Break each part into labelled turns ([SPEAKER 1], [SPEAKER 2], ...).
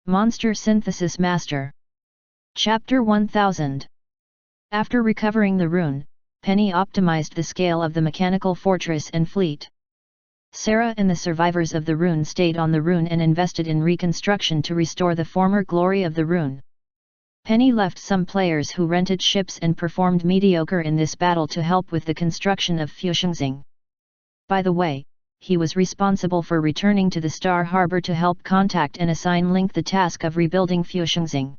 [SPEAKER 1] Monster Synthesis Master. Chapter 1000. After recovering the rune, Penny optimized the scale of the mechanical fortress and fleet. Sarah and the survivors of the rune stayed on the rune and invested in reconstruction to restore the former glory of the rune. Penny left some players who rented ships and performed mediocre in this battle to help with the construction of Fushengxing. By the way, he was responsible for returning to the Star Harbor to help contact and assign Link the task of rebuilding Fushengxing.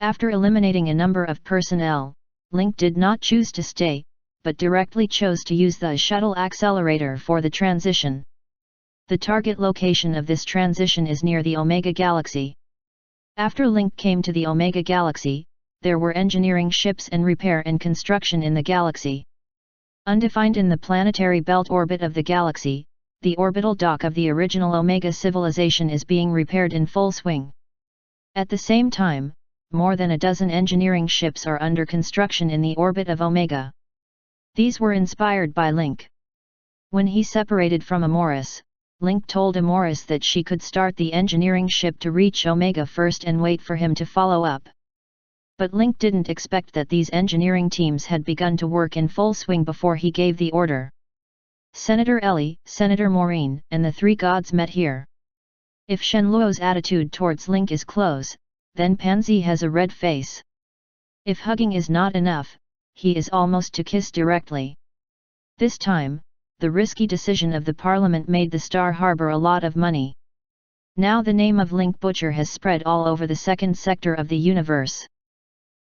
[SPEAKER 1] After eliminating a number of personnel, Link did not choose to stay, but directly chose to use the shuttle accelerator for the transition. The target location of this transition is near the Omega Galaxy. After Link came to the Omega Galaxy, there were engineering ships and repair and construction in the galaxy. Undefined in the planetary belt orbit of the galaxy, the orbital dock of the original Omega civilization is being repaired in full swing. At the same time, more than a dozen engineering ships are under construction in the orbit of Omega. These were inspired by Link. When he separated from Amoris, Link told Amoris that she could start the engineering ship to reach Omega first and wait for him to follow up. But Link didn't expect that these engineering teams had begun to work in full swing before he gave the order. Senator Ellie, Senator Maureen, and the three gods met here. If Shenluo's attitude towards Link is close, then Pansy has a red face. If hugging is not enough, he is almost to kiss directly. This time, the risky decision of the Parliament made the Star Harbor a lot of money. Now the name of Link Butcher has spread all over the second sector of the universe.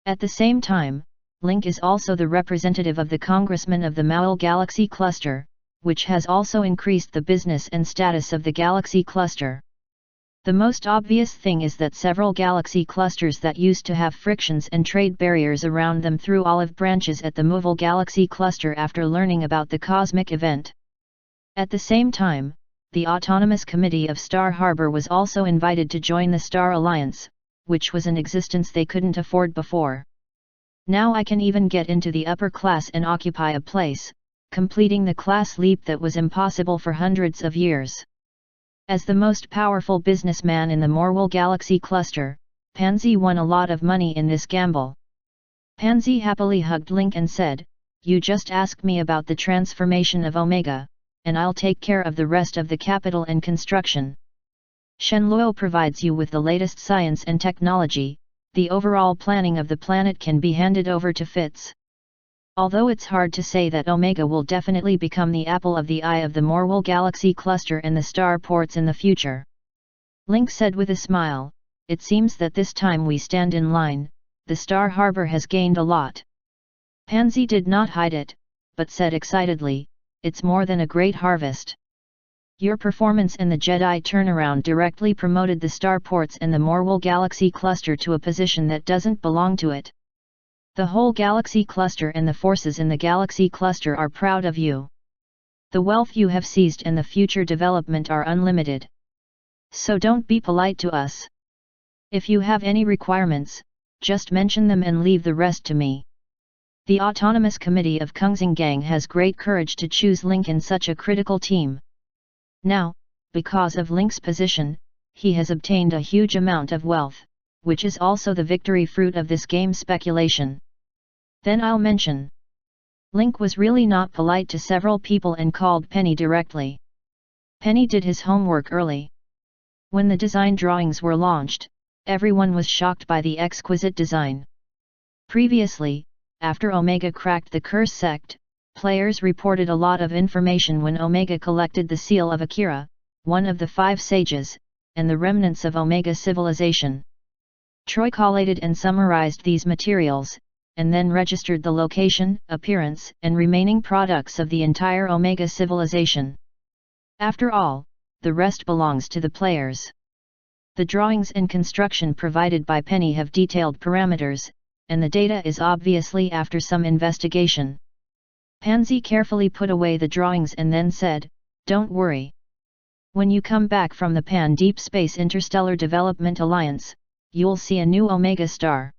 [SPEAKER 1] At the same time, Link is also the representative of the Congressman of the Maul Galaxy Cluster, which has also increased the business and status of the Galaxy Cluster. The most obvious thing is that several galaxy clusters that used to have frictions and trade barriers around them threw olive branches at the Movil Galaxy Cluster after learning about the cosmic event. At the same time, the Autonomous Committee of Star Harbor was also invited to join the Star Alliance, which was an existence they couldn't afford before. Now I can even get into the upper class and occupy a place, completing the class leap that was impossible for hundreds of years. As the most powerful businessman in the Morwell Galaxy Cluster, Pansy won a lot of money in this gamble. Pansy happily hugged Link and said, "You just ask me about the transformation of Omega, and I'll take care of the rest of the capital and construction. Shenluo provides you with the latest science and technology, the overall planning of the planet can be handed over to Fitz. Although it's hard to say that Omega will definitely become the apple of the eye of the Morwell Galaxy Cluster and the star ports in the future." Link said with a smile, "It seems that this time we stand in line, the Star Harbor has gained a lot." Pansy did not hide it, but said excitedly, "It's more than a great harvest. Your performance and the Jedi turnaround directly promoted the starports and the Morwell Galaxy Cluster to a position that doesn't belong to it. The whole Galaxy Cluster and the forces in the Galaxy Cluster are proud of you. The wealth you have seized and the future development are unlimited. So don't be polite to us. If you have any requirements, just mention them and leave the rest to me." The Autonomous Committee of Kungxing Gang has great courage to choose Link in such a critical team. Now, because of Link's position, he has obtained a huge amount of wealth, which is also the victory fruit of this game speculation. Then I'll mention. Link was really not polite to several people and called Penny directly. Penny did his homework early. When the design drawings were launched, everyone was shocked by the exquisite design. Previously, after Omega cracked the Curse Sect, players reported a lot of information when Omega collected the seal of Akira, one of the 5 sages, and the remnants of Omega civilization. Troy collated and summarized these materials, and then registered the location, appearance, and remaining products of the entire Omega civilization. After all, the rest belongs to the players. The drawings and construction provided by Penny have detailed parameters, and the data is obviously after some investigation. Pansy carefully put away the drawings and then said, "Don't worry. When you come back from the Pan Deep Space Interstellar Development Alliance, you'll see a new Omega star."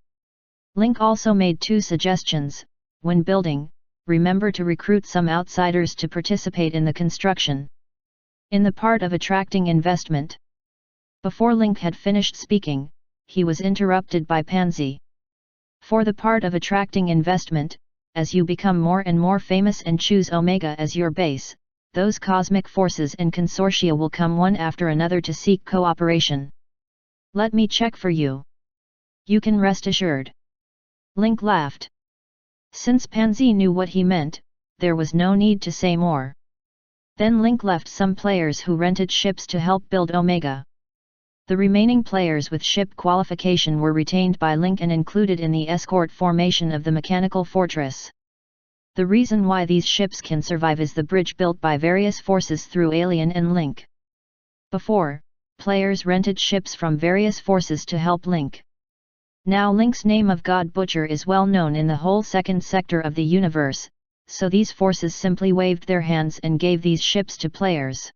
[SPEAKER 1] Link also made 2 suggestions. When building, remember to recruit some outsiders to participate in the construction. In the part of attracting investment, Before Link had finished speaking, he was interrupted by Pansy. For the part of attracting investment, as you become more and more famous and choose Omega as your base, those cosmic forces and consortia will come one after another to seek cooperation. Let me check for you. You can rest assured. Link laughed. Since Pansy knew what he meant, there was no need to say more. Then Link left some players who rented ships to help build Omega. The remaining players with ship qualification were retained by Link and included in the escort formation of the mechanical fortress. The reason why these ships can survive is the bridge built by various forces through Alien and Link. Before, players rented ships from various forces to help Link. Now Link's name of God Butcher is well known in the whole second sector of the universe, so these forces simply waved their hands and gave these ships to players.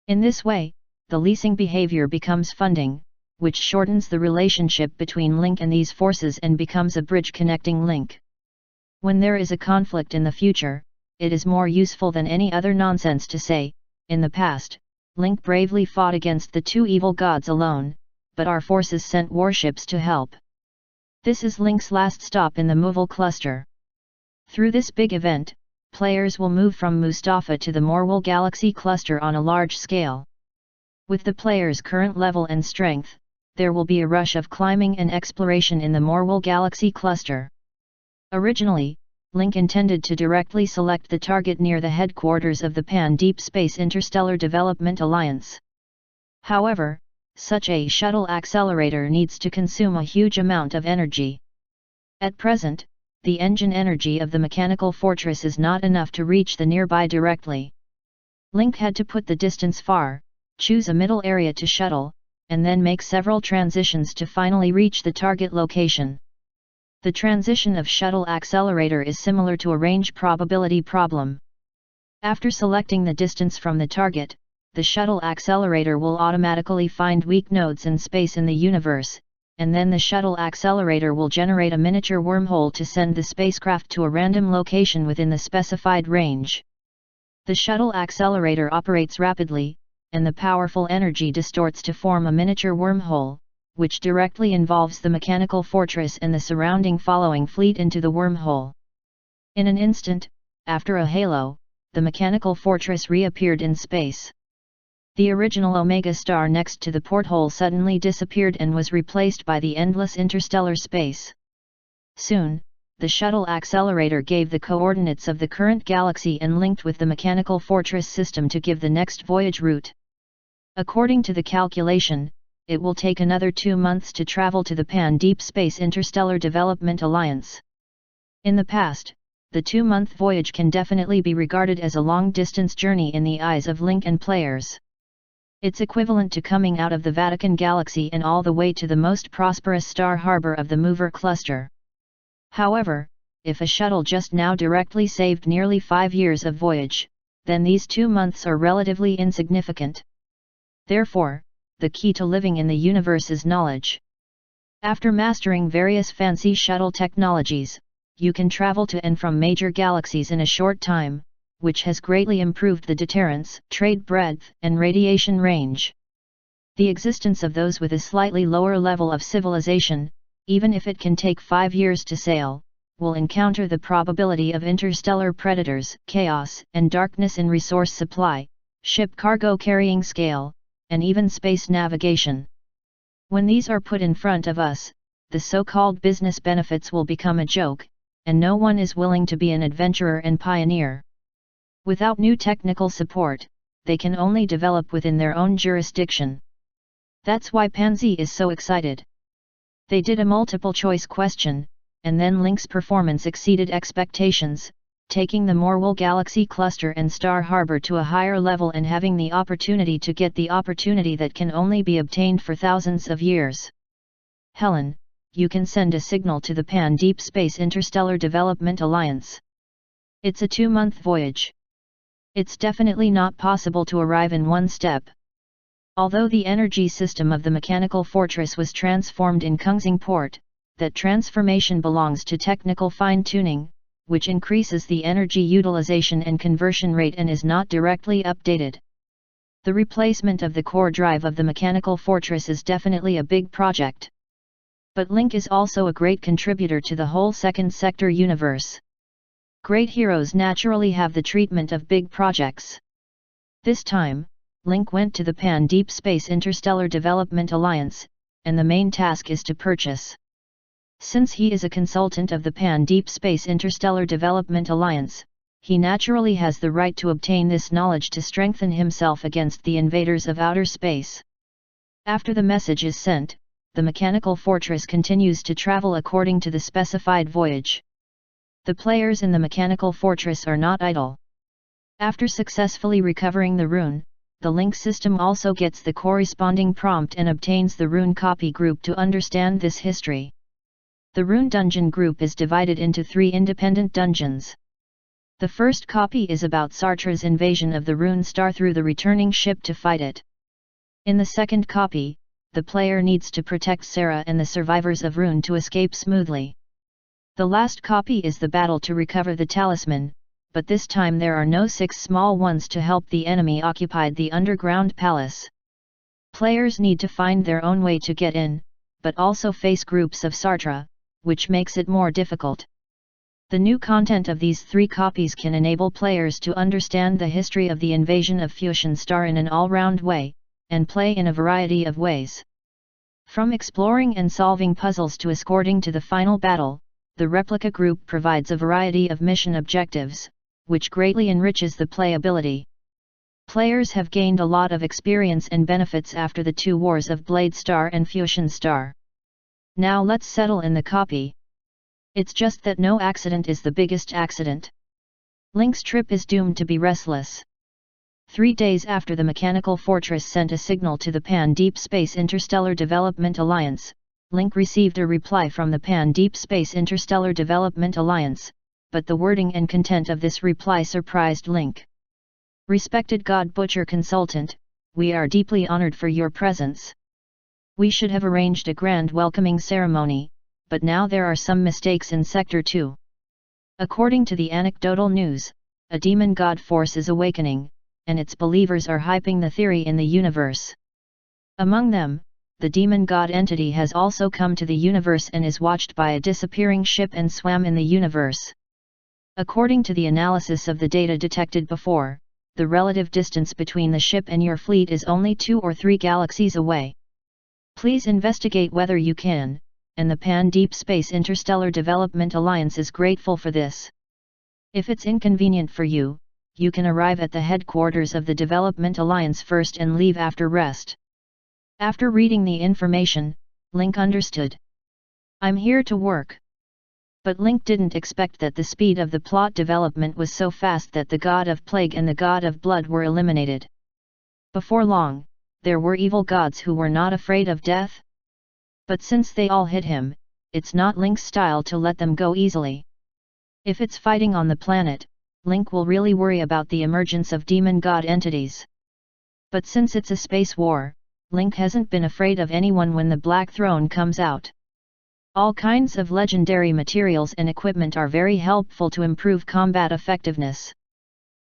[SPEAKER 1] In this way, the leasing behavior becomes funding, which shortens the relationship between Link and these forces and becomes a bridge connecting Link. When there is a conflict in the future, it is more useful than any other nonsense to say, in the past, Link bravely fought against the two evil gods alone, but our forces sent warships to help. This is Link's last stop in the Movil cluster. Through this big event, players will move from Mustafa to the Morwell Galaxy cluster on a large scale. With the players' current level and strength, there will be a rush of climbing and exploration in the Morwell Galaxy cluster. Originally, Link intended to directly select the target near the headquarters of the Pan-Deep Space Interstellar Development Alliance. However, such a shuttle accelerator needs to consume a huge amount of energy. At present, the engine energy of the mechanical fortress is not enough to reach the nearby directly. Link had to put the distance far, choose a middle area to shuttle, and then make several transitions to finally reach the target location. The transition of shuttle accelerator is similar to a range probability problem. After selecting the distance from the target, the shuttle accelerator will automatically find weak nodes in space in the universe, and then the shuttle accelerator will generate a miniature wormhole to send the spacecraft to a random location within the specified range. The shuttle accelerator operates rapidly, and the powerful energy distorts to form a miniature wormhole, which directly involves the mechanical fortress and the surrounding following fleet into the wormhole. In an instant, after a halo, the mechanical fortress reappeared in space. The original Omega star next to the porthole suddenly disappeared and was replaced by the endless interstellar space. Soon, the shuttle accelerator gave the coordinates of the current galaxy and linked with the mechanical fortress system to give the next voyage route. According to the calculation, it will take another 2 months to travel to the Pan-Deep Space Interstellar Development Alliance. In the past, the 2-month voyage can definitely be regarded as a long-distance journey in the eyes of Link and players. It's equivalent to coming out of the Vatican Galaxy and all the way to the most prosperous star harbor of the Mover cluster. However, if a shuttle just now directly saved nearly 5 years of voyage, then these 2 months are relatively insignificant. Therefore, the key to living in the universe is knowledge. After mastering various fancy shuttle technologies, you can travel to and from major galaxies in a short time, which has greatly improved the deterrence, trade breadth, and radiation range. The existence of those with a slightly lower level of civilization, even if it can take 5 years to sail, will encounter the probability of interstellar predators, chaos, and darkness in resource supply, ship cargo carrying scale, and even space navigation. When these are put in front of us, the so-called business benefits will become a joke, and no one is willing to be an adventurer and pioneer. Without new technical support, they can only develop within their own jurisdiction. That's why Pansy is so excited. They did a multiple-choice question, and then Link's performance exceeded expectations, taking the Morwell Galaxy Cluster and Star Harbor to a higher level and having the opportunity to get the opportunity that can only be obtained for thousands of years. Helen, you can send a signal to the Pan-Deep Space Interstellar Development Alliance. It's a 2-month voyage. It's definitely not possible to arrive in one step. Although the energy system of the mechanical fortress was transformed in Kungsing Port, that transformation belongs to technical fine-tuning, which increases the energy utilization and conversion rate and is not directly updated. The replacement of the core drive of the mechanical fortress is definitely a big project. But Link is also a great contributor to the whole second sector universe. Great heroes naturally have the treatment of big projects. This time, Link went to the Pan Deep Space Interstellar Development Alliance, and the main task is to purchase. Since he is a consultant of the Pan Deep Space Interstellar Development Alliance, he naturally has the right to obtain this knowledge to strengthen himself against the invaders of outer space. After the message is sent, the mechanical fortress continues to travel according to the specified voyage. The players in the mechanical fortress are not idle. After successfully recovering the rune, the Link system also gets the corresponding prompt and obtains the rune copy group to understand this history. The rune dungeon group is divided into 3 independent dungeons. The first copy is about Sartre's invasion of the rune star through the returning ship to fight it. In the second copy, the player needs to protect Sarah and the survivors of Rune to escape smoothly. The last copy is the battle to recover the talisman, but this time there are no 6 small ones to help the enemy occupied the underground palace. Players need to find their own way to get in, but also face groups of Sartre, which makes it more difficult. The new content of these 3 copies can enable players to understand the history of the invasion of Fusion Star in an all-round way, and play in a variety of ways. From exploring and solving puzzles to escorting to the final battle, the replica group provides a variety of mission objectives, which greatly enriches the playability. Players have gained a lot of experience and benefits after the 2 wars of Blade Star and Fusion Star. Now let's settle in the copy. It's just that no accident is the biggest accident. Link's trip is doomed to be restless. 3 days after the mechanical fortress sent a signal to the Pan Deep Space Interstellar Development Alliance, Link received a reply from the Pan Deep Space Interstellar Development Alliance, but the wording and content of this reply surprised Link. Respected God Butcher Consultant, we are deeply honored for your presence. We should have arranged a grand welcoming ceremony, but now there are some mistakes in Sector 2. According to the anecdotal news, a demon god force is awakening, and its believers are hyping the theory in the universe. Among them, the demon god entity has also come to the universe and is watched by a disappearing ship and swam in the universe. According to the analysis of the data detected before, the relative distance between the ship and your fleet is only 2 or 3 galaxies away. Please investigate whether you can, and the Pan Deep Space Interstellar Development Alliance is grateful for this. If it's inconvenient for you, you can arrive at the headquarters of the Development Alliance first and leave after rest. After reading the information, Link understood. I'm here to work. But Link didn't expect that the speed of the plot development was so fast that the God of Plague and the God of Blood were eliminated. Before long, there were evil gods who were not afraid of death. But since they all hit him, it's not Link's style to let them go easily. If it's fighting on the planet, Link will really worry about the emergence of demon god entities. But since it's a space war, Link hasn't been afraid of anyone when the Black Throne comes out. All kinds of legendary materials and equipment are very helpful to improve combat effectiveness.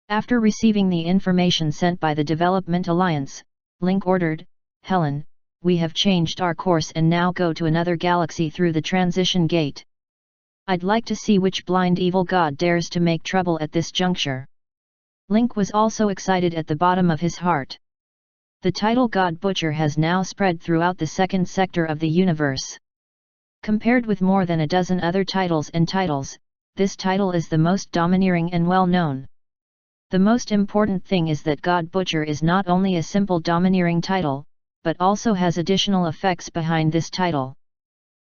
[SPEAKER 1] After receiving the information sent by the Development Alliance, Link ordered, Helen, we have changed our course and now go to another galaxy through the transition gate. I'd like to see which blind evil god dares to make trouble at this juncture. Link was also excited at the bottom of his heart. The title God Butcher has now spread throughout the second sector of the universe. Compared with more than a dozen other titles, this title is the most domineering and well-known. The most important thing is that God Butcher is not only a simple domineering title, but also has additional effects behind this title.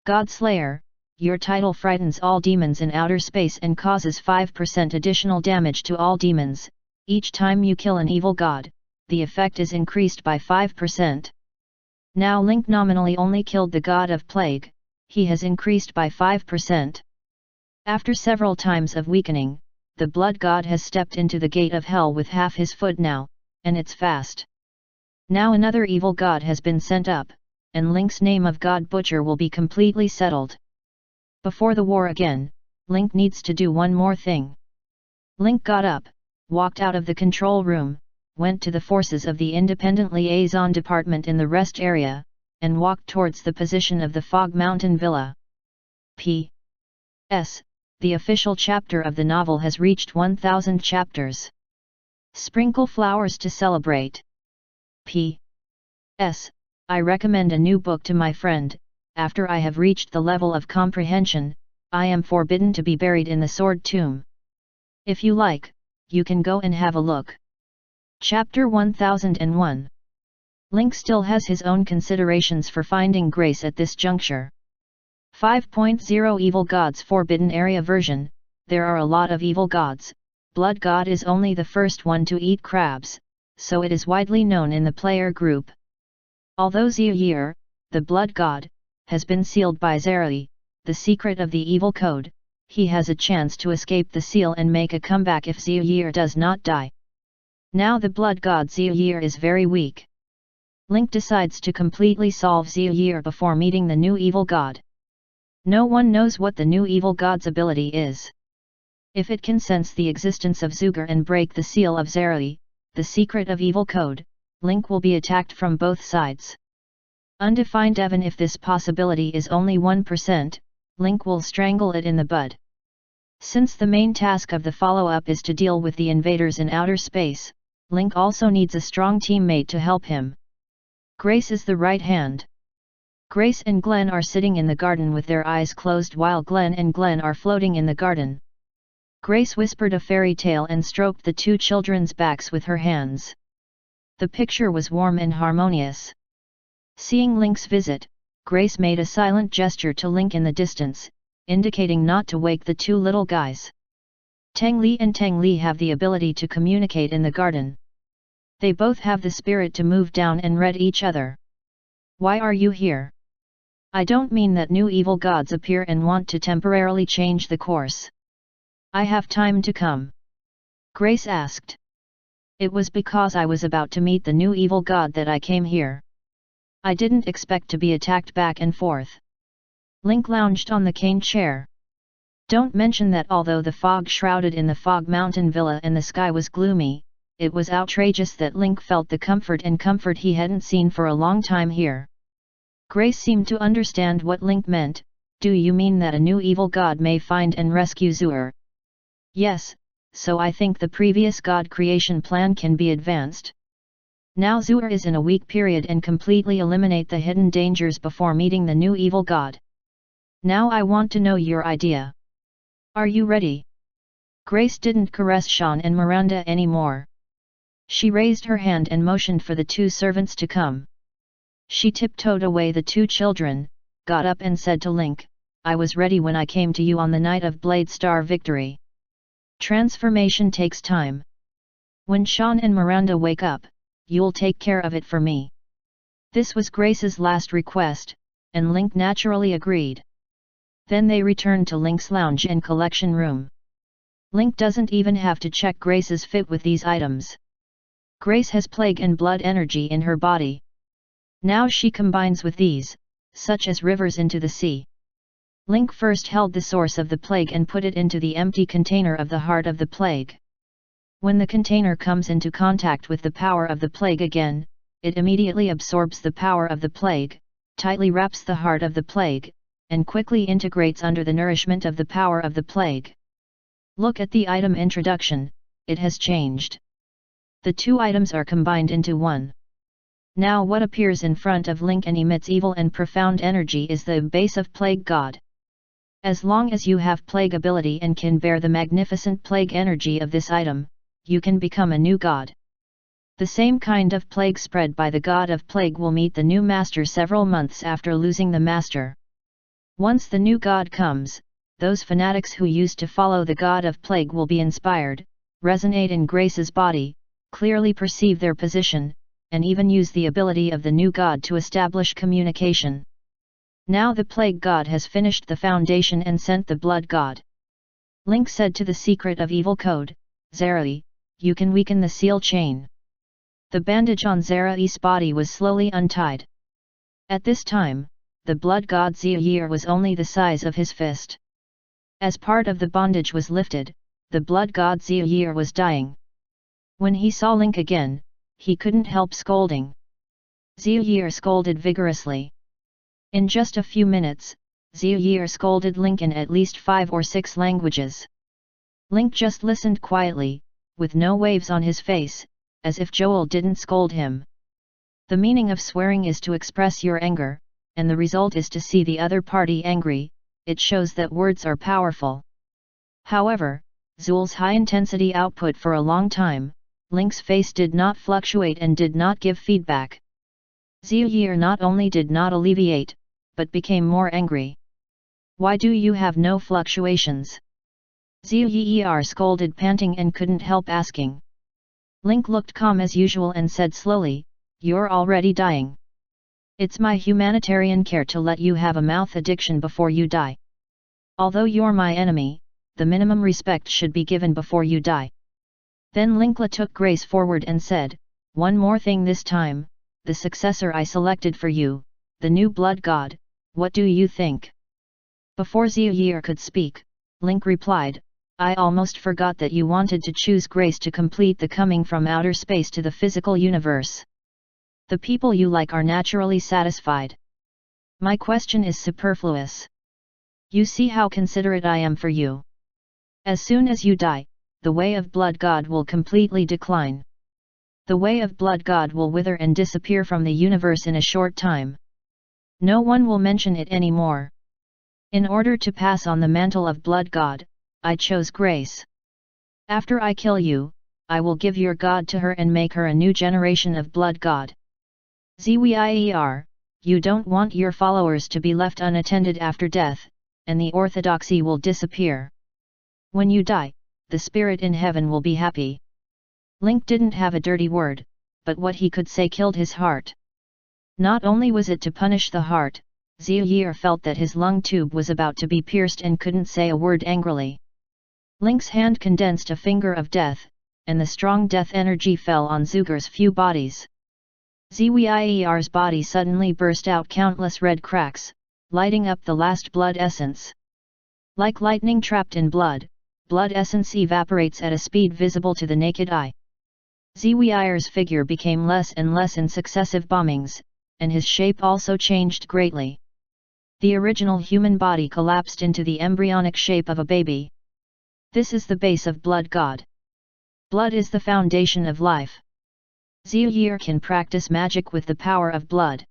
[SPEAKER 1] God Slayer, your title frightens all demons in outer space and causes 5% additional damage to all demons. Each time you kill an evil god, the effect is increased by 5%. Now Link nominally only killed the God of Plague, he has increased by 5%. After several times of weakening, the Blood God has stepped into the gate of hell with half his foot now, and it's fast. Now another evil god has been sent up, and Link's name of God Butcher will be completely settled. Before the war again, Link needs to do one more thing. Link got up, walked out of the control room, went to the forces of the Independent Liaison Department in the rest area, and walked towards the position of the Fog Mountain Villa. P.S. The official chapter of the novel has reached 1,000 chapters. Sprinkle flowers to celebrate. P.S. I recommend a new book to my friend. After I have reached the level of comprehension, I am forbidden to be buried in the sword tomb. If you like, you can go and have a look. Chapter 1001. Link still has his own considerations for finding Grace at this juncture. 5.0 Evil Gods Forbidden Area version. There are a lot of evil gods. Blood God is only the first one to eat crabs, so it is widely known in the player group. Although Zhuge, the Blood God, has been sealed by Zeri, the secret of the evil code, he has a chance to escape the seal and make a comeback if Zhuge does not die. Now the Blood God Zhuge is very weak. Link decides to completely solve Zhuge before meeting the new evil god. No one knows what the new evil god's ability is. If it can sense the existence of Zhuge and break the seal of Zeri, the secret of evil code, Link will be attacked from both sides. Undefined even if this possibility is only 1%, Link will strangle it in the bud. Since the main task of the follow-up is to deal with the invaders in outer space, Link also needs a strong teammate to help him. Grace is the right hand. Grace and Glenn are sitting in the garden with their eyes closed while Glenn and Glenn are floating in the garden. Grace whispered a fairy tale and stroked the two children's backs with her hands. The picture was warm and harmonious. Seeing Link's visit, Grace made a silent gesture to Link in the distance, indicating not to wake the two little guys. Tang Li and Tang Li have the ability to communicate in the garden. They both have the spirit to move down and read each other. Why are you here? I don't mean that new evil gods appear and want to temporarily change the course. I have time to come. Grace asked. It was because I was about to meet the new evil god that I came here. I didn't expect to be attacked back and forth. Link lounged on the cane chair. Don't mention that although the fog shrouded in the Fog Mountain Villa and the sky was gloomy, it was outrageous that Link felt the comfort he hadn't seen for a long time here. Grace seemed to understand what Link meant. Do you mean that a new evil god may find and rescue Zhuge? Yes, so I think the previous god creation plan can be advanced. Now Zhuge is in a weak period and completely eliminate the hidden dangers before meeting the new evil god. Now I want to know your idea. Are you ready? Grace didn't caress Sean and Miranda anymore. She raised her hand and motioned for the two servants to come. She tiptoed away the two children, got up and said to Link, I was ready when I came to you on the night of Blade Star victory. Transformation takes time. When Sean and Miranda wake up, you'll take care of it for me. This was Grace's last request, and Link naturally agreed. Then they returned to Link's lounge and collection room. Link doesn't even have to check Grace's fit with these items. Grace has plague and blood energy in her body. Now she combines with these, such as rivers into the sea. Link first held the source of the plague and put it into the empty container of the heart of the plague. When the container comes into contact with the power of the plague again, it immediately absorbs the power of the plague, tightly wraps the heart of the plague, and quickly integrates under the nourishment of the power of the plague. Look at the item introduction, it has changed. The two items are combined into one. Now what appears in front of Link and emits evil and profound energy is the base of Plague God. As long as you have plague ability and can bear the magnificent plague energy of this item, you can become a new god. The same kind of plague spread by the god of plague will meet the new master several months after losing the master. Once the new god comes, those fanatics who used to follow the god of plague will be inspired, resonate in Grace's body, clearly perceive their position, and even use the ability of the new god to establish communication. Now the plague god has finished the foundation and sent the blood god. Link said to the secret of evil code, Zeri, you can weaken the seal chain. The bandage on Zeri's body was slowly untied. At this time, the blood god Zhuge was only the size of his fist. As part of the bondage was lifted, the blood god Zhuge was dying. When he saw Link again, he couldn't help scolding. Zhuge scolded vigorously. In just a few minutes, Zhuge scolded Link in at least 5 or 6 languages. Link just listened quietly, with no waves on his face, as if Joel didn't scold him. The meaning of swearing is to express your anger, and the result is to see the other party angry. It shows that words are powerful. However, Zhuge's high-intensity output for a long time, Link's face did not fluctuate and did not give feedback. Zhuge not only did not alleviate, but became more angry. Why do you have no fluctuations? Zhuge scolded, panting, and couldn't help asking. Link looked calm as usual and said slowly, "You're already dying. It's my humanitarian care to let you have a mouth addiction before you die. Although you're my enemy, the minimum respect should be given before you die." Then Linkla took Grace forward and said, "One more thing this time, the successor I selected for you, the new blood god, what do you think?" Before Zhuge could speak, Link replied, "I almost forgot that you wanted to choose Grace to complete the coming from outer space to the physical universe. The people you like are naturally satisfied. My question is superfluous. You see how considerate I am for you. As soon as you die, the way of blood god will completely decline. The way of blood god will wither and disappear from the universe in a short time. No one will mention it anymore. In order to pass on the mantle of blood god, I chose Grace. After I kill you, I will give your god to her and make her a new generation of blood god. Zhuge, you don't want your followers to be left unattended after death, and the orthodoxy will disappear. When you die, the spirit in heaven will be happy." Link didn't have a dirty word, but what he could say killed his heart. Not only was it to punish the heart, Zhuge felt that his lung tube was about to be pierced and couldn't say a word angrily. Link's hand condensed a finger of death, and the strong death energy fell on Zhuge's few bodies. Zhuge's body suddenly burst out countless red cracks, lighting up the last blood essence. Like lightning trapped in blood, blood essence evaporates at a speed visible to the naked eye. Zhuge's figure became less and less in successive bombings, and his shape also changed greatly. The original human body collapsed into the embryonic shape of a baby. This is the base of blood god. Blood is the foundation of life. Zhuge can practice magic with the power of blood.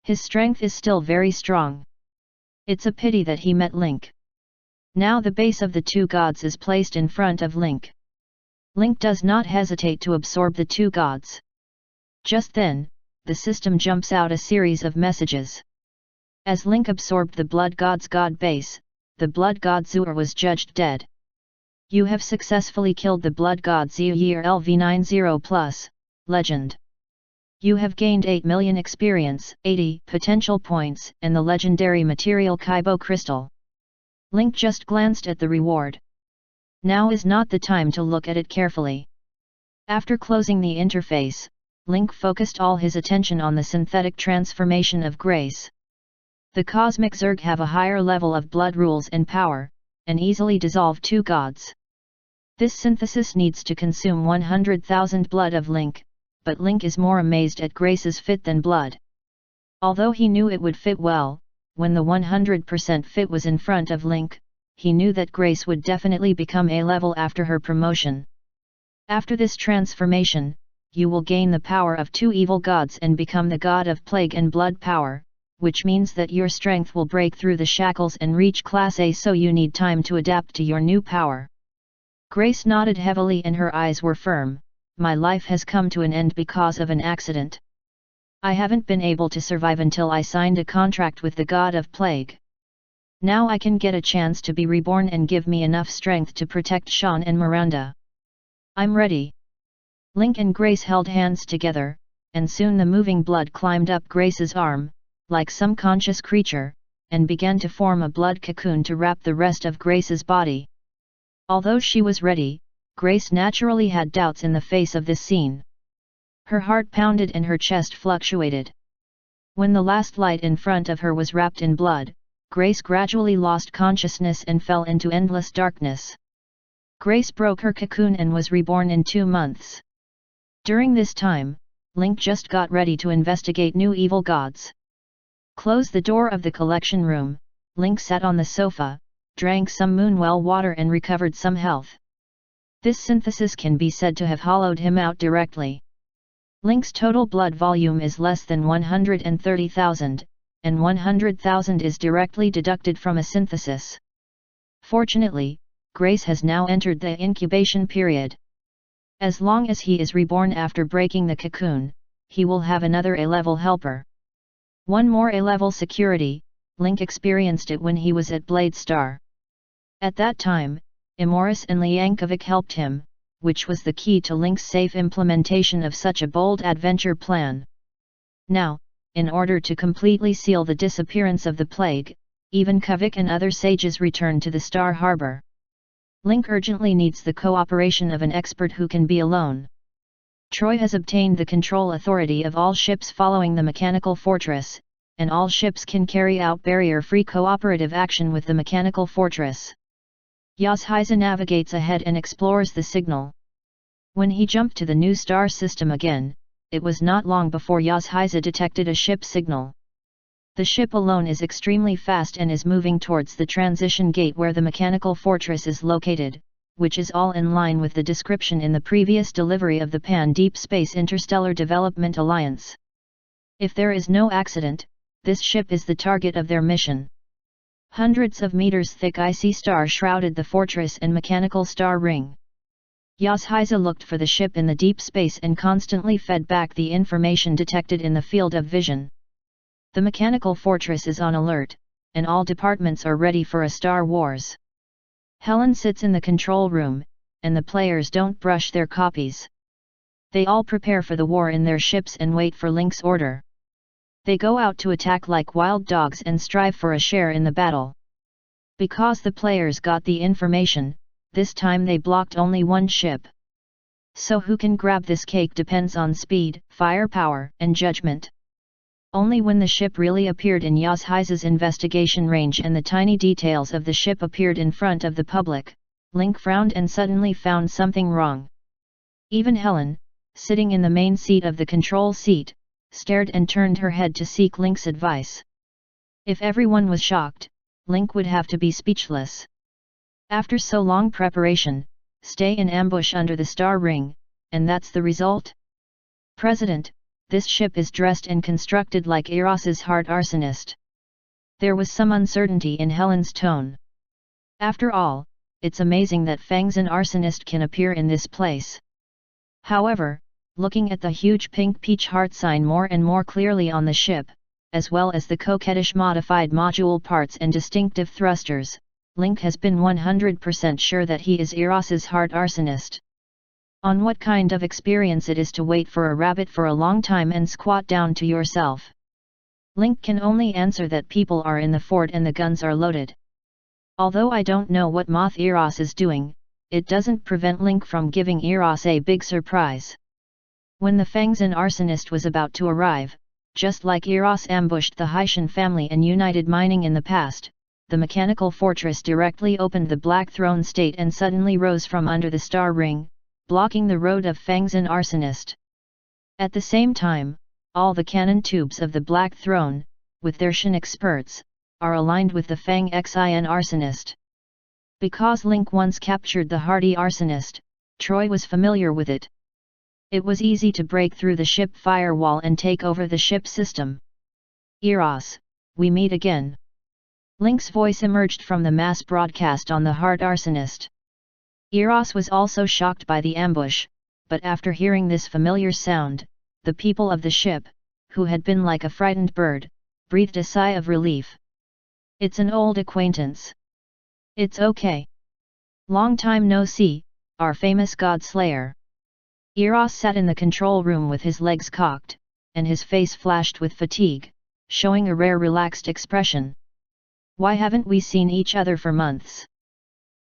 [SPEAKER 1] His strength is still very strong. It's a pity that he met Link. Now the base of the two gods is placed in front of Link. Link does not hesitate to absorb the two gods. Just then, the system jumps out a series of messages. As Link absorbed the blood god's god base, the blood god Zhuge was judged dead. You have successfully killed the blood god Zhuge LV90+, legend. You have gained 8 million experience, 80 potential points, and the legendary material Kaibo crystal. Link just glanced at the reward. Now is not the time to look at it carefully. After closing the interface, Link focused all his attention on the synthetic transformation of Grace. The cosmic Zerg have a higher level of blood rules and power, and easily dissolve two gods. This synthesis needs to consume 100,000 blood of Link, but Link is more amazed at Grace's fit than blood. Although he knew it would fit well, when the 100% fit was in front of Link, he knew that Grace would definitely become A-level after her promotion. After this transformation, you will gain the power of two evil gods and become the god of plague and blood power, which means that your strength will break through the shackles and reach Class A, so you need time to adapt to your new power. Grace nodded heavily and her eyes were firm. My life has come to an end because of an accident. I haven't been able to survive until I signed a contract with the god of plague. Now I can get a chance to be reborn and give me enough strength to protect Sean and Miranda. I'm ready. Link and Grace held hands together, and soon the moving blood climbed up Grace's arm, like some conscious creature, and began to form a blood cocoon to wrap the rest of Grace's body. Although she was ready, Grace naturally had doubts in the face of this scene. Her heart pounded and her chest fluctuated. When the last light in front of her was wrapped in blood, Grace gradually lost consciousness and fell into endless darkness. Grace broke her cocoon and was reborn in 2 months. During this time, Link just got ready to investigate new evil gods. Close the door of the collection room, Link sat on the sofa, drank some moonwell water and recovered some health. This synthesis can be said to have hollowed him out directly. Link's total blood volume is less than 130,000, and 100,000 is directly deducted from a synthesis. Fortunately, Grace has now entered the incubation period. As long as he is reborn after breaking the cocoon, he will have another A-level helper. One more A-level security. Link experienced it when he was at Blade Star. At that time, Imoris and Liankovic helped him, which was the key to Link's safe implementation of such a bold adventure plan. Now, in order to completely seal the disappearance of the plague, even Kovic and other sages return to the Star Harbor. Link urgently needs the cooperation of an expert who can be alone. Troy has obtained the control authority of all ships following the mechanical fortress, and all ships can carry out barrier-free cooperative action with the mechanical fortress. Yazhiza navigates ahead and explores the signal. When he jumped to the new star system again, it was not long before Yazhiza detected a ship signal. The ship alone is extremely fast and is moving towards the transition gate where the mechanical fortress is located, which is all in line with the description in the previous delivery of the Pan-Deep Space Interstellar Development Alliance. If there is no accident, this ship is the target of their mission. Hundreds of meters thick icy star shrouded the fortress and mechanical star ring. Yazhiza looked for the ship in the deep space and constantly fed back the information detected in the field of vision. The mechanical fortress is on alert, and all departments are ready for a Star Wars. Helen sits in the control room, and the players don't brush their copies. They all prepare for the war in their ships and wait for Link's order. They go out to attack like wild dogs and strive for a share in the battle. Because the players got the information, this time they blocked only one ship. So who can grab this cake depends on speed, firepower, and judgment. Only when the ship really appeared in Yazhiza's investigation range and the tiny details of the ship appeared in front of the public, Link frowned and suddenly found something wrong. Even Helen, sitting in the main seat of the control seat, stared and turned her head to seek Link's advice. If everyone was shocked, Link would have to be speechless. After so long preparation, stay in ambush under the star ring, and that's the result? President, this ship is dressed and constructed like Eros's heart arsonist. There was some uncertainty in Helen's tone. After all, it's amazing that Fang's an arsonist can appear in this place. However, looking at the huge pink peach heart sign more and more clearly on the ship, as well as the coquettish modified module parts and distinctive thrusters, Link has been 100% sure that he is Eros's heart arsonist. On what kind of experience it is to wait for a rabbit for a long time and squat down to yourself. Link can only answer that people are in the fort and the guns are loaded. Although I don't know what Moth Eros is doing, it doesn't prevent Link from giving Eros a big surprise. When the Fangzan arsonist was about to arrive, just like Eros ambushed the Haitian family and United Mining in the past, the mechanical fortress directly opened the Black Throne state and suddenly rose from under the star ring, blocking the road of Fangzan arsonist. At the same time, all the cannon tubes of the Black Throne, with their Shin experts, are aligned with the Fang Xin arsonist. Because Link once captured the hardy arsonist, Troy was familiar with it. It was easy to break through the ship firewall and take over the ship system. Eros, we meet again. Link's voice emerged from the mass broadcast on the hard arsonist. Eros was also shocked by the ambush, but after hearing this familiar sound, the people of the ship, who had been like a frightened bird, breathed a sigh of relief. It's an old acquaintance. It's okay. Long time no see, our famous God Slayer. Eros sat in the control room with his legs cocked, and his face flashed with fatigue, showing a rare relaxed expression. Why haven't we seen each other for months?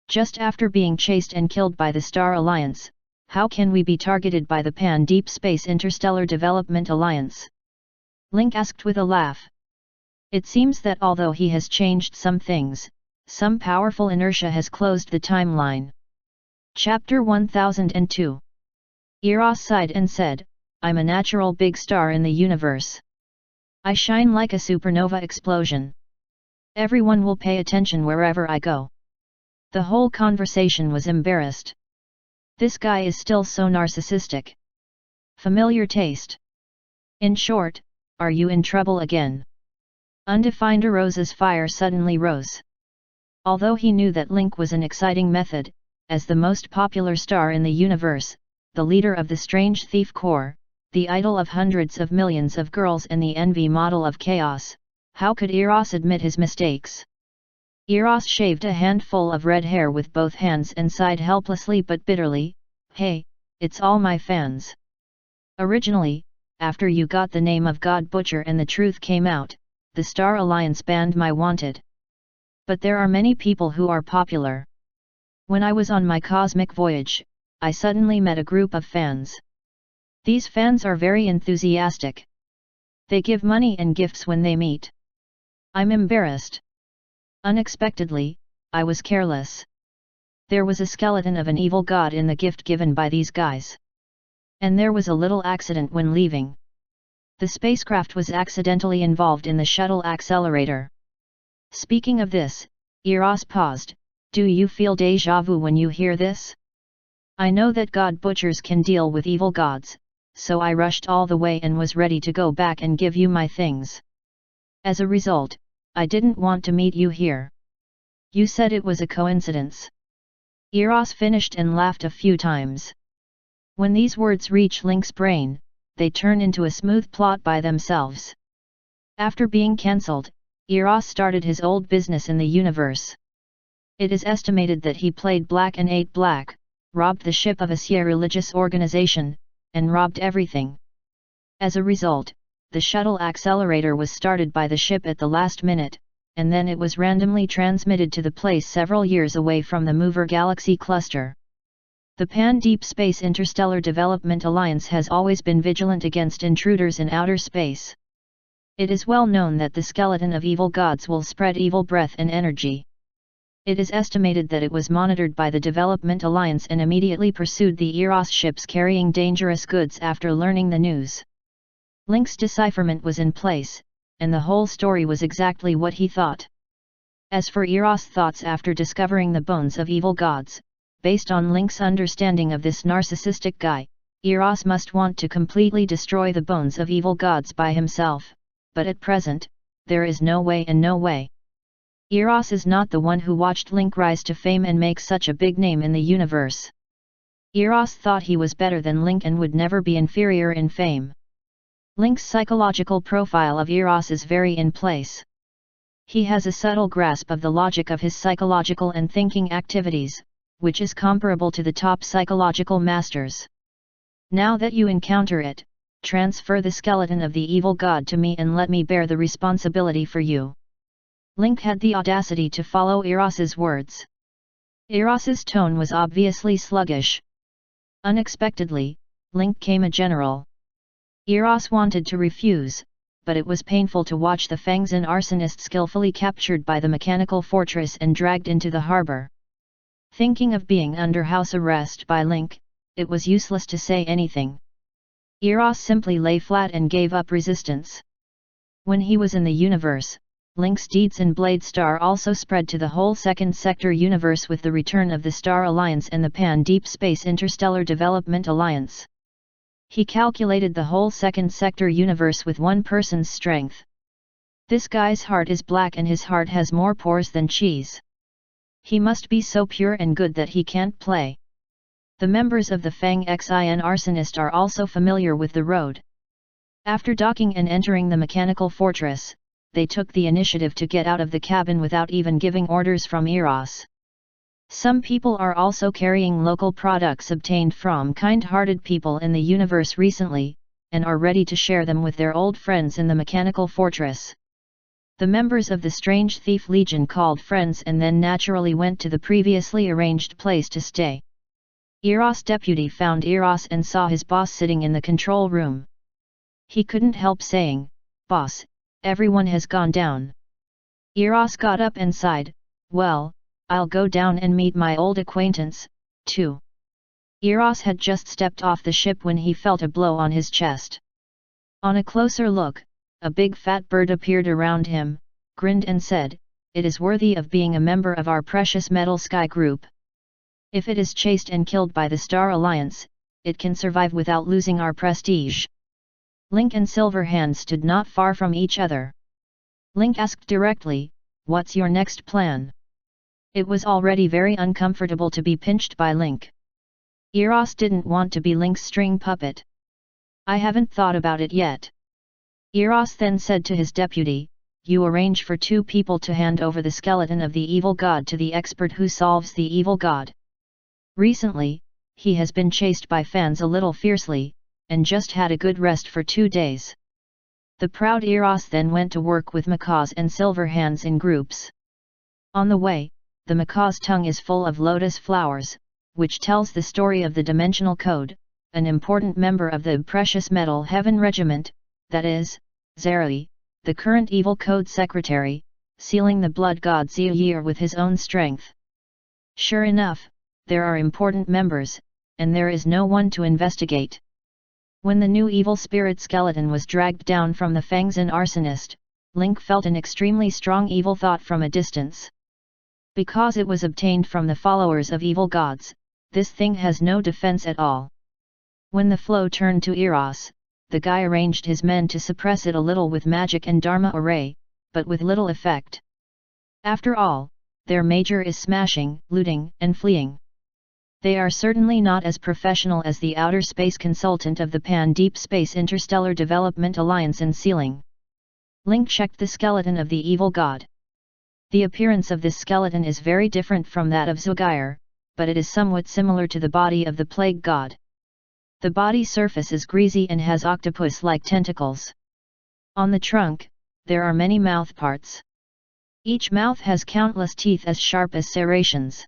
[SPEAKER 1] Just after being chased and killed by the Star Alliance, how can we be targeted by the Pan-Deep Space Interstellar Development Alliance? Link asked with a laugh. It seems that although he has changed some things, some powerful inertia has closed the timeline. Chapter 1002. Eros sighed and said, I'm a natural big star in the universe. I shine like a supernova explosion. Everyone will pay attention wherever I go. The whole conversation was embarrassed. This guy is still so narcissistic. Familiar taste. In short, are you in trouble again? Undefined Rose's fire suddenly rose. Although he knew that Link was an exciting method, as the most popular star in the universe, the leader of the Strange Thief Corps, the idol of hundreds of millions of girls and the envy model of chaos, how could Eros admit his mistakes? Eros shaved a handful of red hair with both hands and sighed helplessly but bitterly, hey, it's all my fans. Originally, after you got the name of God Butcher and the truth came out, the Star Alliance banned my wanted. But there are many people who are popular. When I was on my cosmic voyage, I suddenly met a group of fans. These fans are very enthusiastic. They give money and gifts when they meet. I'm embarrassed. Unexpectedly, I was careless. There was a skeleton of an evil god in the gift given by these guys. And there was a little accident when leaving. The spacecraft was accidentally involved in the shuttle accelerator. Speaking of this, Eros paused, do you feel déjà vu when you hear this? I know that god butchers can deal with evil gods, so I rushed all the way and was ready to go back and give you my things. As a result, I didn't want to meet you here. You said it was a coincidence. Eros finished and laughed a few times. When these words reach Link's brain, they turn into a smooth plot by themselves. After being cancelled, Eros started his old business in the universe. It is estimated that he played black and ate black, robbed the ship of a Sia religious organization, and robbed everything. As a result, the shuttle accelerator was started by the ship at the last minute, and then it was randomly transmitted to the place several years away from the Mover Galaxy cluster. The Pan-Deep Space Interstellar Development Alliance has always been vigilant against intruders in outer space. It is well known that the skeleton of evil gods will spread evil breath and energy. It is estimated that it was monitored by the Development Alliance and immediately pursued the Eros ships carrying dangerous goods after learning the news. Link's decipherment was in place, and the whole story was exactly what he thought. As for Eros' thoughts after discovering the bones of evil gods, based on Link's understanding of this narcissistic guy, Eros must want to completely destroy the bones of evil gods by himself, but at present, there is no way and no way. Eros is not the one who watched Link rise to fame and make such a big name in the universe. Eros thought he was better than Link and would never be inferior in fame. Link's psychological profile of Eros is very in place. He has a subtle grasp of the logic of his psychological and thinking activities, which is comparable to the top psychological masters. Now that you encounter it, transfer the skeleton of the evil god to me and let me bear the responsibility for you. Link had the audacity to follow Eros's words. Eros's tone was obviously sluggish. Unexpectedly, Link came a general. Eros wanted to refuse, but it was painful to watch the Fangzhen arsonist skillfully captured by the mechanical fortress and dragged into the harbor. Thinking of being under house arrest by Link, it was useless to say anything. Eros simply lay flat and gave up resistance. When he was in the universe, Link's deeds in Blade Star also spread to the whole Second Sector universe with the return of the Star Alliance and the Pan-Deep Space Interstellar Development Alliance. He calculated the whole Second Sector universe with one person's strength. This guy's heart is black and his heart has more pores than cheese. He must be so pure and good that he can't play. The members of the Fangzhen arsonist are also familiar with the road. After docking and entering the mechanical fortress, they took the initiative to get out of the cabin without even giving orders from Eros. Some people are also carrying local products obtained from kind-hearted people in the universe recently, and are ready to share them with their old friends in the mechanical fortress. The members of the Strange Thief Legion called friends and then naturally went to the previously arranged place to stay. Eros' deputy found Eros and saw his boss sitting in the control room. He couldn't help saying, "Boss, everyone has gone down." Eros got up and sighed, "Well, I'll go down and meet my old acquaintance, too." Eros had just stepped off the ship when he felt a blow on his chest. On a closer look, a big fat bird appeared around him, grinned and said, "It is worthy of being a member of our precious metal sky group. If it is chased and killed by the Star Alliance, it can survive without losing our prestige." Link and Silverhand stood not far from each other. Link asked directly, "What's your next plan?" It was already very uncomfortable to be pinched by Link. Eros didn't want to be Link's string puppet. "I haven't thought about it yet." Eros then said to his deputy, "You arrange for 2 people to hand over the skeleton of the evil god to the expert who solves the evil god. Recently, he has been chased by fans a little fiercely, and just had a good rest for 2 days." The proud Eros then went to work with macaws and Silverhands in groups. On the way, the macaw's tongue is full of lotus flowers, which tells the story of the Dimensional Code, an important member of the Precious Metal Heaven Regiment, that is, Zeri, the current Evil Code Secretary, sealing the blood god Zir with his own strength. Sure enough, there are important members, and there is no one to investigate. When the new evil spirit skeleton was dragged down from the fangs and arsonist, Link felt an extremely strong evil thought from a distance. Because it was obtained from the followers of evil gods, this thing has no defense at all. When the flow turned to Eros, the guy arranged his men to suppress it a little with magic and Dharma array, but with little effect. After all, their major is smashing, looting, and fleeing. They are certainly not as professional as the outer space consultant of the Pan-Deep Space Interstellar Development Alliance in sealing. Link checked the skeleton of the evil god. The appearance of this skeleton is very different from that of Zhuge, but it is somewhat similar to the body of the plague god. The body surface is greasy and has octopus-like tentacles. On the trunk, there are many mouth parts. Each mouth has countless teeth as sharp as serrations.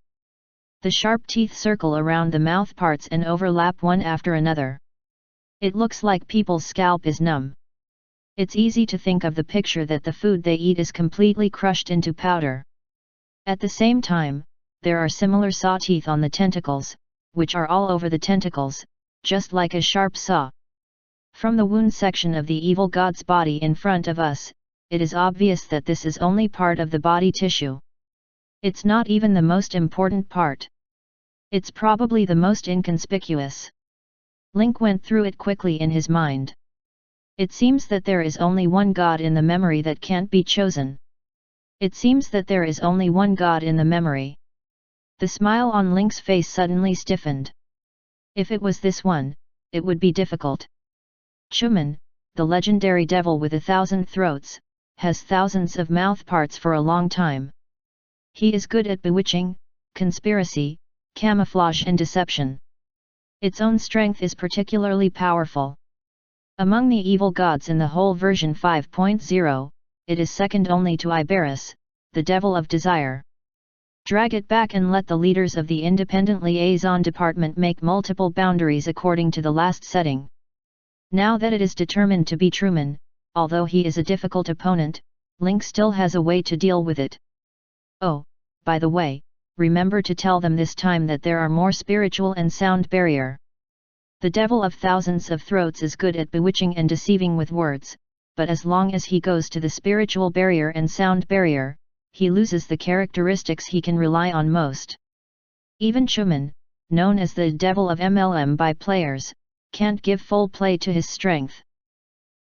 [SPEAKER 1] The sharp teeth circle around the mouth parts and overlap one after another. It looks like people's scalp is numb. It's easy to think of the picture that the food they eat is completely crushed into powder. At the same time, there are similar saw teeth on the tentacles, which are all over the tentacles, just like a sharp saw. From the wound section of the evil god's body in front of us, it is obvious that this is only part of the body tissue. It's not even the most important part. It's probably the most inconspicuous. Link went through it quickly in his mind. It seems that there is only one god in the memory that can't be chosen. It seems that there is only one god in the memory. The smile on Link's face suddenly stiffened. If it was this one, it would be difficult. Chuman, the legendary devil with 1,000 throats, has thousands of mouth parts for a long time. He is good at bewitching, conspiracy, camouflage and deception. Its own strength is particularly powerful. Among the evil gods in the whole version 5.0, it is second only to Iberus, the devil of desire. Drag it back and let the leaders of the Independent Liaison Department make multiple boundaries according to the last setting. Now that it is determined to be Truman, although he is a difficult opponent, Link still has a way to deal with it. Oh, by the way, remember to tell them this time that there are more spiritual and sound barrier. The devil of thousands of throats is good at bewitching and deceiving with words, but as long as he goes to the spiritual barrier and sound barrier, he loses the characteristics he can rely on most. Even Chuman, known as the devil of MLM by players, can't give full play to his strength.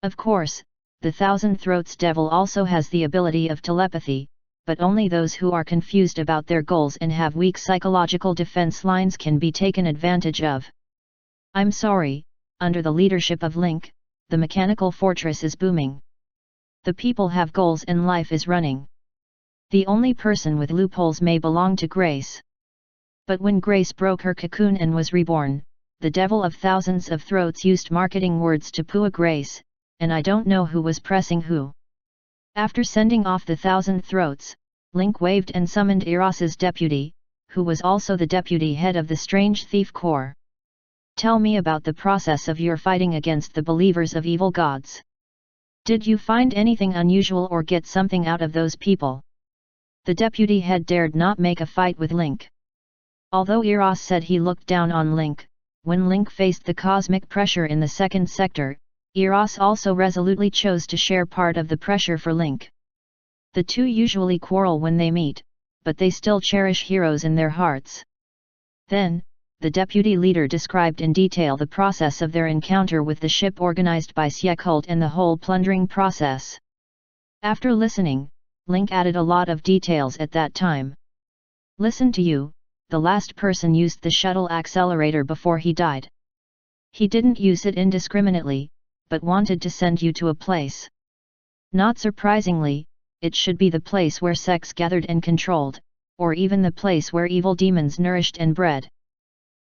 [SPEAKER 1] Of course, the Thousand Throats devil also has the ability of telepathy, but only those who are confused about their goals and have weak psychological defense lines can be taken advantage of. I'm sorry, under the leadership of Link, the mechanical fortress is booming. The people have goals and life is running. The only person with loopholes may belong to Grace. But when Grace broke her cocoon and was reborn, the devil of thousands of throats used marketing words to poo Grace, and I don't know who was pressing who. After sending off the 1,000 throats, Link waved and summoned Eros's deputy, who was also the deputy head of the Strange Thief Corps. Tell me about the process of your fighting against the believers of evil gods. Did you find anything unusual or get something out of those people? The deputy head dared not make a fight with Link. Although Eros said he looked down on Link, when Link faced the cosmic pressure in the second sector, Eros also resolutely chose to share part of the pressure for Link. The two usually quarrel when they meet, but they still cherish heroes in their hearts. Then, the deputy leader described in detail the process of their encounter with the ship organized by Siekult and the whole plundering process. After listening, Link added a lot of details at that time. Listen to you, the last person used the shuttle accelerator before he died. He didn't use it indiscriminately, but wanted to send you to a place. Not surprisingly, it should be the place where sex gathered and controlled, or even the place where evil demons nourished and bred.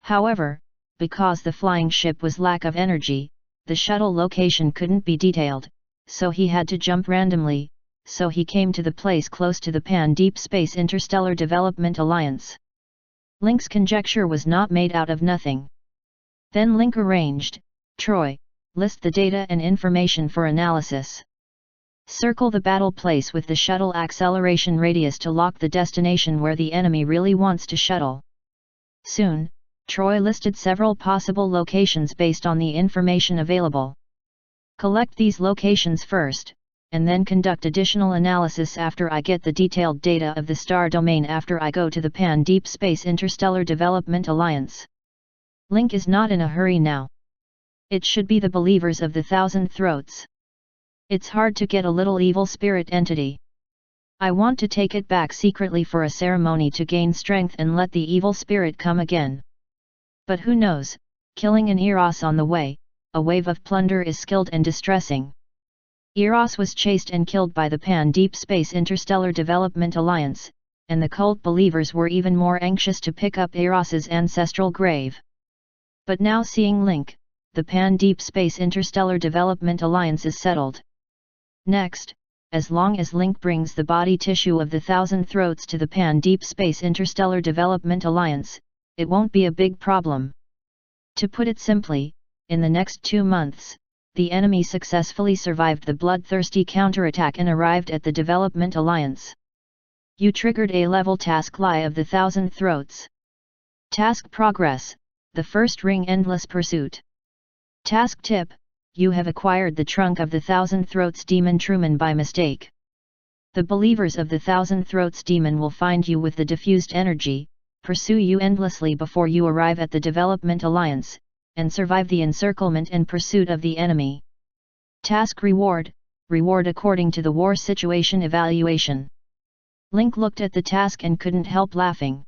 [SPEAKER 1] However, because the flying ship was lack of energy, the shuttle location couldn't be detailed, so he had to jump randomly, so he came to the place close to the Pan-Deep Space Interstellar Development Alliance. Link's conjecture was not made out of nothing. Then Link arranged, Troy, list the data and information for analysis. Circle the battle place with the shuttle acceleration radius to lock the destination where the enemy really wants to shuttle. Soon, Troy listed several possible locations based on the information available. Collect these locations first, and then conduct additional analysis after I get the detailed data of the star domain after I go to the Pan-Deep Space Interstellar Development Alliance. Link is not in a hurry now. It should be the believers of the Thousand Throats. It's hard to get a little evil spirit entity. I want to take it back secretly for a ceremony to gain strength and let the evil spirit come again. But who knows, killing an Eros on the way, a wave of plunder is skilled and distressing. Eros was chased and killed by the Pan-Deep Space Interstellar Development Alliance, and the cult believers were even more anxious to pick up Eros's ancestral grave. But now seeing Link, the Pan-Deep Space Interstellar Development Alliance is settled. Next, as long as Link brings the body tissue of the Thousand Throats to the Pan-Deep Space Interstellar Development Alliance, it won't be a big problem. To put it simply, in the next 2 months, the enemy successfully survived the bloodthirsty counterattack and arrived at the Development Alliance. You triggered a level task Lie of the Thousand Throats. Task Progress, the first ring Endless Pursuit. Task Tip, you have acquired the trunk of the Thousand Throats Demon Truman by mistake. The believers of the Thousand Throats Demon will find you with the diffused energy, pursue you endlessly before you arrive at the Development Alliance, and survive the encirclement and pursuit of the enemy. Task Reward, reward according to the war situation evaluation. Link looked at the task and couldn't help laughing.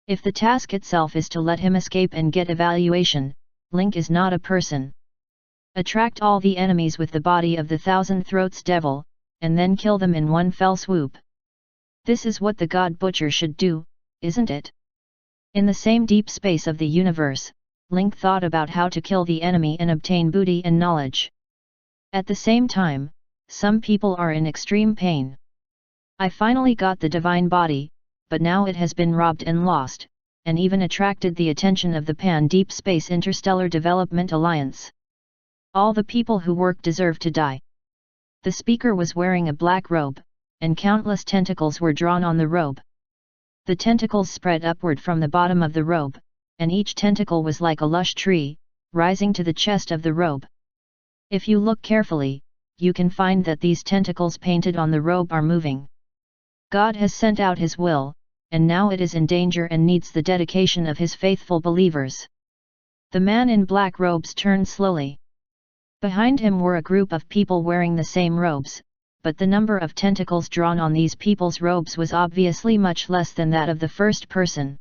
[SPEAKER 1] If the task itself is to let him escape and get evaluation, Link is not a person. Attract all the enemies with the body of the Thousand Throats Devil, and then kill them in one fell swoop. This is what the God Butcher should do, isn't it? In the same deep space of the universe, Link thought about how to kill the enemy and obtain booty and knowledge. At the same time, some people are in extreme pain. I finally got the divine body, but now it has been robbed and lost, and even attracted the attention of the Pan-Deep Space Interstellar Development Alliance. All the people who work deserve to die. The speaker was wearing a black robe, and countless tentacles were drawn on the robe. The tentacles spread upward from the bottom of the robe, and each tentacle was like a lush tree, rising to the chest of the robe. If you look carefully, you can find that these tentacles painted on the robe are moving. God has sent out His will, and now it is in danger and needs the dedication of His faithful believers. The man in black robes turned slowly. Behind him were a group of people wearing the same robes, but the number of tentacles drawn on these people's robes was obviously much less than that of the first person.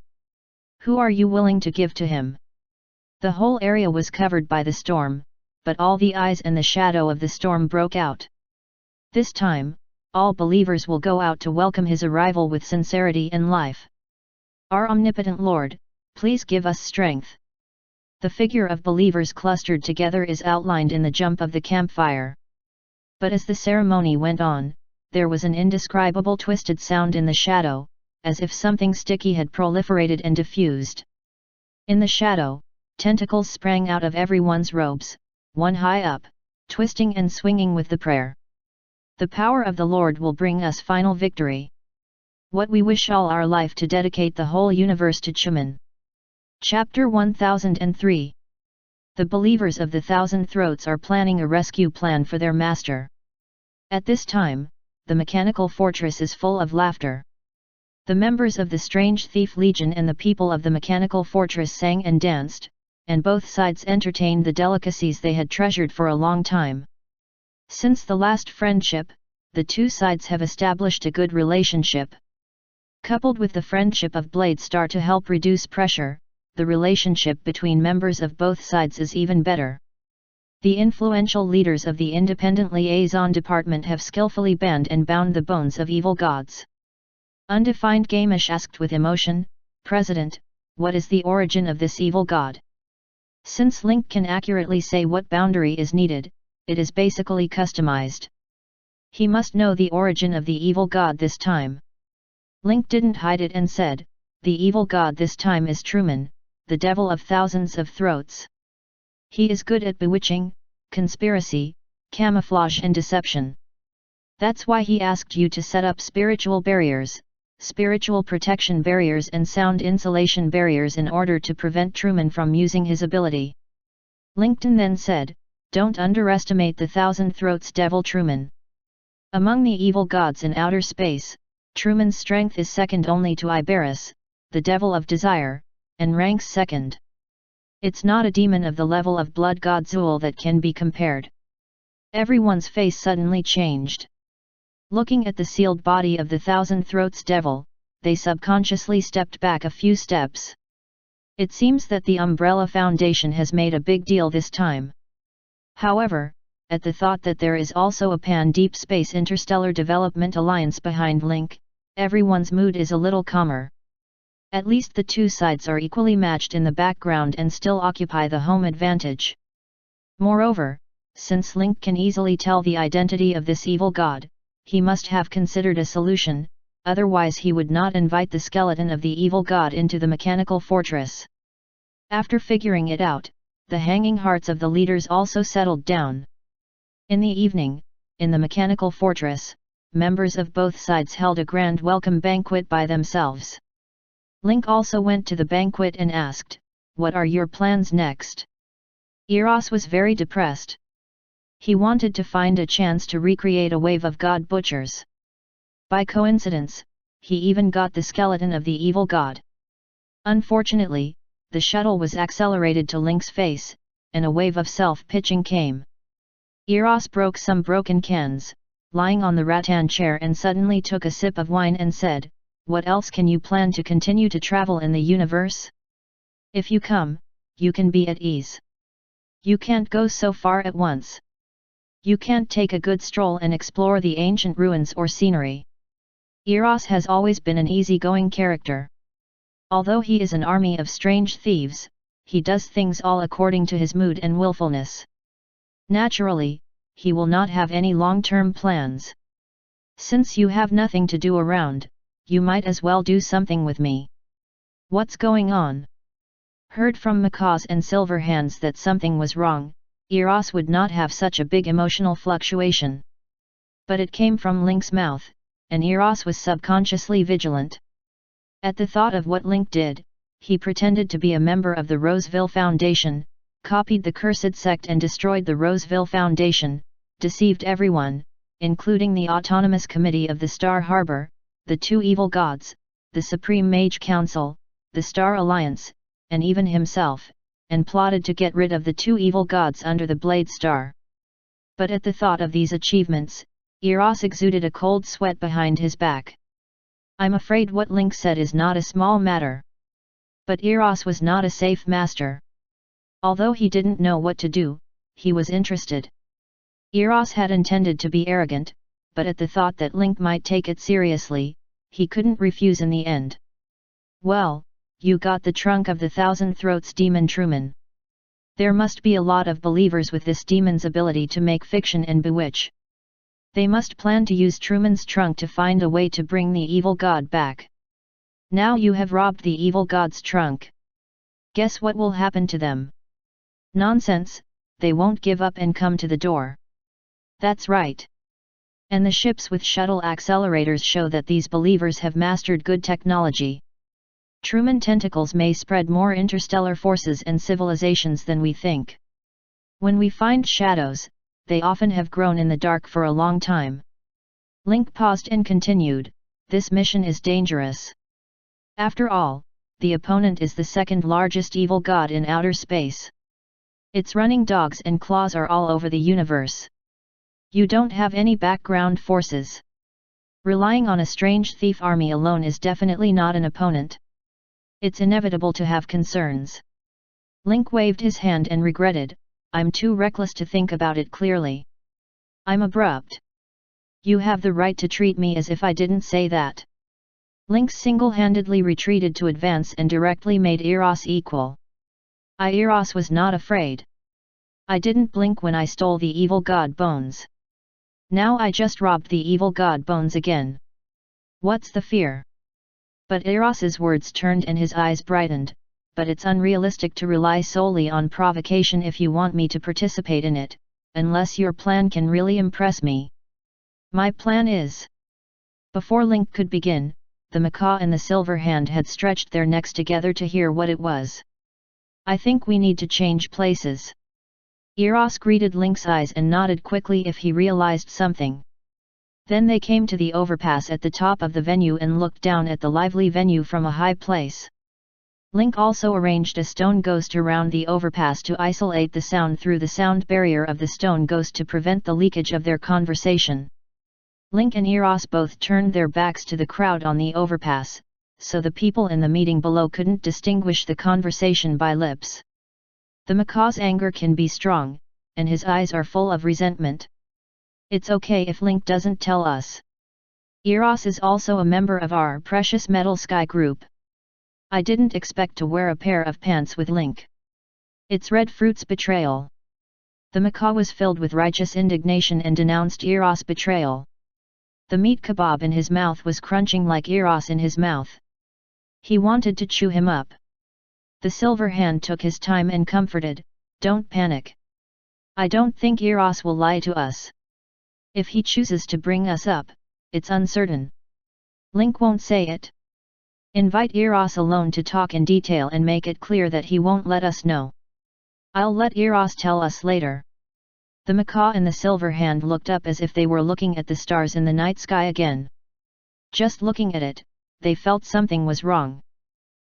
[SPEAKER 1] Who are you willing to give to him? The whole area was covered by the storm, but all the eyes and the shadow of the storm broke out. This time, all believers will go out to welcome his arrival with sincerity and life. Our omnipotent Lord, please give us strength. The figure of believers clustered together is outlined in the jump of the campfire. But as the ceremony went on, there was an indescribable twisted sound in the shadow, as if something sticky had proliferated and diffused. In the shadow, tentacles sprang out of everyone's robes, one high up, twisting and swinging with the prayer. The power of the Lord will bring us final victory. What we wish all our life to dedicate the whole universe to Chuman. Chapter 1003. The believers of the Thousand Throats are planning a rescue plan for their master. At this time, the mechanical fortress is full of laughter. The members of the Strange Thief Legion and the people of the mechanical fortress sang and danced, and both sides entertained the delicacies they had treasured for a long time. Since the last friendship, the two sides have established a good relationship. Coupled with the friendship of Blade Star to help reduce pressure, the relationship between members of both sides is even better. The influential leaders of the Independent Liaison Department have skillfully banned and bound the bones of evil gods. Undefined Gamish asked with emotion, "President, what is the origin of this evil god?" Since Link can accurately say what boundary is needed, it is basically customized. He must know the origin of the evil god this time. Link didn't hide it and said, "The evil god this time is Truman, the devil of thousands of throats. He is good at bewitching, conspiracy, camouflage and deception. That's why he asked you to set up spiritual barriers, spiritual protection barriers and sound insulation barriers in order to prevent Truman from using his ability." Lincoln then said, "Don't underestimate the Thousand Throats devil Truman. Among the evil gods in outer space, Truman's strength is second only to Iberus, the devil of desire, and ranks second. It's not a demon of the level of blood god Zul that can be compared." Everyone's face suddenly changed. Looking at the sealed body of the Thousand Throats devil, they subconsciously stepped back a few steps. It seems that the Umbrella Foundation has made a big deal this time. However, at the thought that there is also a Pan-Deep Space Interstellar Development Alliance behind Link, everyone's mood is a little calmer. At least the two sides are equally matched in the background and still occupy the home advantage. Moreover, since Link can easily tell the identity of this evil god, he must have considered a solution, otherwise he would not invite the skeleton of the evil god into the mechanical fortress. After figuring it out, the hanging hearts of the leaders also settled down. In the evening, in the mechanical fortress, members of both sides held a grand welcome banquet by themselves. Link also went to the banquet and asked, "What are your plans next?" Eros was very depressed. He wanted to find a chance to recreate a wave of god butchers. By coincidence, he even got the skeleton of the evil god. Unfortunately, the shuttle was accelerated to Link's face, and a wave of self-pitching came. Eros broke some broken cans, lying on the rattan chair, and suddenly took a sip of wine and said, "What else can you plan to continue to travel in the universe? If you come, you can be at ease. You can't go so far at once. You can't take a good stroll and explore the ancient ruins or scenery." Eros has always been an easygoing character. Although he is an army of strange thieves, he does things all according to his mood and willfulness. Naturally, he will not have any long-term plans. "Since you have nothing to do around, you might as well do something with me." "What's going on?" Heard from Macaws and Silverhands that something was wrong, Eros would not have such a big emotional fluctuation. But it came from Link's mouth, and Eros was subconsciously vigilant. At the thought of what Link did, he pretended to be a member of the Roseville Foundation, copied the cursed sect and destroyed the Roseville Foundation, deceived everyone, including the Autonomous Committee of the Star Harbor, the two evil gods, the Supreme Mage Council, the Star Alliance, and even himself, and plotted to get rid of the two evil gods under the Blade Star. But at the thought of these achievements, Eros exuded a cold sweat behind his back. I'm afraid what Link said is not a small matter. But Eros was not a safe master. Although he didn't know what to do, he was interested. Eros had intended to be arrogant, but at the thought that Link might take it seriously, he couldn't refuse in the end. "Well, you got the trunk of the Thousand Throats demon Truman. There must be a lot of believers with this demon's ability to make fiction and bewitch. They must plan to use Truman's trunk to find a way to bring the evil god back. Now you have robbed the evil god's trunk. Guess what will happen to them?" "Nonsense, they won't give up and come to the door." "That's right. And the ships with shuttle accelerators show that these believers have mastered good technology. Truman tentacles may spread more interstellar forces and civilizations than we think. When we find shadows, they often have grown in the dark for a long time. Link paused and continued, this mission is dangerous. After all, the opponent is the second largest evil god in outer space. Its running dogs and claws are all over the universe. You don't have any background forces. Relying on a strange thief army alone is definitely not an opponent. It's inevitable to have concerns. Link waved his hand and regretted, I'm too reckless to think about it clearly. I'm abrupt. You have the right to treat me as if I didn't say that. Link single-handedly retreated to advance and directly made Eros equal. Eros was not afraid. I didn't blink when I stole the evil god bones. Now I just robbed the evil god bones again. What's the fear? But Eros's words turned and his eyes brightened, but it's unrealistic to rely solely on provocation if you want me to participate in it, unless your plan can really impress me. My plan is... Before Link could begin, the macaw and the silver hand had stretched their necks together to hear what it was. I think we need to change places. Eros greeted Link's eyes and nodded quickly if he realized something. Then they came to the overpass at the top of the venue and looked down at the lively venue from a high place. Link also arranged a stone ghost around the overpass to isolate the sound through the sound barrier of the stone ghost to prevent the leakage of their conversation. Link and Eros both turned their backs to the crowd on the overpass, so the people in the meeting below couldn't distinguish the conversation by lips. The macaw's anger can be strong, and his eyes are full of resentment. It's okay if Link doesn't tell us. Eros is also a member of our precious metal sky group. I didn't expect to wear a pair of pants with Link. It's Red Fruit's betrayal. The macaw was filled with righteous indignation and denounced Eros' betrayal. The meat kebab in his mouth was crunching like Eros in his mouth. He wanted to chew him up. The silver hand took his time and comforted, don't panic. I don't think Eros will lie to us. If he chooses to bring us up, it's uncertain. Link won't say it. Invite Eros alone to talk in detail and make it clear that he won't let us know. I'll let Eros tell us later. The macaw and the silver hand looked up as if they were looking at the stars in the night sky again. Just looking at it, they felt something was wrong.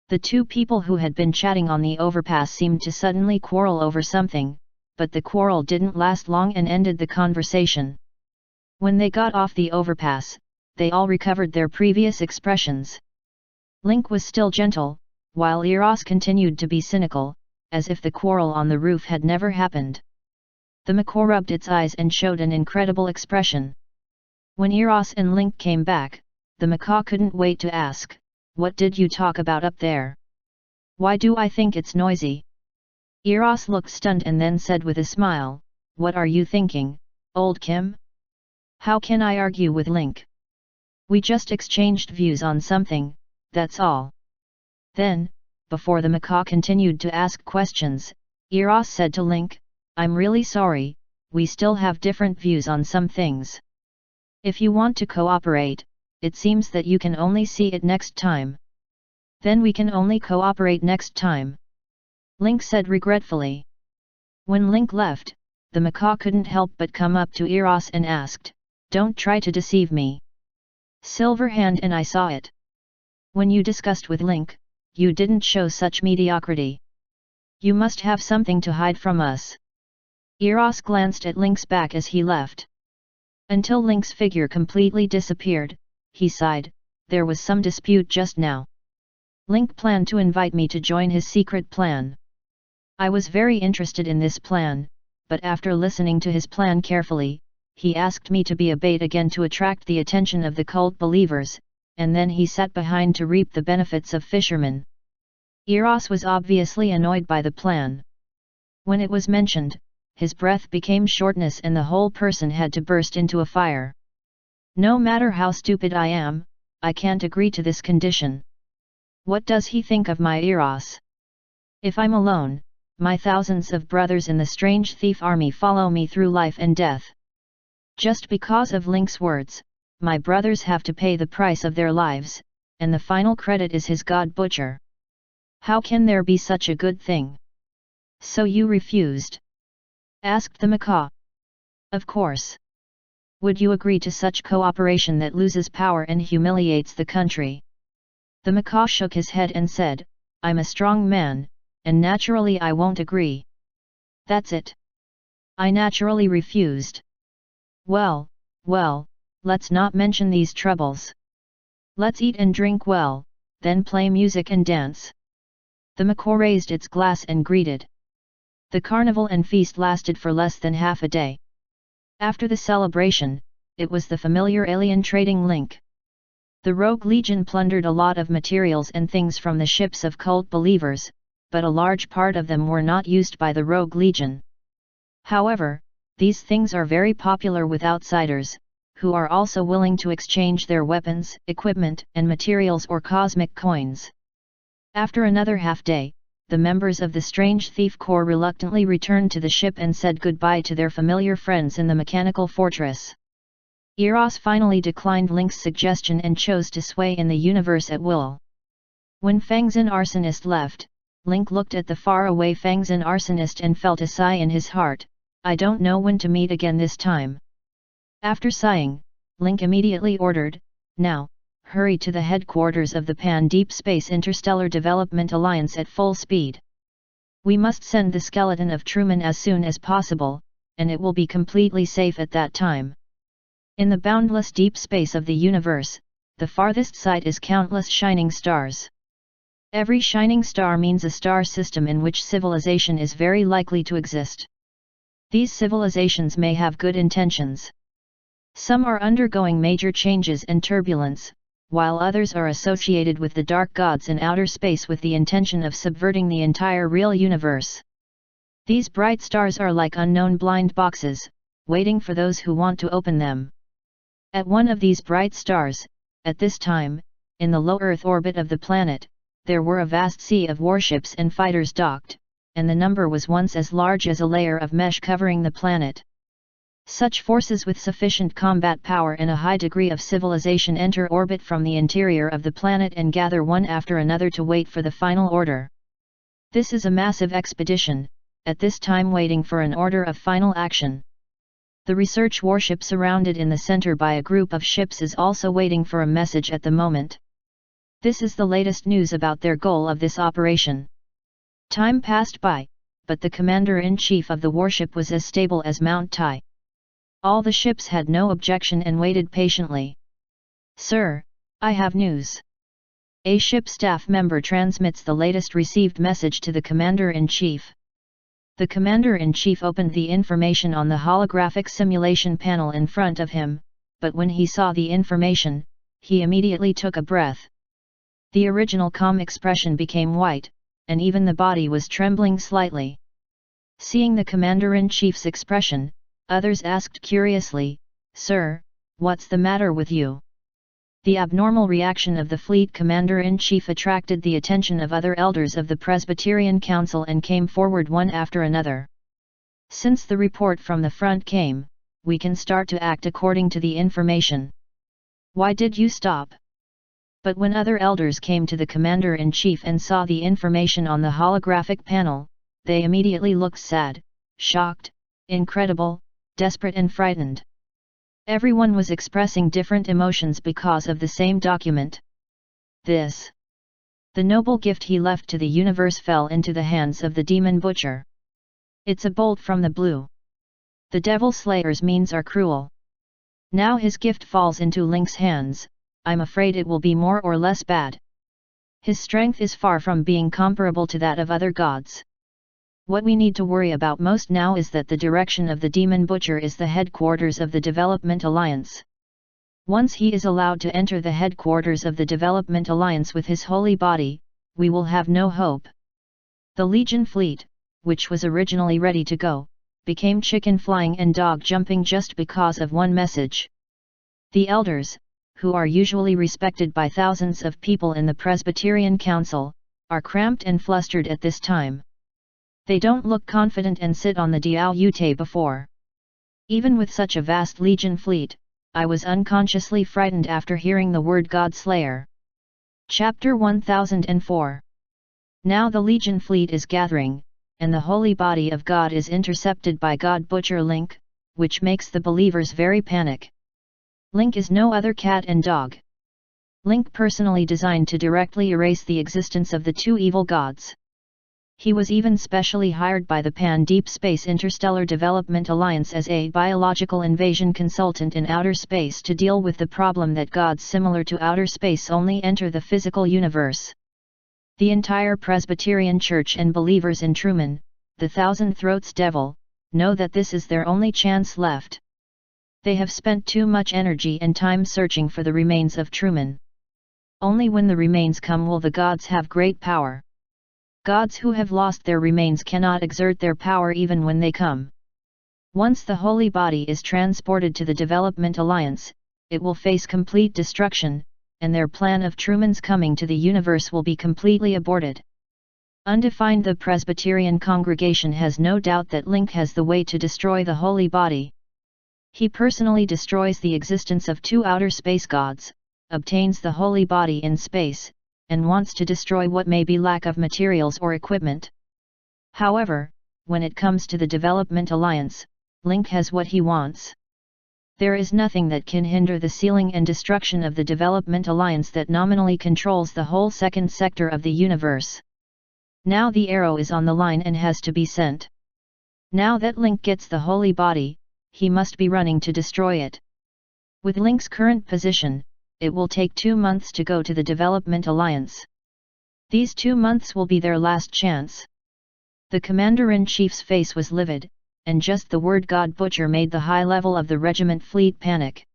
[SPEAKER 1] The two people who had been chatting on the overpass seemed to suddenly quarrel over something, but the quarrel didn't last long and ended the conversation. When they got off the overpass, they all recovered their previous expressions. Link was still gentle, while Eros continued to be cynical, as if the quarrel on the roof had never happened. The macaw rubbed its eyes and showed an incredible expression. When Eros and Link came back, the macaw couldn't wait to ask, what did you talk about up there? Why do I think it's noisy? Eros looked stunned and then said with a smile, what are you thinking, old Kim? How can I argue with Link? We just exchanged views on something, that's all. Then, before the macaw continued to ask questions, Eros said to Link, I'm really sorry, we still have different views on some things. If you want to cooperate, it seems that you can only see it next time. Then we can only cooperate next time. Link said regretfully. When Link left, the macaw couldn't help but come up to Eros and asked, don't try to deceive me. Silverhand and I saw it. When you discussed with Link, you didn't show such mediocrity. You must have something to hide from us. Eros glanced at Link's back as he left. Until Link's figure completely disappeared, he sighed, there was some dispute just now. Link planned to invite me to join his secret plan. I was very interested in this plan, but after listening to his plan carefully, he asked me to be a bait again to attract the attention of the cult believers, and then he sat behind to reap the benefits of fishermen. Eros was obviously annoyed by the plan. When it was mentioned, his breath became shortness and the whole person had to burst into a fire. No matter how stupid I am, I can't agree to this condition. What does he think of my Eros? If I'm alone, my thousands of brothers in the strange thief army follow me through life and death. Just because of Link's words, my brothers have to pay the price of their lives, and the final credit is his god butcher. How can there be such a good thing? So you refused? Asked the macaw. Of course. Would you agree to such cooperation that loses power and humiliates the country? The macaw shook his head and said, I'm a strong man, and naturally I won't agree. That's it. I naturally refused. Well, let's not mention these troubles. Let's eat and drink well, then play music and dance. The macaw raised its glass and greeted. The carnival and feast lasted for less than half a day. After the celebration, it was the familiar alien trading link. The Rogue Legion plundered a lot of materials and things from the ships of cult believers, but a large part of them were not used by the Rogue Legion. However, these things are very popular with outsiders, who are also willing to exchange their weapons, equipment, and materials or cosmic coins. After another half-day, the members of the Strange Thief Corps reluctantly returned to the ship and said goodbye to their familiar friends in the mechanical fortress. Eros finally declined Link's suggestion and chose to sway in the universe at will. When Fangzhen Arsonist left, Link looked at the far-away Fangzhen Arsonist and felt a sigh in his heart. I don't know when to meet again this time. After sighing, Link immediately ordered, now, hurry to the headquarters of the Pan-Deep Space Interstellar Development Alliance at full speed. We must send the skeleton of Truman as soon as possible, and it will be completely safe at that time. In the boundless deep space of the universe, the farthest sight is countless shining stars. Every shining star means a star system in which civilization is very likely to exist. These civilizations may have good intentions. Some are undergoing major changes and turbulence, while others are associated with the dark gods in outer space with the intention of subverting the entire real universe. These bright stars are like unknown blind boxes, waiting for those who want to open them. At one of these bright stars, at this time, in the low Earth orbit of the planet, there were a vast sea of warships and fighters docked, and the number was once as large as a layer of mesh covering the planet. Such forces with sufficient combat power and a high degree of civilization enter orbit from the interior of the planet and gather one after another to wait for the final order. This is a massive expedition, at this time waiting for an order of final action. The research warship surrounded in the center by a group of ships is also waiting for a message at the moment. This is the latest news about their goal of this operation. Time passed by, but the commander-in-chief of the warship was as stable as Mount Tai. All the ships had no objection and waited patiently. Sir, I have news. A ship staff member transmits the latest received message to the commander-in-chief. The commander-in-chief opened the information on the holographic simulation panel in front of him, but when he saw the information, he immediately took a breath. The original calm expression became white, and even the body was trembling slightly. Seeing the commander-in-chief's expression, others asked curiously, Sir, what's the matter with you? The abnormal reaction of the fleet commander-in-chief attracted the attention of other elders of the Presbyterian Council and came forward one after another. Since the report from the front came, we can start to act according to the information. Why did you stop? But when other elders came to the commander-in-chief and saw the information on the holographic panel, they immediately looked sad, shocked, incredible, desperate and frightened. Everyone was expressing different emotions because of the same document. The noble gift he left to the universe fell into the hands of the demon butcher. It's a bolt from the blue. The devil slayer's means are cruel. Now his gift falls into Link's hands, I'm afraid it will be more or less bad. His strength is far from being comparable to that of other gods. What we need to worry about most now is that the direction of the Demon Butcher is the headquarters of the Development Alliance. Once he is allowed to enter the headquarters of the Development Alliance with his holy body, we will have no hope. The Legion fleet, which was originally ready to go, became chicken flying and dog jumping just because of one message. The elders, who are usually respected by thousands of people in the Presbyterian Council, are cramped and flustered at this time. They don't look confident and sit on the Diao Yute before. Even with such a vast legion fleet, I was unconsciously frightened after hearing the word God Slayer. Chapter 1004. Now the Legion fleet is gathering, and the holy body of God is intercepted by God Butcher Link, which makes the believers very panic. Link is no other cat and dog. Link personally designed to directly erase the existence of the two evil gods. He was even specially hired by the Pan-Deep Space Interstellar Development Alliance as a biological invasion consultant in outer space to deal with the problem that gods similar to outer space only enter the physical universe. The entire Presbyterian Church and believers in Truman, the Thousand Throats Devil, know that this is their only chance left. They have spent too much energy and time searching for the remains of Truman. Only when the remains come will the gods have great power. Gods who have lost their remains cannot exert their power even when they come. Once the holy body is transported to the Development Alliance, it will face complete destruction, and their plan of Truman's coming to the universe will be completely aborted. Undefined. The Presbyterian congregation has no doubt that Link has the way to destroy the holy body. He personally destroys the existence of two outer space gods, obtains the holy body in space, and wants to destroy what may be lack of materials or equipment. However, when it comes to the Development Alliance, Link has what he wants. There is nothing that can hinder the sealing and destruction of the Development Alliance that nominally controls the whole second sector of the universe. Now the arrow is on the line and has to be sent. Now that Link gets the holy body, he must be running to destroy it. With Link's current position, it will take 2 months to go to the Development Alliance. These 2 months will be their last chance. The Commander-in-Chief's face was livid, and just the word God Butcher made the high level of the regiment fleet panic.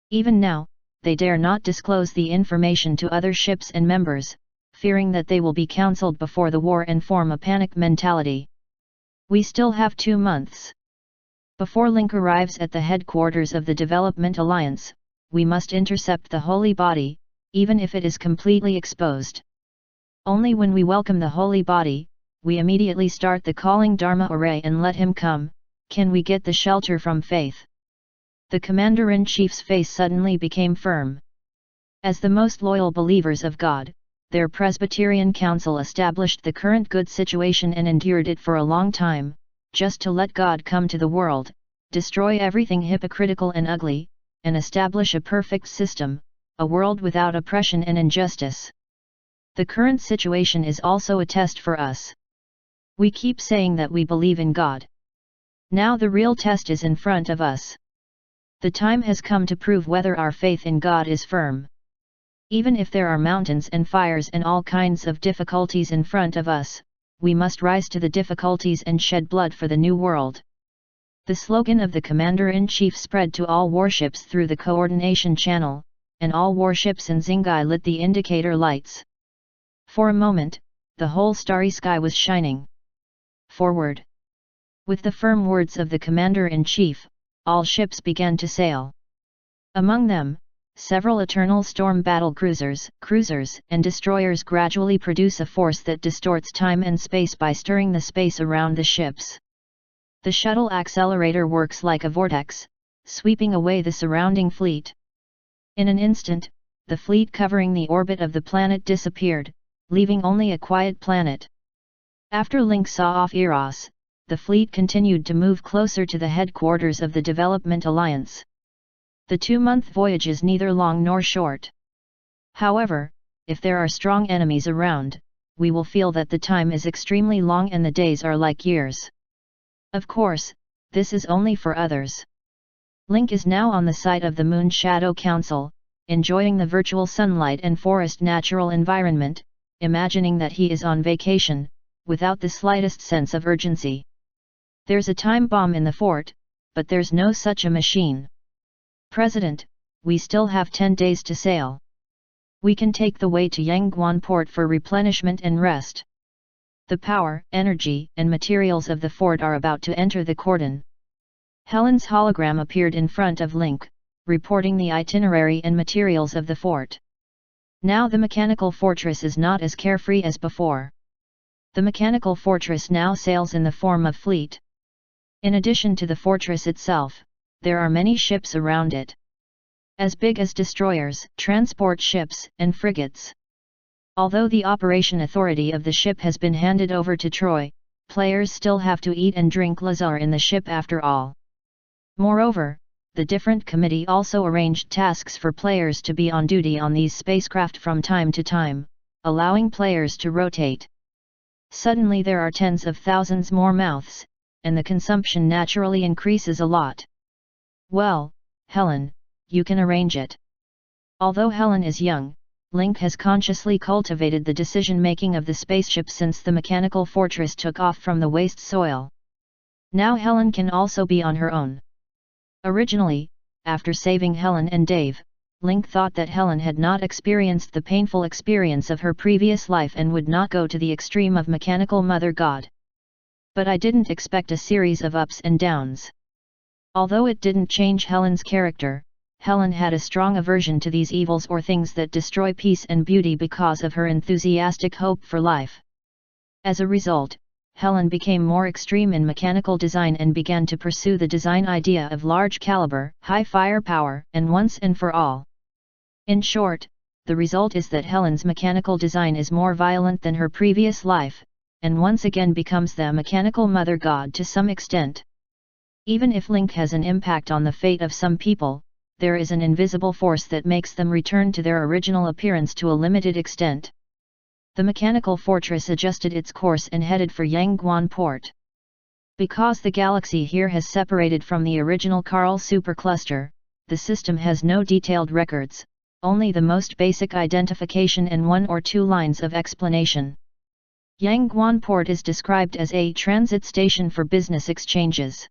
[SPEAKER 1] Even now, they dare not disclose the information to other ships and members, fearing that they will be counseled before the war and form a panic mentality. We still have 2 months. Before Link arrives at the headquarters of the Development Alliance, we must intercept the holy body, even if it is completely exposed. Only when we welcome the holy body, we immediately start the calling Dharma array and let him come, can we get the shelter from faith. The Commander-in-Chief's face suddenly became firm. As the most loyal believers of God, their Presbyterian Council established the current good situation and endured it for a long time, just to let God come to the world, destroy everything hypocritical and ugly, and establish a perfect system, a world without oppression and injustice. The current situation is also a test for us. We keep saying that we believe in God. Now the real test is in front of us. The time has come to prove whether our faith in God is firm. Even if there are mountains and fires and all kinds of difficulties in front of us, we must rise to the difficulties and shed blood for the new world. The slogan of the Commander-in-Chief spread to all warships through the coordination channel, and all warships in Xingai lit the indicator lights. For a moment, the whole starry sky was shining. Forward! With the firm words of the Commander-in-Chief, all ships began to sail. Among them, several Eternal Storm battle cruisers, and destroyers gradually produce a force that distorts time and space by stirring the space around the ships. The shuttle accelerator works like a vortex, sweeping away the surrounding fleet. In an instant, the fleet covering the orbit of the planet disappeared, leaving only a quiet planet. After Link saw off Eros, the fleet continued to move closer to the headquarters of the Development Alliance. The 2-month voyage is neither long nor short. However, if there are strong enemies around, we will feel that the time is extremely long and the days are like years. Of course, this is only for others. Link is now on the site of the Moon Shadow Council, enjoying the virtual sunlight and forest natural environment, imagining that he is on vacation, without the slightest sense of urgency. There's a time bomb in the fort, but there's no such a machine. President, we still have 10 days to sail. We can take the way to Yangguan port for replenishment and rest. The power, energy, and materials of the fort are about to enter the cordon. Helen's hologram appeared in front of Link, reporting the itinerary and materials of the fort. Now the mechanical fortress is not as carefree as before. The mechanical fortress now sails in the form of fleet. In addition to the fortress itself, there are many ships around it. As big as destroyers, transport ships, and frigates. Although the operation authority of the ship has been handed over to Troy, players still have to eat and drink lazar in the ship after all. Moreover, the different committee also arranged tasks for players to be on duty on these spacecraft from time to time, allowing players to rotate. Suddenly there are tens of thousands more mouths, and the consumption naturally increases a lot. Well, Helen, you can arrange it. Although Helen is young, Link has consciously cultivated the decision-making of the spaceship since the mechanical fortress took off from the waste soil. Now Helen can also be on her own. Originally, after saving Helen and Dave, Link thought that Helen had not experienced the painful experience of her previous life and would not go to the extreme of mechanical mother god. But I didn't expect a series of ups and downs. Although it didn't change Helen's character, Helen had a strong aversion to these evils or things that destroy peace and beauty because of her enthusiastic hope for life. As a result, Helen became more extreme in mechanical design and began to pursue the design idea of large caliber, high firepower, and once and for all. In short, the result is that Helen's mechanical design is more violent than her previous life, and once again becomes the mechanical mother god to some extent. Even if Link has an impact on the fate of some people, there is an invisible force that makes them return to their original appearance to a limited extent. The mechanical fortress adjusted its course and headed for Yangguan port. Because the galaxy here has separated from the original Carl supercluster, the system has no detailed records, only the most basic identification and 1 or 2 lines of explanation. Yangguan port is described as a transit station for business exchanges.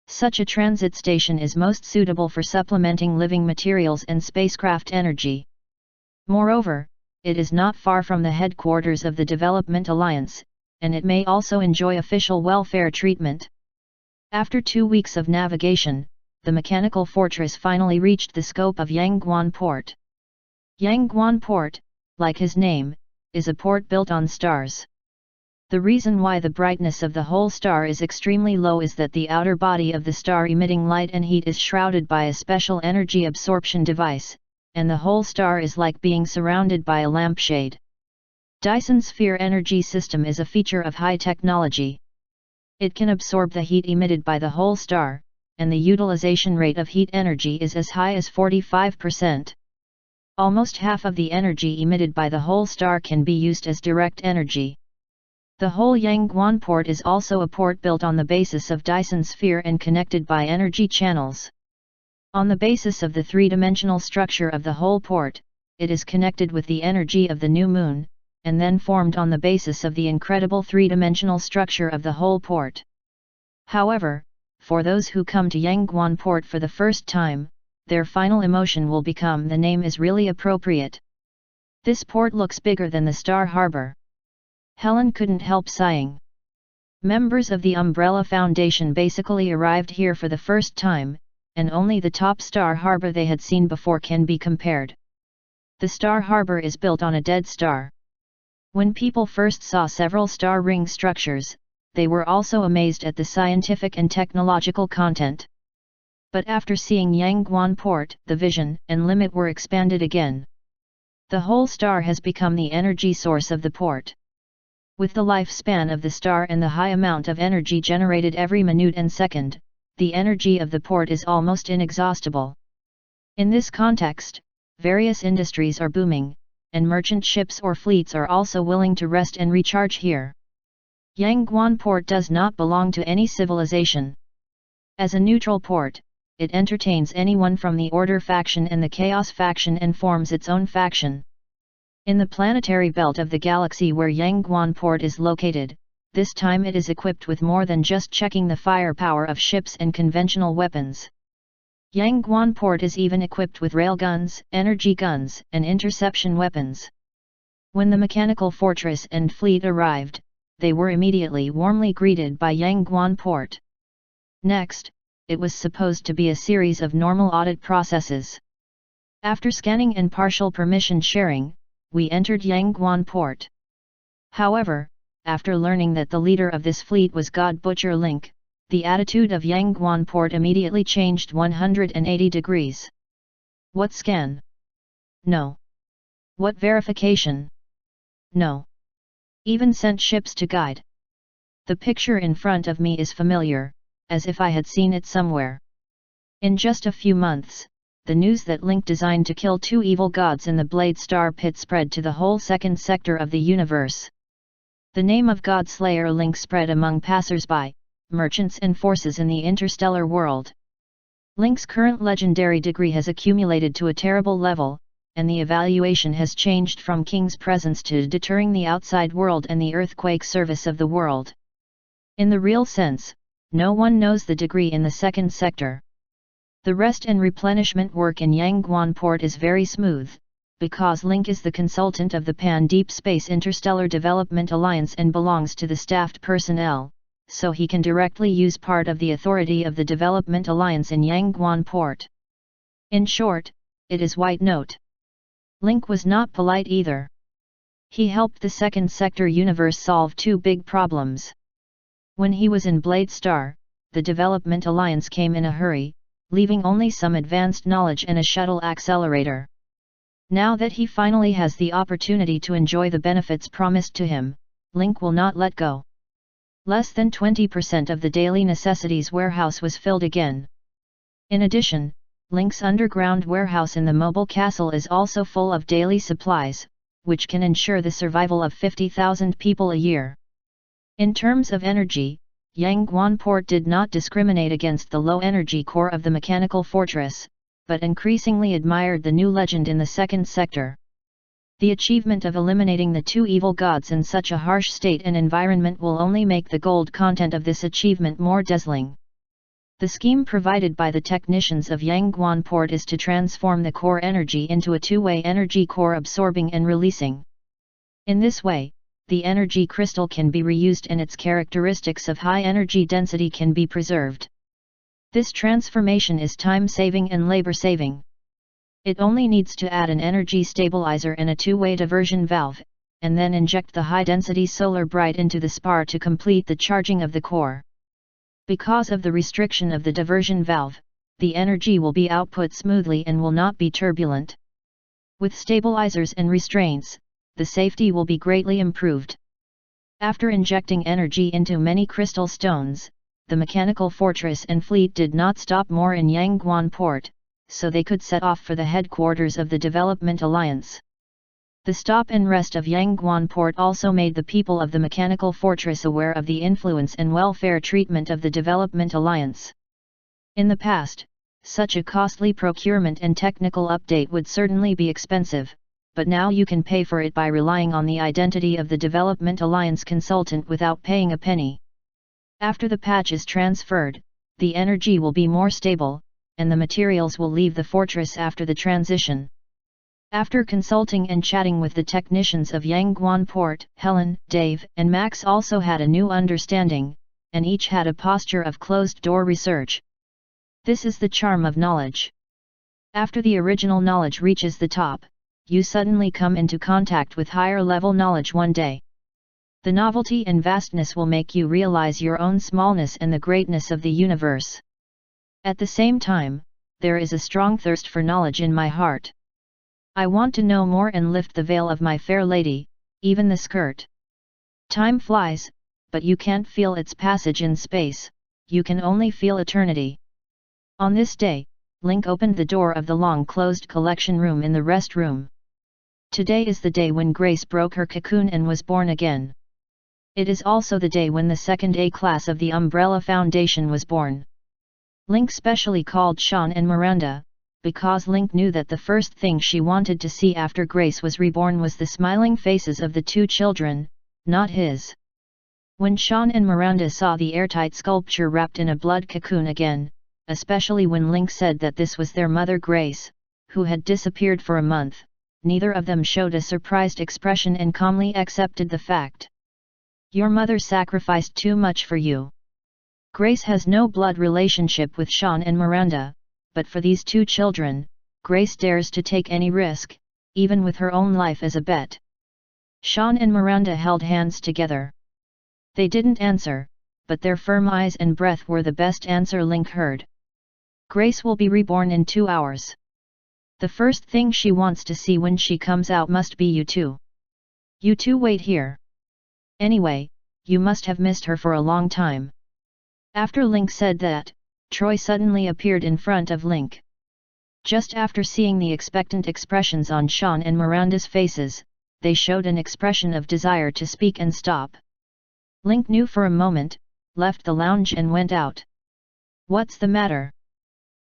[SPEAKER 1] Such a transit station is most suitable for supplementing living materials and spacecraft energy. Moreover, it is not far from the headquarters of the Development Alliance, and it may also enjoy official welfare treatment. After 2 weeks of navigation, the mechanical fortress finally reached the scope of Yangguan port. Yangguan port, like his name, is a port built on stars. The reason why the brightness of the whole star is extremely low is that the outer body of the star emitting light and heat is shrouded by a special energy absorption device, and the whole star is like being surrounded by a lampshade. Dyson sphere energy system is a feature of high technology. It can absorb the heat emitted by the whole star, and the utilization rate of heat energy is as high as 45%. Almost half of the energy emitted by the whole star can be used as direct energy. The whole Yangguan port is also a port built on the basis of Dyson sphere and connected by energy channels. On the basis of the three-dimensional structure of the whole port, it is connected with the energy of the new moon, and then formed on the basis of the incredible three-dimensional structure of the whole port. However, for those who come to Yangguan port for the first time, their final emotion will become the name is really appropriate. This port looks bigger than the Star Harbor. Helen couldn't help sighing. Members of the Umbrella Foundation basically arrived here for the first time, and only the top Star Harbor they had seen before can be compared. The Star Harbor is built on a dead star. When people first saw several star ring structures, they were also amazed at the scientific and technological content. But after seeing Yangguan port, the vision and limit were expanded again. The whole star has become the energy source of the port. With the lifespan of the star and the high amount of energy generated every minute and second, the energy of the port is almost inexhaustible. In this context, various industries are booming, and merchant ships or fleets are also willing to rest and recharge here. Yangguan port does not belong to any civilization. As a neutral port, it entertains anyone from the Order faction and the Chaos faction and forms its own faction. In the planetary belt of the galaxy where Yangguan port is located, this time it is equipped with more than just checking the firepower of ships and conventional weapons. Yangguan port is even equipped with railguns, energy guns, and interception weapons. When the mechanical fortress and fleet arrived, they were immediately warmly greeted by Yangguan port. Next, it was supposed to be a series of normal audit processes. After scanning and partial permission sharing, we entered Yangguan port. However, after learning that the leader of this fleet was God Butcher Link, the attitude of Yangguan port immediately changed 180 degrees. What scan? No. What verification? No. Even sent ships to guide. The picture in front of me is familiar, as if I had seen it somewhere. In just a few months, the news that Link designed to kill two evil gods in the Blade Star Pit spread to the whole second sector of the universe. The name of God Slayer Link spread among passers-by, merchants and forces in the interstellar world. Link's current legendary degree has accumulated to a terrible level, and the evaluation has changed from King's presence to deterring the outside world and the earthquake service of the world. In the real sense, no one knows the degree in the second sector. The rest and replenishment work in Yangguan Port is very smooth, because Link is the consultant of the Pan-Deep Space Interstellar Development Alliance and belongs to the staffed personnel, so he can directly use part of the authority of the Development Alliance in Yangguan Port. In short, it is white note. Link was not polite either. He helped the second sector universe solve two big problems. When he was in Blade Star, the Development Alliance came in a hurry, leaving only some advanced knowledge and a shuttle accelerator. Now that he finally has the opportunity to enjoy the benefits promised to him, Link will not let go. Less than 20% of the daily necessities warehouse was filled again. In addition, Link's underground warehouse in the mobile castle is also full of daily supplies, which can ensure the survival of 50,000 people a year. In terms of energy, Yangguan Port did not discriminate against the low-energy core of the mechanical fortress, but increasingly admired the new legend in the second sector. The achievement of eliminating the two evil gods in such a harsh state and environment will only make the gold content of this achievement more dazzling. The scheme provided by the technicians of Yangguan Port is to transform the core energy into a two-way energy core absorbing and releasing. In this way, the energy crystal can be reused and its characteristics of high energy density can be preserved. This transformation is time-saving and labor-saving. It only needs to add an energy stabilizer and a two-way diversion valve, and then inject the high-density solar bright into the spar to complete the charging of the core. Because of the restriction of the diversion valve, the energy will be output smoothly and will not be turbulent. With stabilizers and restraints, the safety will be greatly improved. After injecting energy into many crystal stones, the mechanical fortress and fleet did not stop more in Yangguan Port, so they could set off for the headquarters of the Development Alliance. The stop and rest of Yangguan Port also made the people of the mechanical fortress aware of the influence and welfare treatment of the Development Alliance. In the past, such a costly procurement and technical update would certainly be expensive, but now you can pay for it by relying on the identity of the Development Alliance consultant without paying a penny. After the patch is transferred, the energy will be more stable, and the materials will leave the fortress after the transition. After consulting and chatting with the technicians of Yangguan Port, Helen, Dave, and Max also had a new understanding, and each had a posture of closed-door research. This is the charm of knowledge. After the original knowledge reaches the top, you suddenly come into contact with higher-level knowledge one day. The novelty and vastness will make you realize your own smallness and the greatness of the universe. At the same time, there is a strong thirst for knowledge in my heart. I want to know more and lift the veil of my fair lady, even the skirt. Time flies, but you can't feel its passage in space, you can only feel eternity. On this day, Link opened the door of the long-closed collection room in the rest room. Today is the day when Grace broke her cocoon and was born again. It is also the day when the second A class of the Umbrella Foundation was born. Link specially called Sean and Miranda, because Link knew that the first thing she wanted to see after Grace was reborn was the smiling faces of the two children, not his. When Sean and Miranda saw the airtight sculpture wrapped in a blood cocoon again, especially when Link said that this was their mother Grace, who had disappeared for a month, neither of them showed a surprised expression and calmly accepted the fact. Your mother sacrificed too much for you. Grace has no blood relationship with Sean and Miranda, but for these two children, Grace dares to take any risk, even with her own life as a bet. Sean and Miranda held hands together. They didn't answer, but their firm eyes and breath were the best answer Link heard. Grace will be reborn in 2 hours. The first thing she wants to see when she comes out must be you two. You two wait here. Anyway, you must have missed her for a long time. After Link said that, Troy suddenly appeared in front of Link. Just after seeing the expectant expressions on Sean and Miranda's faces, they showed an expression of desire to speak and stop. Link knew for a moment, left the lounge and went out. What's the matter?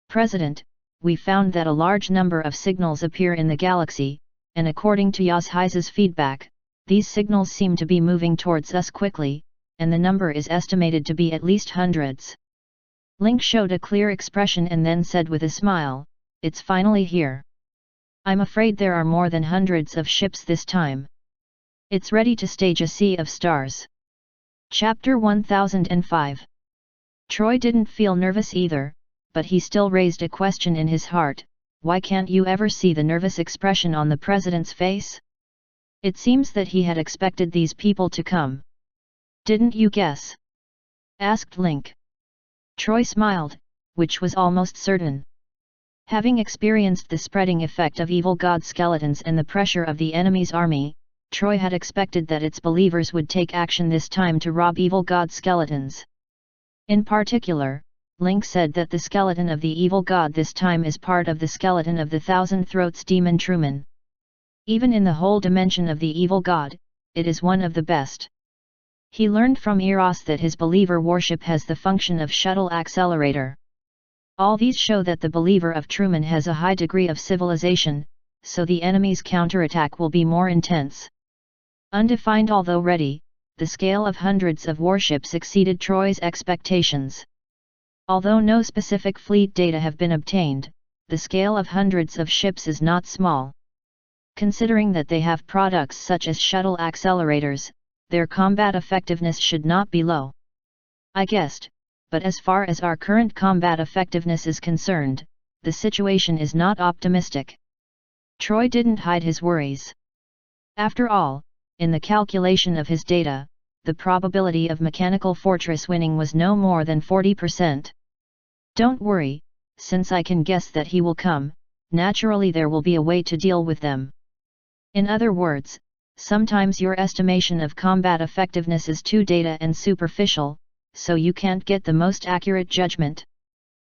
[SPEAKER 1] President, we found that a large number of signals appear in the galaxy, and according to Yazhai's feedback, these signals seem to be moving towards us quickly, and the number is estimated to be at least hundreds. Link showed a clear expression and then said with a smile, "It's finally here. I'm afraid there are more than hundreds of ships this time. It's ready to stage a sea of stars." Chapter 1005. Troy didn't feel nervous either, but he still raised a question in his heart: why can't you ever see the nervous expression on the president's face? It seems that he had expected these people to come. Didn't you guess? Asked Link. Troy smiled, which was almost certain. Having experienced the spreading effect of evil god skeletons and the pressure of the enemy's army, Troy had expected that its believers would take action this time to rob evil god skeletons. In particular, Link said that the skeleton of the evil god this time is part of the skeleton of the Thousand Throats demon Truman. Even in the whole dimension of the evil god, it is one of the best. He learned from Eros that his believer worship has the function of shuttle accelerator. All these show that the believer of Truman has a high degree of civilization, so the enemy's counterattack will be more intense. Undefined although ready, the scale of hundreds of warships exceeded Troy's expectations. Although no specific fleet data have been obtained, the scale of hundreds of ships is not small. Considering that they have products such as shuttle accelerators, their combat effectiveness should not be low. I guessed, but as far as our current combat effectiveness is concerned, the situation is not optimistic. Troy didn't hide his worries. After all, in the calculation of his data, the probability of Mechanical Fortress winning was no more than 40%. Don't worry, since I can guess that he will come, naturally there will be a way to deal with them. In other words, sometimes your estimation of combat effectiveness is too data and superficial, so you can't get the most accurate judgment.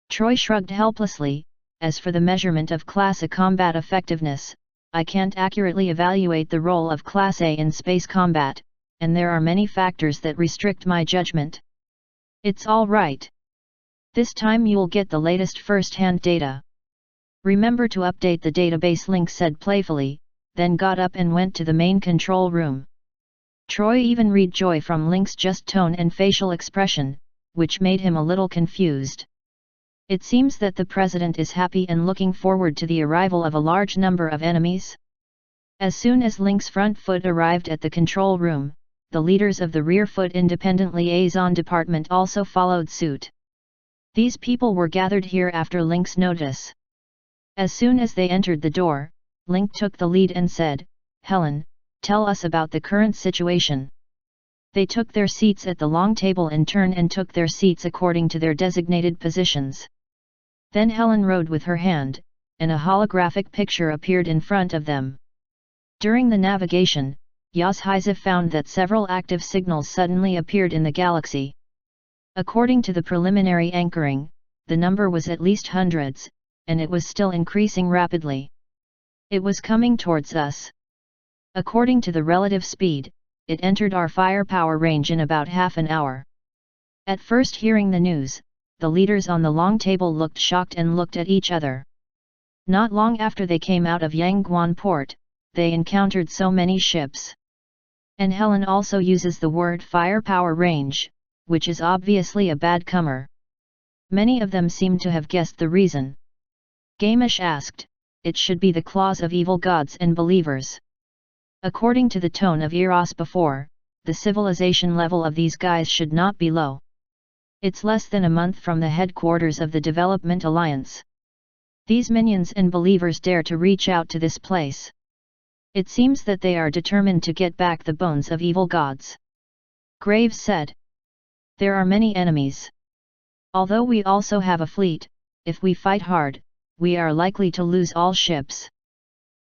[SPEAKER 1] Troy shrugged helplessly. As for the measurement of Class A combat effectiveness, I can't accurately evaluate the role of Class A in space combat, and there are many factors that restrict my judgment. It's all right. This time you'll get the latest first-hand data. Remember to update the database, Link said playfully, then got up and went to the main control room. Troy even read joy from Link's just tone and facial expression, which made him a little confused. It seems that the president is happy and looking forward to the arrival of a large number of enemies. As soon as Link's front foot arrived at the control room, the leaders of the rear foot independent liaison department also followed suit. These people were gathered here after Link's notice. As soon as they entered the door, Link took the lead and said, "Helen, tell us about the current situation." They took their seats at the long table in turn and took their seats according to their designated positions. Then Helen rode with her hand, and a holographic picture appeared in front of them. During the navigation, Yazhaiza found that several active signals suddenly appeared in the galaxy. According to the preliminary anchoring, the number was at least hundreds, and it was still increasing rapidly. It was coming towards us. According to the relative speed, it entered our firepower range in about half an hour. At first hearing the news, the leaders on the long table looked shocked and looked at each other. Not long after they came out of Yangguan port, they encountered so many ships. And Helen also uses the word firepower range, which is obviously a bad comer. Many of them seemed to have guessed the reason. Gamish asked, "It should be the claws of evil gods and believers." According to the tone of Eros before, the civilization level of these guys should not be low. It's less than a month from the headquarters of the Development Alliance. These minions and believers dare to reach out to this place. It seems that they are determined to get back the bones of evil gods. Graves said. There are many enemies. Although we also have a fleet, if we fight hard, we are likely to lose all ships.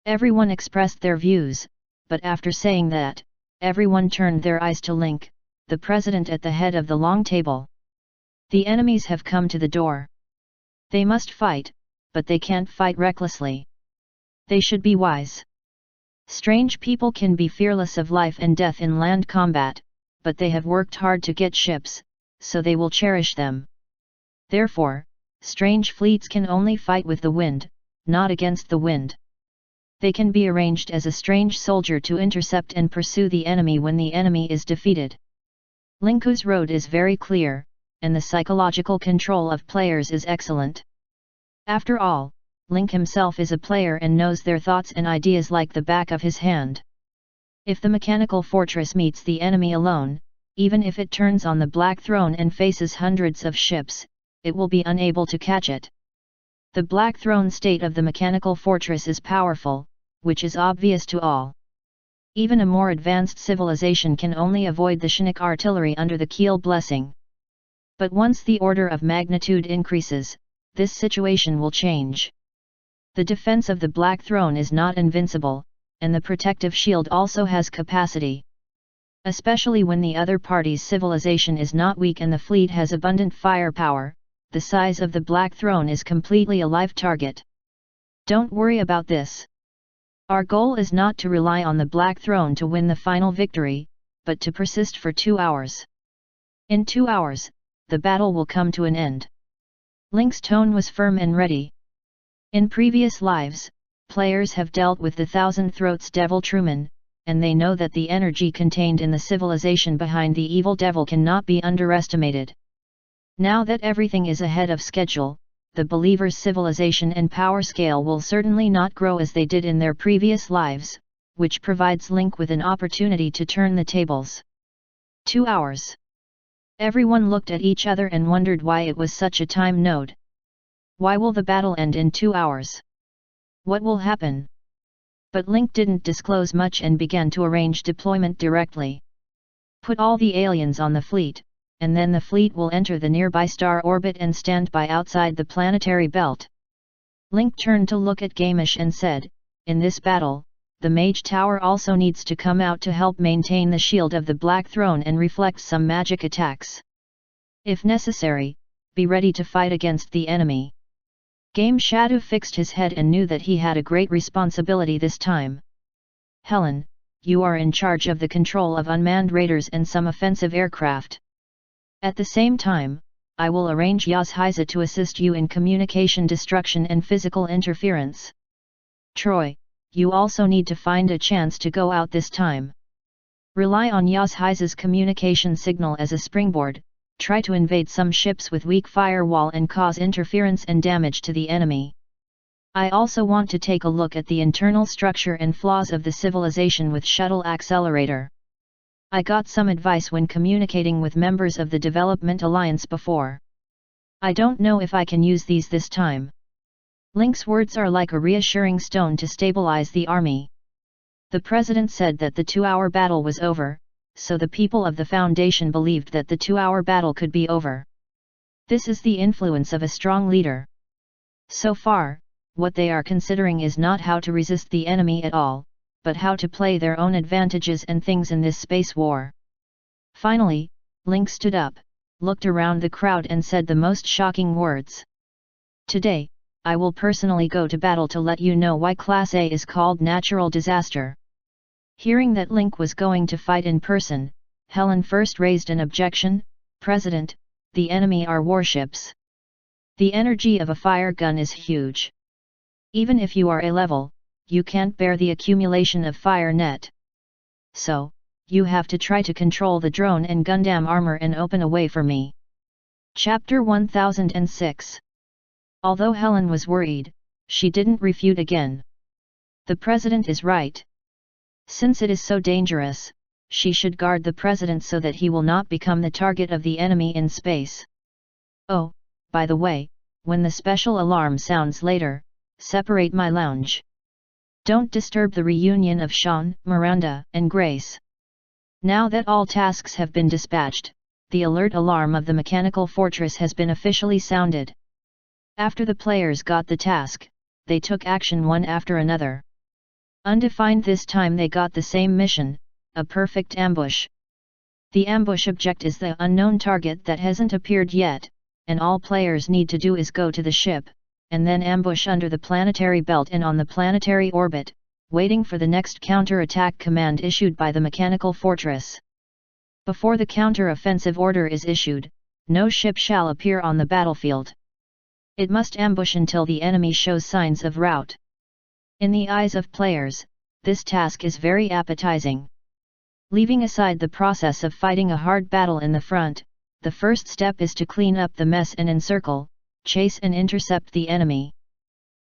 [SPEAKER 1] Everyone expressed their views, but after saying that, everyone turned their eyes to Link, the president at the head of the long table. The enemies have come to the door. They must fight, but they can't fight recklessly. They should be wise. Strange people can be fearless of life and death in land combat, but they have worked hard to get ships, so they will cherish them. Therefore, strange fleets can only fight with the wind, not against the wind. They can be arranged as a strange soldier to intercept and pursue the enemy when the enemy is defeated. Lingku's road is very clear, and the psychological control of players is excellent. After all, Link himself is a player and knows their thoughts and ideas like the back of his hand. If the mechanical fortress meets the enemy alone, even if it turns on the Black Throne and faces hundreds of ships, it will be unable to catch it. The Black Throne state of the mechanical fortress is powerful, which is obvious to all. Even a more advanced civilization can only avoid the Chinook artillery under the Keel blessing. But once the order of magnitude increases, this situation will change. The defense of the Black Throne is not invincible, and the protective shield also has capacity. Especially when the other party's civilization is not weak and the fleet has abundant firepower, the size of the Black Throne is completely a live target. Don't worry about this. Our goal is not to rely on the Black Throne to win the final victory, but to persist for 2 hours. In 2 hours, the battle will come to an end. Link's tone was firm and ready. In previous lives, players have dealt with the Thousand Throats Devil Truman, and they know that the energy contained in the civilization behind the evil devil cannot be underestimated. Now that everything is ahead of schedule, the believer's civilization and power scale will certainly not grow as they did in their previous lives, which provides Link with an opportunity to turn the tables. 2 hours. Everyone looked at each other and wondered why it was such a time node. Why will the battle end in 2 hours? What will happen? But Link didn't disclose much and began to arrange deployment directly. Put all the aliens on the fleet, and then the fleet will enter the nearby star orbit and stand by outside the planetary belt. Link turned to look at Gamish and said, in this battle, the Mage Tower also needs to come out to help maintain the shield of the Black Throne and reflect some magic attacks. If necessary, be ready to fight against the enemy. Game Shadow fixed his head and knew that he had a great responsibility this time. Helen, you are in charge of the control of unmanned raiders and some offensive aircraft. At the same time, I will arrange Yazhiza to assist you in communication destruction and physical interference. Troy, you also need to find a chance to go out this time. Rely on Yazhiza's communication signal as a springboard, try to invade some ships with weak firewall and cause interference and damage to the enemy. I also want to take a look at the internal structure and flaws of the civilization with shuttle accelerator. I got some advice when communicating with members of the Development Alliance before. I don't know if I can use these this time. Link's words are like a reassuring stone to stabilize the army. The president said that the 2-hour battle was over, so the people of the Foundation believed that the 2-hour battle could be over. This is the influence of a strong leader. So far, what they are considering is not how to resist the enemy at all, but how to play their own advantages and things in this space war. Finally, Link stood up, looked around the crowd and said the most shocking words. Today, I will personally go to battle to let you know why Class A is called natural disaster. Hearing that Link was going to fight in person, Helen first raised an objection. President, the enemy are warships. The energy of a fire gun is huge. Even if you are A-level, you can't bear the accumulation of fire net. So, you have to try to control the drone and Gundam armor and open a way for me. Chapter 1006. Although Helen was worried, she didn't refute again. The president is right. Since it is so dangerous, she should guard the president so that he will not become the target of the enemy in space. Oh, by the way, when the special alarm sounds later, separate my lounge. Don't disturb the reunion of Sean, Miranda, and Grace. Now that all tasks have been dispatched, the alert alarm of the mechanical fortress has been officially sounded. After the players got the task, they took action one after another. Undefined this time they got the same mission, a perfect ambush. The ambush object is the unknown target that hasn't appeared yet, and all players need to do is go to the ship, and then ambush under the planetary belt and on the planetary orbit, waiting for the next counter-attack command issued by the mechanical fortress. Before the counter-offensive order is issued, no ship shall appear on the battlefield. It must ambush until the enemy shows signs of rout. In the eyes of players, this task is very appetizing. Leaving aside the process of fighting a hard battle in the front, the first step is to clean up the mess and encircle, chase and intercept the enemy.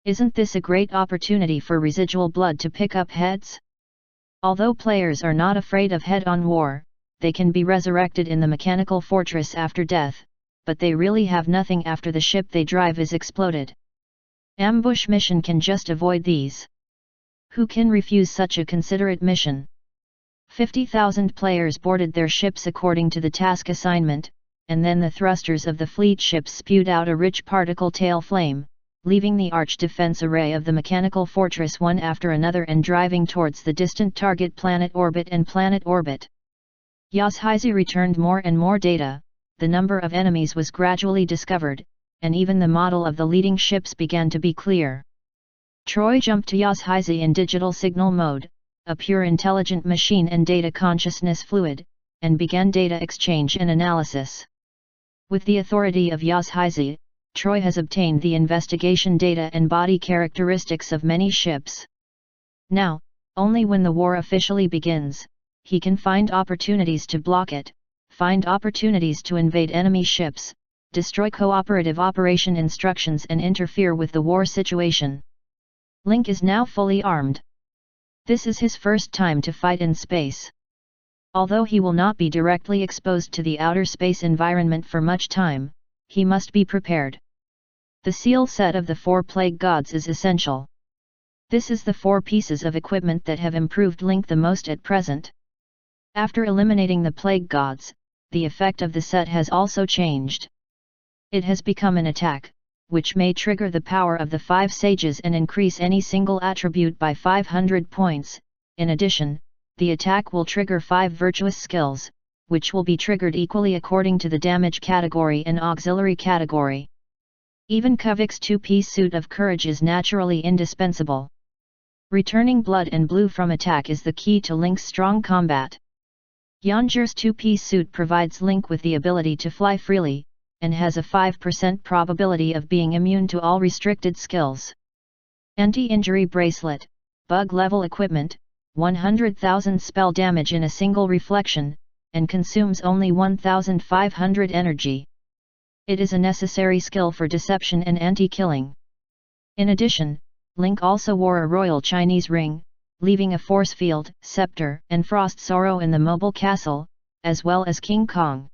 [SPEAKER 1] Isn't this a great opportunity for residual blood to pick up heads? Although players are not afraid of head-on war, they can be resurrected in the mechanical fortress after death, but they really have nothing after the ship they drive is exploded. Ambush mission can just avoid these. Who can refuse such a considerate mission? 50,000 players boarded their ships according to the task assignment, and then the thrusters of the fleet ships spewed out a rich particle tail flame, leaving the arch defense array of the mechanical fortress one after another and driving towards the distant target planet orbit and planet orbit. Yazhizi returned more and more data, the number of enemies was gradually discovered, and even the model of the leading ships began to be clear. Troy jumped to Yazhizi in digital signal mode, a pure intelligent machine and data consciousness fluid, and began data exchange and analysis. With the authority of Yazhizi, Troy has obtained the investigation data and body characteristics of many ships. Now, only when the war officially begins, he can find opportunities to block it, find opportunities to invade enemy ships, destroy cooperative operation instructions and interfere with the war situation. Link is now fully armed. This is his first time to fight in space. Although he will not be directly exposed to the outer space environment for much time, he must be prepared. The seal set of the 4 plague gods is essential. This is the 4 pieces of equipment that have improved Link the most at present. After eliminating the plague gods, the effect of the set has also changed. It has become an attack, which may trigger the power of the 5 sages and increase any single attribute by 500 points. In addition, the attack will trigger 5 virtuous skills, which will be triggered equally according to the damage category and auxiliary category. Even Kovik's 2-piece suit of courage is naturally indispensable. Returning blood and blue from attack is the key to Link's strong combat. Yanjir's 2-piece suit provides Link with the ability to fly freely, and has a 5% probability of being immune to all restricted skills. Anti-injury bracelet, bug-level equipment, 100,000 spell damage in a single reflection, and consumes only 1,500 energy. It is a necessary skill for deception and anti-killing. In addition, Link also wore a royal Chinese ring, leaving a force field, scepter, and frost sorrow in the mobile castle, as well as King Kong.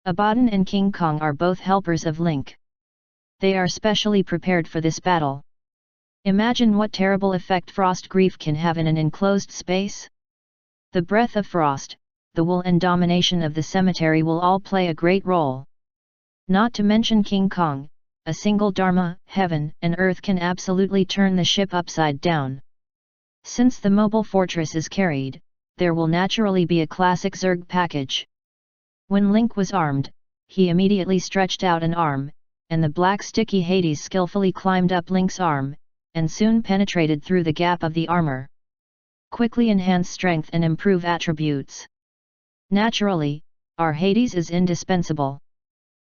[SPEAKER 1] Abaddon and King Kong are both helpers of Link. They are specially prepared for this battle. Imagine what terrible effect frost grief can have in an enclosed space. The breath of frost, the wool and domination of the cemetery will all play a great role. Not to mention King Kong, a single Dharma, heaven and earth can absolutely turn the ship upside down. Since the mobile fortress is carried, there will naturally be a classic Zerg package. When Link was armed, he immediately stretched out an arm, and the black sticky Hades skillfully climbed up Link's arm, and soon penetrated through the gap of the armor. Quickly enhance strength and improve attributes. Naturally, our Hades is indispensable.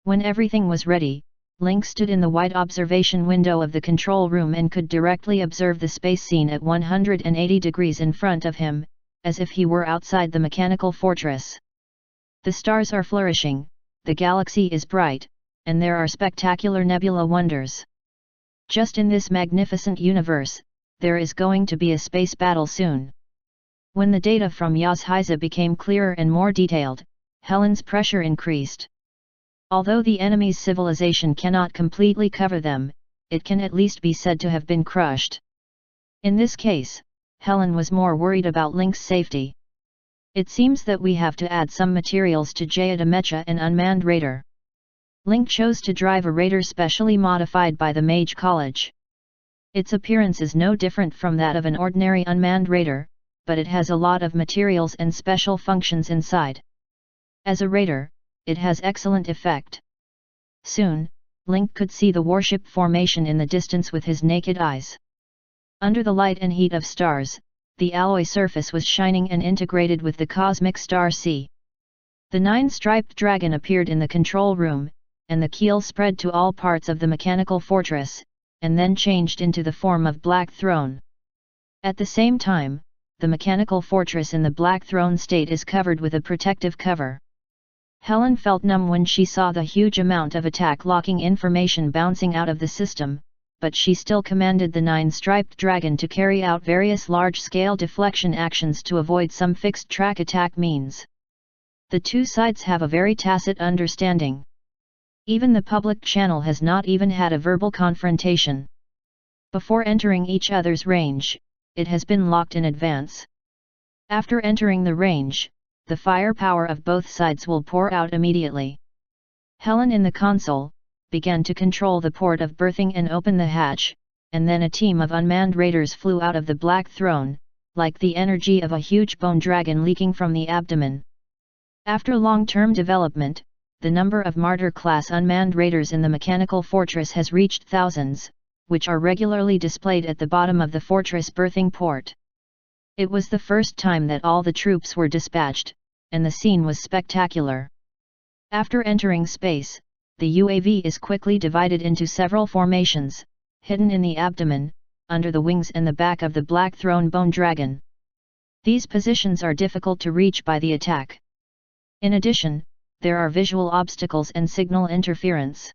[SPEAKER 1] When everything was ready, Link stood in the wide observation window of the control room and could directly observe the space scene at 180 degrees in front of him, as if he were outside the mechanical fortress. The stars are flourishing, the galaxy is bright, and there are spectacular nebula wonders. Just in this magnificent universe, there is going to be a space battle soon. When the data from Yazhizi became clearer and more detailed, Helen's pressure increased. Although the enemy's civilization cannot completely cover them, it can at least be said to have been crushed. In this case, Helen was more worried about Link's safety. It seems that we have to add some materials to Jayadamecha an unmanned raider. Link chose to drive a raider specially modified by the Mage College. Its appearance is no different from that of an ordinary unmanned raider, but it has a lot of materials and special functions inside. As a raider, it has excellent effect. Soon, Link could see the warship formation in the distance with his naked eyes. Under the light and heat of stars, the alloy surface was shining and integrated with the cosmic star sea. The 9-striped dragon appeared in the control room, and the keel spread to all parts of the mechanical fortress, and then changed into the form of Black Throne. At the same time, the mechanical fortress in the Black Throne state is covered with a protective cover. Helen felt numb when she saw the huge amount of attack-locking information bouncing out of the system, but she still commanded the 9-striped dragon to carry out various large-scale deflection actions to avoid some fixed-track attack means. The two sides have a very tacit understanding. Even the public channel has not even had a verbal confrontation. Before entering each other's range, it has been locked in advance. After entering the range, the firepower of both sides will pour out immediately. Helen in the console began to control the port of berthing and open the hatch, and then a team of unmanned raiders flew out of the Black Throne, like the energy of a huge bone dragon leaking from the abdomen. After long-term development, the number of Martyr-class unmanned raiders in the mechanical fortress has reached thousands, which are regularly displayed at the bottom of the fortress berthing port. It was the first time that all the troops were dispatched, and the scene was spectacular. After entering space, the UAV is quickly divided into several formations, hidden in the abdomen, under the wings and the back of the Black Throne bone dragon. These positions are difficult to reach by the attack. In addition, there are visual obstacles and signal interference.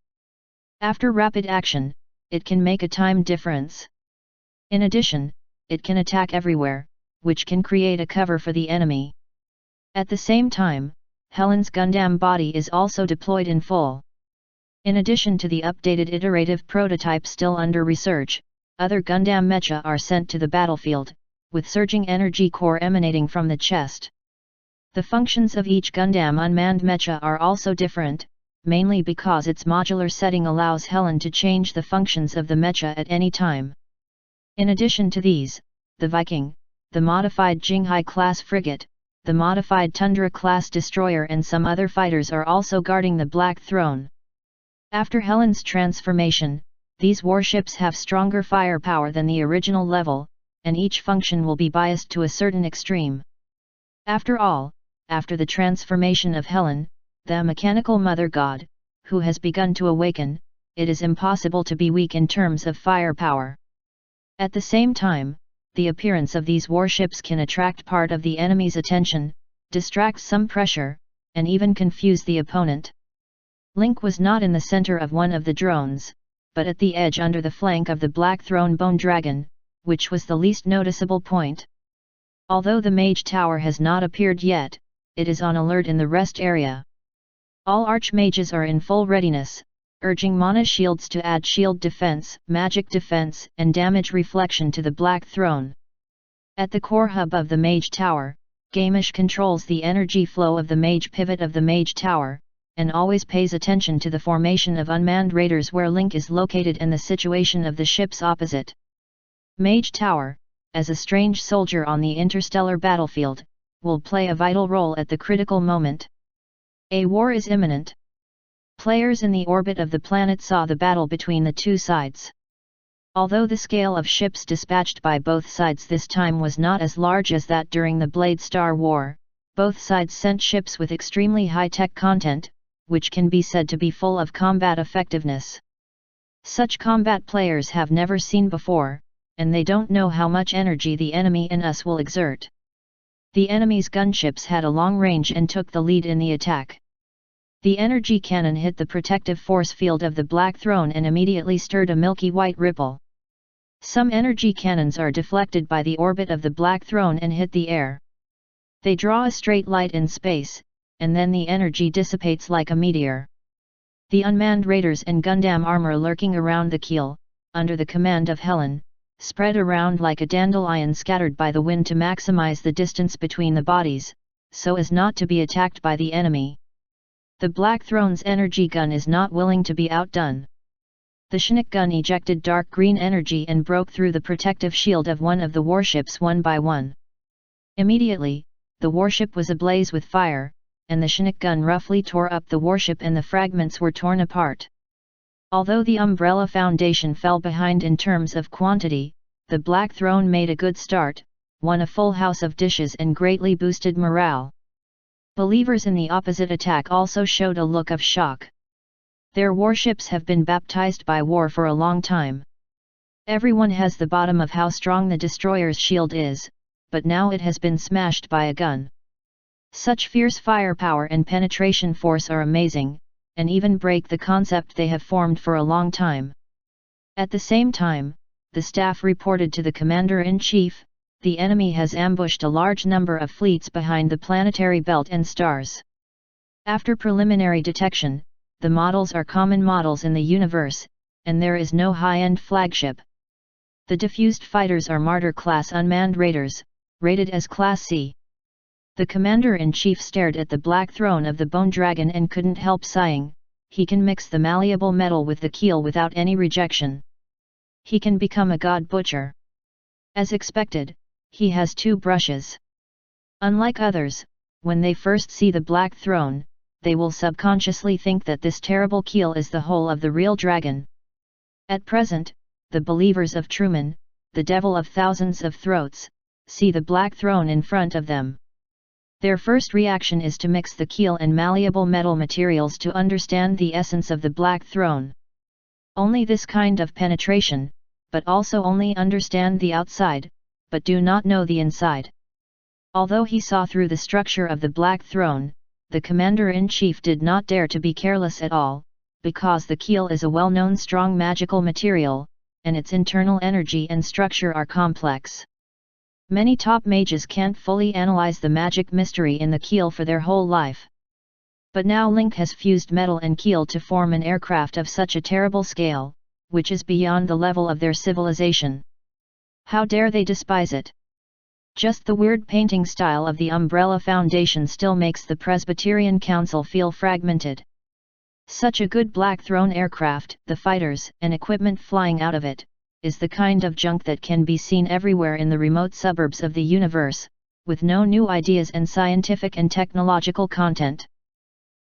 [SPEAKER 1] After rapid action, it can make a time difference. In addition, it can attack everywhere, which can create a cover for the enemy. At the same time, Helen's Gundam body is also deployed in full. In addition to the updated iterative prototype still under research, other Gundam mecha are sent to the battlefield, with surging energy core emanating from the chest. The functions of each Gundam unmanned mecha are also different, mainly because its modular setting allows Helen to change the functions of the mecha at any time. In addition to these, the Viking, the modified Jinghai-class frigate, the modified Tundra-class destroyer and some other fighters are also guarding the Black Throne. After Helen's transformation, these warships have stronger firepower than the original level, and each function will be biased to a certain extreme. After all, after the transformation of Helen, the mechanical mother god, who has begun to awaken, it is impossible to be weak in terms of firepower. At the same time, the appearance of these warships can attract part of the enemy's attention, distract some pressure, and even confuse the opponent. Link was not in the center of one of the drones, but at the edge under the flank of the Black Throne bone dragon, which was the least noticeable point. Although the Mage Tower has not appeared yet, it is on alert in the rest area. All Archmages are in full readiness, urging mana shields to add shield defense, magic defense, and damage reflection to the Black Throne. At the core hub of the Mage Tower, Gamish controls the energy flow of the Mage Pivot of the Mage Tower, and always pays attention to the formation of unmanned raiders where Link is located and the situation of the ships opposite. Mage Tower, as a strange soldier on the interstellar battlefield, will play a vital role at the critical moment. A war is imminent. Players in the orbit of the planet saw the battle between the two sides. Although the scale of ships dispatched by both sides this time was not as large as that during the Blade Star War, both sides sent ships with extremely high-tech content, which can be said to be full of combat effectiveness. Such combat players have never seen before, and they don't know how much energy the enemy and us will exert. The enemy's gunships had a long range and took the lead in the attack. The energy cannon hit the protective force field of the Black Throne and immediately stirred a milky white ripple. Some energy cannons are deflected by the orbit of the Black Throne and hit the air. They draw a straight light in space, and then the energy dissipates like a meteor. The unmanned raiders and Gundam armor lurking around the keel, under the command of Helen, spread around like a dandelion scattered by the wind to maximize the distance between the bodies, so as not to be attacked by the enemy. The Black Throne's energy gun is not willing to be outdone. The Chinook gun ejected dark green energy and broke through the protective shield of one of the warships one by one. Immediately, the warship was ablaze with fire, and the Chinook gun roughly tore up the warship and the fragments were torn apart. Although the Umbrella Foundation fell behind in terms of quantity, the Black Throne made a good start, won a full house of dishes and greatly boosted morale. Believers in the opposite attack also showed a look of shock. Their warships have been baptized by war for a long time. Everyone has the bottom of how strong the destroyer's shield is, but now it has been smashed by a gun. Such fierce firepower and penetration force are amazing, and even break the concept they have formed for a long time. At the same time, the staff reported to the Commander-in-Chief, the enemy has ambushed a large number of fleets behind the planetary belt and stars. After preliminary detection, the models are common models in the universe, and there is no high-end flagship. The diffused fighters are Martyr-class unmanned raiders, rated as Class C. The Commander-in-Chief stared at the black throne of the Bone Dragon and couldn't help sighing. He can mix the malleable metal with the keel without any rejection. He can become a god butcher. As expected, he has two brushes. Unlike others, when they first see the black throne, they will subconsciously think that this terrible keel is the whole of the real dragon. At present, the believers of Truman, the devil of thousands of throats, see the black throne in front of them. Their first reaction is to mix the keel and malleable metal materials to understand the essence of the black throne. Only this kind of penetration, but also only understand the outside, but do not know the inside. Although he saw through the structure of the black throne, the Commander-in-Chief did not dare to be careless at all, because the keel is a well-known strong magical material, and its internal energy and structure are complex. Many top mages can't fully analyze the magic mystery in the keel for their whole life. But now Link has fused metal and keel to form an aircraft of such a terrible scale, which is beyond the level of their civilization. How dare they despise it? Just the weird painting style of the Umbrella Foundation still makes the Presbyterian Council feel fragmented. Such a good Black Throne aircraft, the fighters and equipment flying out of it, is the kind of junk that can be seen everywhere in the remote suburbs of the universe, with no new ideas and scientific and technological content.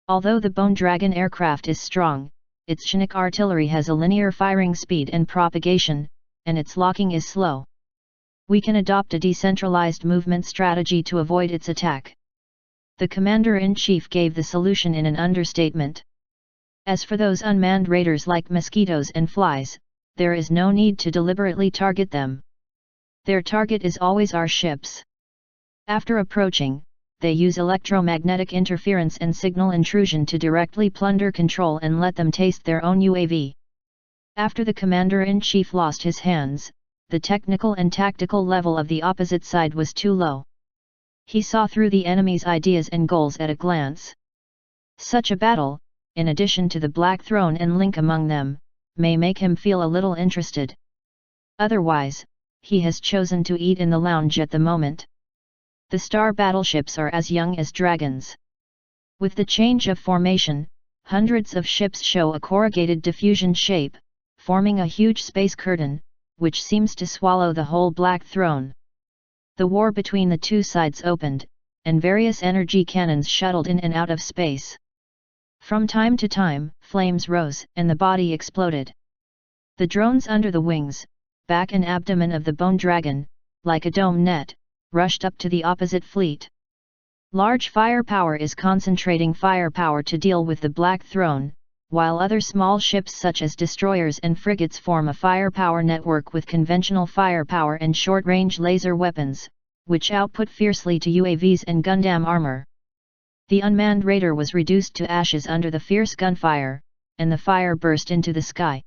[SPEAKER 1] Although the Bone Dragon aircraft is strong, its Chinook artillery has a linear firing speed and propagation, and its locking is slow. We can adopt a decentralized movement strategy to avoid its attack. The Commander-in-Chief gave the solution in an understatement. As for those unmanned raiders like mosquitoes and flies, there is no need to deliberately target them. Their target is always our ships. After approaching, they use electromagnetic interference and signal intrusion to directly plunder control and let them taste their own UAV. After the Commander-in-Chief lost his hands, the technical and tactical level of the opposite side was too low. He saw through the enemy's ideas and goals at a glance. Such a battle, in addition to the Black Throne and Link among them, may make him feel a little interested. Otherwise, he has chosen to eat in the lounge at the moment. The star battleships are as young as dragons. With the change of formation, hundreds of ships show a corrugated diffusion shape, forming a huge space curtain, which seems to swallow the whole Black Throne. The war between the two sides opened, and various energy cannons shuttled in and out of space. From time to time, flames rose and the body exploded. The drones under the wings, back and abdomen of the Bone Dragon, like a dome net, rushed up to the opposite fleet. Large firepower is concentrating firepower to deal with the Black Throne, while other small ships such as destroyers and frigates form a firepower network with conventional firepower and short-range laser weapons, which output fiercely to UAVs and Gundam armor. The unmanned raider was reduced to ashes under the fierce gunfire, and the fire burst into the sky.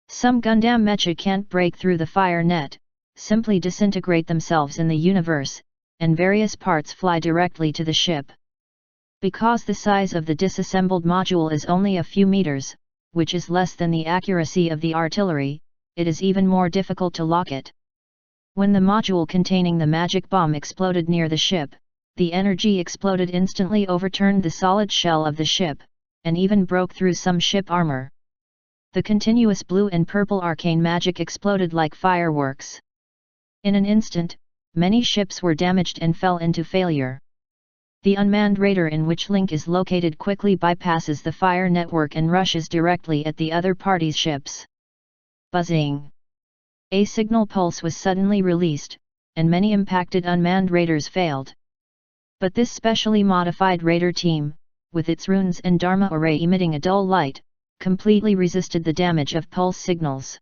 [SPEAKER 1] Some Gundam mecha can't break through the fire net, simply disintegrate themselves in the universe, and various parts fly directly to the ship. Because the size of the disassembled module is only a few meters, which is less than the accuracy of the artillery, it is even more difficult to lock it. When the module containing the magic bomb exploded near the ship, the energy exploded instantly overturned the solid shell of the ship, and even broke through some ship armor. The continuous blue and purple arcane magic exploded like fireworks. In an instant, many ships were damaged and fell into failure. The unmanned raider in which Link is located quickly bypasses the fire network and rushes directly at the other party's ships. Buzzing! A signal pulse was suddenly released, and many impacted unmanned raiders failed. But this specially modified raider team, with its runes and Dharma array emitting a dull light, completely resisted the damage of pulse signals.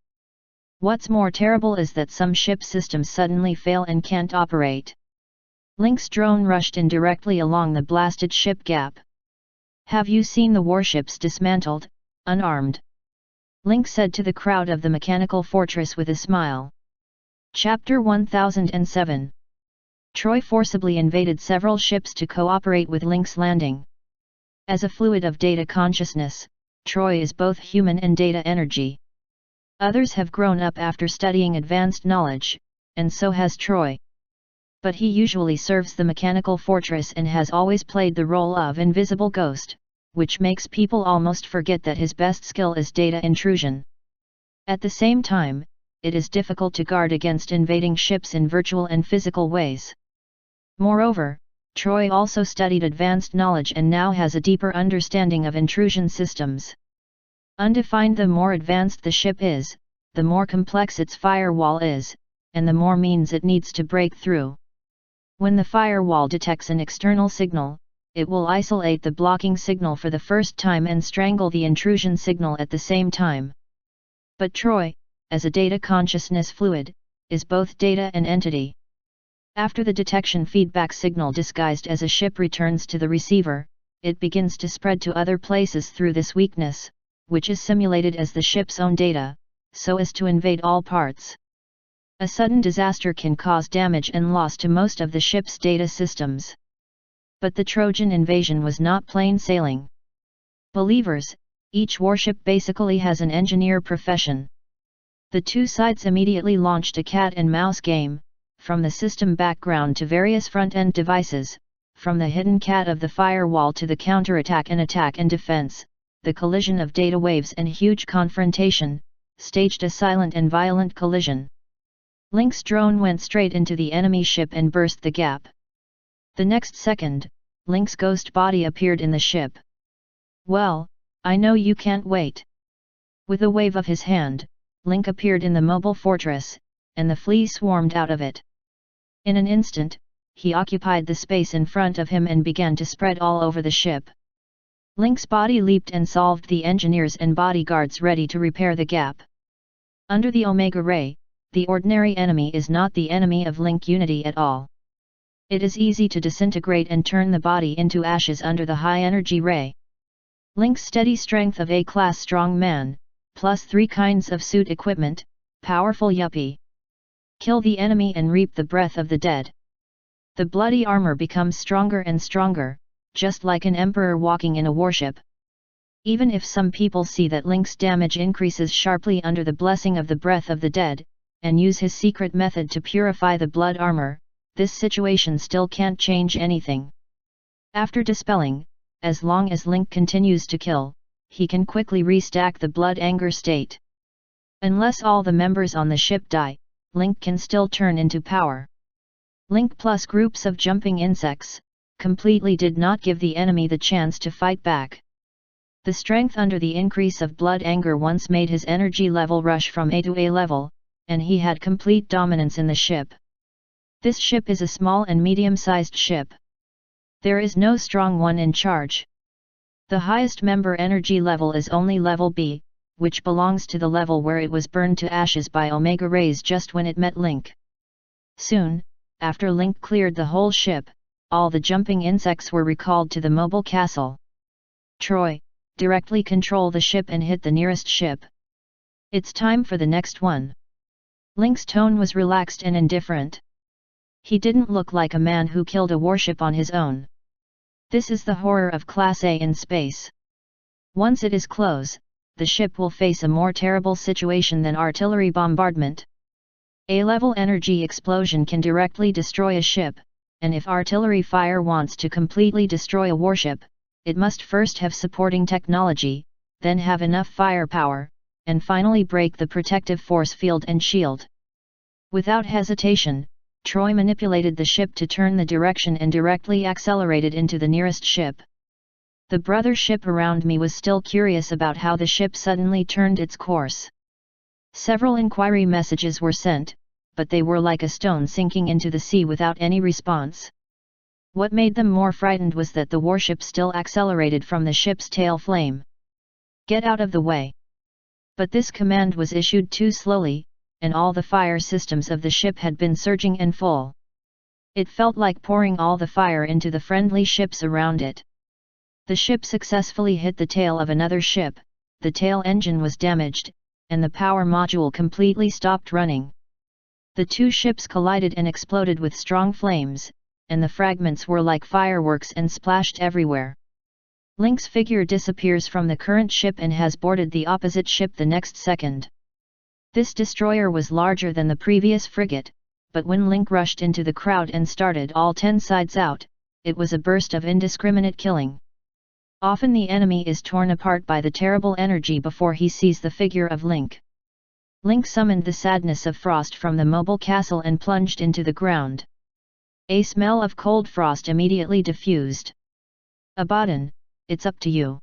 [SPEAKER 1] What's more terrible is that some ship systems suddenly fail and can't operate. Link's drone rushed in directly along the blasted ship gap. "Have you seen the warships dismantled, unarmed?" Link said to the crowd of the mechanical fortress with a smile. Chapter 1007. Troy forcibly invaded several ships to cooperate with Link's landing. As a fluid of data consciousness, Troy is both human and data energy. Others have grown up after studying advanced knowledge, and so has Troy. But he usually serves the mechanical fortress and has always played the role of invisible ghost, which makes people almost forget that his best skill is data intrusion. At the same time, it is difficult to guard against invading ships in virtual and physical ways. Moreover, Troy also studied advanced knowledge and now has a deeper understanding of intrusion systems. Undefined, the more advanced the ship is, the more complex its firewall is, and the more means it needs to break through. When the firewall detects an external signal, it will isolate the blocking signal for the first time and strangle the intrusion signal at the same time. But Troy, as a data consciousness fluid, is both data and entity. After the detection feedback signal disguised as a ship returns to the receiver, it begins to spread to other places through this weakness, which is simulated as the ship's own data, so as to invade all parts. A sudden disaster can cause damage and loss to most of the ship's data systems. But the Trojan invasion was not plain sailing. Believers, each warship basically has an engineer profession. The two sides immediately launched a cat and mouse game, from the system background to various front-end devices, from the hidden cat of the firewall to the counterattack and attack and defense, the collision of data waves and huge confrontation, staged a silent and violent collision. Link's drone went straight into the enemy ship and burst the gap. The next second, Link's ghost body appeared in the ship. "Well, I know you can't wait." With a wave of his hand, Link appeared in the mobile fortress, and the fleas swarmed out of it. In an instant, he occupied the space in front of him and began to spread all over the ship. Link's body leaped and solved the engineers and bodyguards ready to repair the gap. Under the Omega Ray, the ordinary enemy is not the enemy of Link Unity at all. It is easy to disintegrate and turn the body into ashes under the high-energy ray. Link's steady strength of A-class strong man, plus 3 kinds of suit equipment, powerful yuppie. Kill the enemy and reap the breath of the dead. The bloody armor becomes stronger and stronger, just like an emperor walking in a warship. Even if some people see that Link's damage increases sharply under the blessing of the breath of the dead, and use his secret method to purify the blood armor, this situation still can't change anything. After dispelling, as long as Link continues to kill, he can quickly restack the blood anger state. Unless all the members on the ship die, Link can still turn into power. Link plus groups of jumping insects, completely did not give the enemy the chance to fight back. The strength under the increase of blood anger once made his energy level rush from A to A level, and he had complete dominance in the ship. This ship is a small and medium-sized ship. There is no strong one in charge. The highest member energy level is only level B, which belongs to the level where it was burned to ashes by Omega Rays just when it met Link. Soon, after Link cleared the whole ship, all the jumping insects were recalled to the mobile castle. "Troy, directly control the ship and hit the nearest ship. It's time for the next one." Link's tone was relaxed and indifferent. He didn't look like a man who killed a warship on his own. This is the horror of Class A in space. Once it is close, the ship will face a more terrible situation than artillery bombardment. A-level energy explosion can directly destroy a ship, and if artillery fire wants to completely destroy a warship, it must first have supporting technology, then have enough firepower, and finally break the protective force field and shield. Without hesitation, Troy manipulated the ship to turn the direction and directly accelerated into the nearest ship. The brother ship around me was still curious about how the ship suddenly turned its course. Several inquiry messages were sent, but they were like a stone sinking into the sea without any response. What made them more frightened was that the warship still accelerated from the ship's tail flame. "Get out of the way!" But this command was issued too slowly, and all the fire systems of the ship had been surging and full. It felt like pouring all the fire into the friendly ships around it. The ship successfully hit the tail of another ship, the tail engine was damaged, and the power module completely stopped running. The two ships collided and exploded with strong flames, and the fragments were like fireworks and splashed everywhere. Link's figure disappears from the current ship and has boarded the opposite ship the next second. This destroyer was larger than the previous frigate, but when Link rushed into the crowd and started all 10 sides out, it was a burst of indiscriminate killing. Often the enemy is torn apart by the terrible energy before he sees the figure of Link. Link summoned the sadness of frost from the mobile castle and plunged into the ground. A smell of cold frost immediately diffused. "Abaddon, it's up to you."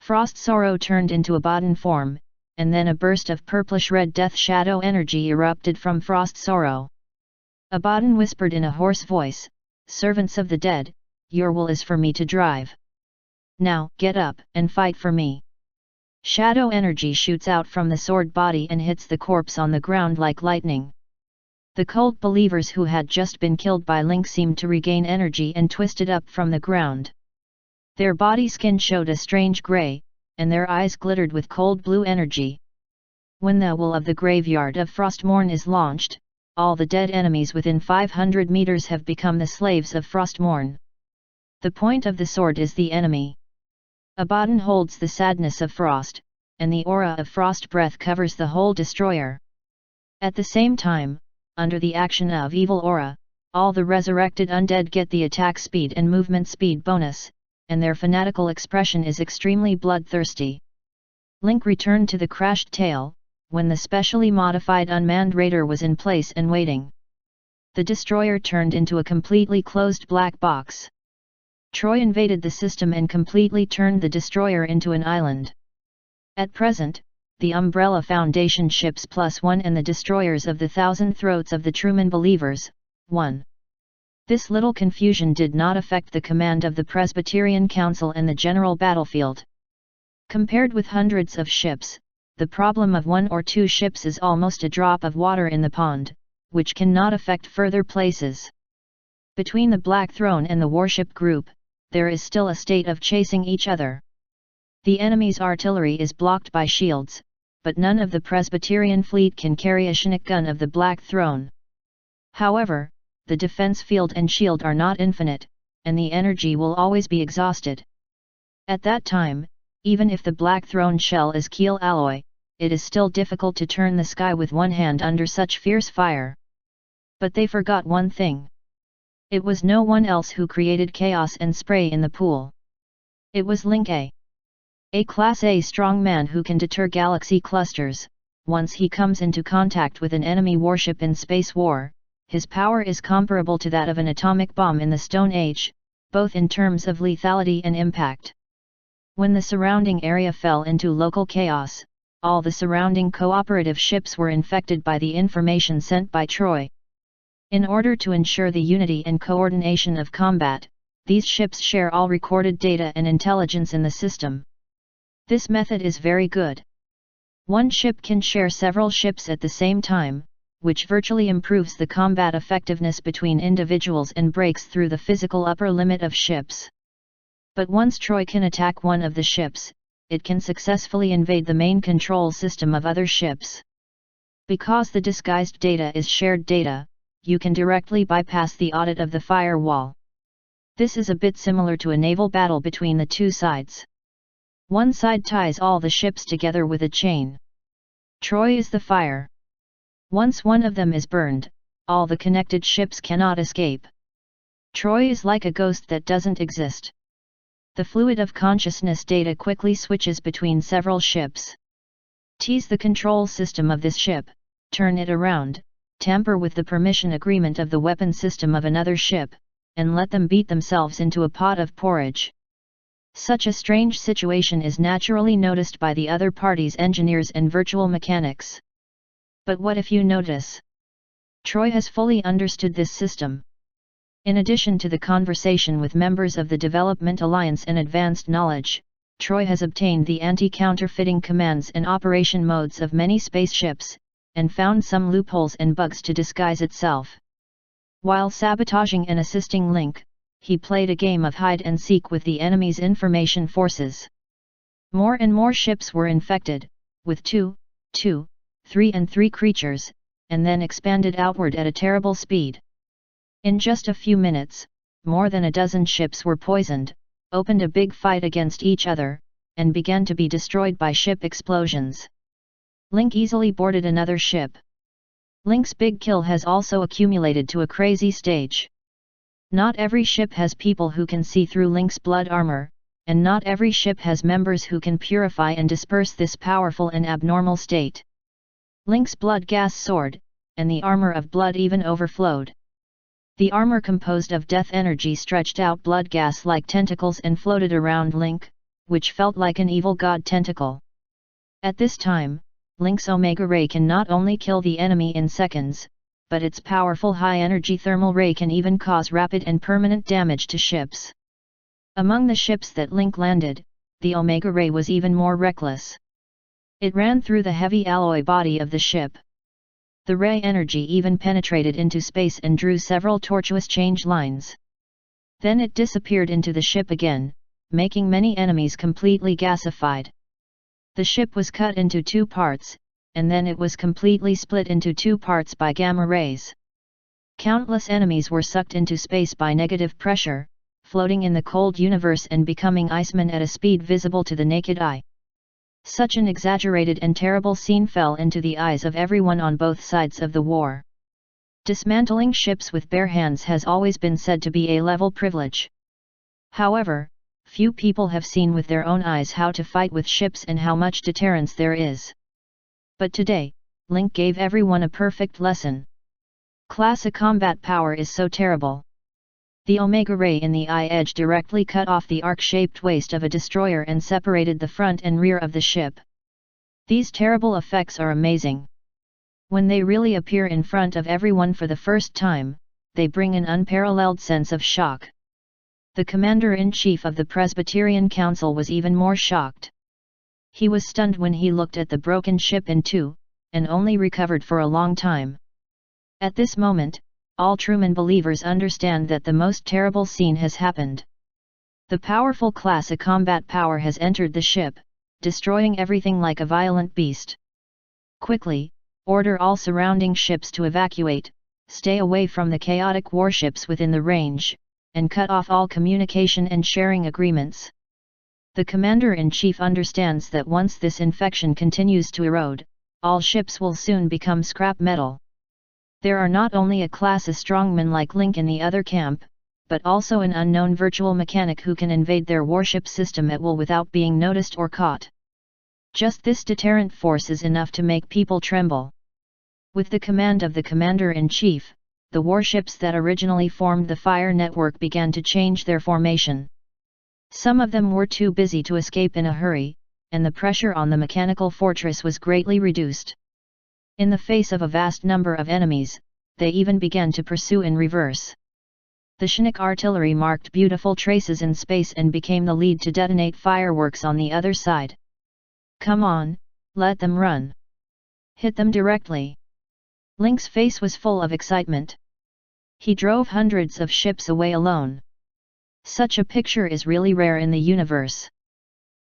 [SPEAKER 1] Frost Sorrow turned into Abaddon form, and then a burst of purplish-red death shadow energy erupted from Frost Sorrow. Abaddon whispered in a hoarse voice, "Servants of the dead, your will is for me to drive. Now, get up and fight for me." Shadow energy shoots out from the sword body and hits the corpse on the ground like lightning. The cult believers who had just been killed by Link seemed to regain energy and twisted up from the ground. Their body skin showed a strange grey, and their eyes glittered with cold blue energy. When the will of the graveyard of Frostmourne is launched, all the dead enemies within 500 meters have become the slaves of Frostmourne. The point of the sword is the enemy. Abaddon holds the sadness of frost, and the aura of frost breath covers the whole destroyer. At the same time, under the action of evil aura, all the resurrected undead get the attack speed and movement speed bonus, and their fanatical expression is extremely bloodthirsty. Link returned to the crashed tail, when the specially modified unmanned raider was in place and waiting. The destroyer turned into a completely closed black box. Troy invaded the system and completely turned the destroyer into an island. At present, the Umbrella Foundation ships +1 and the destroyers of the Thousand Throats of the Truman Believers, 1. This little confusion did not affect the command of the Presbyterian Council and the general battlefield. Compared with hundreds of ships, the problem of 1 or 2 ships is almost a drop of water in the pond, which cannot affect further places. Between the Black Throne and the warship group, there is still a state of chasing each other. The enemy's artillery is blocked by shields, but none of the Presbyterian fleet can carry a Chinook gun of the Black Throne. However, the defense field and shield are not infinite, and the energy will always be exhausted. At that time, even if the Black Throne shell is keel alloy, it is still difficult to turn the sky with one hand under such fierce fire. But they forgot one thing. It was no one else who created chaos and spray in the pool. It was Link a Class A strongman who can deter galaxy clusters. Once he comes into contact with an enemy warship in space war, his power is comparable to that of an atomic bomb in the Stone Age, both in terms of lethality and impact. When the surrounding area fell into local chaos, all the surrounding cooperative ships were infected by the information sent by Troy. In order to ensure the unity and coordination of combat, these ships share all recorded data and intelligence in the system. This method is very good. One ship can share several ships at the same time, which virtually improves the combat effectiveness between individuals and breaks through the physical upper limit of ships. But once Troy can attack one of the ships, it can successfully invade the main control system of other ships. Because the disguised data is shared data, you can directly bypass the audit of the firewall. This is a bit similar to a naval battle between the two sides. One side ties all the ships together with a chain. Troy is the fire. Once one of them is burned, all the connected ships cannot escape. Troy is like a ghost that doesn't exist. The fluid of consciousness data quickly switches between several ships. Tease the control system of this ship, turn it around, tamper with the permission agreement of the weapon system of another ship, and let them beat themselves into a pot of porridge. Such a strange situation is naturally noticed by the other party's engineers and virtual mechanics. But what if you notice? Troy has fully understood this system. In addition to the conversation with members of the Development Alliance and advanced knowledge, Troy has obtained the anti-counterfeiting commands and operation modes of many spaceships, and found some loopholes and bugs to disguise itself. While sabotaging and assisting Link, he played a game of hide-and-seek with the enemy's information forces. More and more ships were infected, with 2, 3 and 3 creatures, and then expanded outward at a terrible speed. In just a few minutes, more than a dozen ships were poisoned, opened a big fight against each other, and began to be destroyed by ship explosions. Link easily boarded another ship. Link's big kill has also accumulated to a crazy stage. Not every ship has people who can see through Link's blood armor, and not every ship has members who can purify and disperse this powerful and abnormal state. Link's blood gas soared, and the armor of blood even overflowed. The armor composed of death energy stretched out blood gas like tentacles and floated around Link, which felt like an evil god tentacle. At this time, Link's Omega Ray can not only kill the enemy in seconds, but its powerful high-energy thermal ray can even cause rapid and permanent damage to ships. Among the ships that Link landed, the Omega Ray was even more reckless. It ran through the heavy alloy body of the ship. The ray energy even penetrated into space and drew several tortuous change lines. Then it disappeared into the ship again, making many enemies completely gasified. The ship was cut into 2 parts, and then it was completely split into 2 parts by gamma rays. Countless enemies were sucked into space by negative pressure, floating in the cold universe and becoming icemen at a speed visible to the naked eye. Such an exaggerated and terrible scene fell into the eyes of everyone on both sides of the war. Dismantling ships with bare hands has always been said to be a level privilege. However, few people have seen with their own eyes how to fight with ships and how much deterrence there is. But today, Link gave everyone a perfect lesson. Classic combat power is so terrible. The Omega Ray in the eye edge directly cut off the arc-shaped waist of a destroyer and separated the front and rear of the ship. These terrible effects are amazing. When they really appear in front of everyone for the first time, they bring an unparalleled sense of shock. The Commander-in-Chief of the Presbyterian Council was even more shocked. He was stunned when he looked at the broken ship in 2, and only recovered for a long time. At this moment, all Truman believers understand that the most terrible scene has happened. The powerful class of combat power has entered the ship, destroying everything like a violent beast. Quickly, order all surrounding ships to evacuate, stay away from the chaotic warships within the range, and cut off all communication and sharing agreements. The Commander-in-Chief understands that once this infection continues to erode, all ships will soon become scrap metal. There are not only a class of strongmen like Link in the other camp, but also an unknown virtual mechanic who can invade their warship system at will without being noticed or caught. Just this deterrent force is enough to make people tremble. With the command of the Commander-in-Chief, the warships that originally formed the fire network began to change their formation. Some of them were too busy to escape in a hurry, and the pressure on the mechanical fortress was greatly reduced. In the face of a vast number of enemies, they even began to pursue in reverse. The Chinook artillery marked beautiful traces in space and became the lead to detonate fireworks on the other side. Come on, let them run. Hit them directly. Link's face was full of excitement. He drove hundreds of ships away alone. Such a picture is really rare in the universe.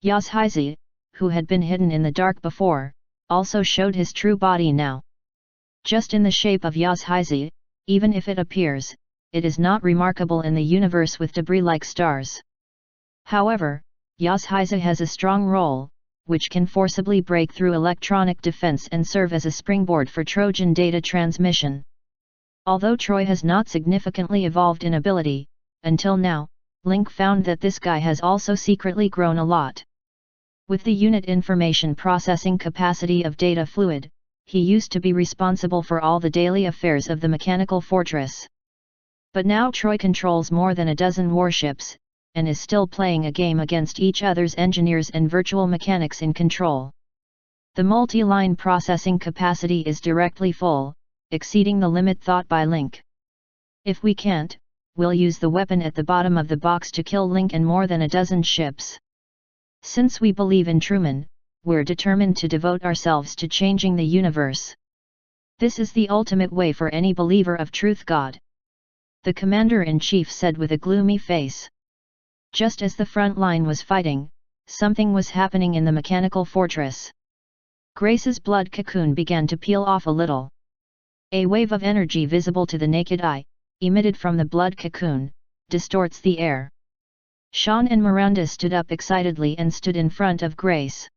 [SPEAKER 1] Yazhizi, who had been hidden in the dark before, also showed his true body now. Just in the shape of Yazhizi, even if it appears, it is not remarkable in the universe with debris like stars. However, Yazhizi has a strong role, which can forcibly break through electronic defense and serve as a springboard for Trojan data transmission. Although Troy has not significantly evolved in ability, until now, Link found that this guy has also secretly grown a lot. With the unit information processing capacity of data fluid, he used to be responsible for all the daily affairs of the mechanical fortress. But now Troy controls more than a dozen warships, and is still playing a game against each other's engineers and virtual mechanics in control. The multi-line processing capacity is directly full, exceeding the limit thought by Link. If we can't, we'll use the weapon at the bottom of the box to kill Link and more than a dozen ships. Since we believe in Truman, we're determined to devote ourselves to changing the universe. This is the ultimate way for any believer of truth God. The commander-in-chief said with a gloomy face. Just as the front line was fighting, something was happening in the mechanical fortress. Grace's blood cocoon began to peel off a little. A wave of energy visible to the naked eye, emitted from the blood cocoon, distorts the air. Sean and Miranda stood up excitedly and stood in front of Grace.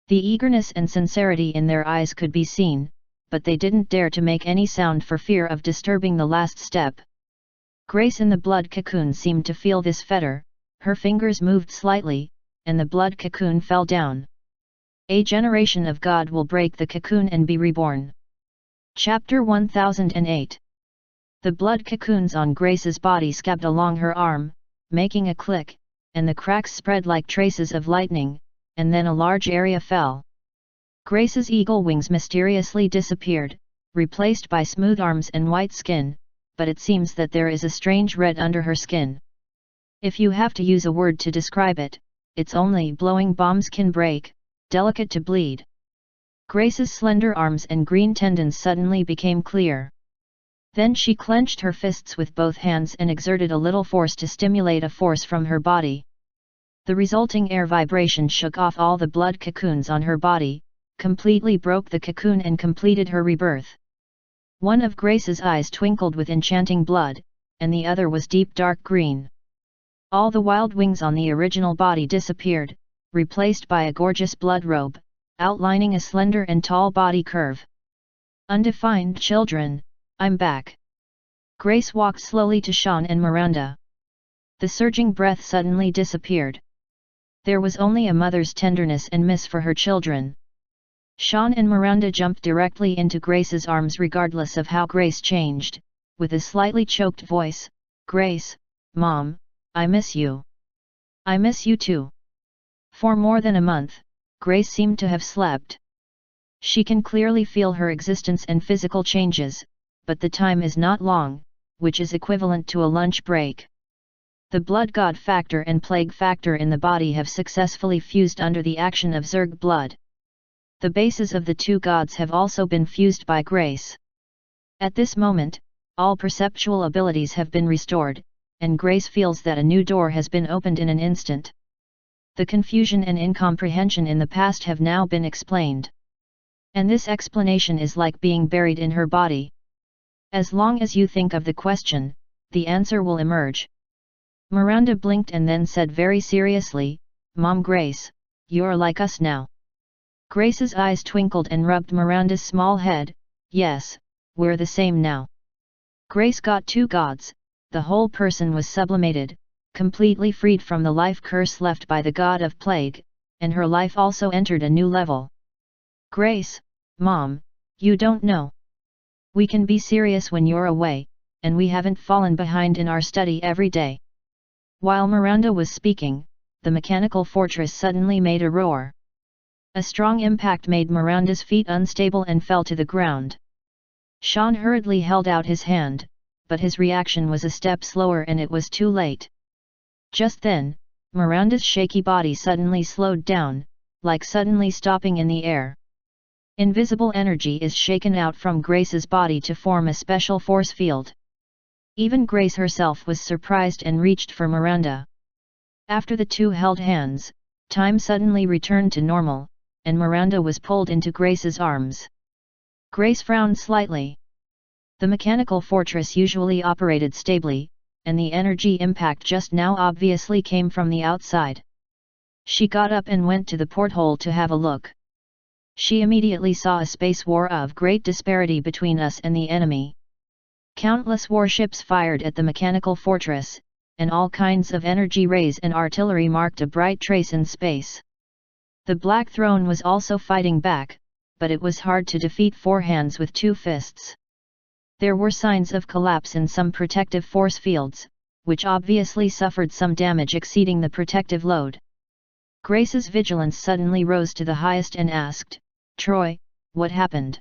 [SPEAKER 1] The eagerness and sincerity in their eyes could be seen, but they didn't dare to make any sound for fear of disturbing the last step. Grace in the blood cocoon seemed to feel this fetter, her fingers moved slightly, and the blood cocoon fell down. A generation of God will break the cocoon and be reborn. Chapter 1008. The blood cocoons on Grace's body scabbed along her arm, making a click, and the cracks spread like traces of lightning, and then a large area fell. Grace's eagle wings mysteriously disappeared, replaced by smooth arms and white skin, but it seems that there is a strange red under her skin. If you have to use a word to describe it, it's only blowing bombs can break, delicate to bleed. Grace's slender arms and green tendons suddenly became clear. Then she clenched her fists with both hands and exerted a little force to stimulate a force from her body. The resulting air vibration shook off all the blood cocoons on her body, completely broke the cocoon and completed her rebirth. One of Grace's eyes twinkled with enchanting blood, and the other was deep dark green. All the wild wings on the original body disappeared, replaced by a gorgeous blood robe, outlining a slender and tall body curve. Undefined children, I'm back. Grace walked slowly to Sean and Miranda. The surging breath suddenly disappeared. There was only a mother's tenderness and miss for her children. Sean and Miranda jumped directly into Grace's arms regardless of how Grace changed, with a slightly choked voice, "Grace, Mom, I miss you. I miss you too." For more than a month, Grace seemed to have slept. She can clearly feel her existence and physical changes, but the time is not long, which is equivalent to a lunch break. The blood god factor and plague factor in the body have successfully fused under the action of Zerg blood. The bases of the two gods have also been fused by Grace. At this moment, all perceptual abilities have been restored, and Grace feels that a new door has been opened in an instant. The confusion and incomprehension in the past have now been explained. And this explanation is like being buried in her body. As long as you think of the question, the answer will emerge. Miranda blinked and then said very seriously, "Mom Grace, you're like us now." Grace's eyes twinkled and rubbed Miranda's small head, "Yes, we're the same now." Grace got two gods, the whole person was sublimated, completely freed from the life curse left by the god of plague, and her life also entered a new level. "Grace, Mom, you don't know. We can be serious when you're away, and we haven't fallen behind in our study every day." While Miranda was speaking, the mechanical fortress suddenly made a roar. A strong impact made Miranda's feet unstable and fell to the ground. Sean hurriedly held out his hand, but his reaction was a step slower and it was too late. Just then, Miranda's shaky body suddenly slowed down, like suddenly stopping in the air. Invisible energy is shaken out from Grace's body to form a special force field. Even Grace herself was surprised and reached for Miranda. After the two held hands, time suddenly returned to normal, and Miranda was pulled into Grace's arms. Grace frowned slightly. The mechanical fortress usually operated stably, and the energy impact just now obviously came from the outside. She got up and went to the porthole to have a look. She immediately saw a space war of great disparity between us and the enemy. Countless warships fired at the mechanical fortress, and all kinds of energy rays and artillery marked a bright trace in space. The Black Throne was also fighting back, but it was hard to defeat four hands with two fists. There were signs of collapse in some protective force fields, which obviously suffered some damage exceeding the protective load. Grace's vigilance suddenly rose to the highest and asked, "Troy, what happened?"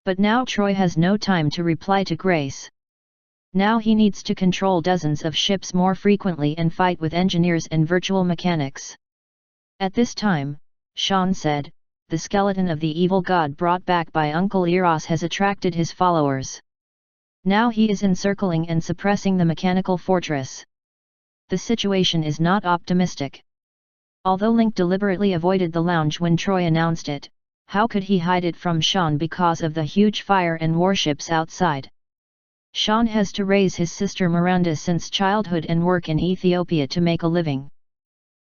[SPEAKER 1] But now Troy has no time to reply to Grace. Now he needs to control dozens of ships more frequently and fight with engineers and virtual mechanics. At this time, Sean said, "The skeleton of the evil god brought back by Uncle Eros has attracted his followers. Now he is encircling and suppressing the mechanical fortress. The situation is not optimistic." Although Link deliberately avoided the lounge when Troy announced it, how could he hide it from Sean because of the huge fire and warships outside? Sean has to raise his sister Miranda since childhood and work in Ethiopia to make a living.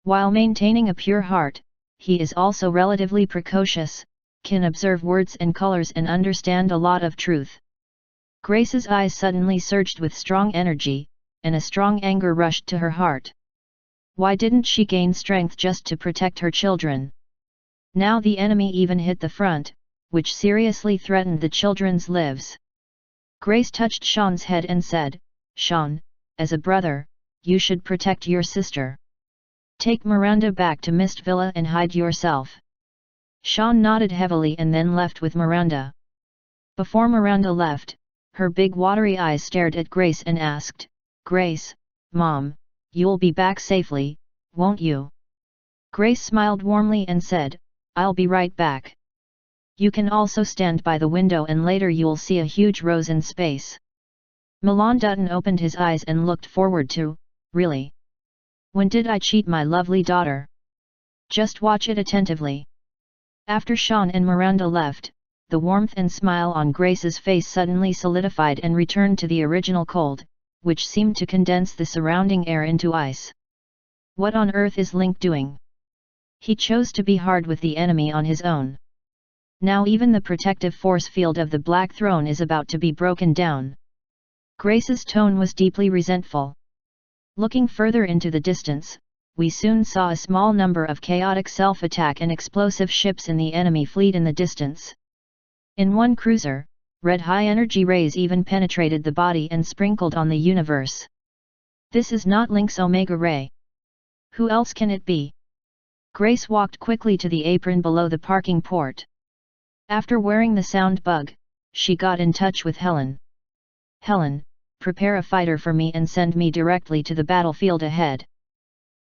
[SPEAKER 1] While maintaining a pure heart, he is also relatively precocious, can observe words and colors and understand a lot of truth. Grace's eyes suddenly surged with strong energy, and a strong anger rushed to her heart. Why didn't she gain strength just to protect her children? Now the enemy even hit the front, which seriously threatened the children's lives. Grace touched Sean's head and said, "Sean, as a brother, you should protect your sister. Take Miranda back to Mist Villa and hide yourself." Sean nodded heavily and then left with Miranda. Before Miranda left, her big watery eyes stared at Grace and asked, "Grace, Mom, you'll be back safely, won't you?" Grace smiled warmly and said, "I'll be right back. You can also stand by the window and later you'll see a huge rose in space." Milan Dutton opened his eyes and looked forward to, "Really? When did I cheat my lovely daughter? Just watch it attentively." After Sean and Miranda left, the warmth and smile on Grace's face suddenly solidified and returned to the original cold, which seemed to condense the surrounding air into ice. What on earth is Link doing? He chose to be hard with the enemy on his own. Now even the protective force field of the Black Throne is about to be broken down. Grace's tone was deeply resentful. Looking further into the distance, we soon saw a small number of chaotic self-attack and explosive ships in the enemy fleet in the distance. In one cruiser, red high-energy rays even penetrated the body and sprinkled on the universe. This is not Link's Omega Ray. Who else can it be? Grace walked quickly to the apron below the parking port. After wearing the sound bug, she got in touch with Helen. "Helen, prepare a fighter for me and send me directly to the battlefield ahead."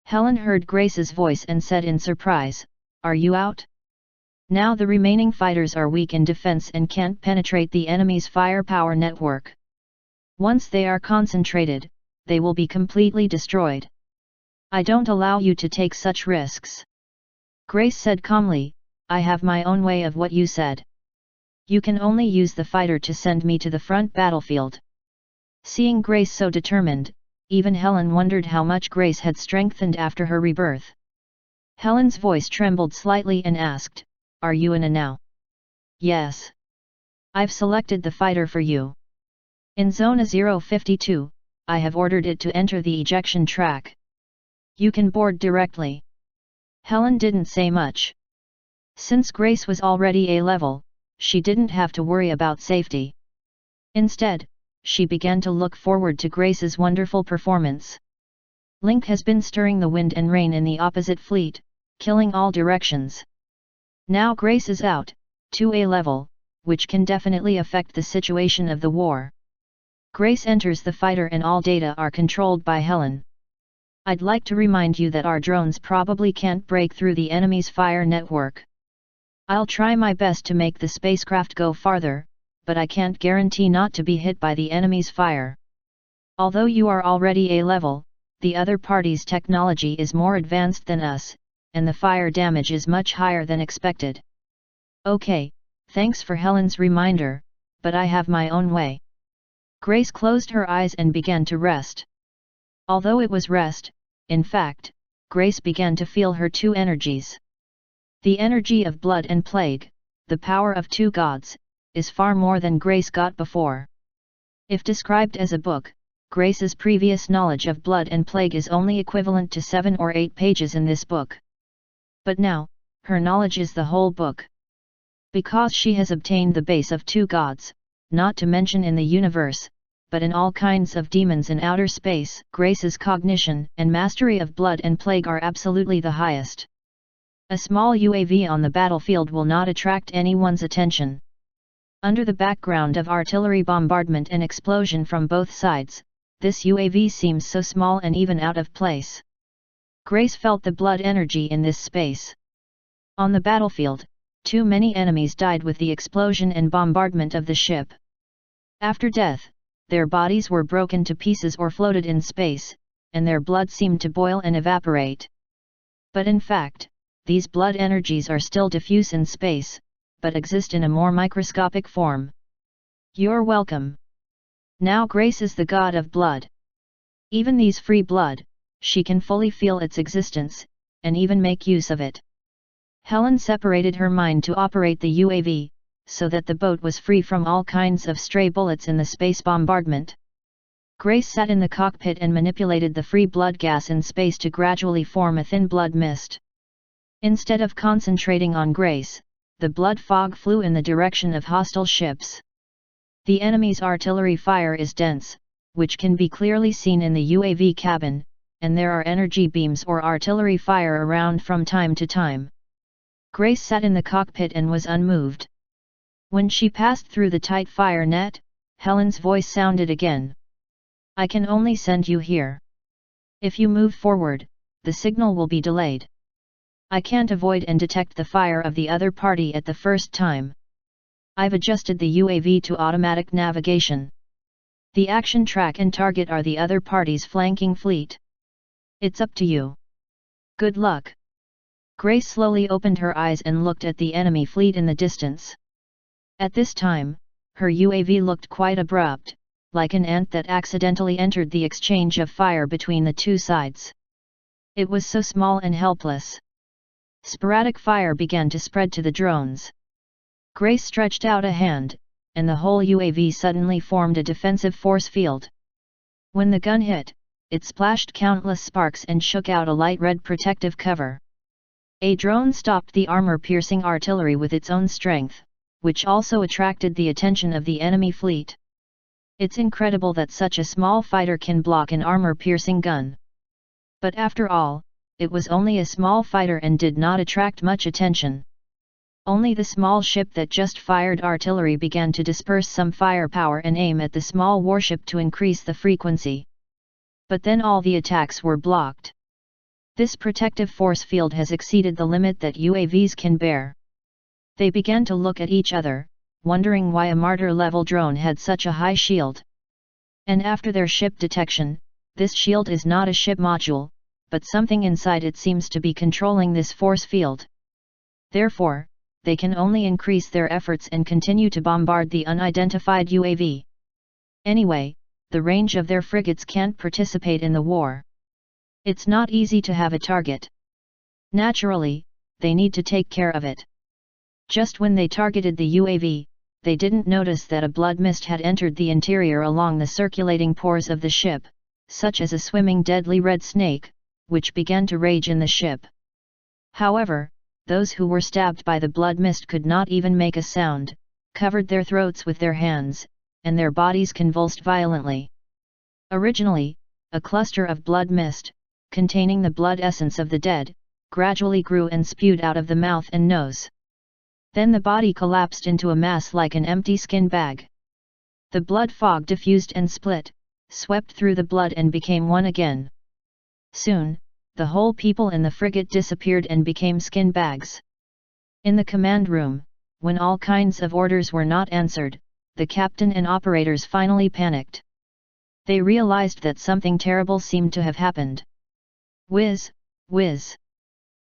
[SPEAKER 1] Helen heard Grace's voice and said in surprise, "Are you out? Now the remaining fighters are weak in defense and can't penetrate the enemy's firepower network. Once they are concentrated, they will be completely destroyed. I don't allow you to take such risks." Grace said calmly, "I have my own way of what you said. You can only use the fighter to send me to the front battlefield." Seeing Grace so determined, even Helen wondered how much Grace had strengthened after her rebirth. Helen's voice trembled slightly and asked, "Are you in a now?" "Yes. I've selected the fighter for you. In Zone 052, I have ordered it to enter the ejection track. You can board directly." Helen didn't say much. Since Grace was already A-level, she didn't have to worry about safety. Instead, she began to look forward to Grace's wonderful performance. Link has been stirring the wind and rain in the opposite fleet, killing all directions. Now Grace is out, to A-level, which can definitely affect the situation of the war. Grace enters the fighter and all data are controlled by Helen. "I'd like to remind you that our drones probably can't break through the enemy's fire network. I'll try my best to make the spacecraft go farther, but I can't guarantee not to be hit by the enemy's fire. Although you are already A-level, the other party's technology is more advanced than us, and the fire damage is much higher than expected." "Okay, thanks for Helen's reminder, but I have my own way." Grace closed her eyes and began to rest. Although it was rest, in fact, Grace began to feel her two energies. The energy of blood and plague, the power of two gods, is far more than Grace got before. If described as a book, Grace's previous knowledge of blood and plague is only equivalent to 7 or 8 pages in this book. But now, her knowledge is the whole book. Because she has obtained the base of 2 gods, not to mention in the universe, but in all kinds of demons in outer space, Grace's cognition and mastery of blood and plague are absolutely the highest. A small UAV on the battlefield will not attract anyone's attention. Under the background of artillery bombardment and explosion from both sides, this UAV seems so small and even out of place. Grace felt the blood energy in this space. On the battlefield, too many enemies died with the explosion and bombardment of the ship. After death, their bodies were broken to pieces or floated in space, and their blood seemed to boil and evaporate. But in fact, these blood energies are still diffuse in space, but exist in a more microscopic form. You're welcome. Now Grace is the god of blood. Even these free blood, she can fully feel its existence, and even make use of it. Helen separated her mind to operate the UAV, so that the boat was free from all kinds of stray bullets in the space bombardment. Grace sat in the cockpit and manipulated the free blood gas in space to gradually form a thin blood mist. Instead of concentrating on Grace, the blood fog flew in the direction of hostile ships. The enemy's artillery fire is dense, which can be clearly seen in the UAV cabin, and there are energy beams or artillery fire around from time to time. Grace sat in the cockpit and was unmoved. When she passed through the tight fire net, Helen's voice sounded again. I can only send you here. If you move forward, the signal will be delayed. I can't avoid and detect the fire of the other party at the first time. I've adjusted the UAV to automatic navigation. The action track and target are the other party's flanking fleet. It's up to you. Good luck. Grace slowly opened her eyes and looked at the enemy fleet in the distance. At this time, her UAV looked quite abrupt, like an ant that accidentally entered the exchange of fire between the two sides. It was so small and helpless. Sporadic fire began to spread to the drones. Grace stretched out a hand, and the whole UAV suddenly formed a defensive force field. When the gun hit, it splashed countless sparks and shook out a light red protective cover. A drone stopped the armor-piercing artillery with its own strength, which also attracted the attention of the enemy fleet. It's incredible that such a small fighter can block an armor-piercing gun. But after all, it was only a small fighter and did not attract much attention. Only the small ship that just fired artillery began to disperse some firepower and aim at the small warship to increase the frequency. But then all the attacks were blocked. This protective force field has exceeded the limit that UAVs can bear. They began to look at each other, wondering why a Martyr-level drone had such a high shield. And after their ship detection, this shield is not a ship module, but something inside it seems to be controlling this force field. Therefore, they can only increase their efforts and continue to bombard the unidentified UAV. Anyway, the range of their frigates can't participate in the war. It's not easy to have a target. Naturally, they need to take care of it. Just when they targeted the UAV, they didn't notice that a blood mist had entered the interior along the circulating pores of the ship, such as a swimming deadly red snake, which began to rage in the ship. However, those who were stabbed by the blood mist could not even make a sound, covered their throats with their hands, and their bodies convulsed violently. Originally, a cluster of blood mist, containing the blood essence of the dead, gradually grew and spewed out of the mouth and nose. Then the body collapsed into a mass like an empty skin bag. The blood fog diffused and split, swept through the blood and became one again. Soon, the whole people in the frigate disappeared and became skin bags. In the command room, when all kinds of orders were not answered, the captain and operators finally panicked. They realized that something terrible seemed to have happened. Whiz, whiz.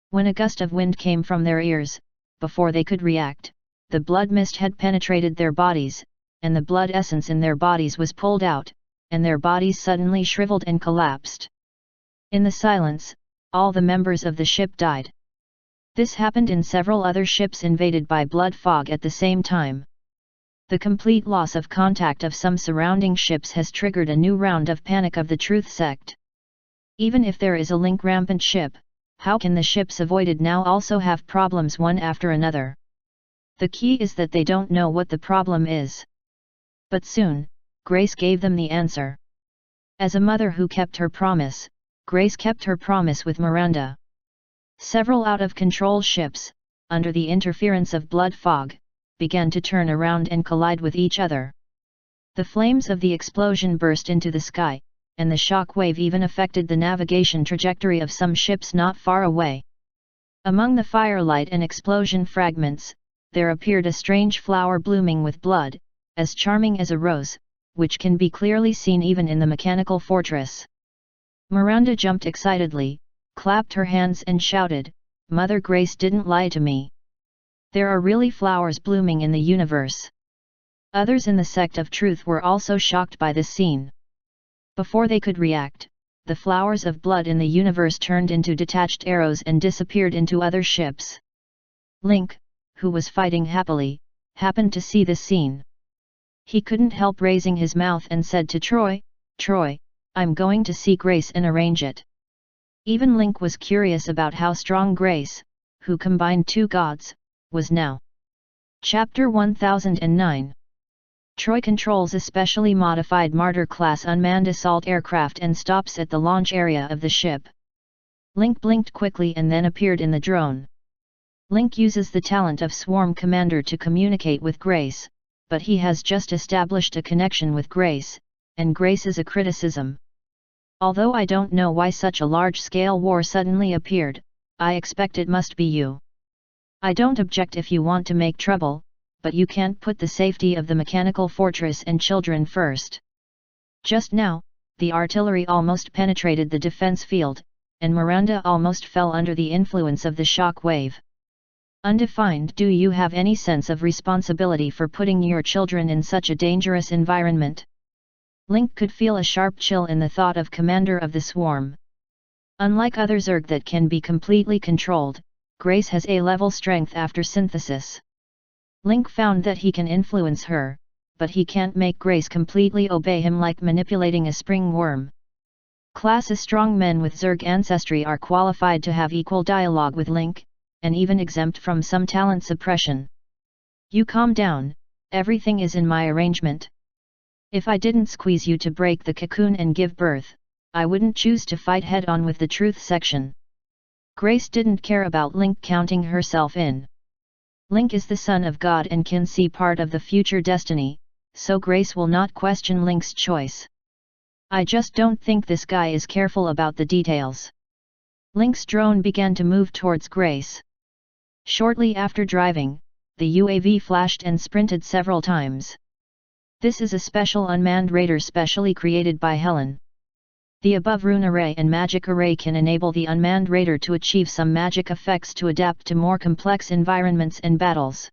[SPEAKER 1] When a gust of wind came from their ears, before they could react, the blood mist had penetrated their bodies, and the blood essence in their bodies was pulled out, and their bodies suddenly shriveled and collapsed. In the silence, all the members of the ship died. This happened in several other ships invaded by blood fog at the same time. The complete loss of contact of some surrounding ships has triggered a new round of panic of the Truth sect. Even if there is a link rampant ship, How can the ships avoided now also have problems one after another? The key is that they don't know what the problem is. But soon, Grace gave them the answer. As a mother who kept her promise, Grace kept her promise with Miranda. Several out-of-control ships, under the interference of blood fog, began to turn around and collide with each other. The flames of the explosion burst into the sky, and the shock wave even affected the navigation trajectory of some ships not far away. Among the firelight and explosion fragments, there appeared a strange flower blooming with blood, as charming as a rose, which can be clearly seen even in the mechanical fortress. Miranda jumped excitedly, clapped her hands and shouted, "Mother Grace didn't lie to me. There are really flowers blooming in the universe." Others in the sect of truth were also shocked by this scene. Before they could react, the flowers of blood in the universe turned into detached arrows and disappeared into other ships. Link, who was fighting happily, happened to see this scene. He couldn't help raising his mouth and said to Troy, "Troy, I'm going to see Grace and arrange it." Even Link was curious about how strong Grace, who combined two gods, was now. Chapter 1009. Troy controls a specially modified Martyr-class unmanned assault aircraft and stops at the launch area of the ship. Link blinked quickly and then appeared in the drone. Link uses the talent of Swarm Commander to communicate with Grace, but he has just established a connection with Grace, and Grace is a criticism. "Although I don't know why such a large-scale war suddenly appeared, I expect it must be you. I don't object if you want to make trouble, but you can't put the safety of the mechanical fortress and children first." Just now, the artillery almost penetrated the defense field, and Miranda almost fell under the influence of the shock wave. "Undefined, do you have any sense of responsibility for putting your children in such a dangerous environment?" Link could feel a sharp chill in the thought of commander of the swarm. Unlike other Zerg that can be completely controlled, Grace has A-level strength after synthesis. Link found that he can influence her, but he can't make Grace completely obey him like manipulating a spring worm. Class A strong men with Zerg ancestry are qualified to have equal dialogue with Link, and even exempt from some talent suppression. "You calm down, everything is in my arrangement. If I didn't squeeze you to break the cocoon and give birth, I wouldn't choose to fight head-on with the truth section." Grace didn't care about Link counting herself in. Link is the son of God and can see part of the future destiny, so Grace will not question Link's choice. "I just don't think this guy is careful about the details." Link's drone began to move towards Grace. Shortly after driving, the UAV flashed and sprinted several times. This is a special unmanned raider specially created by Helen. The above rune array and magic array can enable the unmanned raider to achieve some magic effects to adapt to more complex environments and battles.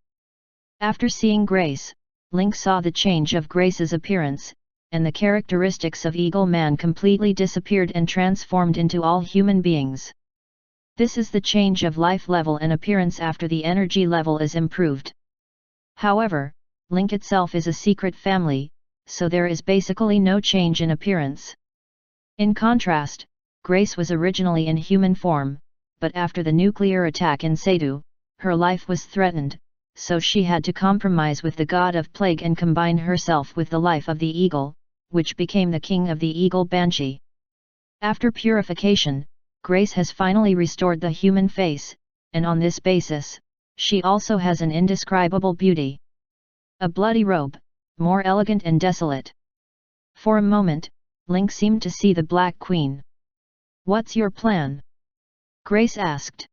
[SPEAKER 1] After seeing Grace, Link saw the change of Grace's appearance, and the characteristics of Eagle Man completely disappeared and transformed into all human beings. This is the change of life level and appearance after the energy level is improved. However, Link itself is a secret family, so there is basically no change in appearance. In contrast, Grace was originally in human form, but after the nuclear attack in Sadu, her life was threatened, so she had to compromise with the god of plague and combine herself with the life of the eagle, which became the king of the eagle Banshee. After purification, Grace has finally restored the human face, and on this basis, she also has an indescribable beauty. A bloody robe, more elegant and desolate. For a moment, Link seemed to see the Black Queen. "What's your plan?" Grace asked.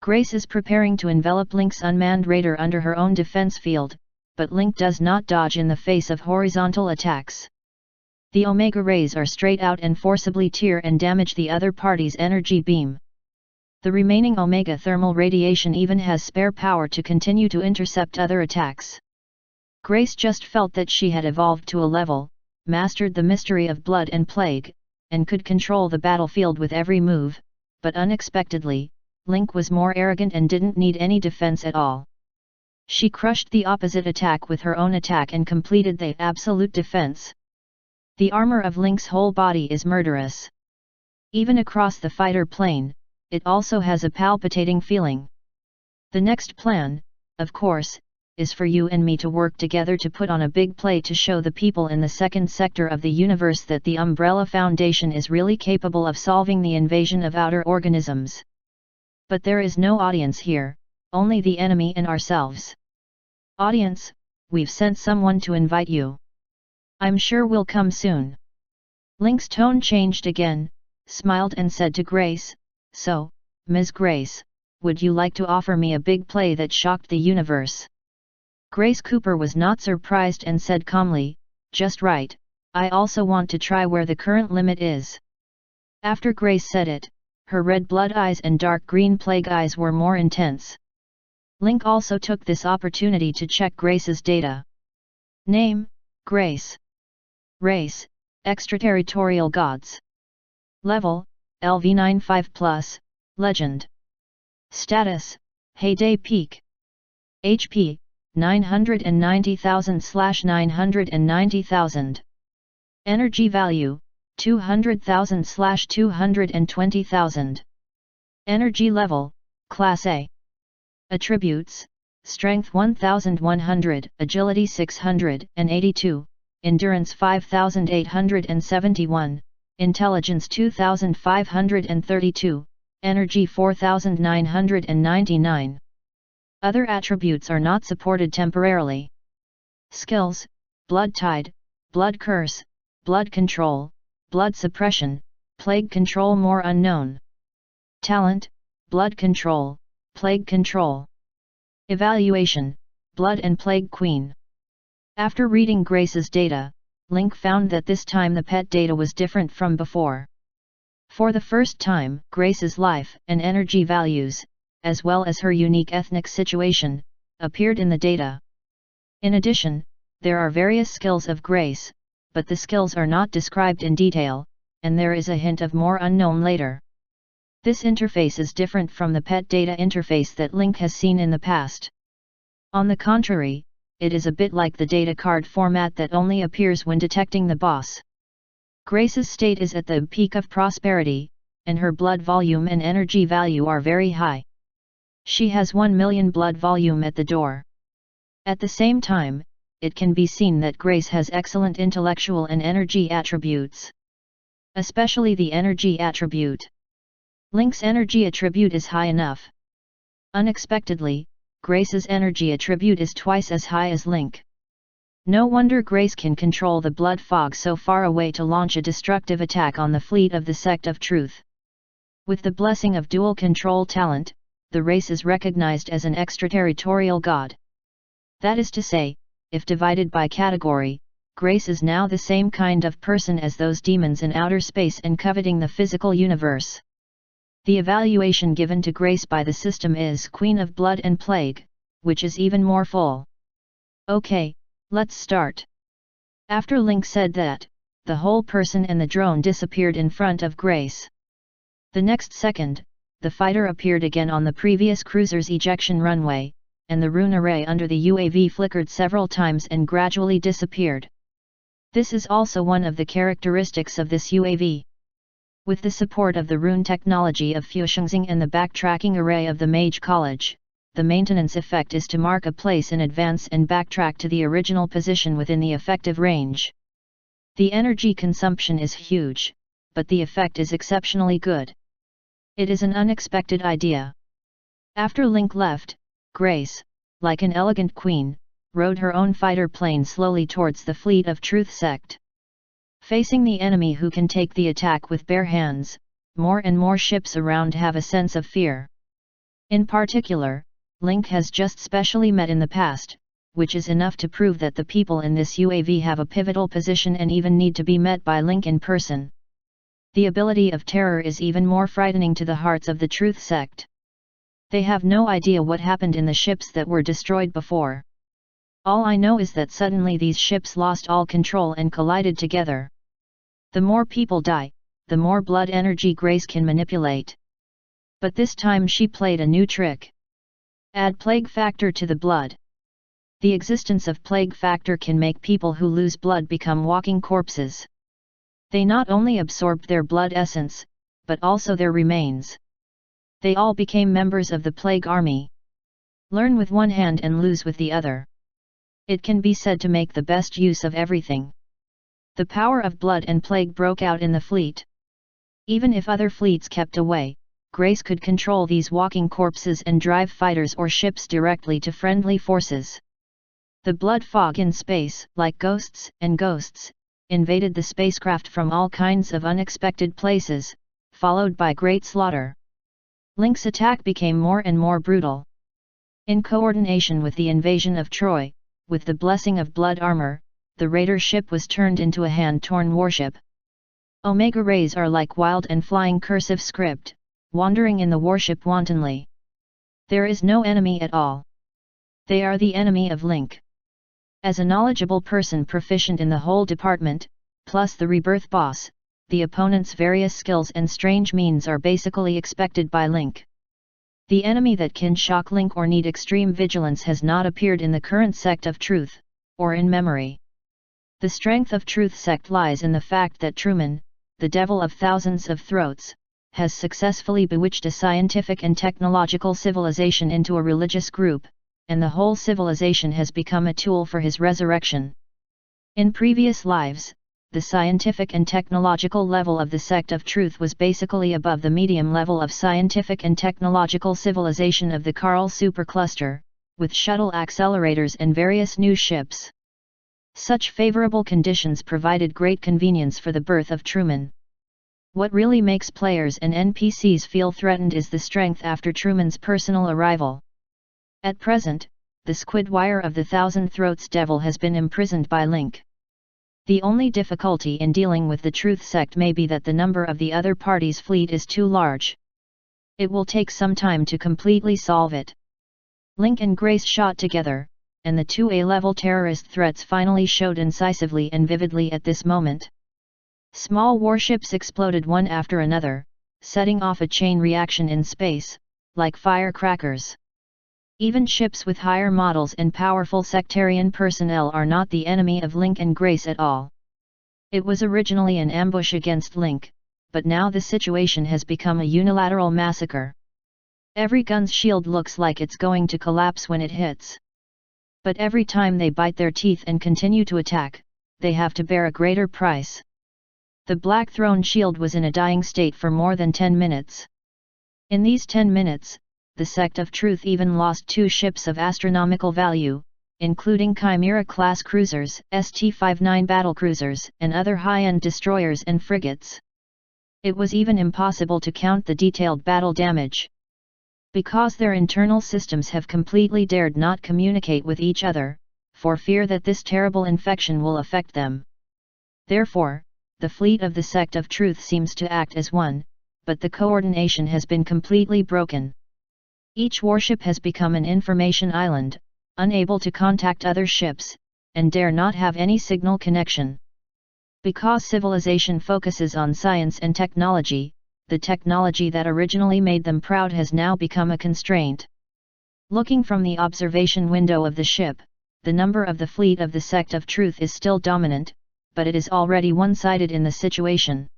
[SPEAKER 1] Grace is preparing to envelop Link's unmanned raider under her own defense field, but Link does not dodge in the face of horizontal attacks. The Omega rays are straight out and forcibly tear and damage the other party's energy beam. The remaining Omega thermal radiation even has spare power to continue to intercept other attacks. Grace just felt that she had evolved to a level, mastered the mystery of blood and plague, and could control the battlefield with every move, but unexpectedly, Link was more arrogant and didn't need any defense at all. She crushed the opposite attack with her own attack and completed the absolute defense. The armor of Link's whole body is murderous. Even across the fighter plane, it also has a palpitating feeling. The next plan, of course, is for you and me to work together to put on a big play to show the people in the second sector of the universe that the Umbrella Foundation is really capable of solving the invasion of outer organisms. But there is no audience here, only the enemy and ourselves. Audience, we've sent someone to invite you. I'm sure we'll come soon. Link's tone changed again, smiled and said to Grace, "So, Ms. Grace, would you like to offer me a big play that shocked the universe?" Grace Cooper was not surprised and said calmly, "Just right, I also want to try where the current limit is." After Grace said it, her red blood eyes and dark green plague eyes were more intense. Link also took this opportunity to check Grace's data. Name, Grace. Race, Extraterritorial Gods. Level, LV95+, Legend. Status, Heyday Peak. HP, 990,000/990,000. Energy Value, 200,000/220,000. Energy Level, Class A. Attributes, Strength 1100, Agility 682, Endurance 5871, Intelligence 2532, Energy 4999. Other attributes are not supported temporarily. Skills, Blood Tide, Blood Curse, Blood Control, Blood Suppression, Plague Control more unknown. Talent, Blood Control, Plague Control. Evaluation, Blood and Plague Queen. After reading Grace's data, Link found that this time the pet data was different from before. For the first time, Grace's life and energy values, as well as her unique ethnic situation, appeared in the data. In addition, there are various skills of Grace, but the skills are not described in detail, and there is a hint of more unknown later. This interface is different from the pet data interface that Link has seen in the past. On the contrary, it is a bit like the data card format that only appears when detecting the boss. Grace's state is at the peak of prosperity, and her blood volume and energy value are very high. She has 1 million blood volume at the door. At the same time, it can be seen that Grace has excellent intellectual and energy attributes. Especially the energy attribute. Link's energy attribute is high enough. Unexpectedly, Grace's energy attribute is twice as high as Link. No wonder Grace can control the blood fog so far away to launch a destructive attack on the fleet of the Sect of Truth. With the blessing of dual control talent, the race is recognized as an extraterritorial god. That is to say, if divided by category, Grace is now the same kind of person as those demons in outer space and coveting the physical universe. The evaluation given to Grace by the system is Queen of Blood and Plague, which is even more full. Okay, let's start. After Link said that, the whole person and the drone disappeared in front of Grace. The next second, the fighter appeared again on the previous cruiser's ejection runway, and the rune array under the UAV flickered several times and gradually disappeared. This is also one of the characteristics of this UAV. With the support of the rune technology of Fushengxing and the backtracking array of the Mage College, the maintenance effect is to mark a place in advance and backtrack to the original position within the effective range. The energy consumption is huge, but the effect is exceptionally good. It is an unexpected idea. After Link left, Grace, like an elegant queen, rode her own fighter plane slowly towards the fleet of Truth Sect. Facing the enemy who can take the attack with bare hands, more and more ships around have a sense of fear. In particular, Link has just specially met in the past, which is enough to prove that the people in this UAV have a pivotal position and even need to be met by Link in person. The ability of terror is even more frightening to the hearts of the Truth Sect. They have no idea what happened in the ships that were destroyed before. All I know is that suddenly these ships lost all control and collided together. The more people die, the more blood energy Grace can manipulate. But this time she played a new trick. Add plague factor to the blood. The existence of plague factor can make people who lose blood become walking corpses. They not only absorb their blood essence, but also their remains. They all became members of the plague army. Learn with one hand and lose with the other. It can be said to make the best use of everything. The power of blood and plague broke out in the fleet. Even if other fleets kept away, Grace could control these walking corpses and drive fighters or ships directly to friendly forces. The blood fog in space, like ghosts, invaded the spacecraft from all kinds of unexpected places, followed by great slaughter. Link's attack became more and more brutal. In coordination with the invasion of Troy, with the blessing of blood armor, the raider ship was turned into a hand-torn warship. Omega rays are like wild and flying cursive script, wandering in the warship wantonly. There is no enemy at all. They are the enemy of Link. As a knowledgeable person proficient in the whole department, plus the rebirth boss, the opponent's various skills and strange means are basically expected by Link. The enemy that can shock Link or need extreme vigilance has not appeared in the current sect of Truth, or in memory. The strength of Truth sect lies in the fact that Truman, the devil of thousands of throats, has successfully bewitched a scientific and technological civilization into a religious group, and the whole civilization has become a tool for his resurrection. In previous lives, the scientific and technological level of the sect of Truth was basically above the medium level of scientific and technological civilization of the Carl supercluster, with shuttle accelerators and various new ships. Such favorable conditions provided great convenience for the birth of Truman. What really makes players and NPCs feel threatened is the strength after Truman's personal arrival. At present, the Squidwire of the Thousand Throats Devil has been imprisoned by Link. The only difficulty in dealing with the Truth sect may be that the number of the other party's fleet is too large. It will take some time to completely solve it. Link and Grace shot together, and the two A-level terrorist threats finally showed incisively and vividly at this moment. Small warships exploded one after another, setting off a chain reaction in space, like firecrackers. Even ships with higher models and powerful sectarian personnel are not the enemy of Link and Grace at all. It was originally an ambush against Link, but now the situation has become a unilateral massacre. Every gun's shield looks like it's going to collapse when it hits. But every time they bite their teeth and continue to attack, they have to bear a greater price. The Black Throne shield was in a dying state for more than 10 minutes. In these 10 minutes, the sect of Truth even lost 2 ships of astronomical value, including Chimera-class cruisers, ST-59 battlecruisers, and other high-end destroyers and frigates. It was even impossible to count the detailed battle damage. Because their internal systems have completely dared not communicate with each other, for fear that this terrible infection will affect them. Therefore, the fleet of the sect of Truth seems to act as one, but the coordination has been completely broken. Each warship has become an information island, unable to contact other ships, and dare not have any signal connection. Because civilization focuses on science and technology, the technology that originally made them proud has now become a constraint. Looking from the observation window of the ship, the number of the fleet of the sect of Truth is still dominant, but it is already one-sided in the situation.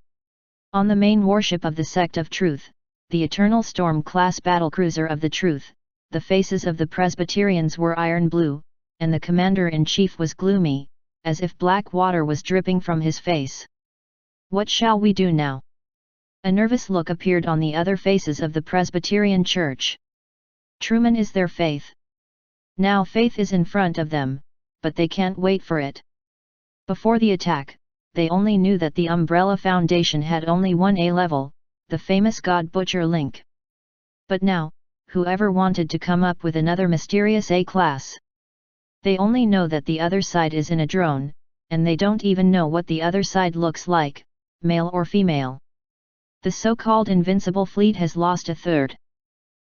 [SPEAKER 1] On the main warship of the sect of Truth, the Eternal Storm-class battlecruiser of the Truth, the faces of the Presbyterians were iron blue, and the commander-in-chief was gloomy, as if black water was dripping from his face. What shall we do now? A nervous look appeared on the other faces of the Presbyterian Church. Truman is their faith. Now faith is in front of them, but they can't wait for it. Before the attack, they only knew that the Umbrella Foundation had only one A-level, the famous God Butcher Link. But now, whoever wanted to come up with another mysterious A-class? They only know that the other side is in a drone, and they don't even know what the other side looks like, male or female. The so-called invincible fleet has lost a third.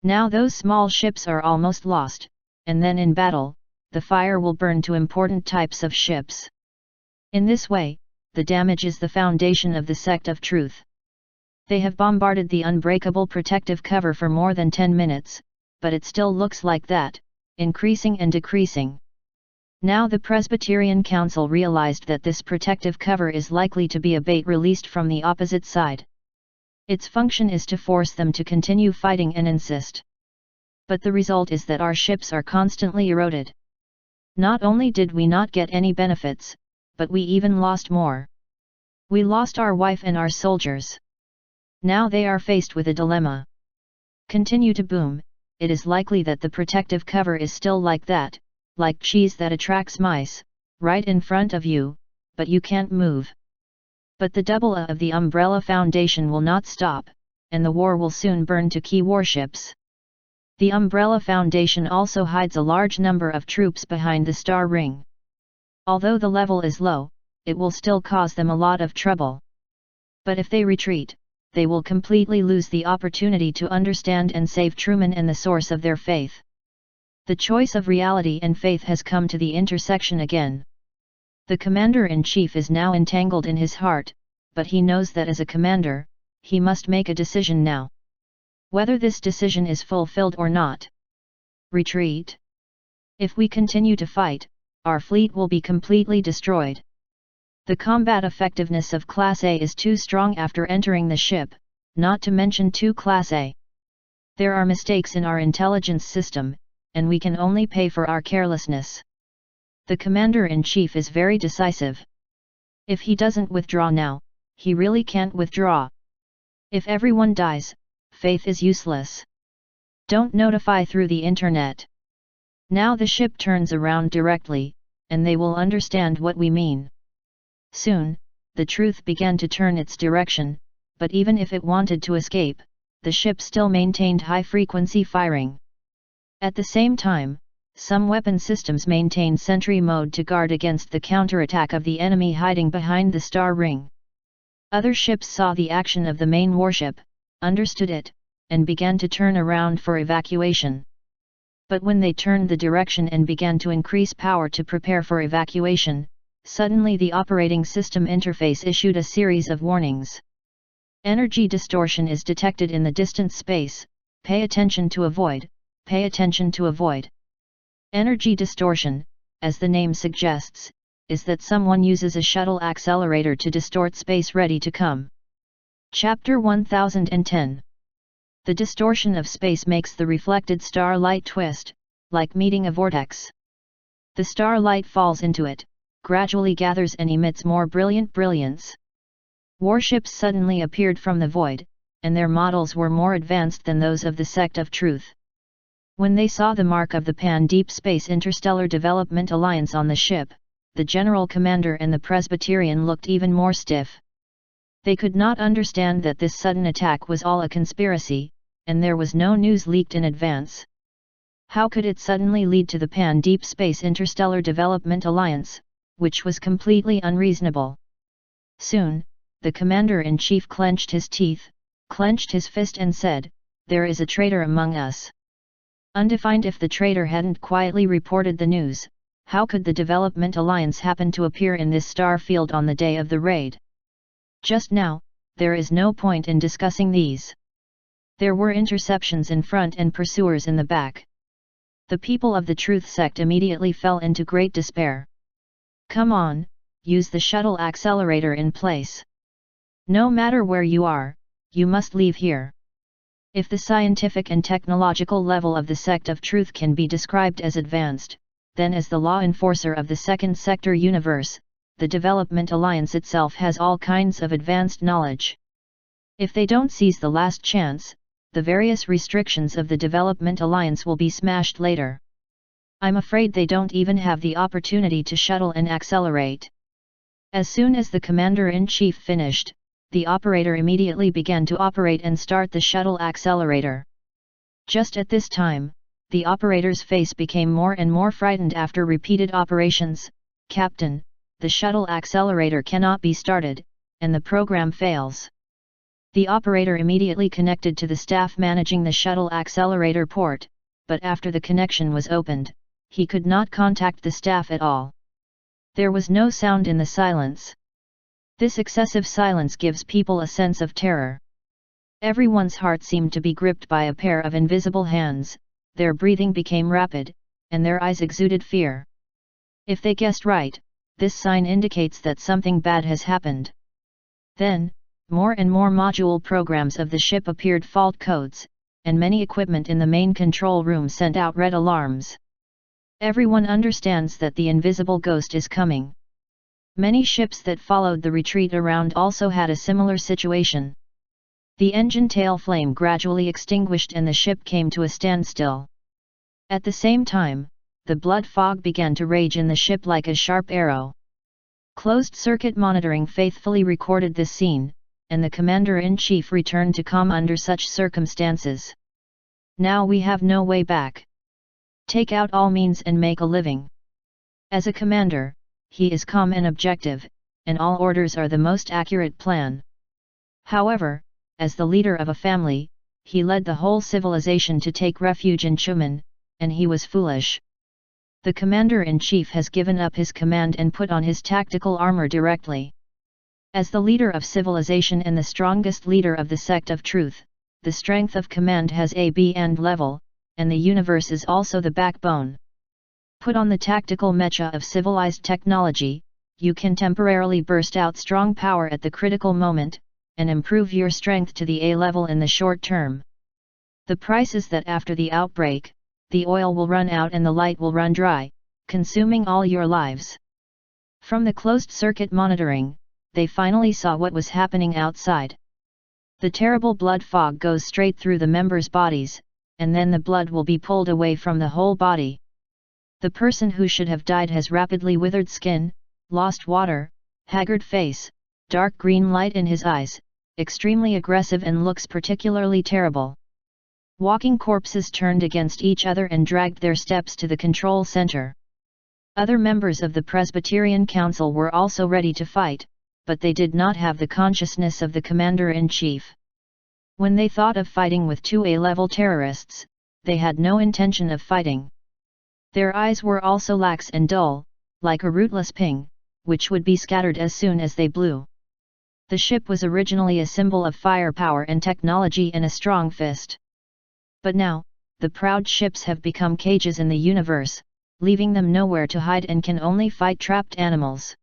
[SPEAKER 1] Now those small ships are almost lost, and then in battle, the fire will burn to important types of ships. In this way, the damage is the foundation of the sect of Truth. They have bombarded the unbreakable protective cover for more than 10 minutes, but it still looks like that, increasing and decreasing. Now the Presbyterian Council realized that this protective cover is likely to be a bait released from the opposite side. Its function is to force them to continue fighting and insist. But the result is that our ships are constantly eroded. Not only did we not get any benefits, but we even lost more. We lost our wife and our soldiers. Now they are faced with a dilemma. Continue to boom, it is likely that the protective cover is still like that, like cheese that attracts mice, right in front of you, but you can't move. But the double A of the Umbrella Foundation will not stop, and the war will soon burn to key warships. The Umbrella Foundation also hides a large number of troops behind the Star Ring. Although the level is low, it will still cause them a lot of trouble. But if they retreat, they will completely lose the opportunity to understand and save Truman and the source of their faith. The choice of reality and faith has come to the intersection again. The commander-in-chief is now entangled in his heart, but he knows that as a commander, he must make a decision now. Whether this decision is fulfilled or not. Retreat. If we continue to fight, our fleet will be completely destroyed. The combat effectiveness of Class A is too strong after entering the ship, not to mention 2 Class A. There are mistakes in our intelligence system, and we can only pay for our carelessness. The commander-in-chief is very decisive. If he doesn't withdraw now, he really can't withdraw. If everyone dies, faith is useless. Don't notify through the internet. Now the ship turns around directly, and they will understand what we mean. Soon, the truth began to turn its direction, but even if it wanted to escape, the ship still maintained high-frequency firing. At the same time, some weapon systems maintained sentry mode to guard against the counterattack of the enemy hiding behind the Star Ring. Other ships saw the action of the main warship, understood it, and began to turn around for evacuation. But when they turned the direction and began to increase power to prepare for evacuation, suddenly the operating system interface issued a series of warnings. Energy distortion is detected in the distant space, pay attention to avoid, pay attention to avoid. Energy distortion, as the name suggests, is that someone uses a shuttle accelerator to distort space ready to come. Chapter 1010. The distortion of space makes the reflected starlight twist, like meeting a vortex. The starlight falls into it, gradually gathers and emits more brilliant brilliance. Warships suddenly appeared from the void, and their models were more advanced than those of the Sect of Truth. When they saw the mark of the Pan-Deep Space Interstellar Development Alliance on the ship, the General Commander and the Presbyterian looked even more stiff. They could not understand that this sudden attack was all a conspiracy, and there was no news leaked in advance. How could it suddenly lead to the Pan-Deep Space Interstellar Development Alliance, which was completely unreasonable? Soon, the Commander-in-Chief clenched his teeth, clenched his fist and said, "There is a traitor among us." Undefined. If the traitor hadn't quietly reported the news, how could the Development Alliance happen to appear in this star field on the day of the raid? Just now, there is no point in discussing these. There were interceptions in front and pursuers in the back. The people of the Truth Sect immediately fell into great despair. "Come on, use the shuttle accelerator in place. No matter where you are, you must leave here." If the scientific and technological level of the Sect of Truth can be described as advanced, then as the law enforcer of the Second Sector universe, the Development Alliance itself has all kinds of advanced knowledge. If they don't seize the last chance, the various restrictions of the Development Alliance will be smashed later. I'm afraid they don't even have the opportunity to shuttle and accelerate. As soon as the Commander-in-Chief finished, the operator immediately began to operate and start the shuttle accelerator. Just at this time, the operator's face became more and more frightened after repeated operations. "Captain, the shuttle accelerator cannot be started, and the program fails." The operator immediately connected to the staff managing the shuttle accelerator port, but after the connection was opened, he could not contact the staff at all. There was no sound in the silence. This excessive silence gives people a sense of terror. Everyone's heart seemed to be gripped by a pair of invisible hands, their breathing became rapid, and their eyes exuded fear. If they guessed right, this sign indicates that something bad has happened. Then, More and more module programs of the ship appeared fault codes, and many equipment in the main control room sent out red alarms. Everyone understands that the invisible ghost is coming. Many ships that followed the retreat around also had a similar situation. The engine tail flame gradually extinguished and the ship came to a standstill. At the same time, the blood fog began to rage in the ship like a sharp arrow. Closed-circuit monitoring faithfully recorded this scene, and the commander-in-chief returned to calm under such circumstances. Now we have no way back. Take out all means and make a living. As a commander, he is calm and objective, and all orders are the most accurate plan. However, as the leader of a family, he led the whole civilization to take refuge in Chumen, and he was foolish. The commander-in-chief has given up his command and put on his tactical armor directly. As the leader of civilization and the strongest leader of the sect of truth, the strength of command has a B&D level, and the universe is also the backbone. Put on the tactical mecha of civilized technology, you can temporarily burst out strong power at the critical moment, and improve your strength to the A level in the short term. The price is that after the outbreak, the oil will run out and the light will run dry, consuming all your lives. From the closed-circuit monitoring, they finally saw what was happening outside. The terrible blood fog goes straight through the members' bodies, and then the blood will be pulled away from the whole body. The person who should have died has rapidly withered skin, lost water, haggard face, dark green light in his eyes, extremely aggressive and looks particularly terrible. Walking corpses turned against each other and dragged their steps to the control center. Other members of the Presbyterian Council were also ready to fight, but they did not have the consciousness of the commander-in-chief. When they thought of fighting with two A-level terrorists, they had no intention of fighting. Their eyes were also lax and dull, like a rootless ping, which would be scattered as soon as they blew. The ship was originally a symbol of firepower and technology and a strong fist. But now, the proud ships have become cages in the universe, leaving them nowhere to hide and can only fight trapped animals.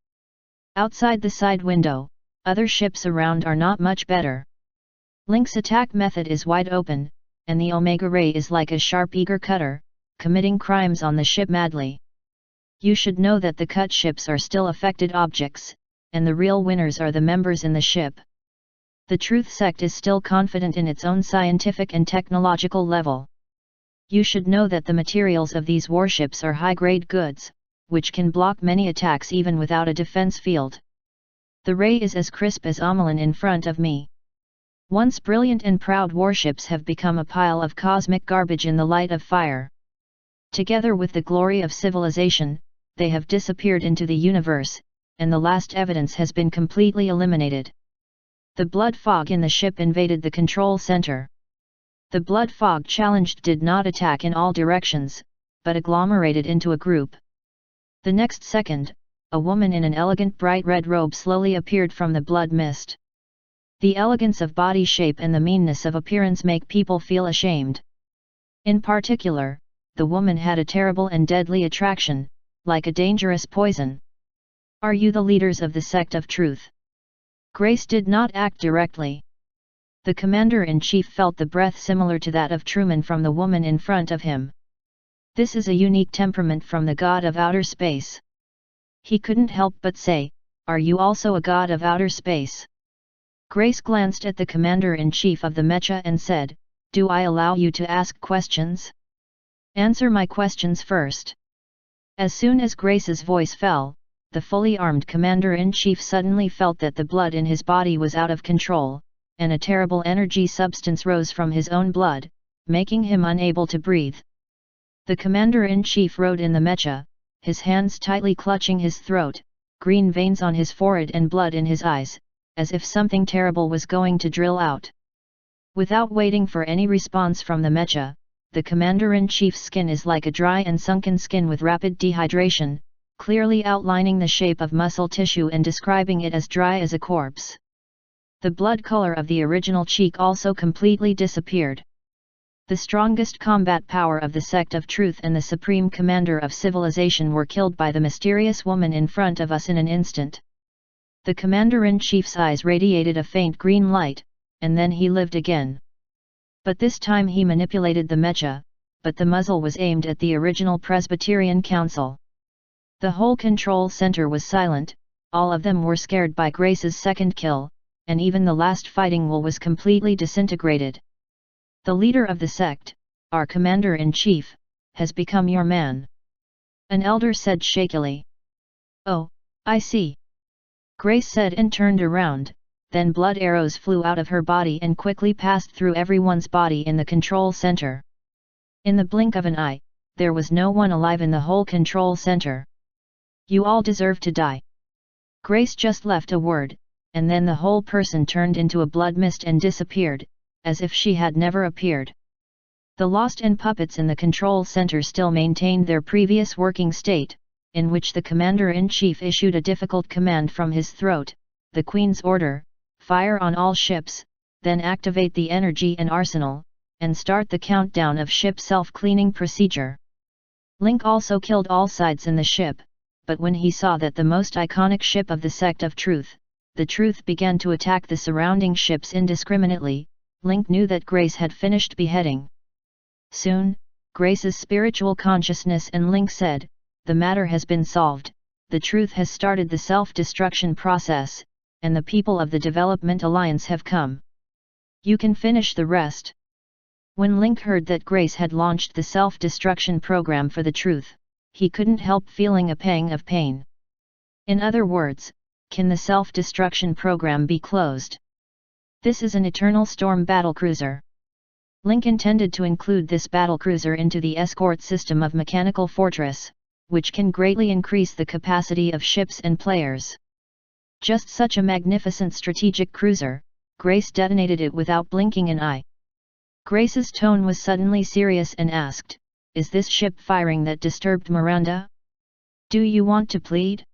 [SPEAKER 1] Outside the side window, other ships around are not much better. Link's attack method is wide open, and the Omega Ray is like a sharp eager cutter, committing crimes on the ship madly. You should know that the cut ships are still affected objects, and the real winners are the members in the ship. The Truth Sect is still confident in its own scientific and technological level. You should know that the materials of these warships are high-grade goods, which can block many attacks even without a defense field. The ray is as crisp as Amelin in front of me. Once brilliant and proud warships have become a pile of cosmic garbage in the light of fire. Together with the glory of civilization, they have disappeared into the universe, and the last evidence has been completely eliminated. The blood fog in the ship invaded the control center. The blood fog challenged did not attack in all directions, but agglomerated into a group. The next second, a woman in an elegant bright red robe slowly appeared from the blood mist. The elegance of body shape and the meanness of appearance make people feel ashamed. In particular, the woman had a terrible and deadly attraction, like a dangerous poison. Are you the leaders of the sect of truth? Grace did not act directly. The commander-in-chief felt the breath similar to that of Truman from the woman in front of him. This is a unique temperament from the god of outer space. He couldn't help but say, "Are you also a god of outer space?" Grace glanced at the commander-in-chief of the Mecha and said, "Do I allow you to ask questions? Answer my questions first." As soon as Grace's voice fell, the fully armed commander-in-chief suddenly felt that the blood in his body was out of control, and a terrible energy substance rose from his own blood, making him unable to breathe. The commander-in-chief rode in the Mecha, his hands tightly clutching his throat, green veins on his forehead and blood in his eyes, as if something terrible was going to drill out. Without waiting for any response from the Mecha, the commander-in-chief's skin is like a dry and sunken skin with rapid dehydration, clearly outlining the shape of muscle tissue and describing it as dry as a corpse. The blood color of the original cheek also completely disappeared. The strongest combat power of the sect of truth and the supreme commander of civilization were killed by the mysterious woman in front of us in an instant. The commander-in-chief's eyes radiated a faint green light, and then he lived again. But this time he manipulated the mecha, but the muzzle was aimed at the original Presbyterian Council. The whole control center was silent, all of them were scared by Grace's second kill, and even the last fighting will was completely disintegrated. The leader of the sect, our commander-in-chief, has become your man. An elder said shakily. Oh, I see. Grace said and turned around, then blood arrows flew out of her body and quickly passed through everyone's body in the control center. In the blink of an eye, there was no one alive in the whole control center. You all deserve to die. Grace just left a word, and then the whole person turned into a blood mist and disappeared, as if she had never appeared. The Lost and puppets in the control center still maintained their previous working state, in which the commander-in-chief issued a difficult command from his throat, the Queen's order, fire on all ships, then activate the energy and arsenal, and start the countdown of ship self-cleaning procedure. Link also killed all sides in the ship, but when he saw that the most iconic ship of the Sect of Truth, the Truth began to attack the surrounding ships indiscriminately, Link knew that Grace had finished beheading. Soon, Grace's spiritual consciousness and Link said, the matter has been solved, the Truth has started the self-destruction process, and the people of the Development Alliance have come. You can finish the rest. When Link heard that Grace had launched the self-destruction program for the Truth, he couldn't help feeling a pang of pain. In other words, can the self-destruction program be closed? This is an Eternal Storm battlecruiser. Link intended to include this battlecruiser into the escort system of Mechanical Fortress, which can greatly increase the capacity of ships and players. Just such a magnificent strategic cruiser, Grace detonated it without blinking an eye. Grace's tone was suddenly serious and asked, is this ship firing that disturbed Miranda? Do you want to plead?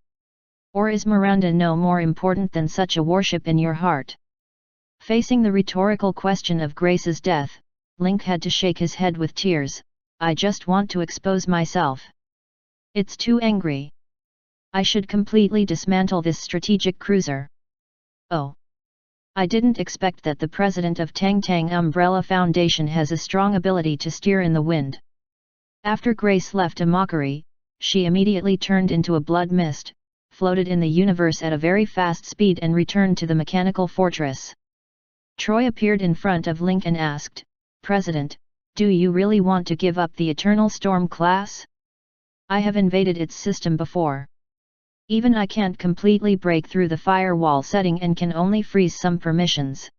[SPEAKER 1] Or is Miranda no more important than such a warship in your heart? Facing the rhetorical question of Grace's death, Link had to shake his head with tears. I just want to expose myself. It's too angry. I should completely dismantle this strategic cruiser. Oh. I didn't expect that the president of Tang Tang Umbrella Foundation has a strong ability to steer in the wind. After Grace left a mockery, she immediately turned into a blood mist, floated in the universe at a very fast speed and returned to the mechanical fortress. Troy appeared in front of Link and asked, President, do you really want to give up the Eternal Storm class? I have invaded its system before. Even I can't completely break through the firewall setting and can only freeze some permissions.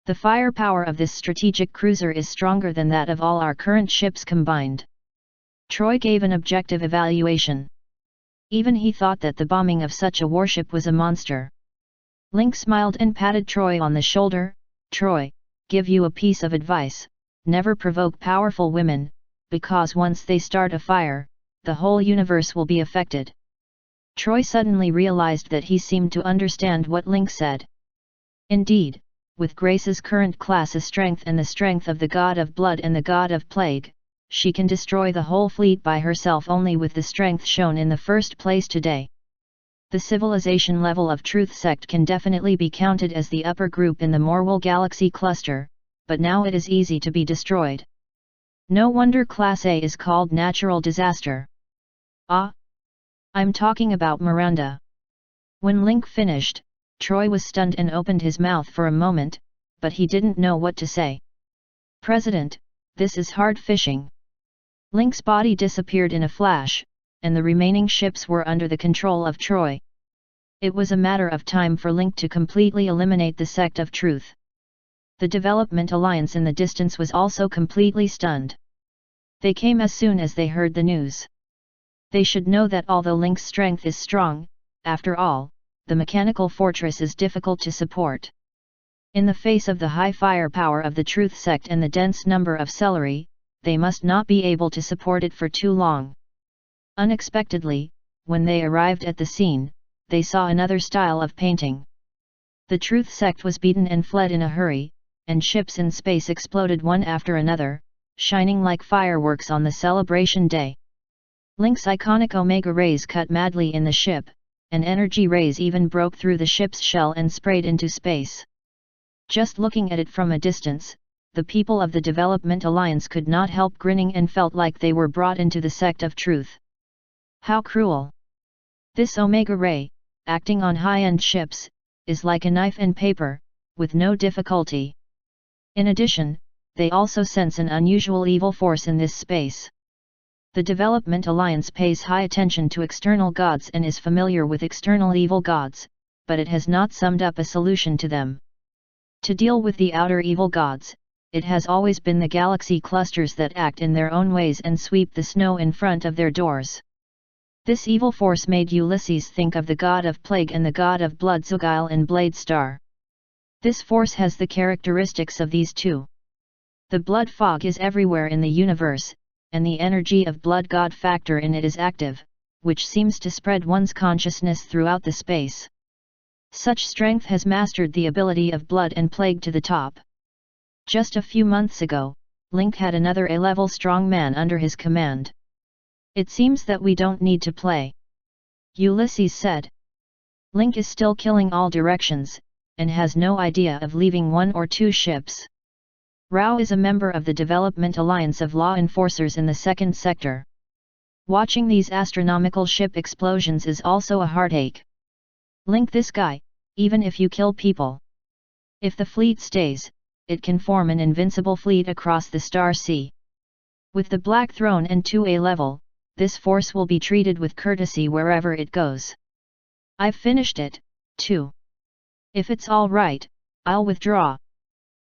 [SPEAKER 1] The firepower of this strategic cruiser is stronger than that of all our current ships combined. Troy gave an objective evaluation. Even he thought that the bombing of such a warship was a monster. Link smiled and patted Troy on the shoulder. Troy, give you a piece of advice, never provoke powerful women, because once they start a fire, the whole universe will be affected. Troy suddenly realized that he seemed to understand what Link said. Indeed, with Grace's current class's strength and the strength of the God of Blood and the God of Plague, she can destroy the whole fleet by herself only with the strength shown in the first place today. The civilization level of Truth Sect can definitely be counted as the upper group in the Morwell Galaxy cluster, but now it is easy to be destroyed. No wonder Class A is called natural disaster. Ah! I'm talking about Miranda. When Link finished, Troy was stunned and opened his mouth for a moment, but he didn't know what to say. President, this is hard fishing. Link's body disappeared in a flash, and the remaining ships were under the control of Troy. It was a matter of time for Link to completely eliminate the Sect of Truth. The Development Alliance in the distance was also completely stunned. They came as soon as they heard the news. They should know that although Link's strength is strong, after all, the mechanical fortress is difficult to support. In the face of the high firepower of the Truth Sect and the dense number of celery, they must not be able to support it for too long. Unexpectedly, when they arrived at the scene, they saw another style of painting. The Truth Sect was beaten and fled in a hurry, and ships in space exploded one after another, shining like fireworks on the celebration day. Link's iconic Omega rays cut madly in the ship, and energy rays even broke through the ship's shell and sprayed into space. Just looking at it from a distance, the people of the Development Alliance could not help grinning and felt like they were brought into the sect of truth. How cruel! This Omega Ray, acting on high-end ships, is like a knife and paper, with no difficulty. In addition, they also sense an unusual evil force in this space. The Development Alliance pays high attention to external gods and is familiar with external evil gods, but it has not summed up a solution to them. To deal with the outer evil gods, it has always been the galaxy clusters that act in their own ways and sweep the snow in front of their doors. This evil force made Ulysses think of the god of plague and the god of blood Zhuge in Blade Star. This force has the characteristics of these two. The blood fog is everywhere in the universe, and the energy of blood god factor in it is active, which seems to spread one's consciousness throughout the space. Such strength has mastered the ability of blood and plague to the top. Just a few months ago, Link had another A-level strong man under his command. It seems that we don't need to play, Ulysses said. Link is still killing all directions, and has no idea of leaving one or two ships. Rao is a member of the Development Alliance of Law Enforcers in the second sector. Watching these astronomical ship explosions is also a heartache. Link, this guy, even if you kill people. If the fleet stays, it can form an invincible fleet across the Star Sea. With the Black Throne and 2A level, this force will be treated with courtesy wherever it goes. I've finished it, too. If it's all right, I'll withdraw.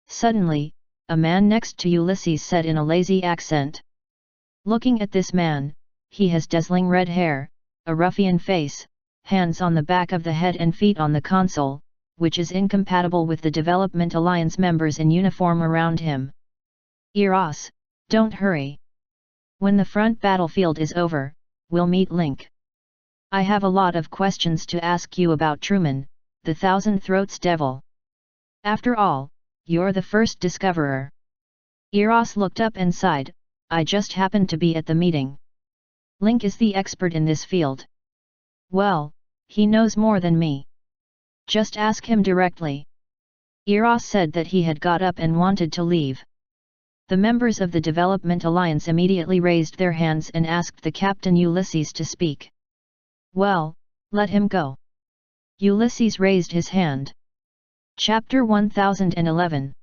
[SPEAKER 1] Suddenly, a man next to Ulysses said in a lazy accent. Looking at this man, he has dazzling red hair, a ruffian face, hands on the back of the head and feet on the console, which is incompatible with the Development Alliance members in uniform around him. Eros, don't hurry. When the front battlefield is over, we'll meet Link. I have a lot of questions to ask you about Truman, the Thousand Throats Devil. After all, you're the first discoverer. Eros looked up and sighed, I just happened to be at the meeting. Link is the expert in this field. Well, he knows more than me. Just ask him directly. Eros said that he had got up and wanted to leave. The members of the Development Alliance immediately raised their hands and asked the captain Ulysses to speak. Well, let him go. Ulysses raised his hand. Chapter 1011.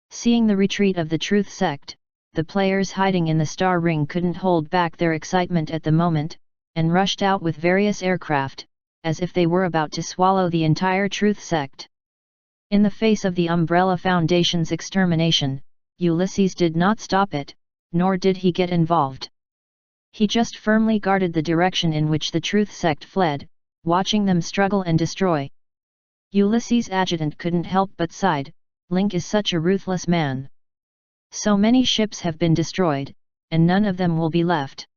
[SPEAKER 1] Seeing the retreat of the Truth Sect, the players hiding in the Star Ring couldn't hold back their excitement at the moment, and rushed out with various aircraft, as if they were about to swallow the entire Truth Sect. In the face of the Umbrella Foundation's extermination, Ulysses did not stop it, nor did he get involved. He just firmly guarded the direction in which the Truth Sect fled, watching them struggle and destroy. Ulysses' adjutant couldn't help but sighed, Link is such a ruthless man. So many ships have been destroyed, and none of them will be left.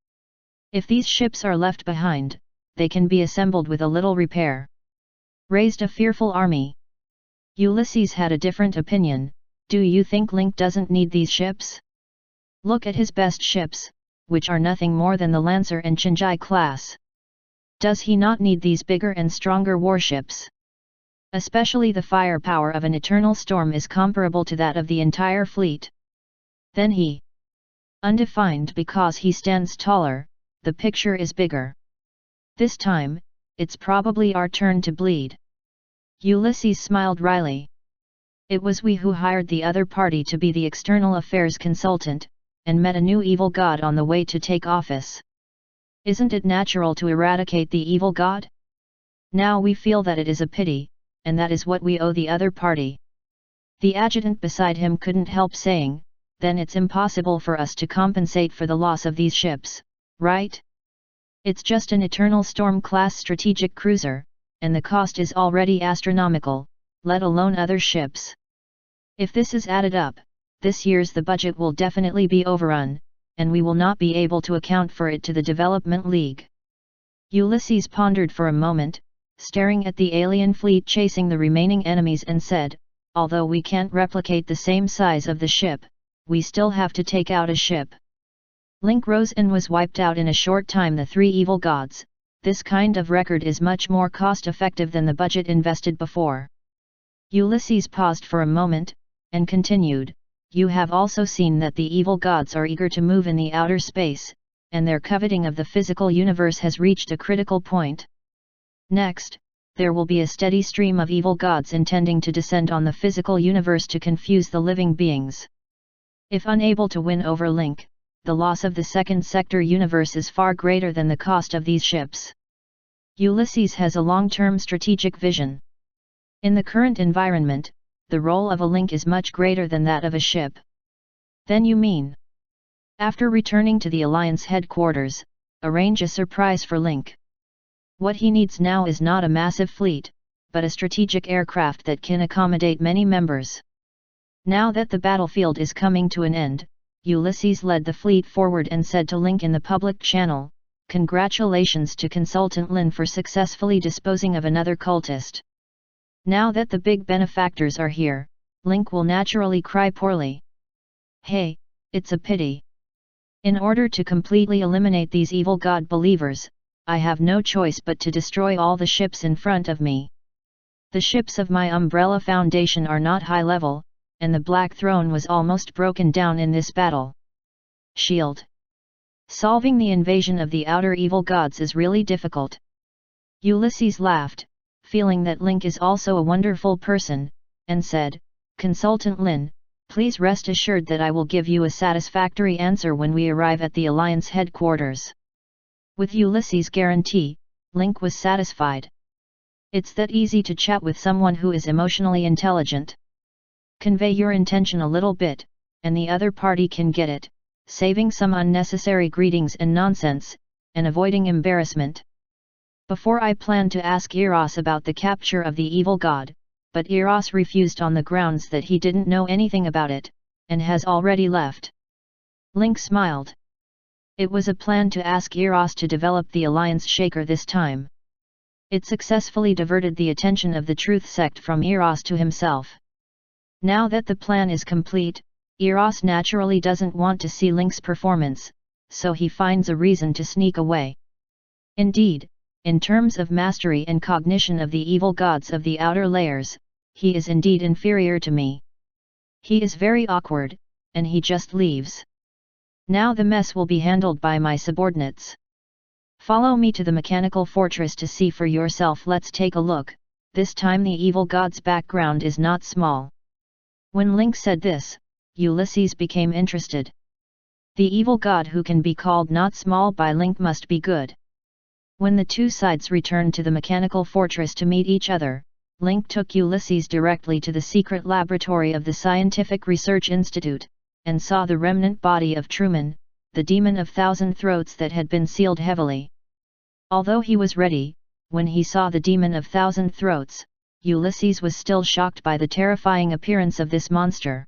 [SPEAKER 1] If these ships are left behind, they can be assembled with a little repair. Raised a fearful army. Ulysses had a different opinion. Do you think Link doesn't need these ships? Look at his best ships, which are nothing more than the Lancer and Chinjai class. Does he not need these bigger and stronger warships? Especially the firepower of an Eternal Storm is comparable to that of the entire fleet. Then he. Undefined because he stands taller, the picture is bigger. This time, it's probably our turn to bleed. Ulysses smiled wryly. It was we who hired the other party to be the external affairs consultant, and met a new evil god on the way to take office. Isn't it natural to eradicate the evil god? Now we feel that it is a pity, and that is what we owe the other party. The adjutant beside him couldn't help saying, then it's impossible for us to compensate for the loss of these ships, right? It's just an Eternal Storm class strategic cruiser, and the cost is already astronomical, let alone other ships. If this is added up, this year's the budget will definitely be overrun, and we will not be able to account for it to the Development League. Ulysses pondered for a moment, staring at the alien fleet chasing the remaining enemies and said, although we can't replicate the same size of the ship, we still have to take out a ship. Link rose and was wiped out in a short time. The three evil gods, this kind of record is much more cost-effective than the budget invested before. Ulysses paused for a moment, and continued, you have also seen that the evil gods are eager to move in the outer space, and their coveting of the physical universe has reached a critical point. Next, there will be a steady stream of evil gods intending to descend on the physical universe to confuse the living beings. If unable to win over Link, the loss of the second sector universe is far greater than the cost of these ships. Ulysses has a long-term strategic vision. In the current environment, the role of a Link is much greater than that of a ship. Then you mean? After returning to the Alliance headquarters, arrange a surprise for Link. What he needs now is not a massive fleet, but a strategic aircraft that can accommodate many members. Now that the battlefield is coming to an end, Ulysses led the fleet forward and said to Link in the public channel, congratulations to Consultant Lin for successfully disposing of another cultist. Now that the big benefactors are here, Link will naturally cry poorly. Hey, it's a pity. In order to completely eliminate these evil god believers, I have no choice but to destroy all the ships in front of me. The ships of my Umbrella Foundation are not high level, and the Black Throne was almost broken down in this battle. Shield. Solving the invasion of the outer evil gods is really difficult. Ulysses laughed, feeling that Link is also a wonderful person, and said, Consultant Lin, please rest assured that I will give you a satisfactory answer when we arrive at the Alliance headquarters. With Ulysses' guarantee, Link was satisfied. It's that easy to chat with someone who is emotionally intelligent. Convey your intention a little bit, and the other party can get it, saving some unnecessary greetings and nonsense, and avoiding embarrassment. Before I planned to ask Eros about the capture of the evil god, but Eros refused on the grounds that he didn't know anything about it, and has already left. Link smiled. It was a plan to ask Eros to develop the Alliance Shaker this time. It successfully diverted the attention of the Truth Sect from Eros to himself. Now that the plan is complete, Eros naturally doesn't want to see Link's performance, so he finds a reason to sneak away. Indeed, in terms of mastery and cognition of the evil gods of the outer layers, he is indeed inferior to me. He is very awkward, and he just leaves. Now the mess will be handled by my subordinates. Follow me to the mechanical fortress to see for yourself. Let's take a look. This time the evil god's background is not small. When Link said this, Ulysses became interested. The evil god who can be called not small by Link must be good. When the two sides returned to the mechanical fortress to meet each other, Link took Ulysses directly to the secret laboratory of the Scientific Research Institute, and saw the remnant body of Truman, the demon of thousand throats that had been sealed heavily. Although he was ready, when he saw the demon of thousand throats, Ulysses was still shocked by the terrifying appearance of this monster.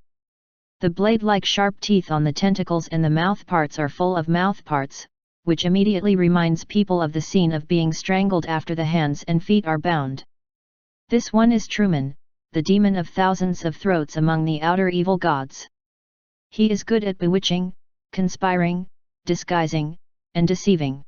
[SPEAKER 1] The blade-like sharp teeth on the tentacles and the mouthparts are full of mouthparts, which immediately reminds people of the scene of being strangled after the hands and feet are bound. This one is Truman, the demon of thousands of throats among the outer evil gods. He is good at bewitching, conspiring, disguising, and deceiving.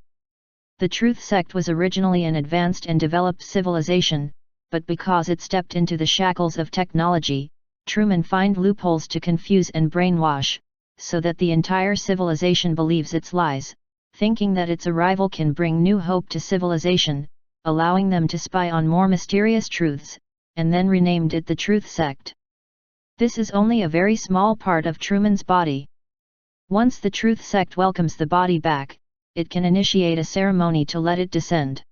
[SPEAKER 1] The Truth Sect was originally an advanced and developed civilization, but because it stepped into the shackles of technology, Truman found loopholes to confuse and brainwash, so that the entire civilization believes its lies, thinking that its arrival can bring new hope to civilization, allowing them to spy on more mysterious truths, and then renamed it the Truth Sect. This is only a very small part of Truman's body. Once the Truth Sect welcomes the body back, it can initiate a ceremony to let it descend.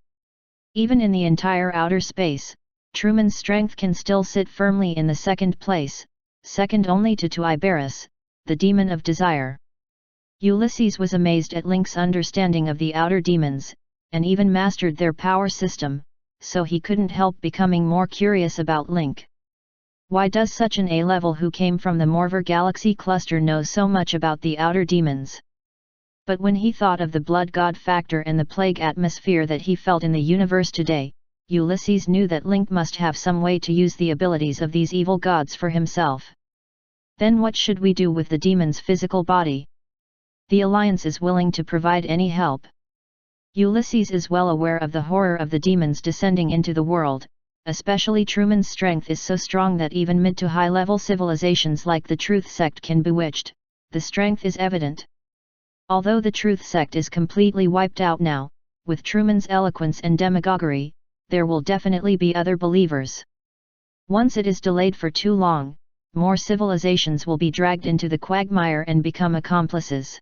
[SPEAKER 1] Even in the entire outer space, Truman's strength can still sit firmly in the second place, second only to Iberus, the demon of desire. Ulysses was amazed at Link's understanding of the outer demons, and even mastered their power system, so he couldn't help becoming more curious about Link. Why does such an A-level who came from the Morver galaxy cluster know so much about the outer demons? But when he thought of the blood god factor and the plague atmosphere that he felt in the universe today, Ulysses knew that Link must have some way to use the abilities of these evil gods for himself. Then what should we do with the demon's physical body? The Alliance is willing to provide any help. Ulysses is well aware of the horror of the demons descending into the world, especially Truman's strength is so strong that even mid to high-level civilizations like the Truth Sect can be bewitched, the strength is evident. Although the Truth Sect is completely wiped out now, with Truman's eloquence and demagoguery, there will definitely be other believers. Once it is delayed for too long, more civilizations will be dragged into the quagmire and become accomplices.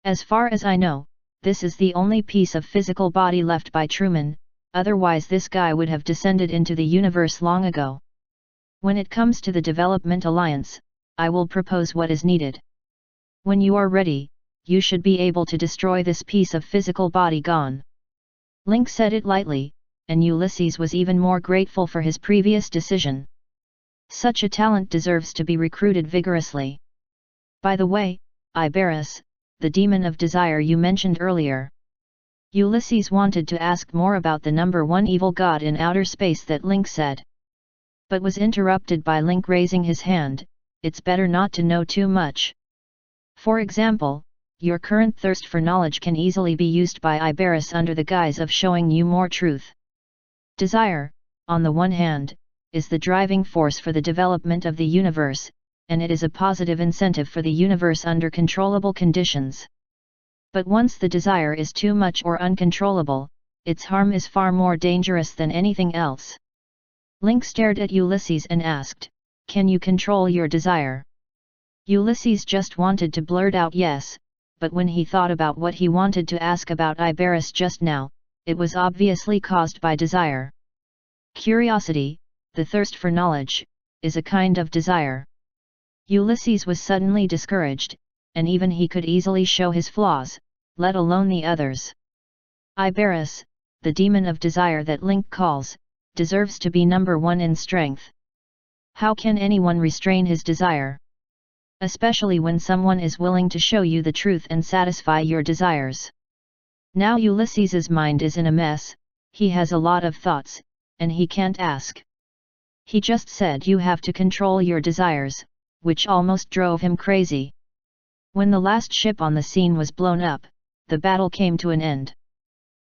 [SPEAKER 1] As far as I know, this is the only piece of physical body left by Truman, otherwise this guy would have descended into the universe long ago. When it comes to the Development Alliance, I will propose what is needed. When you are ready, you should be able to destroy this piece of physical body gone. Link said it lightly, and Ulysses was even more grateful for his previous decision. Such a talent deserves to be recruited vigorously. By the way, Iberus, the demon of desire you mentioned earlier. Ulysses wanted to ask more about the number one evil god in outer space that Link said. But was interrupted by Link raising his hand, it's better not to know too much. For example, your current thirst for knowledge can easily be used by Iberus under the guise of showing you more truth. Desire, on the one hand, is the driving force for the development of the universe, and it is a positive incentive for the universe under controllable conditions. But once the desire is too much or uncontrollable, its harm is far more dangerous than anything else. Link stared at Ulysses and asked, "Can you control your desire?" Ulysses just wanted to blurt out yes, but when he thought about what he wanted to ask about Iberus just now, it was obviously caused by desire. Curiosity, the thirst for knowledge, is a kind of desire. Ulysses was suddenly discouraged, and even he could easily show his flaws, let alone the others. Iberus, the demon of desire that Link calls, deserves to be number one in strength. How can anyone restrain his desire? Especially when someone is willing to show you the truth and satisfy your desires. Now Ulysses's mind is in a mess, he has a lot of thoughts, and he can't ask. He just said you have to control your desires, which almost drove him crazy. When the last ship on the scene was blown up, the battle came to an end.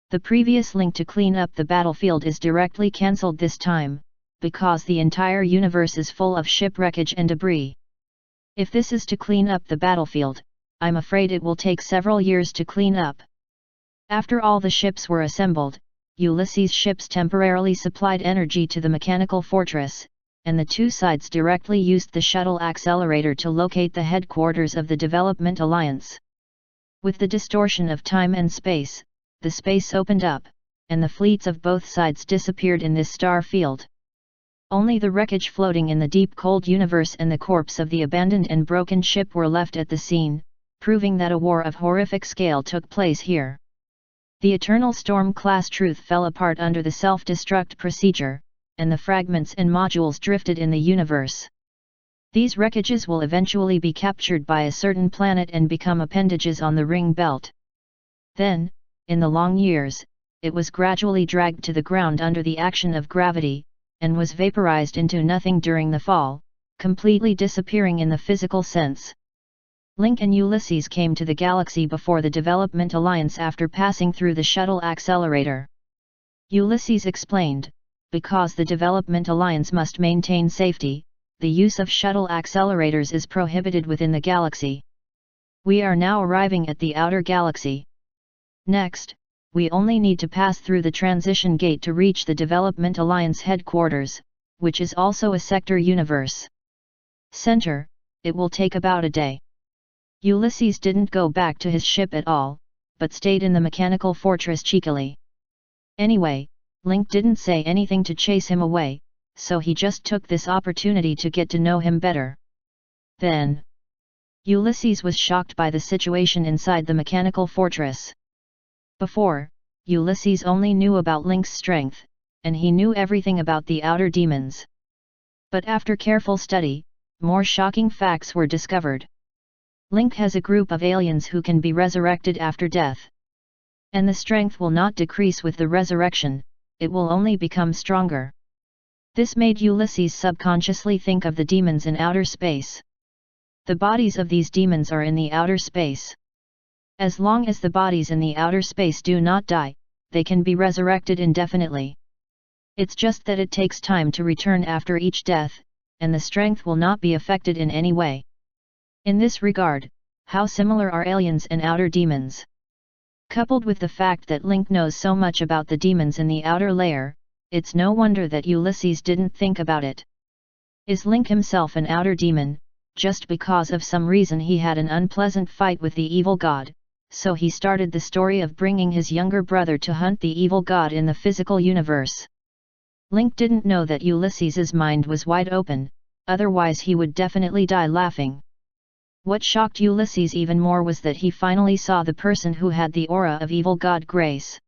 [SPEAKER 1] The previous link to clean up the battlefield is directly cancelled this time, because the entire universe is full of shipwreckage and debris. If this is to clean up the battlefield, I'm afraid it will take several years to clean up. After all the ships were assembled, Ulysses' ships temporarily supplied energy to the mechanical fortress, and the two sides directly used the shuttle accelerator to locate the headquarters of the Development Alliance. With the distortion of time and space, the space opened up, and the fleets of both sides disappeared in this star field. Only the wreckage floating in the deep cold universe and the corpse of the abandoned and broken ship were left at the scene, proving that a war of horrific scale took place here. The Eternal Storm-class Truth fell apart under the self-destruct procedure, and the fragments and modules drifted in the universe. These wreckages will eventually be captured by a certain planet and become appendages on the ring belt. Then, in the long years, it was gradually dragged to the ground under the action of gravity, and was vaporized into nothing during the fall, completely disappearing in the physical sense. Link and Ulysses came to the galaxy before the Development Alliance after passing through the shuttle accelerator. Ulysses explained, because the Development Alliance must maintain safety, the use of shuttle accelerators is prohibited within the galaxy. We are now arriving at the outer galaxy. Next, we only need to pass through the transition gate to reach the Development Alliance headquarters, which is also a sector universe. Center, it will take about a day. Ulysses didn't go back to his ship at all, but stayed in the mechanical fortress cheekily. Anyway, Link didn't say anything to chase him away, so he just took this opportunity to get to know him better. Then, Ulysses was shocked by the situation inside the mechanical fortress. Before, Ulysses only knew about Link's strength, and he knew everything about the outer demons. But after careful study, more shocking facts were discovered. Link has a group of aliens who can be resurrected after death. And the strength will not decrease with the resurrection, it will only become stronger. This made Ulysses subconsciously think of the demons in outer space. The bodies of these demons are in the outer space. As long as the bodies in the outer space do not die, they can be resurrected indefinitely. It's just that it takes time to return after each death, and the strength will not be affected in any way. In this regard, how similar are aliens and outer demons? Coupled with the fact that Link knows so much about the demons in the outer layer, it's no wonder that Ulysses didn't think about it. Is Link himself an outer demon, just because of some reason he had an unpleasant fight with the evil god, so he started the story of bringing his younger brother to hunt the evil god in the physical universe? Link didn't know that Ulysses's mind was wide open, otherwise he would definitely die laughing. What shocked Ulysses even more was that he finally saw the person who had the aura of evil god Grace.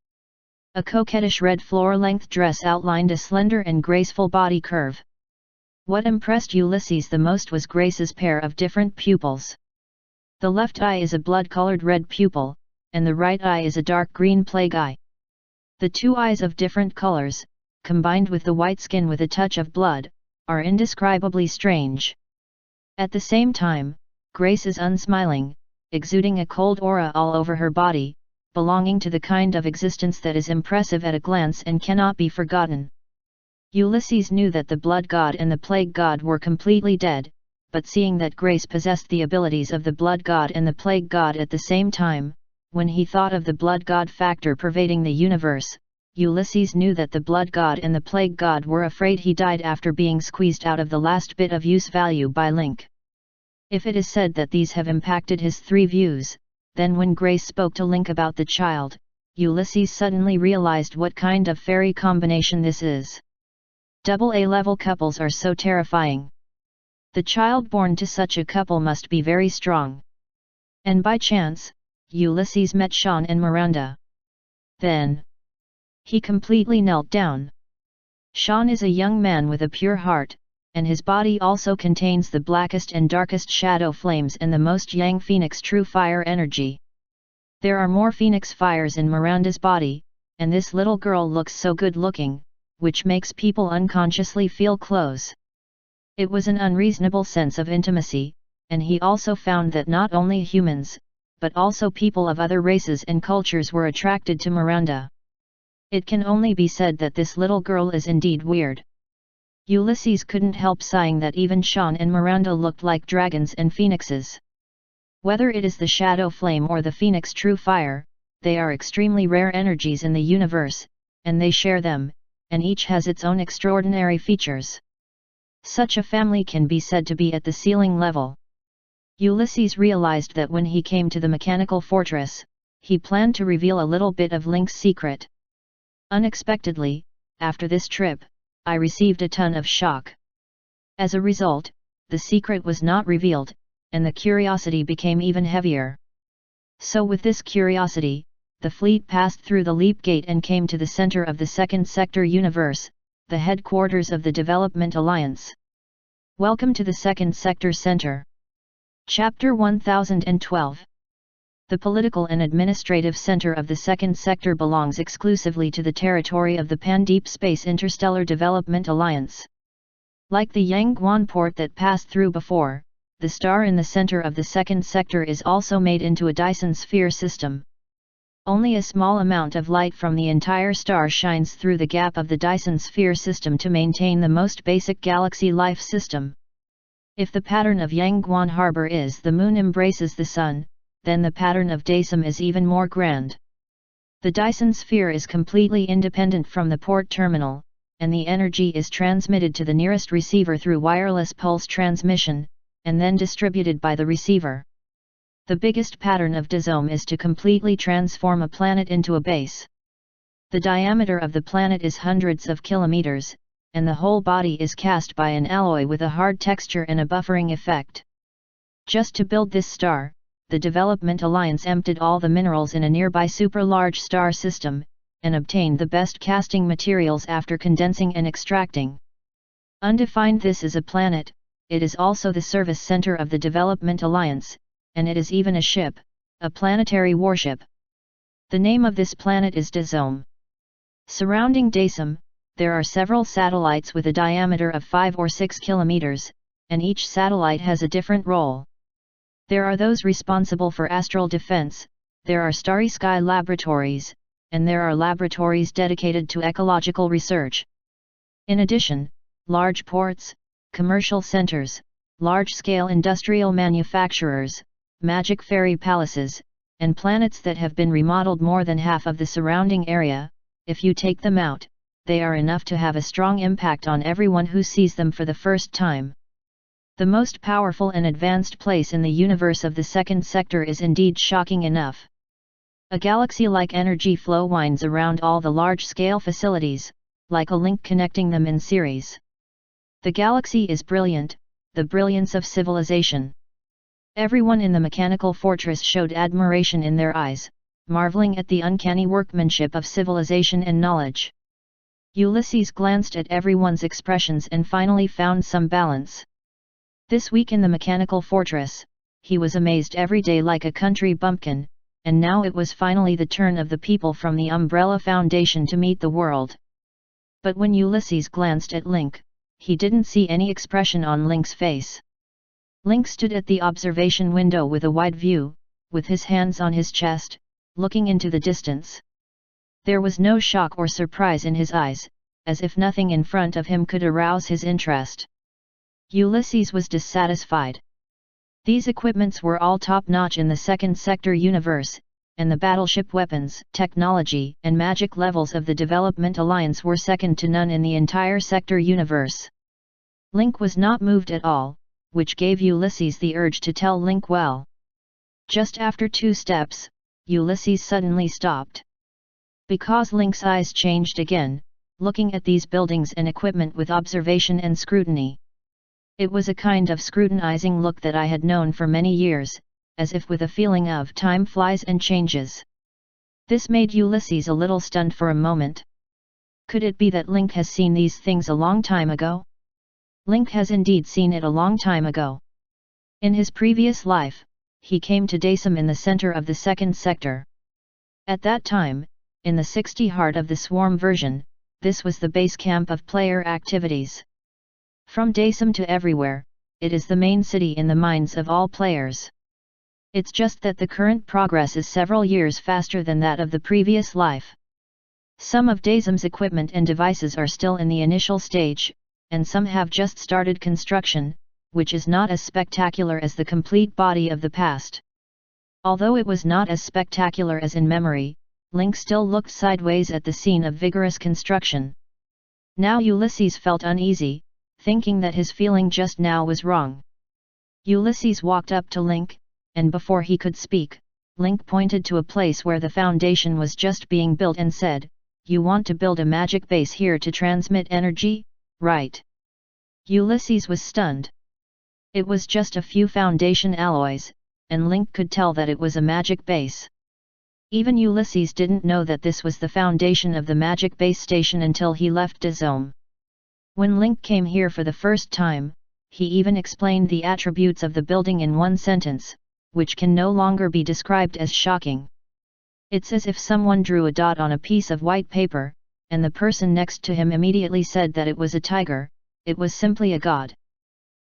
[SPEAKER 1] A coquettish red floor-length dress outlined a slender and graceful body curve. What impressed Ulysses the most was Grace's pair of different pupils. The left eye is a blood-colored red pupil, and the right eye is a dark green plague eye. The two eyes of different colors, combined with the white skin with a touch of blood, are indescribably strange. At the same time, Grace is unsmiling, exuding a cold aura all over her body, belonging to the kind of existence that is impressive at a glance and cannot be forgotten. Ulysses knew that the blood god and the plague god were completely dead, but seeing that Grace possessed the abilities of the blood god and the plague god at the same time, when he thought of the blood god factor pervading the universe, Ulysses knew that the blood god and the plague god were afraid he died after being squeezed out of the last bit of use value by Link. If it is said that these have impacted his three views, then when Grace spoke to Link about the child, Ulysses suddenly realized what kind of fairy combination this is. AA-level couples are so terrifying. The child born to such a couple must be very strong. And by chance, Ulysses met Sean and Miranda. Then he completely knelt down. Sean is a young man with a pure heart, and his body also contains the blackest and darkest shadow flames and the most yang phoenix true fire energy. There are more phoenix fires in Miranda's body, and this little girl looks so good looking, which makes people unconsciously feel close. It was an unreasonable sense of intimacy, and he also found that not only humans, but also people of other races and cultures were attracted to Miranda. It can only be said that this little girl is indeed weird. Ulysses couldn't help sighing that even Sean and Miranda looked like dragons and phoenixes. Whether it is the shadow flame or the phoenix true fire, they are extremely rare energies in the universe, and they share them, and each has its own extraordinary features. Such a family can be said to be at the ceiling level. Ulysses realized that when he came to the mechanical fortress, he planned to reveal a little bit of Link's secret. Unexpectedly, after this trip, I received a ton of shock. As a result, the secret was not revealed, and the curiosity became even heavier. So with this curiosity, the fleet passed through the Leap Gate and came to the center of the Second Sector universe, the headquarters of the Development Alliance. Welcome to the Second Sector Center. Chapter 1012. The political and administrative center of the Second Sector belongs exclusively to the territory of the Pan-Deep Space Interstellar Development Alliance. Like the Yangguan port that passed through before, the star in the center of the Second Sector is also made into a Dyson sphere system. Only a small amount of light from the entire star shines through the gap of the Dyson sphere system to maintain the most basic galaxy life system. If the pattern of Yangguan Harbor is the moon embraces the sun, then the pattern of Daysum is even more grand. The Dyson sphere is completely independent from the port terminal, and the energy is transmitted to the nearest receiver through wireless pulse transmission, and then distributed by the receiver. The biggest pattern of Daysum is to completely transform a planet into a base. The diameter of the planet is hundreds of kilometers, and the whole body is cast by an alloy with a hard texture and a buffering effect. Just to build this star, the Development Alliance emptied all the minerals in a nearby super-large star system, and obtained the best casting materials after condensing and extracting. Undefined, this is a planet, it is also the service center of the Development Alliance, and it is even a ship, a planetary warship. The name of this planet is Daysum. Surrounding Daysum, there are several satellites with a diameter of 5 or 6 kilometers, and each satellite has a different role. There are those responsible for astral defense, there are starry sky laboratories, and there are laboratories dedicated to ecological research. In addition, large ports, commercial centers, large-scale industrial manufacturers, magic fairy palaces, and planets that have been remodeled more than half of the surrounding area. If you take them out, they are enough to have a strong impact on everyone who sees them for the first time. The most powerful and advanced place in the universe of the second sector is indeed shocking enough. A galaxy-like energy flow winds around all the large-scale facilities, like a link connecting them in series. The galaxy is brilliant, the brilliance of civilization. Everyone in the mechanical fortress showed admiration in their eyes, marveling at the uncanny workmanship of civilization and knowledge. Ulysses glanced at everyone's expressions and finally found some balance. This week in the mechanical fortress, he was amazed every day like a country bumpkin, and now it was finally the turn of the people from the Umbrella Foundation to meet the world. But when Ulysses glanced at Link, he didn't see any expression on Link's face. Link stood at the observation window with a wide view, with his hands on his chest, looking into the distance. There was no shock or surprise in his eyes, as if nothing in front of him could arouse his interest. Ulysses was dissatisfied. These equipments were all top-notch in the second sector universe, and the battleship weapons, technology, and magic levels of the Development Alliance were second to none in the entire sector universe. Link was not moved at all, which gave Ulysses the urge to tell Link well. Just after 2 steps, Ulysses suddenly stopped. Because Link's eyes changed again, looking at these buildings and equipment with observation and scrutiny. It was a kind of scrutinizing look that I had known for many years, as if with a feeling of time flies and changes. This made Ulysses a little stunned for a moment. Could it be that Link has seen these things a long time ago? Link has indeed seen it a long time ago. In his previous life, he came to Daysum in the center of the second sector. At that time, in the 60 Heart of the Swarm version, this was the base camp of player activities. From Daysum to everywhere, it is the main city in the minds of all players. It's just that the current progress is several years faster than that of the previous life. Some of Daysum's equipment and devices are still in the initial stage, and some have just started construction, which is not as spectacular as the complete body of the past. Although it was not as spectacular as in memory, Link still looked sideways at the scene of vigorous construction. Now Ulysses felt uneasy, thinking that his feeling just now was wrong. Ulysses walked up to Link, and before he could speak, Link pointed to a place where the foundation was just being built and said, "You want to build a magic base here to transmit energy, right?" Ulysses was stunned. It was just a few foundation alloys, and Link could tell that it was a magic base. Even Ulysses didn't know that this was the foundation of the magic base station until he left Daysum. When Link came here for the first time, he even explained the attributes of the building in one sentence, which can no longer be described as shocking. It's as if someone drew a dot on a piece of white paper, and the person next to him immediately said that it was a tiger. It was simply a god.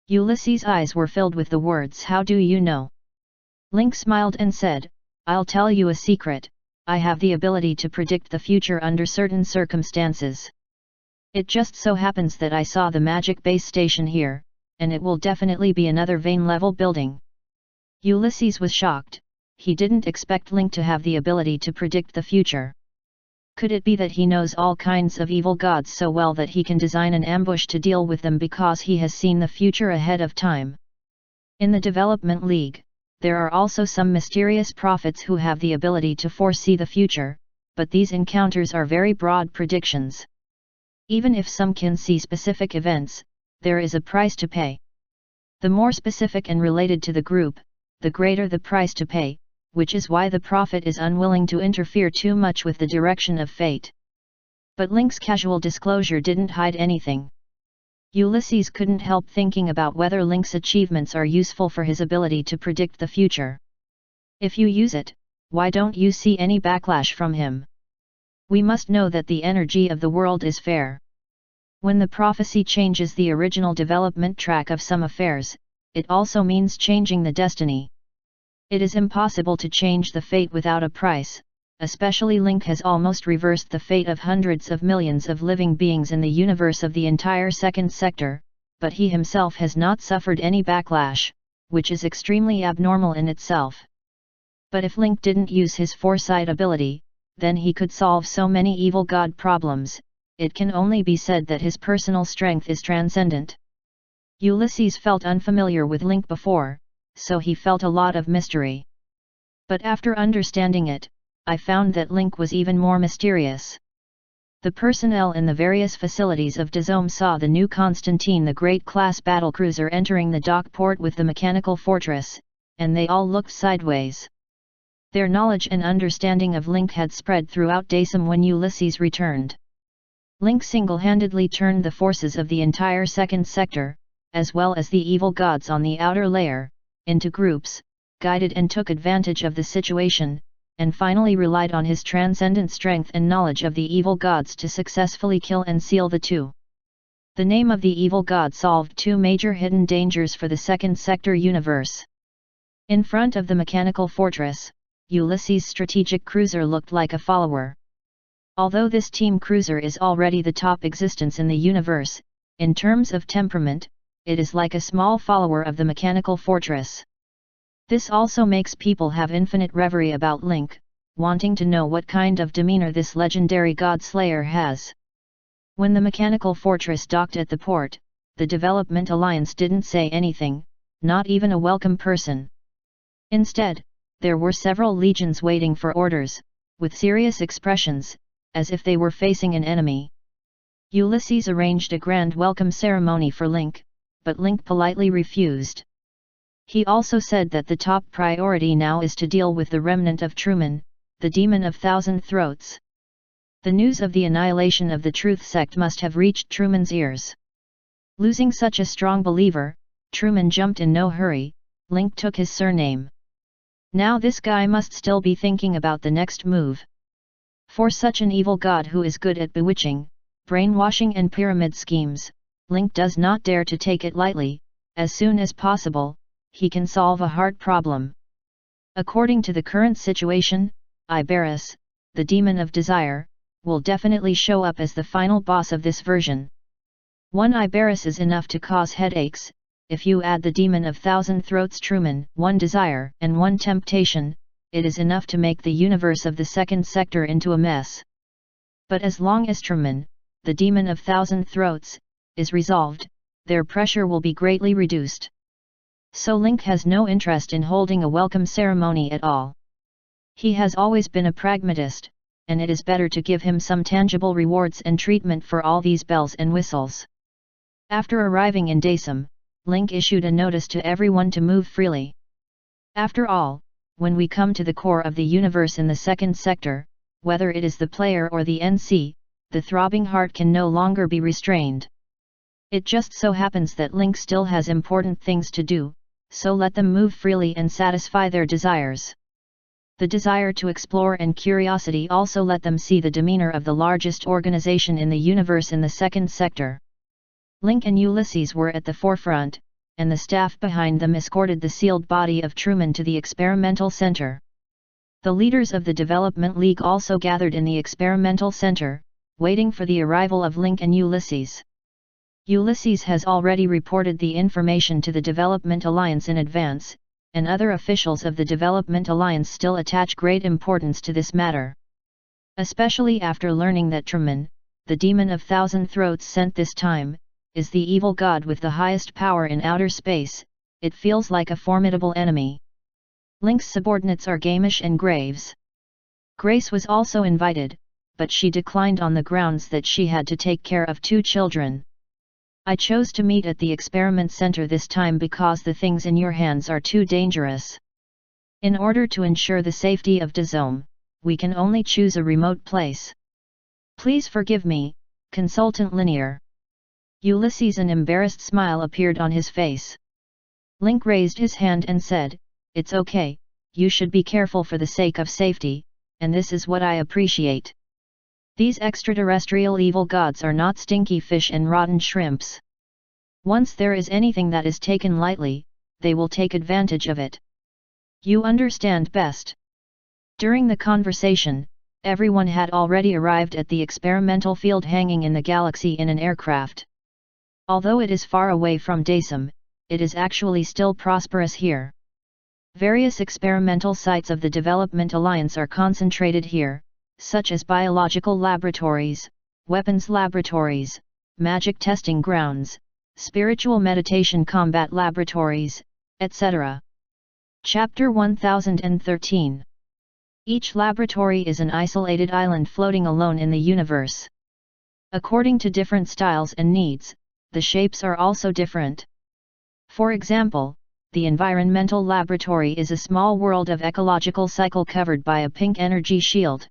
[SPEAKER 1] Ulysses' eyes were filled with the words, "How do you know?" Link smiled and said, "I'll tell you a secret, I have the ability to predict the future under certain circumstances. It just so happens that I saw the magic base station here, and it will definitely be another vein-level building." Ulysses was shocked. He didn't expect Link to have the ability to predict the future. Could it be that he knows all kinds of evil gods so well that he can design an ambush to deal with them because he has seen the future ahead of time? In the Development League, there are also some mysterious prophets who have the ability to foresee the future, but these encounters are very broad predictions. Even if some can see specific events, there is a price to pay. The more specific and related to the group, the greater the price to pay, which is why the prophet is unwilling to interfere too much with the direction of fate. But Link's casual disclosure didn't hide anything. Ulysses couldn't help thinking about whether Link's achievements are useful for his ability to predict the future. If you use it, why don't you see any backlash from him? We must know that the energy of the world is fair. When the prophecy changes the original development track of some affairs, it also means changing the destiny. It is impossible to change the fate without a price, especially Link has almost reversed the fate of hundreds of millions of living beings in the universe of the entire second sector, but he himself has not suffered any backlash, which is extremely abnormal in itself. But if Link didn't use his foresight ability, then he could solve so many evil god problems. It can only be said that his personal strength is transcendent. Ulysses felt unfamiliar with Link before, so he felt a lot of mystery. But after understanding it, I found that Link was even more mysterious. The personnel in the various facilities of Dazome saw the new Constantine the Great class battlecruiser entering the dock port with the mechanical fortress, and they all looked sideways. Their knowledge and understanding of Link had spread throughout Dazome when Ulysses returned. Link single-handedly turned the forces of the entire second sector, as well as the evil gods on the outer layer, into groups, guided and took advantage of the situation, and finally relied on his transcendent strength and knowledge of the evil gods to successfully kill and seal the two. The name of the evil god solved two major hidden dangers for the second sector universe. In front of the mechanical fortress, Ulysses' strategic cruiser looked like a follower. Although this team cruiser is already the top existence in the universe, in terms of temperament, it is like a small follower of the mechanical fortress. This also makes people have infinite reverie about Link, wanting to know what kind of demeanor this legendary god slayer has. When the mechanical fortress docked at the port, the Development Alliance didn't say anything, not even a welcome person. Instead, there were several legions waiting for orders, with serious expressions, as if they were facing an enemy. Ulysses arranged a grand welcome ceremony for Link, but Link politely refused. He also said that the top priority now is to deal with the remnant of Truman, the demon of thousand throats. The news of the annihilation of the Truth sect must have reached Truman's ears. Losing such a strong believer, Truman jumped in no hurry. Link took his surname. Now this guy must still be thinking about the next move. For such an evil god who is good at bewitching, brainwashing and pyramid schemes, Link does not dare to take it lightly. As soon as possible, he can solve a hard problem. According to the current situation, Iberus, the demon of desire, will definitely show up as the final boss of this version. One Iberus is enough to cause headaches. If you add the demon of thousand throats Truman, one desire and one temptation, it is enough to make the universe of the second sector into a mess. But as long as Truman, the demon of thousand throats, is resolved, their pressure will be greatly reduced. So Link has no interest in holding a welcome ceremony at all. He has always been a pragmatist, and it is better to give him some tangible rewards and treatment for all these bells and whistles. After arriving in Dazome, Link issued a notice to everyone to move freely. After all, when we come to the core of the universe in the second sector, whether it is the player or the NC, the throbbing heart can no longer be restrained. It just so happens that Link still has important things to do, so let them move freely and satisfy their desires. The desire to explore and curiosity also let them see the demeanor of the largest organization in the universe in the second sector. Link and Ulysses were at the forefront, and the staff behind them escorted the sealed body of Truman to the experimental center. The leaders of the Development League also gathered in the experimental center, waiting for the arrival of Link and Ulysses. Ulysses has already reported the information to the Development Alliance in advance, and other officials of the Development Alliance still attach great importance to this matter. Especially after learning that Truman, the demon of thousand throats sent this time, is the evil god with the highest power in outer space, it feels like a formidable enemy. Link's subordinates are Gamish and Graves. Grace was also invited, but she declined on the grounds that she had to take care of 2 children. I chose to meet at the experiment center this time because the things in your hands are too dangerous. In order to ensure the safety of Dazome, we can only choose a remote place. Please forgive me, Consultant Linear. Ulysses' an embarrassed smile appeared on his face. Link raised his hand and said, "It's okay, you should be careful for the sake of safety, and this is what I appreciate. These extraterrestrial evil gods are not stinky fish and rotten shrimps. Once there is anything that is taken lightly, they will take advantage of it. You understand best. During the conversation, everyone had already arrived at the experimental field hanging in the galaxy in an aircraft. Although it is far away from Daysum, it is actually still prosperous here. Various experimental sites of the Development Alliance are concentrated here, such as biological laboratories, weapons laboratories, magic testing grounds, spiritual meditation combat laboratories, etc. Chapter 1013. Each laboratory is an isolated island floating alone in the universe. According to different styles and needs, the shapes are also different. For example, the environmental laboratory is a small world of ecological cycle covered by a pink energy shield.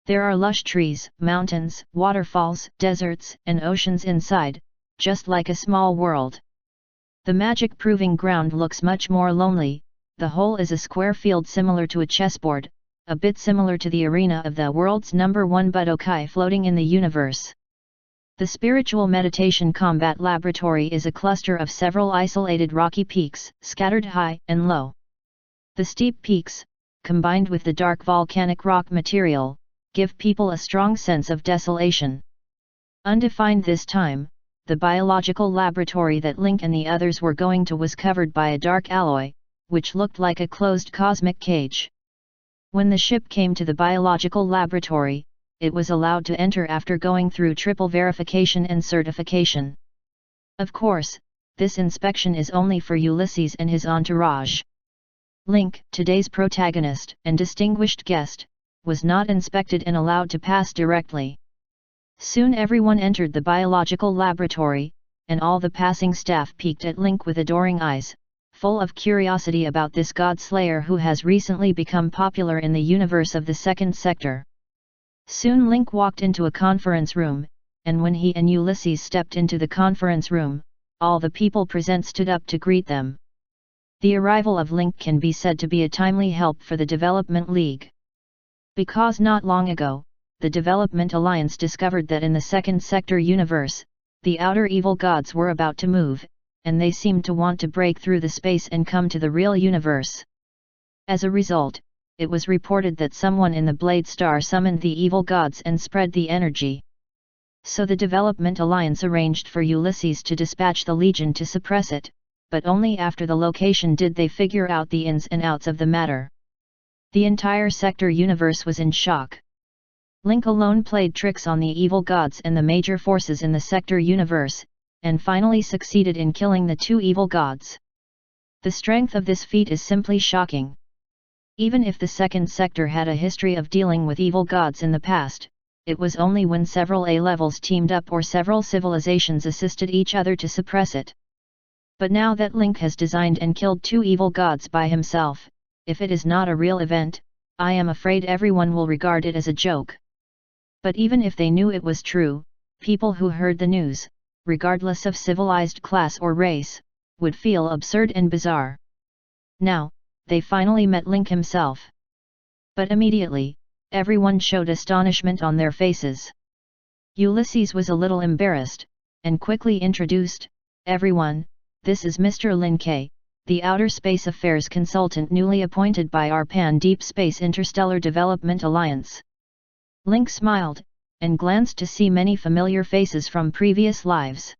[SPEAKER 1] There are lush trees, mountains, waterfalls, deserts, and oceans inside, just like a small world. The magic proving ground looks much more lonely. The whole is a square field similar to a chessboard, a bit similar to the arena of the world's #1 Budokai floating in the universe. The Spiritual Meditation Combat Laboratory is a cluster of several isolated rocky peaks, scattered high and low. The steep peaks, combined with the dark volcanic rock material, give people a strong sense of desolation. Undefined this time, the biological laboratory that Link and the others were going to was covered by a dark alloy, which looked like a closed cosmic cage. When the ship came to the biological laboratory, it was allowed to enter after going through triple verification and certification. Of course, this inspection is only for Ulysses and his entourage. Link, today's protagonist and distinguished guest, was not inspected and allowed to pass directly. Soon everyone entered the biological laboratory, and all the passing staff peeked at Link with adoring eyes, full of curiosity about this god slayer who has recently become popular in the universe of the second sector. Soon Link walked into a conference room, and when he and Ulysses stepped into the conference room, all the people present stood up to greet them. The arrival of Link can be said to be a timely help for the Development League. Because not long ago, the Development Alliance discovered that in the second sector universe, the outer evil gods were about to move, and they seemed to want to break through the space and come to the real universe. As a result, it was reported that someone in the Blade Star summoned the evil gods and spread the energy. So the Development Alliance arranged for Ulysses to dispatch the Legion to suppress it, but only after the location did they figure out the ins and outs of the matter. The entire sector universe was in shock. Link alone played tricks on the evil gods and the major forces in the sector universe, and finally succeeded in killing the two evil gods. The strength of this feat is simply shocking. Even if the second sector had a history of dealing with evil gods in the past, it was only when several A-levels teamed up or several civilizations assisted each other to suppress it. But now that Link has designed and killed two evil gods by himself, if it is not a real event, I am afraid everyone will regard it as a joke. But even if they knew it was true, people who heard the news, regardless of civilized class or race, would feel absurd and bizarre. Now, they finally met Link himself. But immediately, everyone showed astonishment on their faces. Ulysses was a little embarrassed, and quickly introduced, "Everyone, this is Mr. Lin K, the Outer Space Affairs Consultant newly appointed by our Pan-Deep Space Interstellar Development Alliance." Link smiled, and glanced to see many familiar faces from previous lives.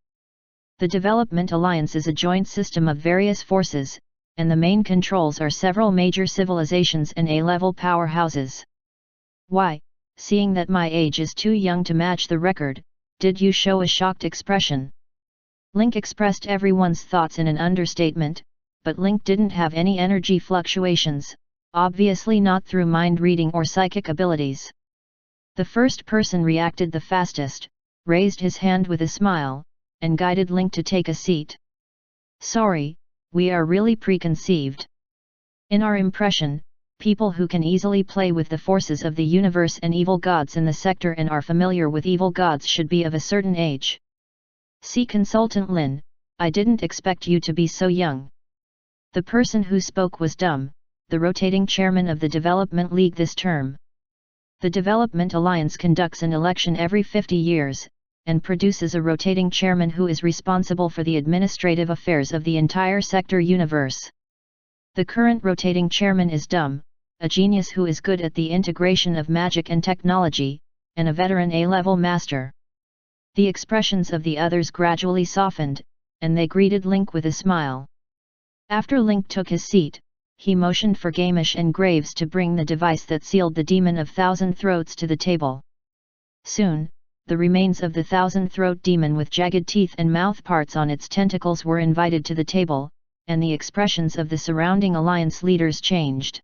[SPEAKER 1] The Development Alliance is a joint system of various forces, and the main controls are several major civilizations and A-level powerhouses. "Why, seeing that my age is too young to match the record, did you show a shocked expression?" Link expressed everyone's thoughts in an understatement, but Link didn't have any energy fluctuations, obviously not through mind reading or psychic abilities. The first person reacted the fastest, raised his hand with a smile, and guided Link to take a seat. "Sorry, we are really preconceived. In our impression, people who can easily play with the forces of the universe and evil gods in the sector and are familiar with evil gods should be of a certain age. See Consultant Lin, I didn't expect you to be so young." The person who spoke was Dum, the rotating chairman of the Development League this term. The Development Alliance conducts an election every 50 years, and produces a rotating chairman who is responsible for the administrative affairs of the entire sector universe. The current rotating chairman is dumb, a genius who is good at the integration of magic and technology, and a veteran A-level master. The expressions of the others gradually softened, and they greeted Link with a smile. After Link took his seat, he motioned for Gamish and Graves to bring the device that sealed the Demon of Thousand Throats to the table. Soon, the remains of the Thousand Throat Demon with jagged teeth and mouth parts on its tentacles were invited to the table, and the expressions of the surrounding alliance leaders changed.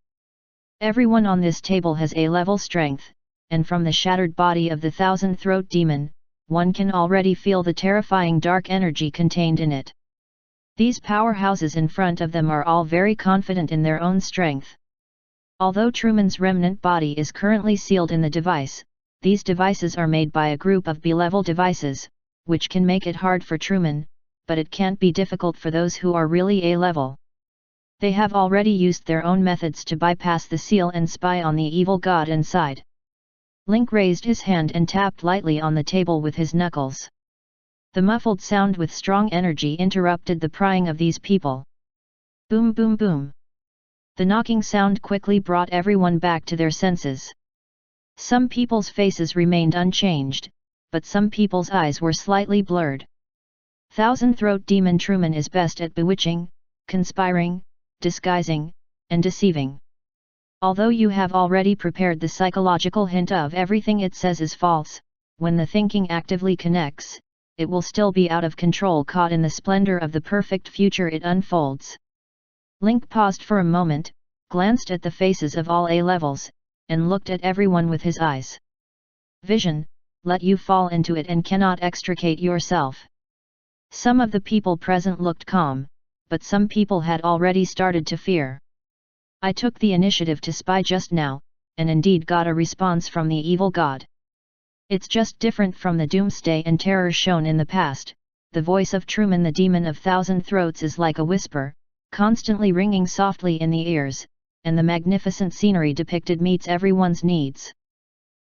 [SPEAKER 1] Everyone on this table has A-level strength, and from the shattered body of the Thousand Throat Demon, one can already feel the terrifying dark energy contained in it. These powerhouses in front of them are all very confident in their own strength. Although Truman's remnant body is currently sealed in the device, these devices are made by a group of B-level devices, which can make it hard for Truman, but it can't be difficult for those who are really A-level. They have already used their own methods to bypass the seal and spy on the evil god inside. Link raised his hand and tapped lightly on the table with his knuckles. The muffled sound with strong energy interrupted the prying of these people. Boom boom boom. The knocking sound quickly brought everyone back to their senses. Some people's faces remained unchanged, but some people's eyes were slightly blurred. Thousand Throat Demon Truman is best at bewitching, conspiring, disguising, and deceiving. Although you have already prepared the psychological hint of everything it says is false, when the thinking actively connects, it will still be out of control, caught in the splendor of the perfect future it unfolds. Link paused for a moment, glanced at the faces of all A-levels, and looked at everyone with his eyes. Vision, let you fall into it and cannot extricate yourself. Some of the people present looked calm, but some people had already started to fear. I took the initiative to spy just now, and indeed got a response from the evil god. It's just different from the doomsday and terror shown in the past. The voice of Truman, the Demon of Thousand Throats, is like a whisper, constantly ringing softly in the ears, and the magnificent scenery depicted meets everyone's needs.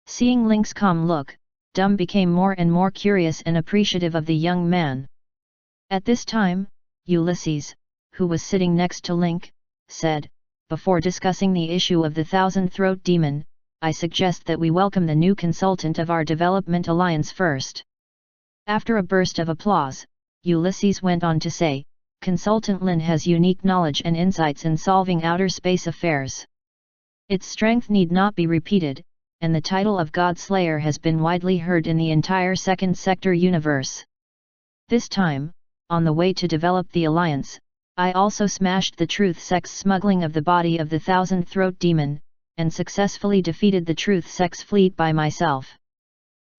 [SPEAKER 1] Seeing Link's calm look, Dum became more and more curious and appreciative of the young man. At this time, Ulysses, who was sitting next to Link, said, "Before discussing the issue of the Thousand Throat Demon, I suggest that we welcome the new consultant of our development alliance first." After a burst of applause, Ulysses went on to say, "Consultant Lin has unique knowledge and insights in solving outer space affairs. Its strength need not be repeated, and the title of God Slayer has been widely heard in the entire Second Sector universe. This time, on the way to develop the alliance, I also smashed the Truth Sex smuggling of the body of the Thousand Throat Demon, and successfully defeated the Truth Sex fleet by myself.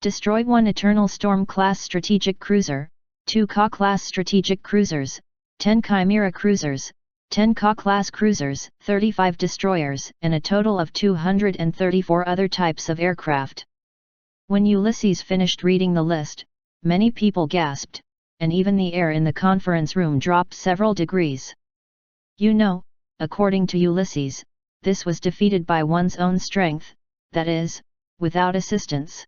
[SPEAKER 1] Destroyed 1 Eternal Storm class strategic cruiser, 2 Ka class strategic cruisers, 10 Chimera cruisers, 10 Ka class cruisers, 35 destroyers, and a total of 234 other types of aircraft." When Ulysses finished reading the list, many people gasped, and even the air in the conference room dropped several degrees. You know, according to Ulysses, this was defeated by one's own strength, that is, without assistance.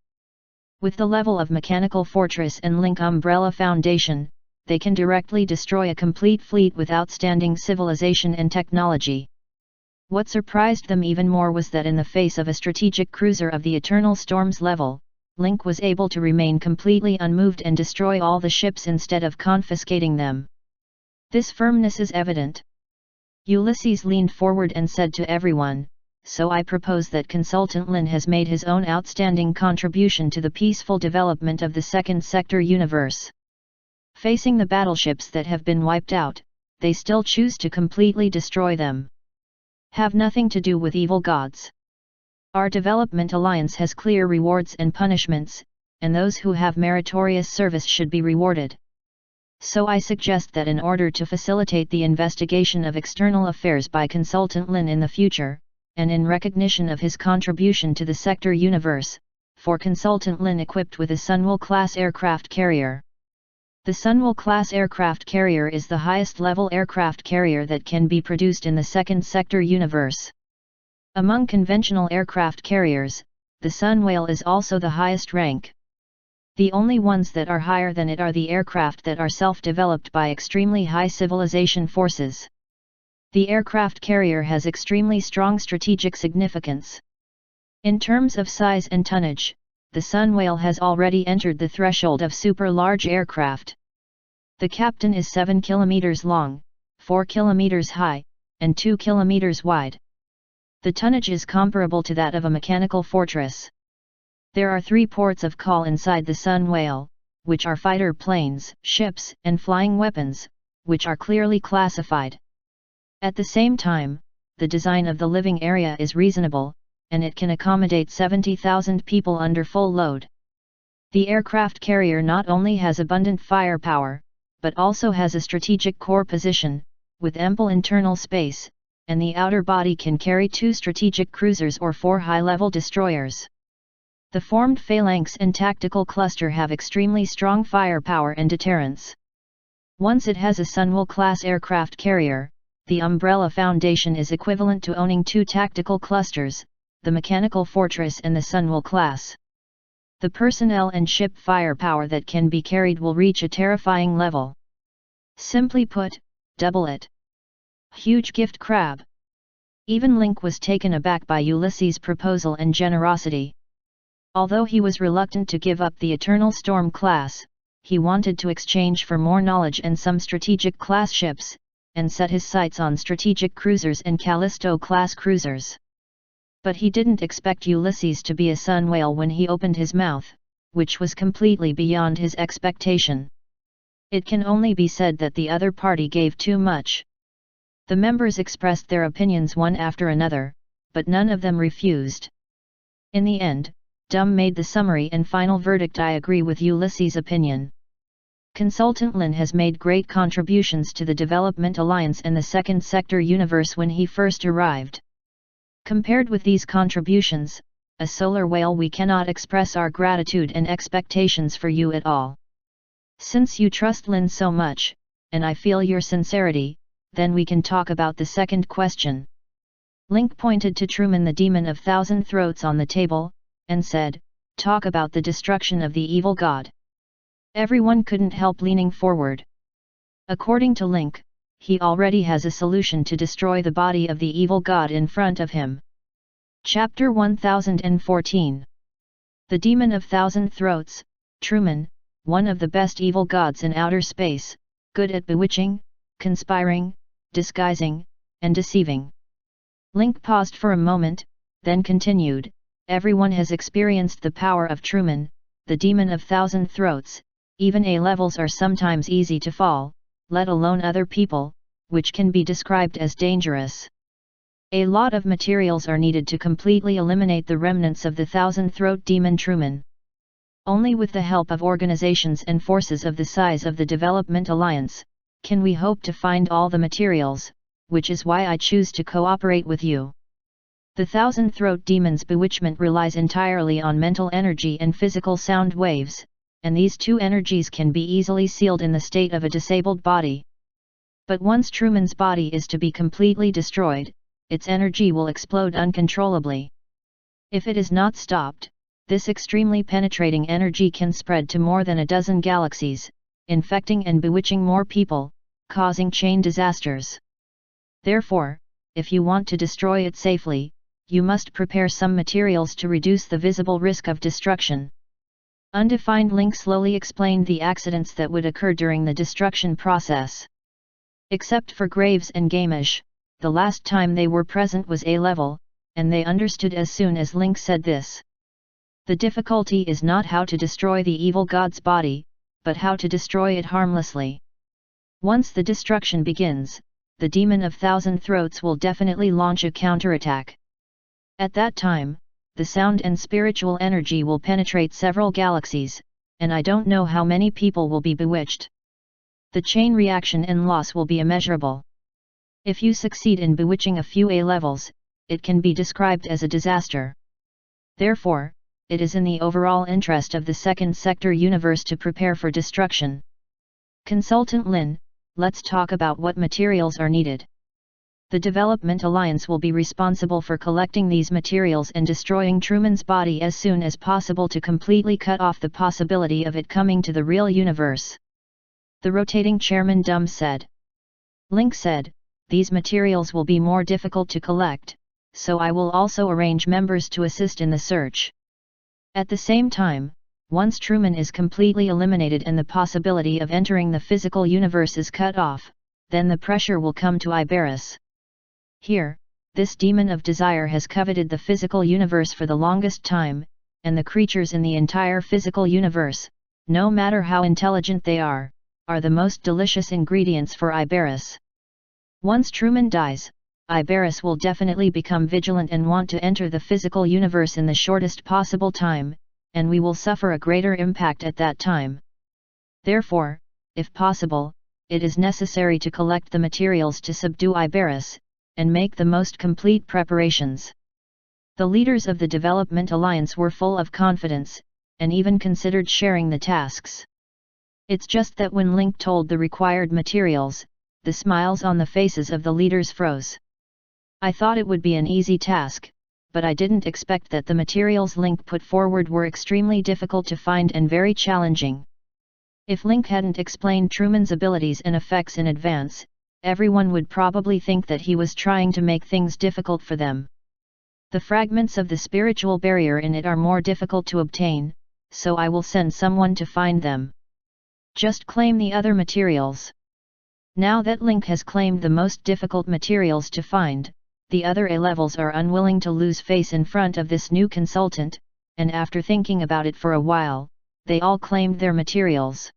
[SPEAKER 1] With the level of Mechanical Fortress and Link Umbrella Foundation, they can directly destroy a complete fleet with outstanding civilization and technology. What surprised them even more was that in the face of a strategic cruiser of the Eternal Storm's level, Link was able to remain completely unmoved and destroy all the ships instead of confiscating them. This firmness is evident. Ulysses leaned forward and said to everyone, "So I propose that Consultant Lin has made his own outstanding contribution to the peaceful development of the Second Sector universe. Facing the battleships that have been wiped out, they still choose to completely destroy them. Have nothing to do with evil gods. Our development alliance has clear rewards and punishments, and those who have meritorious service should be rewarded. So I suggest that in order to facilitate the investigation of external affairs by Consultant Lin in the future, and in recognition of his contribution to the sector universe, for Consultant Lin equipped with a Sunwell-class aircraft carrier. The Sunwell-class aircraft carrier is the highest-level aircraft carrier that can be produced in the Second Sector universe. Among conventional aircraft carriers, the Sunwell is also the highest rank. The only ones that are higher than it are the aircraft that are self-developed by extremely high civilization forces. The aircraft carrier has extremely strong strategic significance. In terms of size and tonnage, the Sun Whale has already entered the threshold of super-large aircraft. The captain is 7 kilometers long, 4 kilometers high, and 2 kilometers wide. The tonnage is comparable to that of a mechanical fortress. There are 3 ports of call inside the Sun Whale, which are fighter planes, ships, and flying weapons, which are clearly classified. At the same time, the design of the living area is reasonable, and it can accommodate 70,000 people under full load. The aircraft carrier not only has abundant firepower, but also has a strategic core position, with ample internal space, and the outer body can carry 2 strategic cruisers or 4 high-level destroyers. The formed phalanx and tactical cluster have extremely strong firepower and deterrence. Once it has a Sunwell-class aircraft carrier, the Umbrella Foundation is equivalent to owning 2 tactical clusters, the Mechanical Fortress and the Sunwell class. The personnel and ship firepower that can be carried will reach a terrifying level. Simply put, double it. Huge gift crab. Even Link was taken aback by Ulysses' proposal and generosity. Although he was reluctant to give up the Eternal Storm class, he wanted to exchange for more knowledge and some strategic class ships, and set his sights on strategic cruisers and Callisto-class cruisers. But he didn't expect Ulysses to be a Sun Whale when he opened his mouth, which was completely beyond his expectation. It can only be said that the other party gave too much. The members expressed their opinions one after another, but none of them refused. In the end, Dum made the summary and final verdict: I agree with Ulysses' opinion. Consultant Lin has made great contributions to the Development Alliance and the Second Sector universe when he first arrived. Compared with these contributions, a solar whale, we cannot express our gratitude and expectations for you at all. Since you trust Lin so much, and I feel your sincerity, then we can talk about the second question. Link pointed to Truman, the Demon of Thousand Throats, on the table, and said, talk about the destruction of the evil god. Everyone couldn't help leaning forward. According to Link, he already has a solution to destroy the body of the evil god in front of him. Chapter 1014. The Demon of Thousand Throats, Truman, one of the best evil gods in outer space, good at bewitching, conspiring, disguising, and deceiving. Link paused for a moment, then continued, everyone has experienced the power of Truman, the Demon of Thousand Throats. Even A-levels are sometimes easy to fall, let alone other people, which can be described as dangerous. A lot of materials are needed to completely eliminate the remnants of the Thousand-Throat Demon Truman. Only with the help of organizations and forces of the size of the Development Alliance, can we hope to find all the materials, which is why I choose to cooperate with you. The Thousand-Throat Demon's bewitchment relies entirely on mental energy and physical sound waves, and these two energies can be easily sealed in the state of a disabled body. But once Truman's body is to be completely destroyed, its energy will explode uncontrollably. If it is not stopped, this extremely penetrating energy can spread to more than a dozen galaxies, infecting and bewitching more people, causing chain disasters. Therefore, if you want to destroy it safely, you must prepare some materials to reduce the visible risk of destruction. Undefined Link slowly explained the accidents that would occur during the destruction process. Except for Graves and Gamish, the last time they were present was A-level, and they understood as soon as Link said this. The difficulty is not how to destroy the evil god's body, but how to destroy it harmlessly. Once the destruction begins, the Demon of Thousand Throats will definitely launch a counterattack. At that time, the sound and spiritual energy will penetrate several galaxies, and I don't know how many people will be bewitched. The chain reaction and loss will be immeasurable. If you succeed in bewitching a few A-levels, it can be described as a disaster. Therefore, it is in the overall interest of the Second Sector universe to prepare for destruction. Consultant Lin, let's talk about what materials are needed. The Development Alliance will be responsible for collecting these materials and destroying Truman's body as soon as possible to completely cut off the possibility of it coming to the real universe. The rotating chairman Dum said. Link said, these materials will be more difficult to collect, so I will also arrange members to assist in the search. At the same time, once Truman is completely eliminated and the possibility of entering the physical universe is cut off, then the pressure will come to Iberus. Here, this demon of desire has coveted the physical universe for the longest time, and the creatures in the entire physical universe, no matter how intelligent they are the most delicious ingredients for Iberus. Once Truman dies, Iberus will definitely become vigilant and want to enter the physical universe in the shortest possible time, and we will suffer a greater impact at that time. Therefore, if possible, it is necessary to collect the materials to subdue Iberus, and make the most complete preparations. The leaders of the Development Alliance were full of confidence, and even considered sharing the tasks. It's just that when Link told the required materials, the smiles on the faces of the leaders froze. I thought it would be an easy task, but I didn't expect that the materials Link put forward were extremely difficult to find and very challenging. If Link hadn't explained Truman's abilities and effects in advance, everyone would probably think that he was trying to make things difficult for them. The fragments of the spiritual barrier in it are more difficult to obtain, so I will send someone to find them. Just claim the other materials. Now that Link has claimed the most difficult materials to find, the other A-levels are unwilling to lose face in front of this new consultant, and after thinking about it for a while, they all claimed their materials.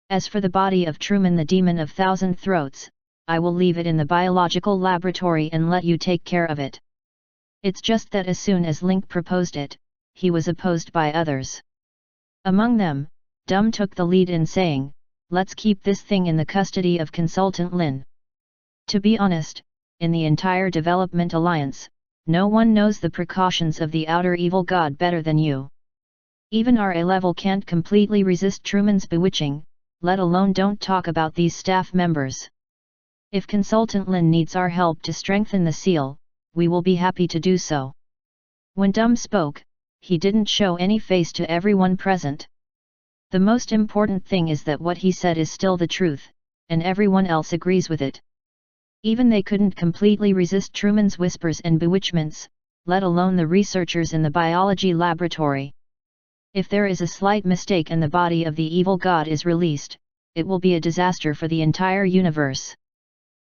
[SPEAKER 1] As for the body of Truman the Demon of Thousand Throats, I will leave it in the biological laboratory and let you take care of it. It's just that as soon as Link proposed it, he was opposed by others. Among them, Dum took the lead in saying, "Let's keep this thing in the custody of Consultant Lin." To be honest, in the entire Development Alliance, no one knows the precautions of the outer evil god better than you. Even our A-level can't completely resist Truman's bewitching, let alone don't talk about these staff members. If Consultant Lin needs our help to strengthen the seal, we will be happy to do so. When Dum spoke, he didn't show any face to everyone present. The most important thing is that what he said is still the truth, and everyone else agrees with it. Even they couldn't completely resist Truman's whispers and bewitchments, let alone the researchers in the biology laboratory. If there is a slight mistake and the body of the evil god is released, it will be a disaster for the entire universe.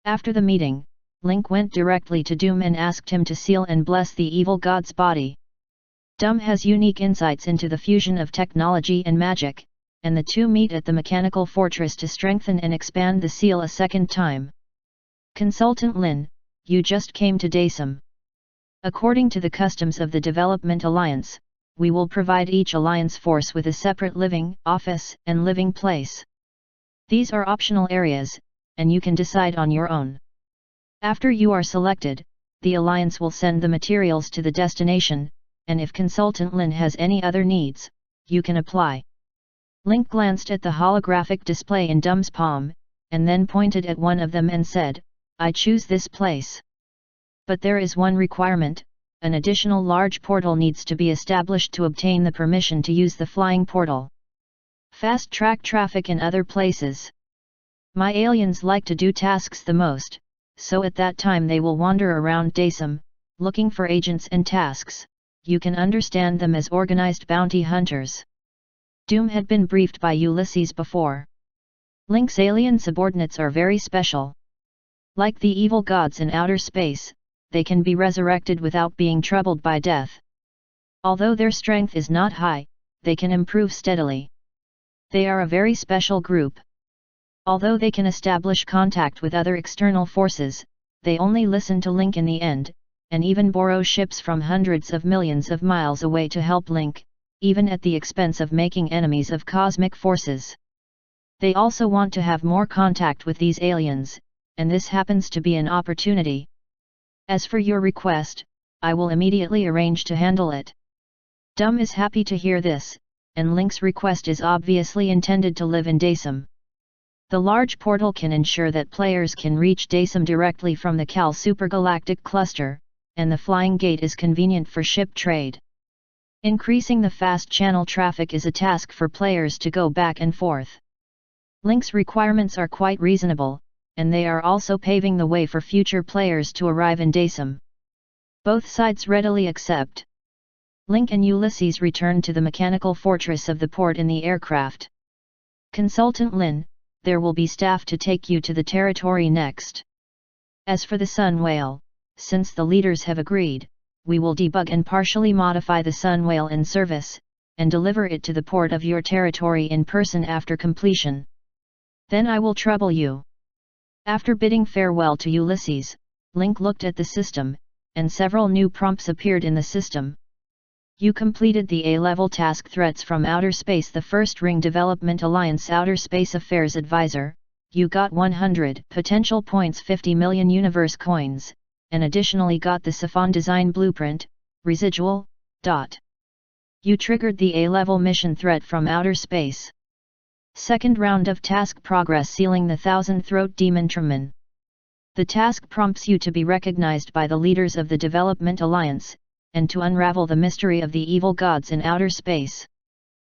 [SPEAKER 1] After the meeting, Link went directly to Doom and asked him to seal and bless the evil god's body. Dum has unique insights into the fusion of technology and magic, and the two meet at the mechanical fortress to strengthen and expand the seal a second time. Consultant Lin, you just came to Daysum. According to the customs of the Development Alliance, we will provide each alliance force with a separate living office and living place. These are optional areas, and you can decide on your own. After you are selected, the alliance will send the materials to the destination, and if Consultant Lin has any other needs, you can apply. Link glanced at the holographic display in Dum's palm, and then pointed at one of them and said, "I choose this place. But there is one requirement, an additional large portal needs to be established to obtain the permission to use the flying portal. Fast-track traffic in other places. My aliens like to do tasks the most, so at that time they will wander around Daysum, looking for agents and tasks. You can understand them as organized bounty hunters." Doom had been briefed by Ulysses before. Link's alien subordinates are very special. Like the evil gods in outer space, they can be resurrected without being troubled by death. Although their strength is not high, they can improve steadily. They are a very special group. Although they can establish contact with other external forces, they only listen to Link in the end, and even borrow ships from hundreds of millions of miles away to help Link, even at the expense of making enemies of cosmic forces. They also want to have more contact with these aliens, and this happens to be an opportunity. As for your request, I will immediately arrange to handle it. Dum is happy to hear this, and Link's request is obviously intended to live in Daysum. The large portal can ensure that players can reach Daysum directly from the Cal Supergalactic Cluster, and the flying gate is convenient for ship trade. Increasing the fast channel traffic is a task for players to go back and forth. Link's requirements are quite reasonable, and they are also paving the way for future players to arrive in Daysum. Both sides readily accept. Link and Ulysses return to the mechanical fortress of the port in the aircraft. Consultant Lin, there will be staff to take you to the territory next. As for the Sun Whale, since the leaders have agreed, we will debug and partially modify the Sun Whale in service, and deliver it to the port of your territory in person after completion. Then I will trouble you. After bidding farewell to Ulysses, Link looked at the system, and several new prompts appeared in the system. You completed the A-level task Threats from Outer Space. The First Ring Development Alliance Outer Space Affairs Advisor, you got 100 potential points, 50 million universe coins, and additionally got the Siphon Design Blueprint, residual. You triggered the A-level mission Threat from Outer Space. Second round of task progress, sealing the Thousand Throat Demon Truman. The task prompts you to be recognized by the leaders of the Development Alliance, and to unravel the mystery of the evil gods in outer space.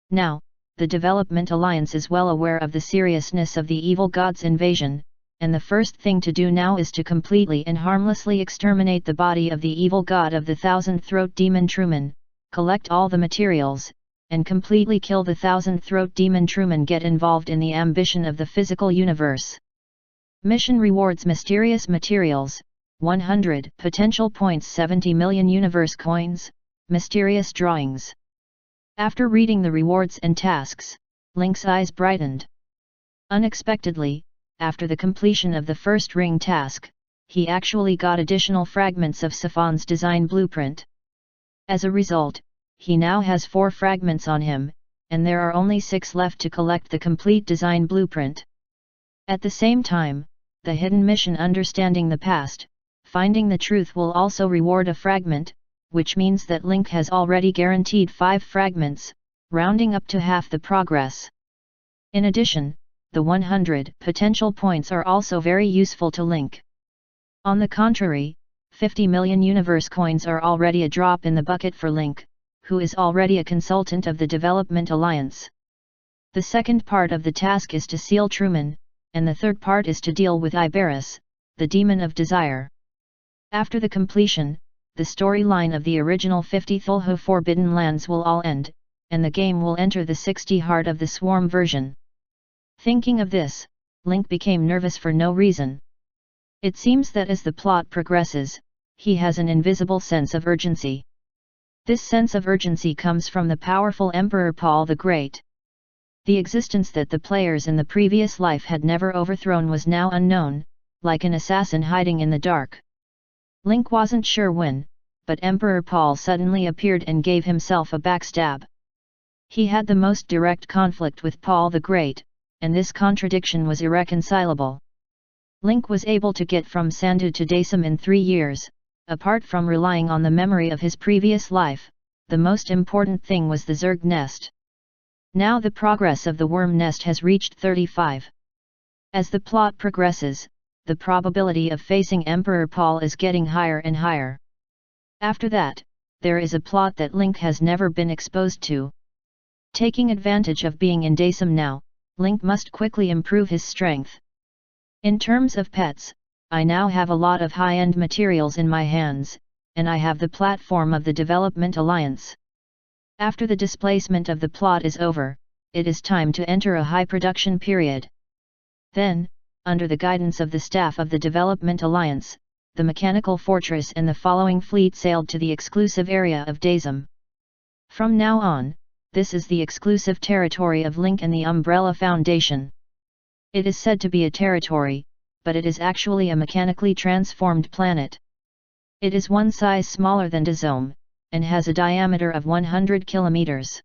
[SPEAKER 1] Now, the Development Alliance is well aware of the seriousness of the evil gods' invasion, and the first thing to do now is to completely and harmlessly exterminate the body of the evil god of the Thousand Throat Demon Truman, collect all the materials, and completely kill the Thousand Throat Demon Truman. Get involved in the ambition of the physical universe. Mission rewards: mysterious materials, 100 potential points, 70 million universe coins, mysterious drawings. After reading the rewards and tasks, Link's eyes brightened. Unexpectedly, after the completion of the first ring task, he actually got additional fragments of Siphon's design blueprint. As a result, he now has 4 fragments on him, and there are only 6 left to collect the complete design blueprint. At the same time, the hidden mission Understanding the Past, Finding the Truth will also reward a fragment, which means that Link has already guaranteed 5 fragments, rounding up to half the progress. In addition, the 100 potential points are also very useful to Link. On the contrary, 50 million universe coins are already a drop in the bucket for Link, who is already a consultant of the Development Alliance. The second part of the task is to seal Truman, and the third part is to deal with Iberus, the Demon of Desire. After the completion, the storyline of the original 50 Thulhu Forbidden Lands will all end, and the game will enter the 60 Heart of the Swarm version. Thinking of this, Link became nervous for no reason. It seems that as the plot progresses, he has an invisible sense of urgency. This sense of urgency comes from the powerful Emperor Paul the Great. The existence that the players in the previous life had never overthrown was now unknown, like an assassin hiding in the dark. Link wasn't sure when, but Emperor Paul suddenly appeared and gave himself a backstab. He had the most direct conflict with Paul the Great, and this contradiction was irreconcilable. Link was able to get from Sandu to Daysum in 3 years. Apart from relying on the memory of his previous life, the most important thing was the Zerg nest. Now the progress of the worm nest has reached 35. As the plot progresses, the probability of facing Emperor Paul is getting higher and higher. After that, there is a plot that Link has never been exposed to. Taking advantage of being in Daysum now, Link must quickly improve his strength. In terms of pets, I now have a lot of high-end materials in my hands, and I have the platform of the Development Alliance. After the displacement of the plot is over, it is time to enter a high production period. Then, under the guidance of the staff of the Development Alliance, the Mechanical Fortress and the following fleet sailed to the exclusive area of Daysum. From now on, this is the exclusive territory of Link and the Umbrella Foundation. It is said to be a territory, but it is actually a mechanically transformed planet. It is one size smaller than Daysum, and has a diameter of 100 kilometers.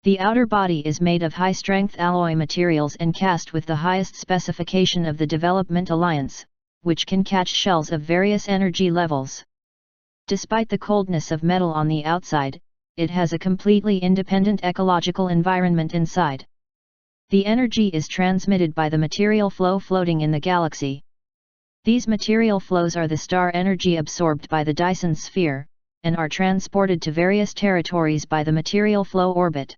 [SPEAKER 1] The outer body is made of high-strength alloy materials and cast with the highest specification of the Development Alliance, which can catch shells of various energy levels. Despite the coldness of metal on the outside, it has a completely independent ecological environment inside. The energy is transmitted by the material flow floating in the galaxy. These material flows are the star energy absorbed by the Dyson sphere, and are transported to various territories by the material flow orbit.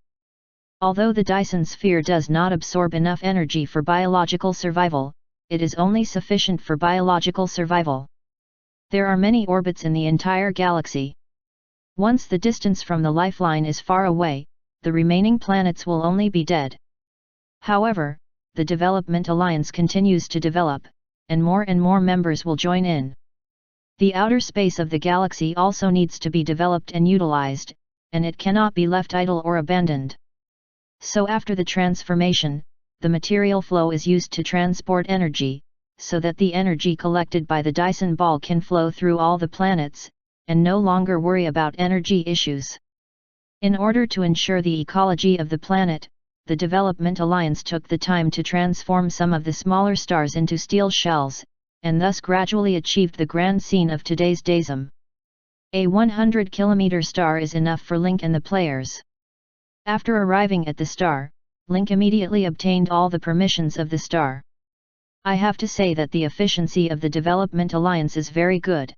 [SPEAKER 1] Although the Dyson sphere does not absorb enough energy for biological survival, it is only sufficient for biological survival. There are many orbits in the entire galaxy. Once the distance from the lifeline is far away, the remaining planets will only be dead. However, the Development Alliance continues to develop, and more members will join in. The outer space of the galaxy also needs to be developed and utilized, and it cannot be left idle or abandoned. So after the transformation, the material flow is used to transport energy, so that the energy collected by the Dyson ball can flow through all the planets, and no longer worry about energy issues. In order to ensure the ecology of the planet, the Development Alliance took the time to transform some of the smaller stars into steel shells, and thus gradually achieved the grand scene of today's DASM. A 100-kilometer star is enough for Link and the players. After arriving at the star, Link immediately obtained all the permissions of the star. I have to say that the efficiency of the Development Alliance is very good.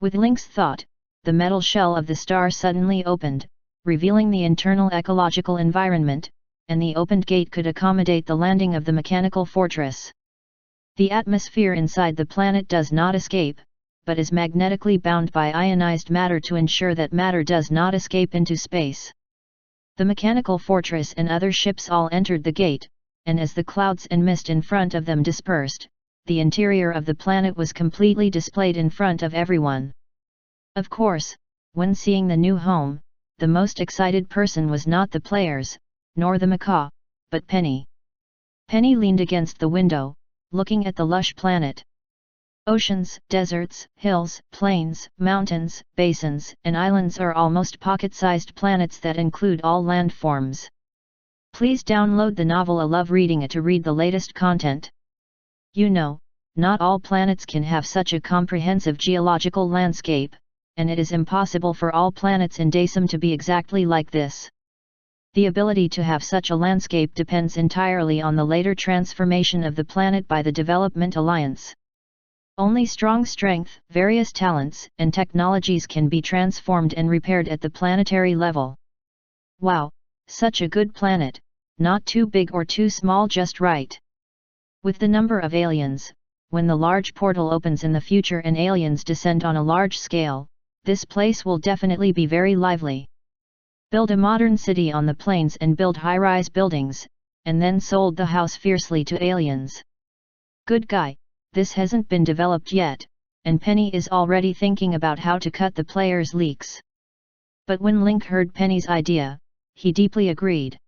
[SPEAKER 1] With Link's thought, the metal shell of the star suddenly opened, revealing the internal ecological environment, and the opened gate could accommodate the landing of the mechanical fortress. The atmosphere inside the planet does not escape, but is magnetically bound by ionized matter to ensure that matter does not escape into space. The mechanical fortress and other ships all entered the gate, and as the clouds and mist in front of them dispersed, the interior of the planet was completely displayed in front of everyone. Of course, when seeing the new home, the most excited person was not the players, nor the macaw, but Penny. Penny leaned against the window, looking at the lush planet. Oceans, deserts, hills, plains, mountains, basins, and islands are almost pocket-sized planets that include all landforms. Please download the novel I love reading it to read the latest content. You know, not all planets can have such a comprehensive geological landscape, and it is impossible for all planets in DASM to be exactly like this. The ability to have such a landscape depends entirely on the later transformation of the planet by the Development Alliance. Only strong strength, various talents, and technologies can be transformed and repaired at the planetary level. Wow, such a good planet, not too big or too small, just right. With the number of aliens, when the large portal opens in the future and aliens descend on a large scale, this place will definitely be very lively. Build a modern city on the plains and build high-rise buildings, and then sold the house fiercely to aliens. Good guy, this hasn't been developed yet, and Penny is already thinking about how to cut the players' leaks. But when Link heard Penny's idea, he deeply agreed.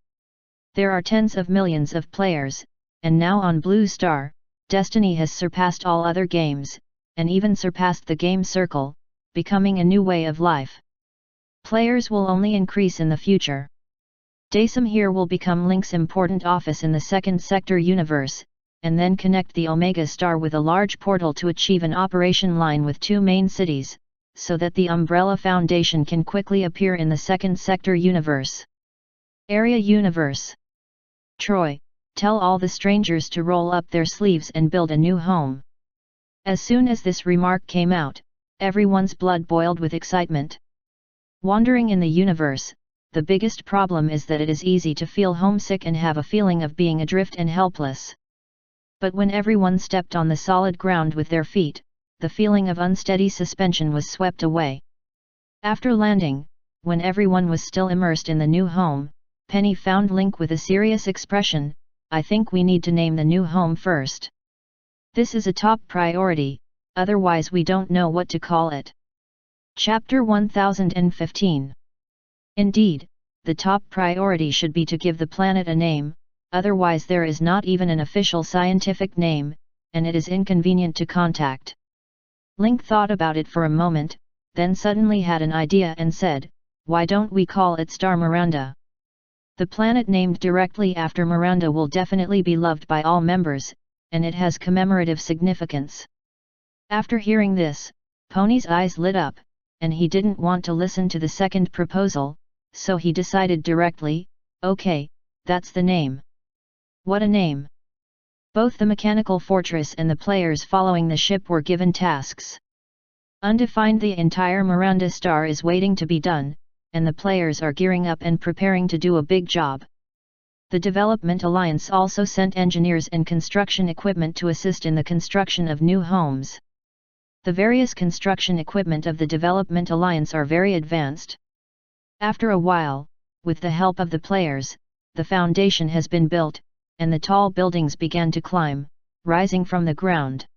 [SPEAKER 1] There are tens of millions of players, and now on Blue Star, Destiny has surpassed all other games, and even surpassed the game circle, becoming a new way of life. Players will only increase in the future. DASM here will become Link's important office in the second sector universe, and then connect the Omega Star with a large portal to achieve an operation line with two main cities, so that the Umbrella Foundation can quickly appear in the second sector universe. Area Universe. Troy, tell all the strangers to roll up their sleeves and build a new home. As soon as this remark came out, everyone's blood boiled with excitement. Wandering in the universe, the biggest problem is that it is easy to feel homesick and have a feeling of being adrift and helpless. But when everyone stepped on the solid ground with their feet, the feeling of unsteady suspension was swept away. After landing, when everyone was still immersed in the new home, Penny found Link with a serious expression. I think we need to name the new home first. This is a top priority, otherwise we don't know what to call it. Chapter 1015. Indeed, the top priority should be to give the planet a name, otherwise there is not even an official scientific name, and it is inconvenient to contact. Link thought about it for a moment, then suddenly had an idea and said, why don't we call it Star Miranda? The planet named directly after Miranda will definitely be loved by all members, and it has commemorative significance. After hearing this, Pony's eyes lit up, and he didn't want to listen to the second proposal, so he decided directly, okay, that's the name. What a name! Both the mechanical fortress and the players following the ship were given tasks. Undefined, the entire Miranda Star is waiting to be done, and the players are gearing up and preparing to do a big job. The Development Alliance also sent engineers and construction equipment to assist in the construction of new homes. The various construction equipment of the Development Alliance are very advanced. After a while, with the help of the players, the foundation has been built, and the tall buildings began to climb, rising from the ground.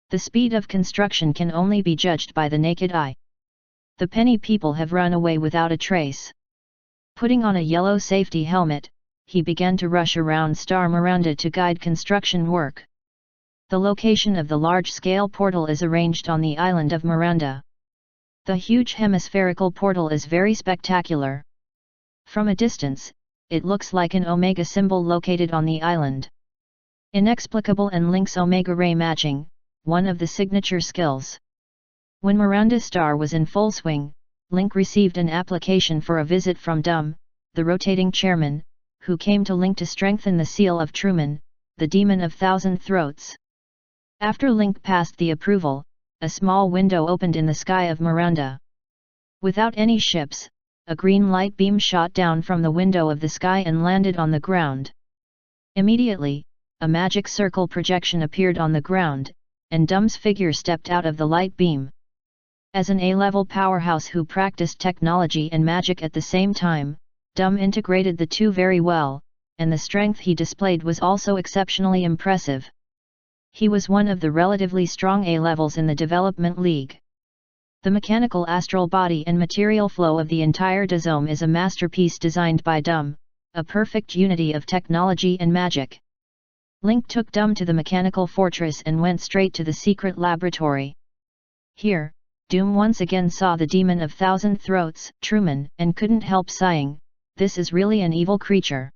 [SPEAKER 1] The speed of construction can only be judged by the naked eye. The penny people have run away without a trace. Putting on a yellow safety helmet, he began to rush around Star Miranda to guide construction work. The location of the large-scale portal is arranged on the island of Miranda. The huge hemispherical portal is very spectacular. From a distance, it looks like an omega symbol located on the island. Inexplicable and Link's omega ray matching, one of the signature skills. When Miranda Star was in full swing, Link received an application for a visit from Dum, the rotating chairman, who came to Link to strengthen the seal of Truman, the demon of thousand throats. After Link passed the approval, a small window opened in the sky of Miranda. Without any ships, a green light beam shot down from the window of the sky and landed on the ground. Immediately, a magic circle projection appeared on the ground, and Dum's figure stepped out of the light beam. As an A-level powerhouse who practiced technology and magic at the same time, Dum integrated the two very well, and the strength he displayed was also exceptionally impressive. He was one of the relatively strong A-levels in the Development League. The mechanical astral body and material flow of the entire Dazome is a masterpiece designed by Dum, a perfect unity of technology and magic. Link took Dum to the mechanical fortress and went straight to the secret laboratory. Here, Doom once again saw the demon of thousand throats, Truman, and couldn't help sighing, "This is really an evil creature.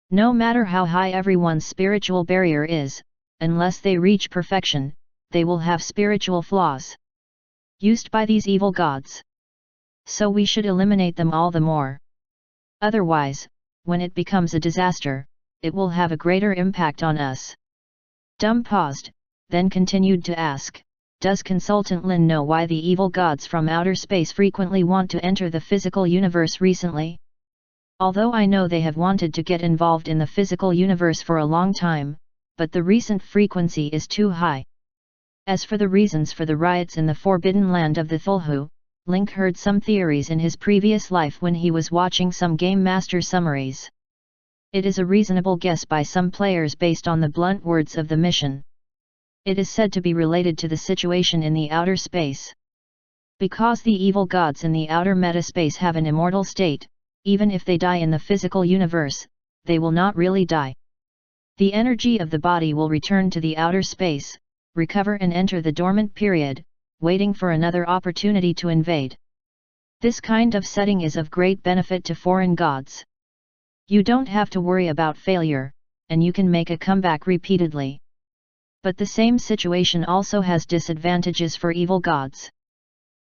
[SPEAKER 1] No matter how high everyone's spiritual barrier is, unless they reach perfection, they will have spiritual flaws used by these evil gods. So we should eliminate them all the more. Otherwise, when it becomes a disaster, it will have a greater impact on us." Dum paused, then continued to ask, "Does Consultant Lin know why the evil gods from outer space frequently want to enter the physical universe recently? Although I know they have wanted to get involved in the physical universe for a long time, but the recent frequency is too high." As for the reasons for the riots in the forbidden land of the Thulhu, Link heard some theories in his previous life when he was watching some Game Master summaries. It is a reasonable guess by some players based on the blunt words of the mission. It is said to be related to the situation in the outer space. Because the evil gods in the outer metaspace have an immortal state, even if they die in the physical universe, they will not really die. The energy of the body will return to the outer space, recover and enter the dormant period, waiting for another opportunity to invade. This kind of setting is of great benefit to foreign gods. You don't have to worry about failure, and you can make a comeback repeatedly. But the same situation also has disadvantages for evil gods.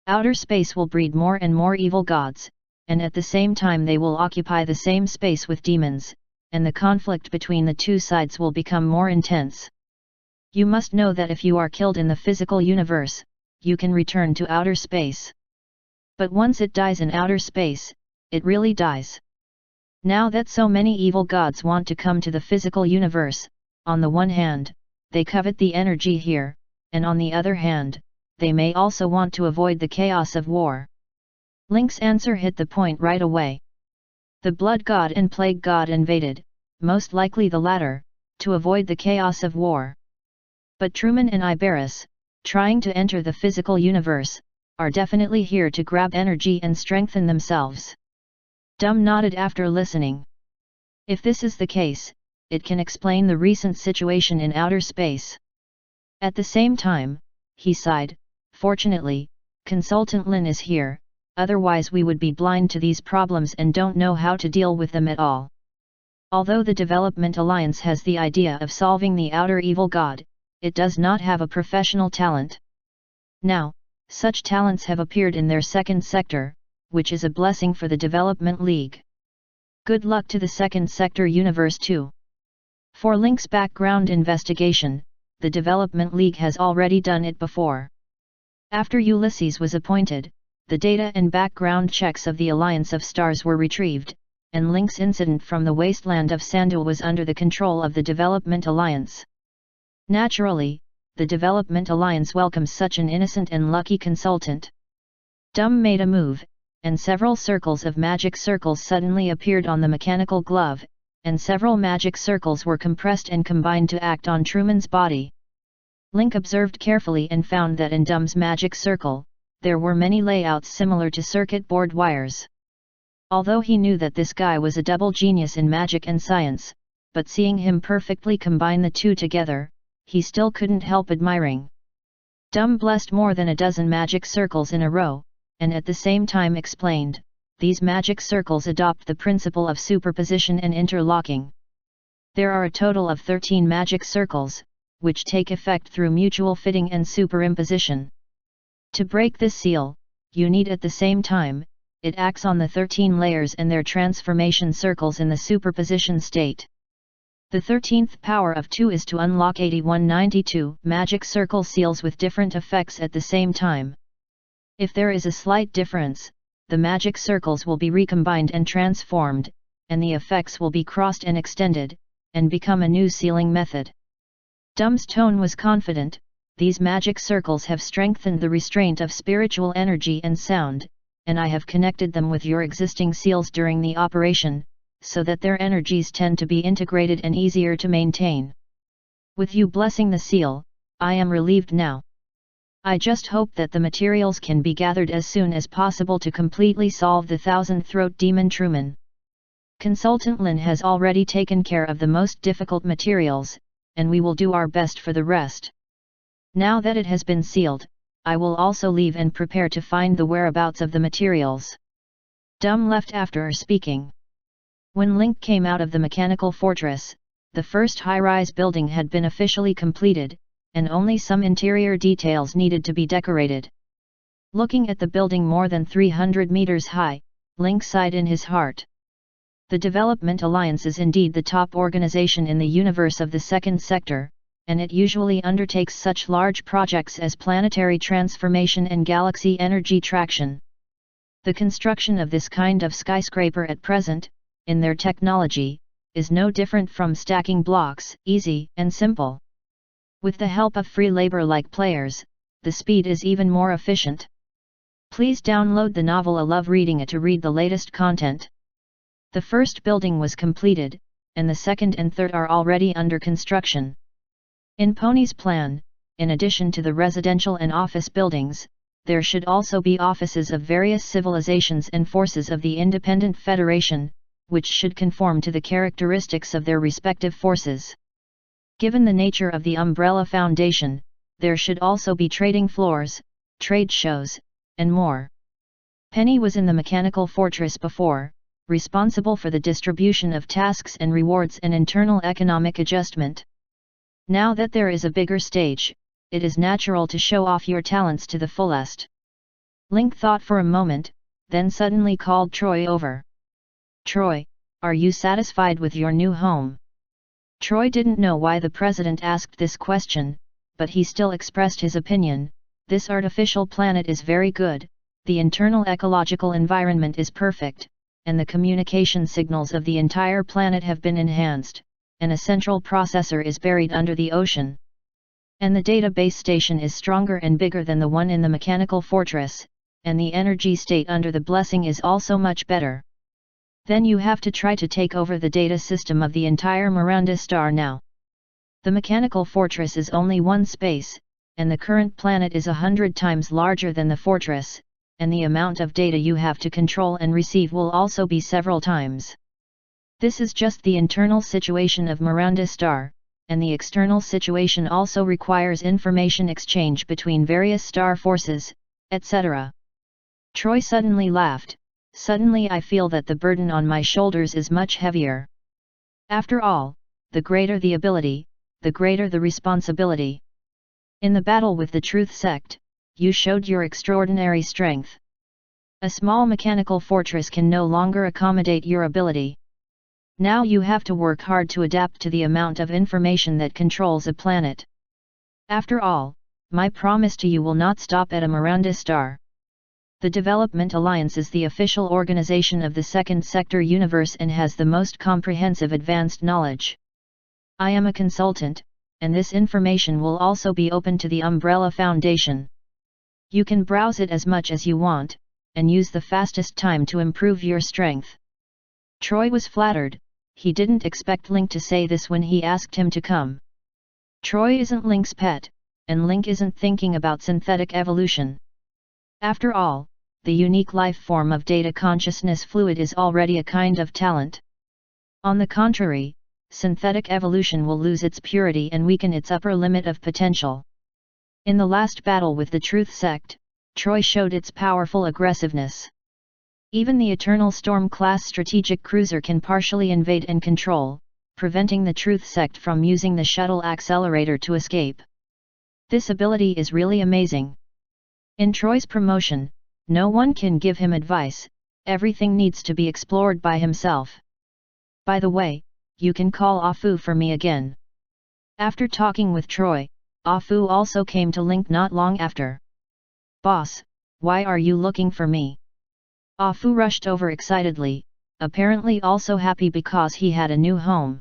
[SPEAKER 1] Outer space will breed more and more evil gods, and at the same time they will occupy the same space with demons, and the conflict between the two sides will become more intense. You must know that if you are killed in the physical universe, you can return to outer space. But once it dies in outer space, it really dies. Now that so many evil gods want to come to the physical universe, on the one hand, they covet the energy here, and on the other hand, they may also want to avoid the chaos of war. Link's answer hit the point right away. The Blood God and Plague God invaded, most likely the latter, to avoid the chaos of war. But Truman and Iberus, trying to enter the physical universe, are definitely here to grab energy and strengthen themselves. Dum nodded after listening. If this is the case, it can explain the recent situation in outer space. At the same time, he sighed, "Fortunately, Consultant Lin is here, otherwise we would be blind to these problems and don't know how to deal with them at all." Although the Development Alliance has the idea of solving the outer evil god, it does not have a professional talent. Now, such talents have appeared in their second sector, which is a blessing for the Development League. Good luck to the second sector universe too. For Link's background investigation, the Development League has already done it before. After Ulysses was appointed, the data and background checks of the Alliance of Stars were retrieved, and Link's incident from the wasteland of Sandul was under the control of the Development Alliance. Naturally, the Development Alliance welcomes such an innocent and lucky consultant. Dum made a move, and several circles of magic circles suddenly appeared on the mechanical glove, and several magic circles were compressed and combined to act on Truman's body. Link observed carefully and found that in Dum's magic circle, there were many layouts similar to circuit board wires. Although he knew that this guy was a double genius in magic and science, but seeing him perfectly combine the two together, he still couldn't help admiring. Dum blessed more than a dozen magic circles in a row, and at the same time explained, these magic circles adopt the principle of superposition and interlocking. There are a total of 13 magic circles, which take effect through mutual fitting and superimposition. To break this seal, you need at the same time, it acts on the 13 layers and their transformation circles in the superposition state. The 13th power of 2 is to unlock 8192 magic circle seals with different effects at the same time. If there is a slight difference, the magic circles will be recombined and transformed, and the effects will be crossed and extended, and become a new sealing method. Dum's tone was confident. These magic circles have strengthened the restraint of spiritual energy and sound, and I have connected them with your existing seals during the operation, so that their energies tend to be integrated and easier to maintain. With you blessing the seal, I am relieved now. I just hope that the materials can be gathered as soon as possible to completely solve the thousand-throat demon Truman. Consultant Lin has already taken care of the most difficult materials, and we will do our best for the rest. Now that it has been sealed, I will also leave and prepare to find the whereabouts of the materials. Dum left after speaking. When Link came out of the mechanical fortress, the first high-rise building had been officially completed, and only some interior details needed to be decorated. Looking at the building more than 300 meters high, Link sighed in his heart. The Development Alliance is indeed the top organization in the universe of the second sector, and it usually undertakes such large projects as planetary transformation and galaxy energy traction. The construction of this kind of skyscraper at present, in their technology, is no different from stacking blocks, easy and simple. With the help of free labor-like players, the speed is even more efficient. Please download the novel I love reading it to read the latest content. The first building was completed, and the second and third are already under construction. In Pony's plan, in addition to the residential and office buildings, there should also be offices of various civilizations and forces of the Independent Federation, which should conform to the characteristics of their respective forces. Given the nature of the Umbrella Foundation, there should also be trading floors, trade shows, and more. Penny was in the mechanical fortress before, responsible for the distribution of tasks and rewards and internal economic adjustment. Now that there is a bigger stage, it is natural to show off your talents to the fullest. Link thought for a moment, then suddenly called Troy over. Troy, are you satisfied with your new home? Troy didn't know why the president asked this question, but he still expressed his opinion. This artificial planet is very good, the internal ecological environment is perfect, and the communication signals of the entire planet have been enhanced, and a central processor is buried under the ocean. And the database station is stronger and bigger than the one in the mechanical fortress, and the energy state under the blessing is also much better. Then you have to try to take over the data system of the entire Miranda star now. The mechanical fortress is only one space, and the current planet is 100 times larger than the fortress, and the amount of data you have to control and receive will also be several times. This is just the internal situation of Miranda star, and the external situation also requires information exchange between various star forces, etc. Troy suddenly laughed. Suddenly I feel that the burden on my shoulders is much heavier. After all, the greater the ability, the greater the responsibility. In the battle with the Truth Sect, you showed your extraordinary strength. A small mechanical fortress can no longer accommodate your ability. Now you have to work hard to adapt to the amount of information that controls a planet. After all, my promise to you will not stop at a Miranda star. The Development Alliance is the official organization of the second sector universe and has the most comprehensive advanced knowledge. I am a consultant, and this information will also be open to the Umbrella Foundation. You can browse it as much as you want, and use the fastest time to improve your strength. Troy was flattered. He didn't expect Link to say this when he asked him to come. Troy isn't Link's pet, and Link isn't thinking about synthetic evolution. After all, the unique life form of data consciousness fluid is already a kind of talent. On the contrary, synthetic evolution will lose its purity and weaken its upper limit of potential. In the last battle with the Truth Sect, Troy showed its powerful aggressiveness. Even the Eternal Storm-class strategic cruiser can partially invade and control, preventing the Truth Sect from using the shuttle accelerator to escape. This ability is really amazing. In Troy's promotion, no one can give him advice, everything needs to be explored by himself. By the way, you can call Afu for me again. After talking with Troy, Afu also came to Link not long after. Boss, why are you looking for me? Afu rushed over excitedly, apparently also happy because he had a new home.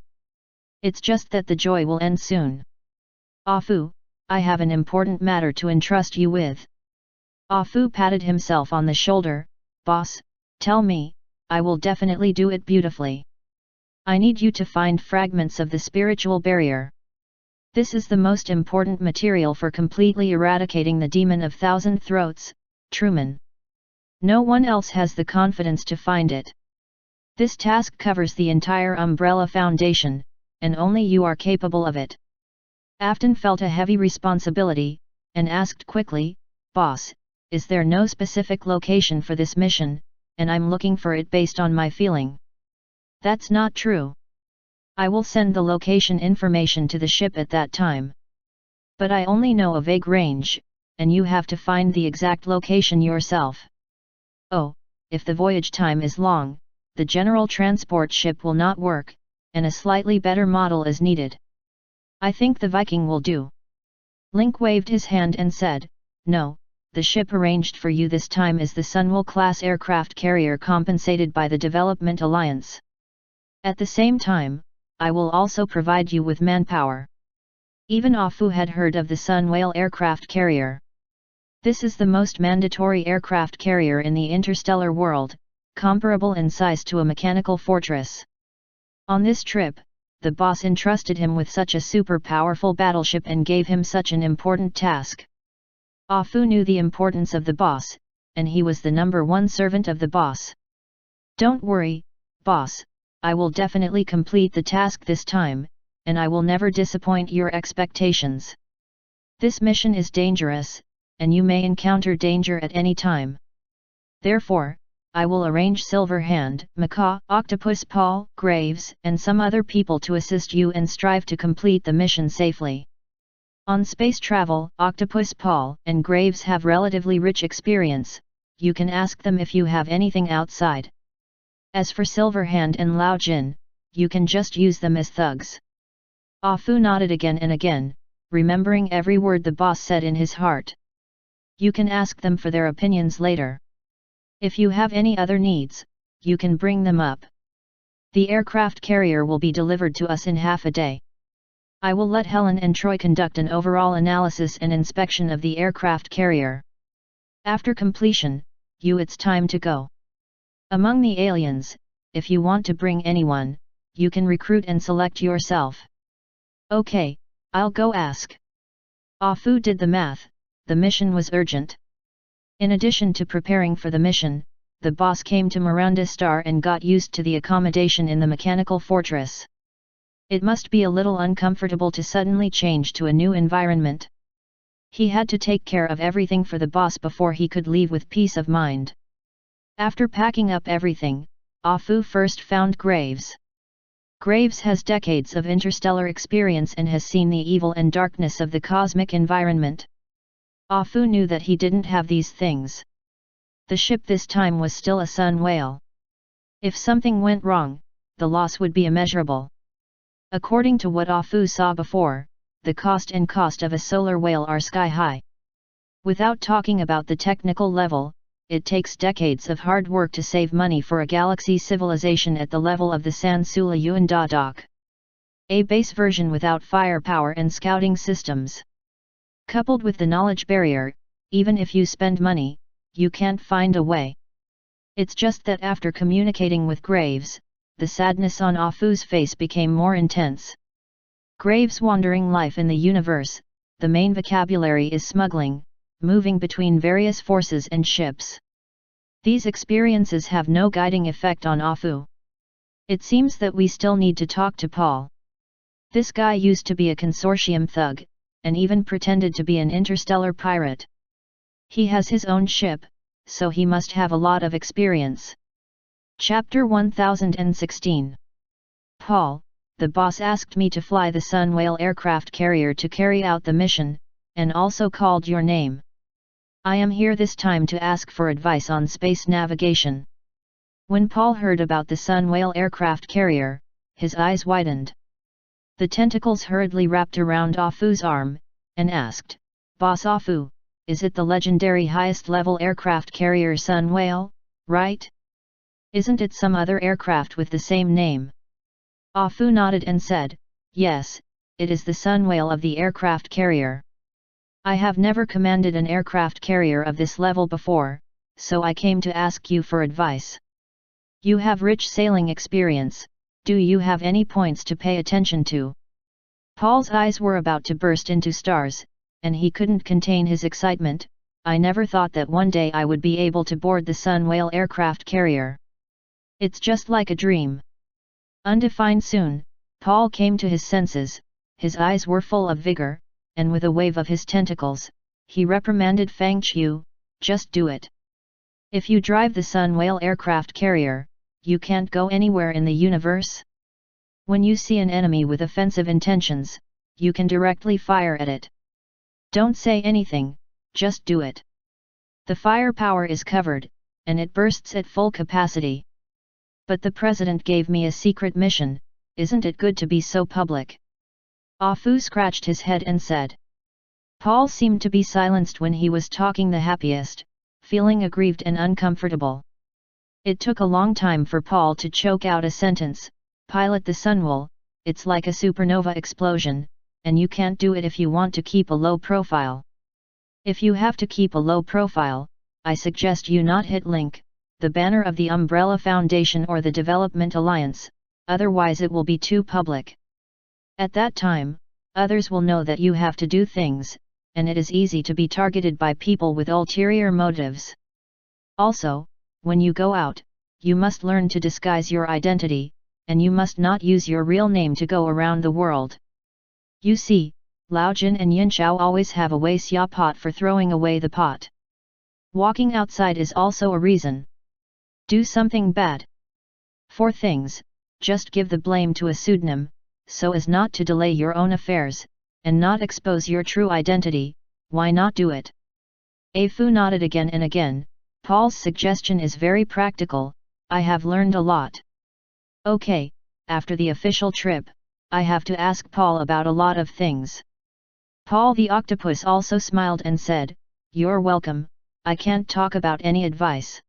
[SPEAKER 1] It's just that the joy will end soon. Afu, I have an important matter to entrust you with. Afu patted himself on the shoulder. Boss, tell me, I will definitely do it beautifully. I need you to find fragments of the spiritual barrier. This is the most important material for completely eradicating the demon of thousand throats, Truman. No one else has the confidence to find it. This task covers the entire Umbrella Foundation, and only you are capable of it. Afton felt a heavy responsibility, and asked quickly, Boss, is there no specific location for this mission, and I'm looking for it based on my feeling? That's not true. I will send the location information to the ship at that time. But I only know a vague range, and you have to find the exact location yourself. Oh, if the voyage time is long, the general transport ship will not work, and a slightly better model is needed. I think the Viking will do. Link waved his hand and said, No, the ship arranged for you this time is the Sunwell-class aircraft carrier compensated by the Development Alliance. At the same time, I will also provide you with manpower. Even Afu had heard of the Sunwell aircraft carrier. This is the most mandatory aircraft carrier in the interstellar world, comparable in size to a mechanical fortress. On this trip, the boss entrusted him with such a super powerful battleship and gave him such an important task. Afu knew the importance of the boss, and he was the number one servant of the boss. Don't worry, boss, I will definitely complete the task this time, and I will never disappoint your expectations. This mission is dangerous, and you may encounter danger at any time. Therefore, I will arrange Silverhand, Macaw, Octopus Paul, Graves, and some other people to assist you and strive to complete the mission safely. On space travel, Octopus Paul and Graves have relatively rich experience, you can ask them if you have anything outside. As for Silverhand and Lao Jin, you can just use them as thugs. Afu nodded again and again, remembering every word the boss said in his heart. You can ask them for their opinions later. If you have any other needs, you can bring them up. The aircraft carrier will be delivered to us in half a day. I will let Helen and Troy conduct an overall analysis and inspection of the aircraft carrier. After completion, it's time to go. Among the aliens, if you want to bring anyone, you can recruit and select yourself. Okay, I'll go ask. Afu did the math, the mission was urgent. In addition to preparing for the mission, the boss came to Miranda Star and got used to the accommodation in the mechanical fortress. It must be a little uncomfortable to suddenly change to a new environment. He had to take care of everything for the boss before he could leave with peace of mind. After packing up everything, Afu first found Graves. Graves has decades of interstellar experience and has seen the evil and darkness of the cosmic environment. Afu knew that he didn't have these things. The ship this time was still a sun whale. If something went wrong, the loss would be immeasurable. According to what Afu saw before, the cost of a solar whale are sky high. Without talking about the technical level, it takes decades of hard work to save money for a galaxy civilization at the level of the San Sula Yuan Dadok. A base version without firepower and scouting systems. Coupled with the knowledge barrier, even if you spend money, you can't find a way. It's just that after communicating with Graves, the sadness on Afu's face became more intense. Graves' wandering life in the universe, the main vocabulary is smuggling, moving between various forces and ships. These experiences have no guiding effect on Afu. It seems that we still need to talk to Paul. This guy used to be a consortium thug, and even pretended to be an interstellar pirate. He has his own ship, so he must have a lot of experience. Chapter 1016. Paul, the boss asked me to fly the Sun Whale aircraft carrier to carry out the mission, and also called your name. I am here this time to ask for advice on space navigation. When Paul heard about the Sun Whale aircraft carrier, his eyes widened. The tentacles hurriedly wrapped around Afu's arm, and asked, Boss Afu, is it the legendary highest-level aircraft carrier Sun Whale, right? Isn't it some other aircraft with the same name? Afu nodded and said, yes, it is the Sun Whale of the aircraft carrier. I have never commanded an aircraft carrier of this level before, so I came to ask you for advice. You have rich sailing experience, do you have any points to pay attention to? Paul's eyes were about to burst into stars, and he couldn't contain his excitement. I never thought that one day I would be able to board the Sun Whale aircraft carrier. It's just like a dream. Undefined soon, Paul came to his senses, his eyes were full of vigor, and with a wave of his tentacles, he reprimanded Fang Qiu, just do it. If you drive the Sun Whale aircraft carrier, you can't go anywhere in the universe. When you see an enemy with offensive intentions, you can directly fire at it. Don't say anything, just do it. The firepower is covered, and it bursts at full capacity. But the president gave me a secret mission, isn't it good to be so public? Afu scratched his head and said. Paul seemed to be silenced when he was talking the happiest, feeling aggrieved and uncomfortable. It took a long time for Paul to choke out a sentence, pilot the Sunwhale, it's like a supernova explosion, and you can't do it if you want to keep a low profile. If you have to keep a low profile, I suggest you not hit link, the banner of the Umbrella Foundation or the Development Alliance, otherwise it will be too public. At that time, others will know that you have to do things, and it is easy to be targeted by people with ulterior motives. Also, when you go out, you must learn to disguise your identity, and you must not use your real name to go around the world. You see, Lao Jin and Yin Xiao always have a waste pot for throwing away the pot. Walking outside is also a reason. Do something bad. 4 things, just give the blame to a pseudonym, so as not to delay your own affairs, and not expose your true identity. Why not do it? Afu nodded again and again. Paul's suggestion is very practical, I have learned a lot. Okay, after the official trip, I have to ask Paul about a lot of things. Paul the octopus also smiled and said, you're welcome, I can't talk about any advice.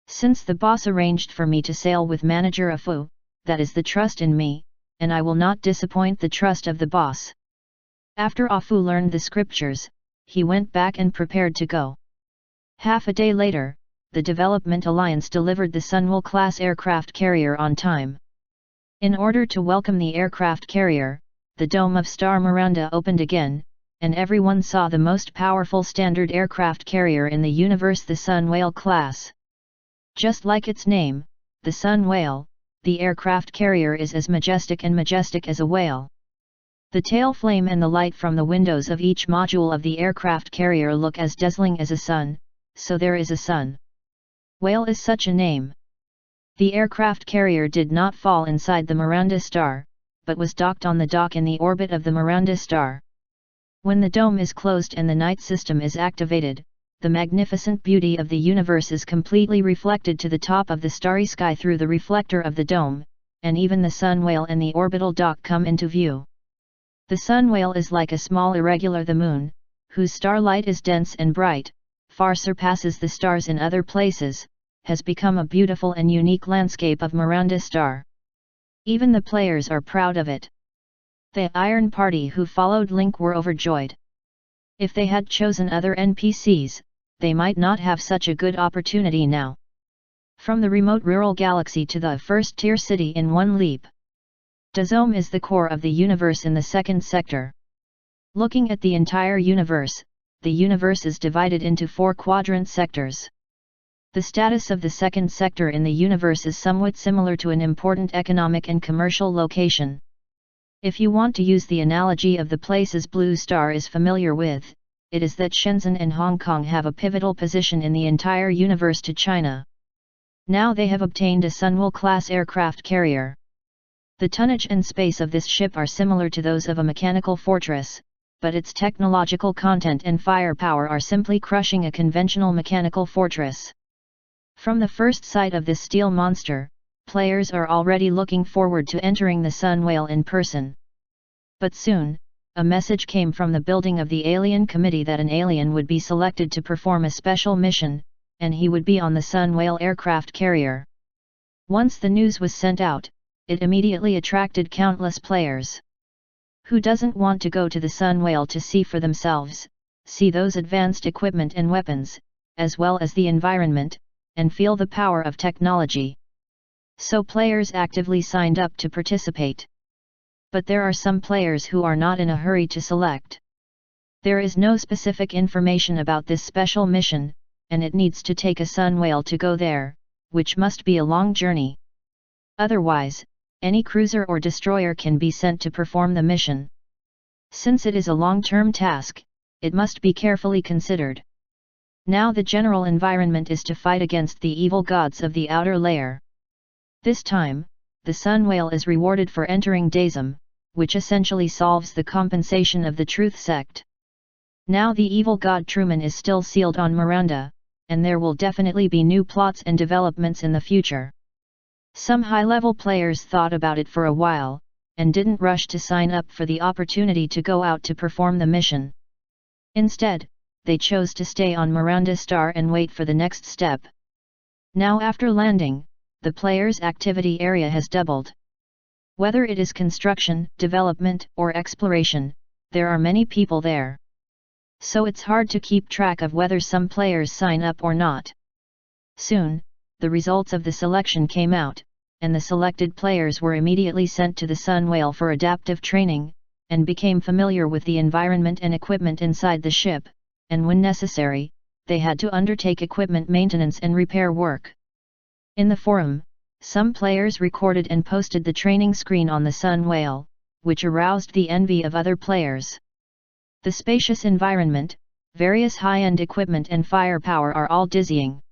[SPEAKER 1] Since the boss arranged for me to sail with manager Afu, that is the trust in me, and I will not disappoint the trust of the boss. After Afu learned the scriptures, he went back and prepared to go. Half a day later, the Development Alliance delivered the Sunwhale-class aircraft carrier on time. In order to welcome the aircraft carrier, the dome of Star Miranda opened again, and everyone saw the most powerful standard aircraft carrier in the universe, the Sunwhale class. Just like its name, the Sun Whale, the aircraft carrier is as majestic as a whale. The tail flame and the light from the windows of each module of the aircraft carrier look as dazzling as a sun, so there is a sun. Whale is such a name. The aircraft carrier did not fall inside the Miranda star, but was docked on the dock in the orbit of the Miranda star. When the dome is closed and the night system is activated, the magnificent beauty of the universe is completely reflected to the top of the starry sky through the reflector of the dome, and even the Sun Whale and the orbital dock come into view. The Sun Whale is like a small irregular the moon, whose starlight is dense and bright, far surpasses the stars in other places, has become a beautiful and unique landscape of Miranda Star. Even the players are proud of it. The Iron Party who followed Link were overjoyed. If they had chosen other NPCs, they might not have such a good opportunity now. From the remote rural galaxy to the first-tier city in one leap. Dazome is the core of the universe in the second sector. Looking at the entire universe, the universe is divided into 4 quadrant sectors. The status of the second sector in the universe is somewhat similar to an important economic and commercial location. If you want to use the analogy of the places Blue Star is familiar with, it is that Shenzhen and Hong Kong have a pivotal position in the entire universe to China. Now they have obtained a Sunwell-class aircraft carrier. The tonnage and space of this ship are similar to those of a mechanical fortress, but its technological content and firepower are simply crushing a conventional mechanical fortress. From the first sight of this steel monster, players are already looking forward to entering the Sun Whale in person. But soon, a message came from the building of the Alien Committee that an alien would be selected to perform a special mission, and he would be on the Sun Whale aircraft carrier. Once the news was sent out, it immediately attracted countless players. Who doesn't want to go to the Sun Whale to see for themselves, see those advanced equipment and weapons, as well as the environment, and feel the power of technology? So players actively signed up to participate. But there are some players who are not in a hurry to select. There is no specific information about this special mission, and it needs to take a Sun Whale to go there, which must be a long journey. Otherwise, any cruiser or destroyer can be sent to perform the mission. Since it is a long-term task, it must be carefully considered. Now the general environment is to fight against the evil gods of the outer layer. This time, the Sun Whale is rewarded for entering Dazome, which essentially solves the compensation of the Truth Sect. Now the evil god Truman is still sealed on Miranda, and there will definitely be new plots and developments in the future. Some high-level players thought about it for a while, and didn't rush to sign up for the opportunity to go out to perform the mission. Instead, they chose to stay on Miranda Star and wait for the next step. Now after landing, the player's activity area has doubled. Whether it is construction, development, or exploration, there are many people there. So it's hard to keep track of whether some players sign up or not. Soon, the results of the selection came out, and the selected players were immediately sent to the Sun Whale for adaptive training, and became familiar with the environment and equipment inside the ship, and when necessary, they had to undertake equipment maintenance and repair work. In the forum, some players recorded and posted the training screen on the Sun Whale, which aroused the envy of other players. The spacious environment, various high-end equipment and firepower are all dizzying.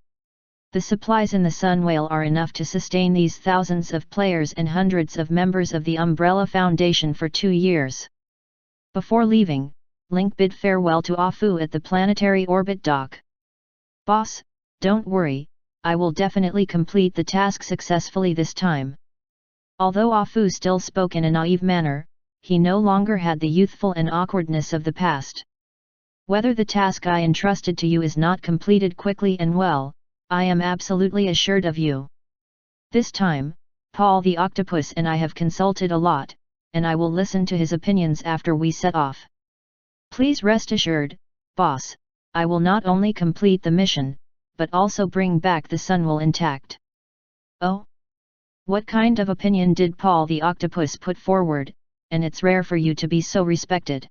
[SPEAKER 1] The supplies in the Sun Whale are enough to sustain these thousands of players and hundreds of members of the Umbrella Foundation for 2 years. Before leaving, Link bid farewell to Afu at the planetary orbit dock. "Boss, don't worry, I will definitely complete the task successfully this time." Although Afu still spoke in a naive manner, he no longer had the youthful and awkwardness of the past. "Whether the task I entrusted to you is not completed quickly and well, I am absolutely assured of you. This time, Paul the Octopus and I have consulted a lot, and I will listen to his opinions after we set off. Please rest assured, boss, I will not only complete the mission, but also bring back the Sunwell intact." "Oh? What kind of opinion did Paul the Octopus put forward, and it's rare for you to be so respected?"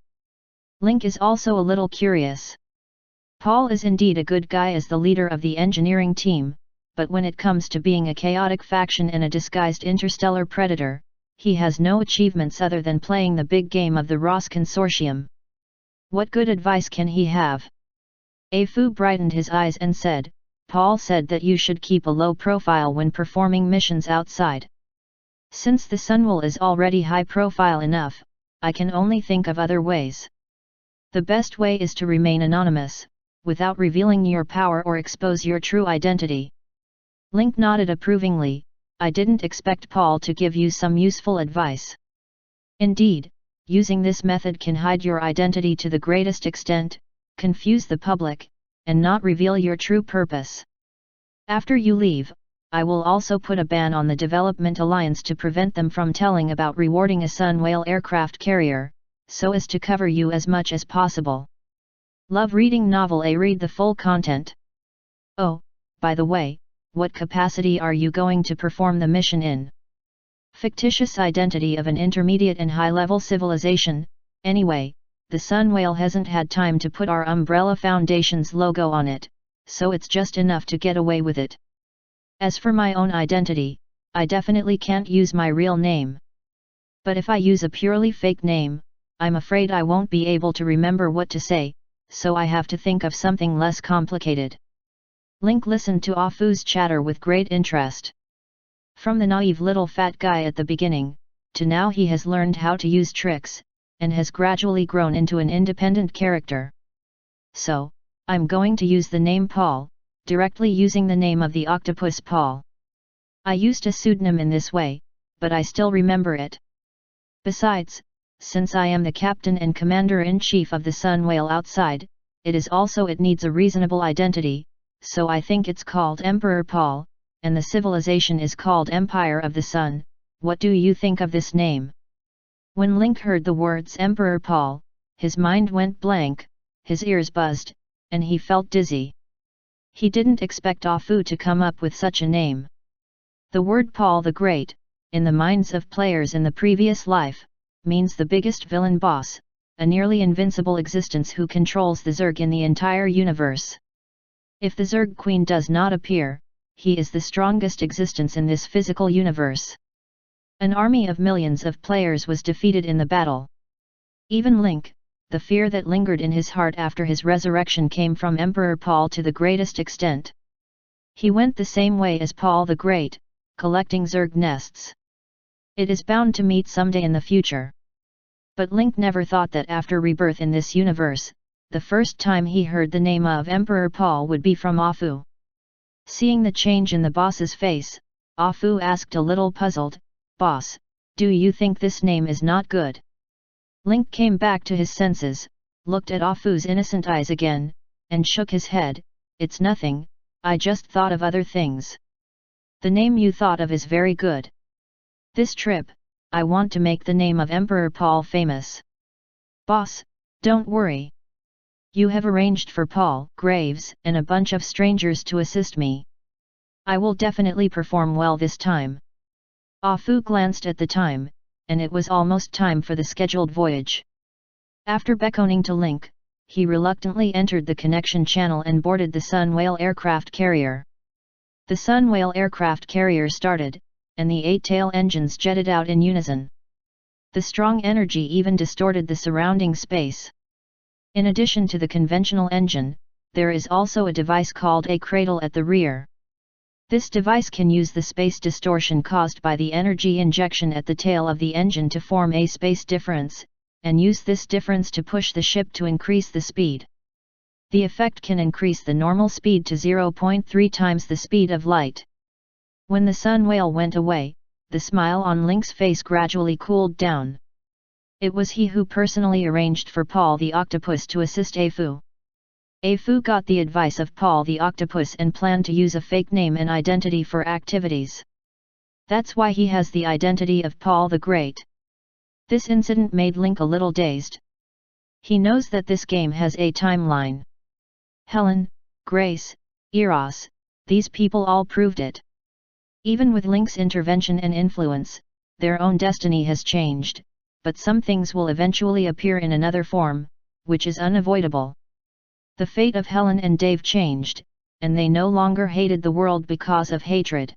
[SPEAKER 1] Link is also a little curious. Paul is indeed a good guy as the leader of the engineering team, but when it comes to being a chaotic faction and a disguised interstellar predator, he has no achievements other than playing the big game of the Ross Consortium. What good advice can he have? Afu brightened his eyes and said, "Paul said that you should keep a low profile when performing missions outside. Since the Sunwell is already high profile enough, I can only think of other ways. The best way is to remain anonymous, without revealing your power or expose your true identity." Link nodded approvingly. "I didn't expect Paul to give you some useful advice. Indeed, using this method can hide your identity to the greatest extent, confuse the public, and not reveal your true purpose. After you leave, I will also put a ban on the Development Alliance to prevent them from telling about rewarding a Sun Whale aircraft carrier, so as to cover you as much as possible. Love reading novel A. Read the full content. Oh, by the way, what capacity are you going to perform the mission in? Fictitious identity of an intermediate and high-level civilization. Anyway, the Sun Whale hasn't had time to put our Umbrella Foundation's logo on it, so it's just enough to get away with it. As for my own identity, I definitely can't use my real name. But if I use a purely fake name, I'm afraid I won't be able to remember what to say, so I have to think of something less complicated. Link listened to Afu's chatter with great interest. From the naive little fat guy at the beginning, to now he has learned how to use tricks, and has gradually grown into an independent character. So, I'm going to use the name Paul, directly using the name of the octopus Paul. I used a pseudonym in this way, but I still remember it. Besides, since I am the captain and commander-in-chief of the Sun Whale outside, it needs a reasonable identity, so I think it's called Emperor Paul, and the civilization is called Empire of the Sun. What do you think of this name? When Link heard the words Emperor Paul, his mind went blank, his ears buzzed, and he felt dizzy. He didn't expect Afu to come up with such a name. The word Paul the Great, in the minds of players in the previous life, means the biggest villain boss, a nearly invincible existence who controls the Zerg in the entire universe. If the Zerg Queen does not appear, he is the strongest existence in this physical universe. An army of millions of players was defeated in the battle. Even Link, the fear that lingered in his heart after his resurrection came from Emperor Paul to the greatest extent. He went the same way as Paul the Great, collecting Zerg nests. It is bound to meet someday in the future. But Link never thought that after rebirth in this universe, the first time he heard the name of Emperor Paul would be from Afu. Seeing the change in the boss's face, Afu asked a little puzzled, "Boss, do you think this name is not good?" Link came back to his senses, looked at Afu's innocent eyes again, and shook his head. "It's nothing, I just thought of other things." "The name you thought of is very good. This trip, I want to make the name of Emperor Paul famous." "Boss, don't worry. You have arranged for Paul, Graves, and a bunch of strangers to assist me. I will definitely perform well this time." Afu glanced at the time, and it was almost time for the scheduled voyage. After beckoning to Link, he reluctantly entered the connection channel and boarded the Sun Whale aircraft carrier. The Sun Whale aircraft carrier started, and the 8-tail engines jetted out in unison. The strong energy even distorted the surrounding space. In addition to the conventional engine, there is also a device called a cradle at the rear. This device can use the space distortion caused by the energy injection at the tail of the engine to form a space difference, and use this difference to push the ship to increase the speed. The effect can increase the normal speed to 0.3 times the speed of light. When the Sun Whale went away, the smile on Link's face gradually cooled down. It was he who personally arranged for Paul the Octopus to assist Afu. Afu got the advice of Paul the Octopus and planned to use a fake name and identity for activities. That's why he has the identity of Paul the Great. This incident made Link a little dazed. He knows that this game has a timeline. Helen, Grace, Eros, these people all proved it. Even with Link's intervention and influence, their own destiny has changed, but some things will eventually appear in another form, which is unavoidable. The fate of Helen and Dave changed, and they no longer hated the world because of hatred.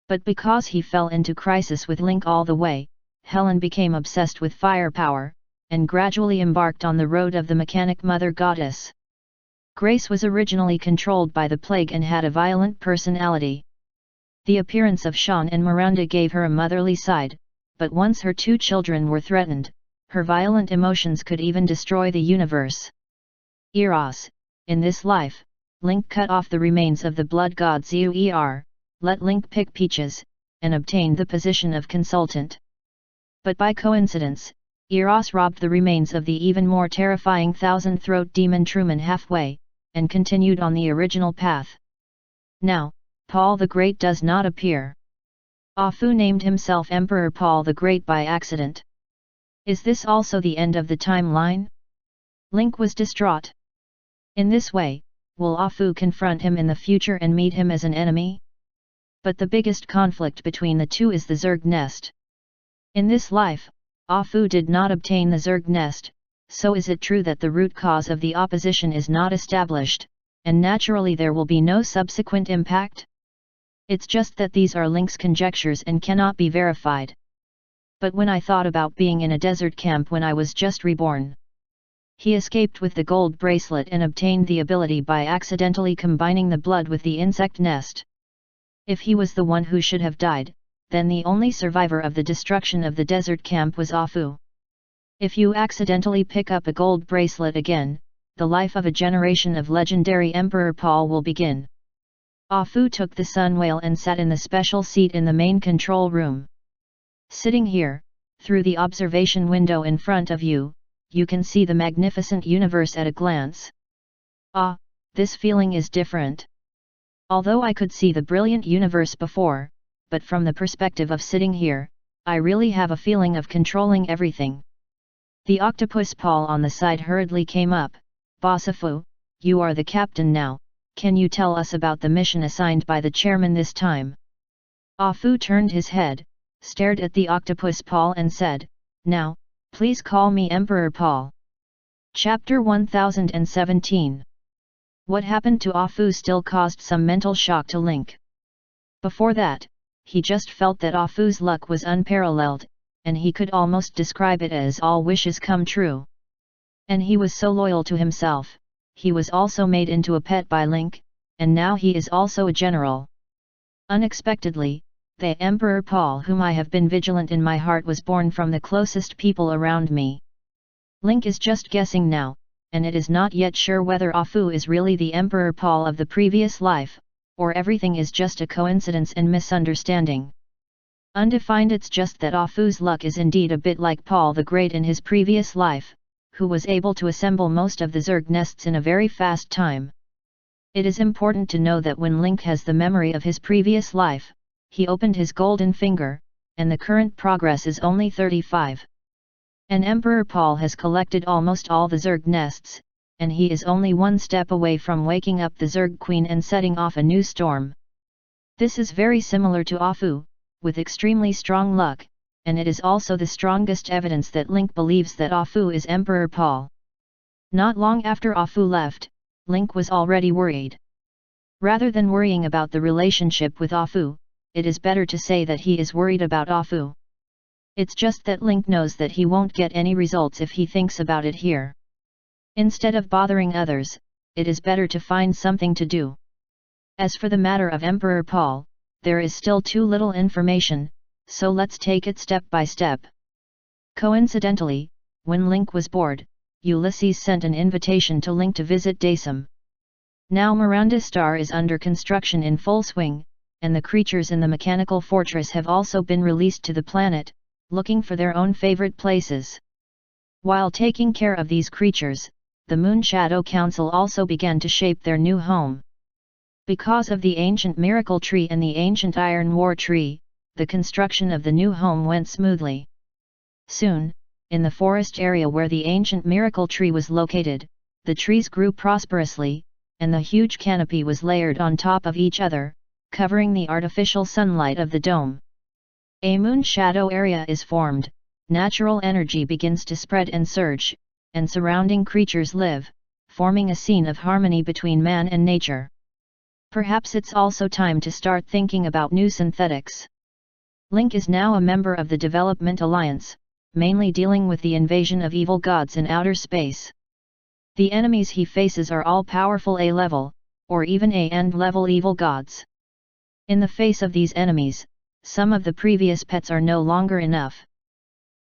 [SPEAKER 1] But because he fell into crisis with Link all the way, Helen became obsessed with firepower, and gradually embarked on the road of the mechanic mother goddess. Grace was originally controlled by the plague and had a violent personality. The appearance of Sean and Miranda gave her a motherly side, but once her 2 children were threatened, her violent emotions could even destroy the universe. Eros, in this life, Link cut off the remains of the blood god Zhuge, let Link pick peaches, and obtained the position of consultant. But by coincidence, Eros robbed the remains of the even more terrifying thousand-throat demon Truman halfway, and continued on the original path. Now, Paul the Great does not appear. Ah Fu named himself Emperor Paul the Great by accident. Is this also the end of the timeline? Link was distraught. In this way, will Ah Fu confront him in the future and meet him as an enemy? But the biggest conflict between the two is the Zerg nest. In this life, Ah Fu did not obtain the Zerg nest, so is it true that the root cause of the opposition is not established, and naturally there will be no subsequent impact? It's just that these are Link's conjectures and cannot be verified. But when I thought about being in a desert camp when I was just reborn, he escaped with the gold bracelet and obtained the ability by accidentally combining the blood with the insect nest. If he was the one who should have died, then the only survivor of the destruction of the desert camp was Ah Fu. If you accidentally pick up a gold bracelet again, the life of a generation of legendary Emperor Paul will begin. Ah Fu took the sun whale and sat in the special seat in the main control room. Sitting here, through the observation window in front of you, you can see the magnificent universe at a glance. Ah, this feeling is different. Although I could see the brilliant universe before, but from the perspective of sitting here, I really have a feeling of controlling everything. The octopus Paul on the side hurriedly came up. Boss Ah Fu, you are the captain now. Can you tell us about the mission assigned by the chairman this time? Ah Fu turned his head, stared at the octopus Paul and said, "Now, please call me Emperor Paul." Chapter 1017. What happened to Ah Fu still caused some mental shock to Link. Before that, he just felt that Ah Fu's luck was unparalleled, and he could almost describe it as all wishes come true. And he was so loyal to himself. He was also made into a pet by Link, and now he is also a general. Unexpectedly, the Emperor Paul whom I have been vigilant in my heart was born from the closest people around me. Link is just guessing now, and it is not yet sure whether Ah Fu is really the Emperor Paul of the previous life, or everything is just a coincidence and misunderstanding. Undefined. It's just that Ah Fu's luck is indeed a bit like Paul the Great in his previous life, who was able to assemble most of the Zerg nests in a very fast time. It is important to know that when Link has the memory of his previous life, he opened his golden finger, and the current progress is only 35. And Emperor Paul has collected almost all the Zerg nests, and he is only one step away from waking up the Zerg Queen and setting off a new storm. This is very similar to Ah Fu, with extremely strong luck, and it is also the strongest evidence that Link believes that Ah Fu is Emperor Paul. Not long after Ah Fu left, Link was already worried. Rather than worrying about the relationship with Ah Fu, it is better to say that he is worried about Ah Fu. It's just that Link knows that he won't get any results if he thinks about it here. Instead of bothering others, it is better to find something to do. As for the matter of Emperor Paul, there is still too little information, so let's take it step by step. Coincidentally, when Link was bored, Ulysses sent an invitation to Link to visit Daysum. Now Miranda Star is under construction in full swing, and the creatures in the mechanical fortress have also been released to the planet, looking for their own favorite places. While taking care of these creatures, the Moon Shadow Council also began to shape their new home. Because of the ancient miracle tree and the ancient iron war tree, the construction of the new home went smoothly. Soon, in the forest area where the ancient miracle tree was located, the trees grew prosperously, and the huge canopy was layered on top of each other, covering the artificial sunlight of the dome. A moon shadow area is formed, natural energy begins to spread and surge, and surrounding creatures live, forming a scene of harmony between man and nature. Perhaps it's also time to start thinking about new synthetics. Link is now a member of the Development Alliance, mainly dealing with the invasion of evil gods in outer space. The enemies he faces are all powerful A-level, or even A-end-level evil gods. In the face of these enemies, some of the previous pets are no longer enough.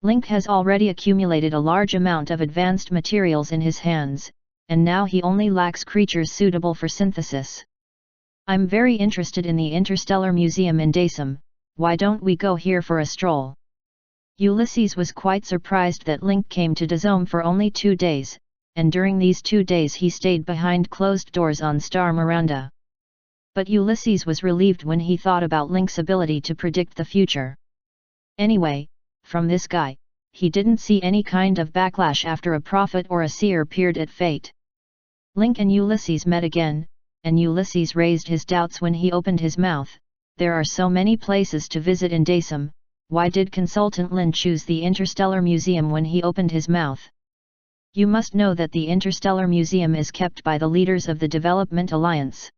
[SPEAKER 1] Link has already accumulated a large amount of advanced materials in his hands, and now he only lacks creatures suitable for synthesis. I'm very interested in the Interstellar Museum in Daysum. Why don't we go here for a stroll? Ulysses was quite surprised that Link came to Daysum for only 2 days, and during these 2 days he stayed behind closed doors on Star Miranda. But Ulysses was relieved when he thought about Link's ability to predict the future. Anyway, from this guy, he didn't see any kind of backlash after a prophet or a seer peered at fate. Link and Ulysses met again, and Ulysses raised his doubts when he opened his mouth. There are so many places to visit in Daysum, why did Consultant Lin choose the Interstellar Museum when he opened his mouth? You must know that the Interstellar Museum is kept by the leaders of the Development Alliance.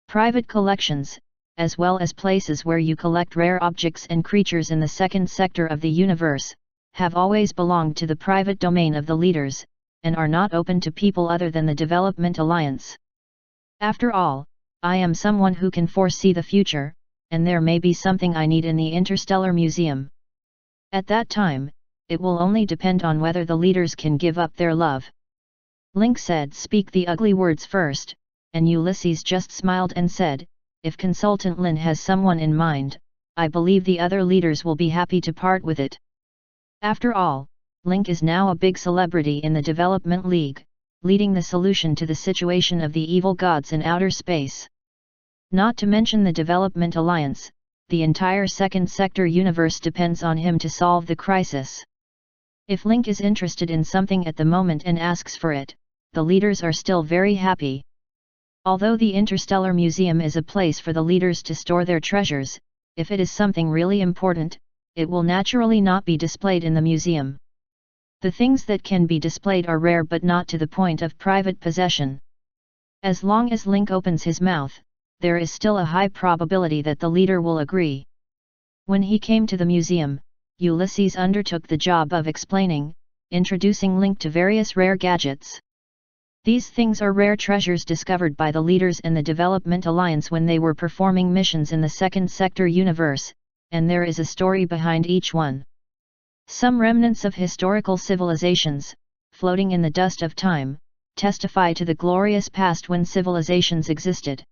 [SPEAKER 1] Private collections, as well as places where you collect rare objects and creatures in the second sector of the universe, have always belonged to the private domain of the leaders, and are not open to people other than the Development Alliance. After all, I am someone who can foresee the future, and there may be something I need in the Interstellar Museum. At that time, it will only depend on whether the leaders can give up their love. Link said, "Speak the ugly words first," and Ulysses just smiled and said, "If Consultant Lin has someone in mind, I believe the other leaders will be happy to part with it." After all, Link is now a big celebrity in the Development League, leading the solution to the situation of the evil gods in outer space. Not to mention the Development Alliance, the entire second sector universe depends on him to solve the crisis. If Link is interested in something at the moment and asks for it, the leaders are still very happy. Although the Interstellar Museum is a place for the leaders to store their treasures, if it is something really important, it will naturally not be displayed in the museum. The things that can be displayed are rare but not to the point of private possession. As long as Link opens his mouth, there is still a high probability that the leader will agree. When he came to the museum, Ulysses undertook the job of introducing Link to various rare gadgets. These things are rare treasures discovered by the leaders and the Development Alliance when they were performing missions in the second sector universe, and there is a story behind each one. Some remnants of historical civilizations, floating in the dust of time, testify to the glorious past when civilizations existed.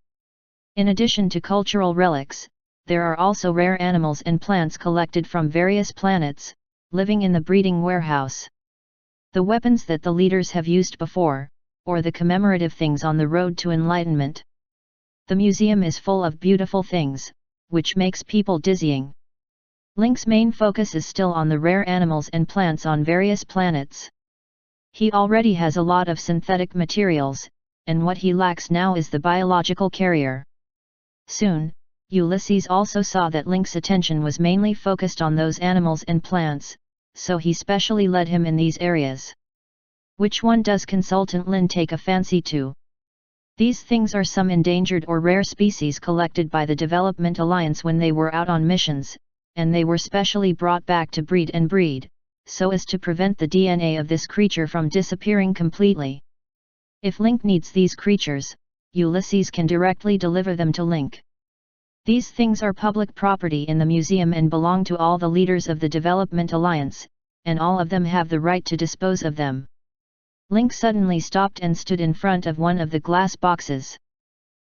[SPEAKER 1] In addition to cultural relics, there are also rare animals and plants collected from various planets, living in the breeding warehouse. The weapons that the leaders have used before, or the commemorative things on the road to enlightenment. The museum is full of beautiful things, which makes people dizzying. Link's main focus is still on the rare animals and plants on various planets. He already has a lot of synthetic materials, and what he lacks now is the biological carrier. Soon, Ulysses also saw that Link's attention was mainly focused on those animals and plants, so he specially led him in these areas. Which one does Consultant Lin take a fancy to? These things are some endangered or rare species collected by the Development Alliance when they were out on missions, and they were specially brought back to breed, so as to prevent the DNA of this creature from disappearing completely. If Link needs these creatures, Ulysses can directly deliver them to Link. These things are public property in the museum and belong to all the leaders of the Development Alliance, and all of them have the right to dispose of them. Link suddenly stopped and stood in front of one of the glass boxes.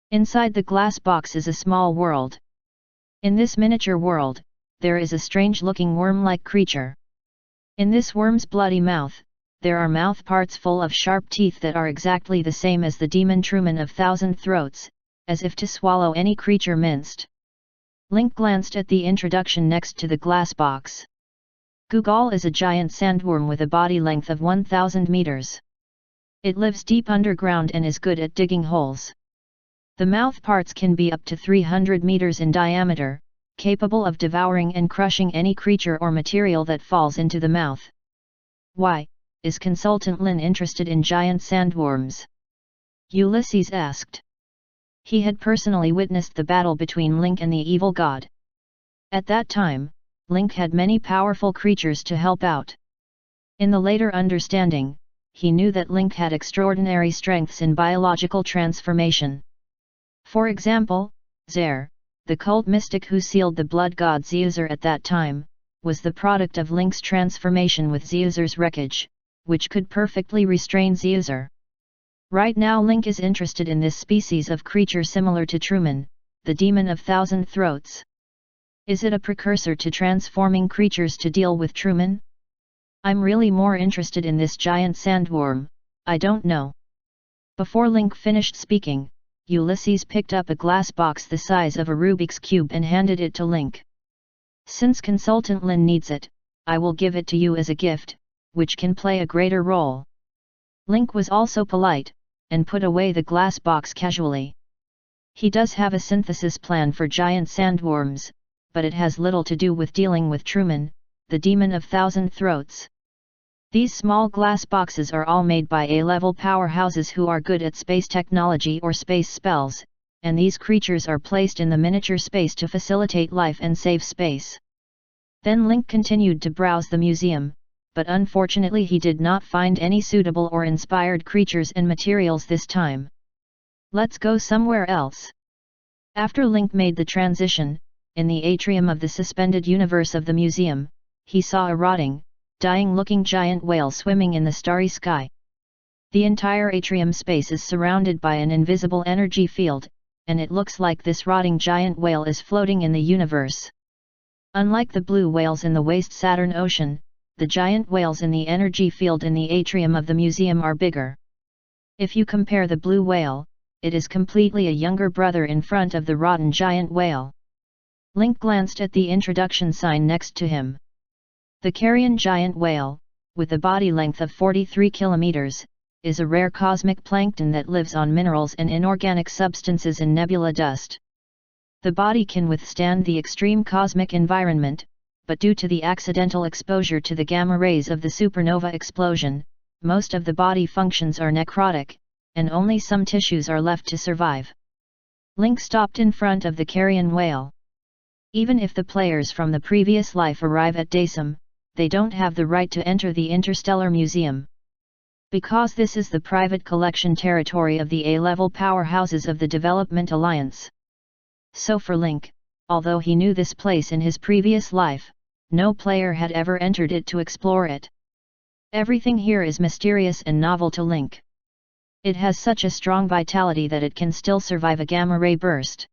[SPEAKER 1] Inside the glass box is a small world. In this miniature world, there is a strange-looking worm-like creature. In this worm's bloody mouth, there are mouth parts full of sharp teeth that are exactly the same as the demon Truman of Thousand Throats, as if to swallow any creature minced. Link glanced at the introduction next to the glass box. Gugal is a giant sandworm with a body length of 1,000 meters. It lives deep underground and is good at digging holes. The mouth parts can be up to 300 meters in diameter, capable of devouring and crushing any creature or material that falls into the mouth. Why, is Consultant Lin interested in giant sandworms? Ulysses asked. He had personally witnessed the battle between Link and the evil god. At that time, Link had many powerful creatures to help out. In the later understanding, he knew that Link had extraordinary strengths in biological transformation. For example, Zer, the cult mystic who sealed the blood god Zeuser at that time, was the product of Link's transformation with Zeuser's wreckage, which could perfectly restrain Zeuser. Right now Link is interested in this species of creature similar to Truman, the demon of Thousand Throats. Is it a precursor to transforming creatures to deal with Truman? I'm really more interested in this giant sandworm, I don't know. Before Link finished speaking, Ulysses picked up a glass box the size of a Rubik's Cube and handed it to Link. Since Consultant Lin needs it, I will give it to you as a gift, which can play a greater role. Link was also polite, and put away the glass box casually. He does have a synthesis plan for giant sandworms, but it has little to do with dealing with Truman, the demon of thousand throats. These small glass boxes are all made by A-level powerhouses who are good at space technology or space spells, and these creatures are placed in the miniature space to facilitate life and save space. Then Link continued to browse the museum, but unfortunately he did not find any suitable or inspired creatures and materials this time. Let's go somewhere else. After Link made the transition, in the atrium of the suspended universe of the museum, he saw a rotting, dying-looking giant whale swimming in the starry sky. The entire atrium space is surrounded by an invisible energy field, and it looks like this rotting giant whale is floating in the universe. Unlike the blue whales in the waste Saturn Ocean, the giant whales in the energy field in the atrium of the museum are bigger. If you compare the blue whale, it is completely a younger brother in front of the rotten giant whale. Link glanced at the introduction sign next to him. The carrion giant whale, with a body length of 43 kilometers, is a rare cosmic plankton that lives on minerals and inorganic substances in nebula dust. The body can withstand the extreme cosmic environment, but due to the accidental exposure to the gamma rays of the supernova explosion, most of the body functions are necrotic, and only some tissues are left to survive. Link stopped in front of the carrion whale. Even if the players from the previous life arrive at Daysum, they don't have the right to enter the Interstellar Museum. Because this is the private collection territory of the A-level powerhouses of the Development Alliance. So for Link, although he knew this place in his previous life, no player had ever entered it to explore it. Everything here is mysterious and novel to Link. It has such a strong vitality that it can still survive a gamma-ray burst.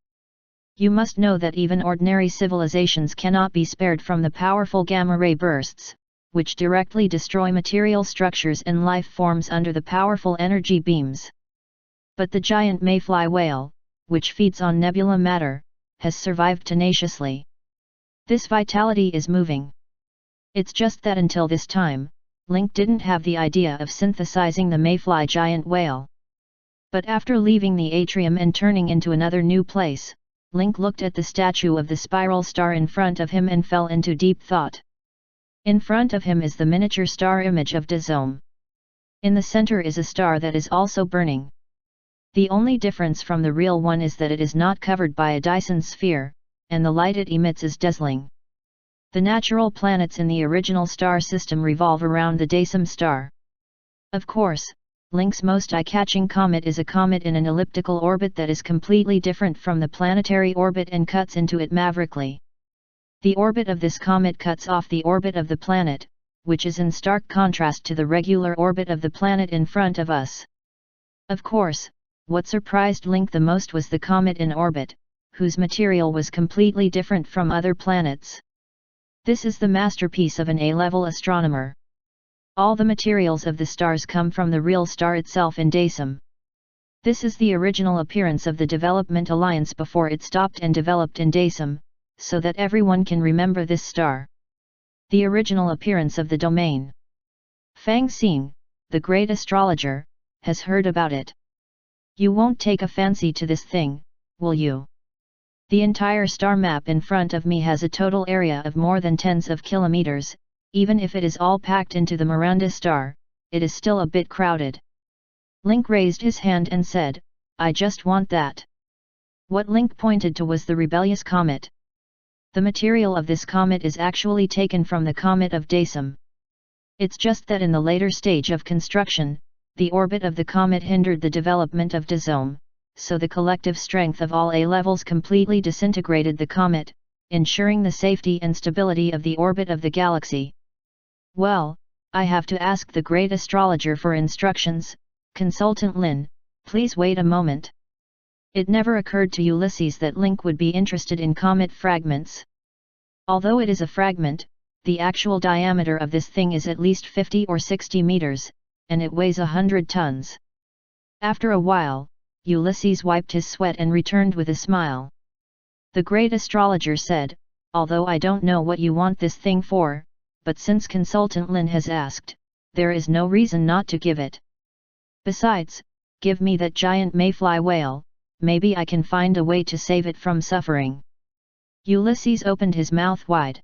[SPEAKER 1] You must know that even ordinary civilizations cannot be spared from the powerful gamma-ray bursts, which directly destroy material structures and life forms under the powerful energy beams. But the giant mayfly whale, which feeds on nebula matter, has survived tenaciously. This vitality is moving. It's just that until this time, Link didn't have the idea of synthesizing the mayfly giant whale. But after leaving the atrium and turning into another new place, Link looked at the statue of the spiral star in front of him and fell into deep thought. In front of him is the miniature star image of Dazome. In the center is a star that is also burning. The only difference from the real one is that it is not covered by a Dyson sphere, and the light it emits is dazzling. The natural planets in the original star system revolve around the Daysum star. Of course, Link's most eye-catching comet is a comet in an elliptical orbit that is completely different from the planetary orbit and cuts into it maverickly. The orbit of this comet cuts off the orbit of the planet, which is in stark contrast to the regular orbit of the planet in front of us. Of course, what surprised Link the most was the comet in orbit, whose material was completely different from other planets. This is the masterpiece of an A-level astronomer. All the materials of the stars come from the real star itself in Daysum. This is the original appearance of the Development Alliance before it stopped and developed in Daysum, so that everyone can remember this star. The original appearance of the domain. Fang Xing, the great astrologer, has heard about it. You won't take a fancy to this thing, will you? The entire star map in front of me has a total area of more than tens of kilometers. Even if it is all packed into the Miranda star, it is still a bit crowded. Link raised his hand and said, I just want that. What Link pointed to was the rebellious comet. The material of this comet is actually taken from the comet of Daysum. It's just that in the later stage of construction, the orbit of the comet hindered the development of Dazome, so the collective strength of all A-levels completely disintegrated the comet, ensuring the safety and stability of the orbit of the galaxy. Well, I have to ask the great astrologer for instructions. Consultant Lin, please wait a moment. It never occurred to Ulysses that Link would be interested in comet fragments. Although it is a fragment, the actual diameter of this thing is at least 50 or 60 meters, and it weighs 100 tons. After a while, Ulysses wiped his sweat and returned with a smile. The great astrologer said, "Although I don't know what you want this thing for, but since consultant Lin has asked, there is no reason not to give it. Besides, give me that giant mayfly whale, maybe I can find a way to save it from suffering." Ulysses opened his mouth wide.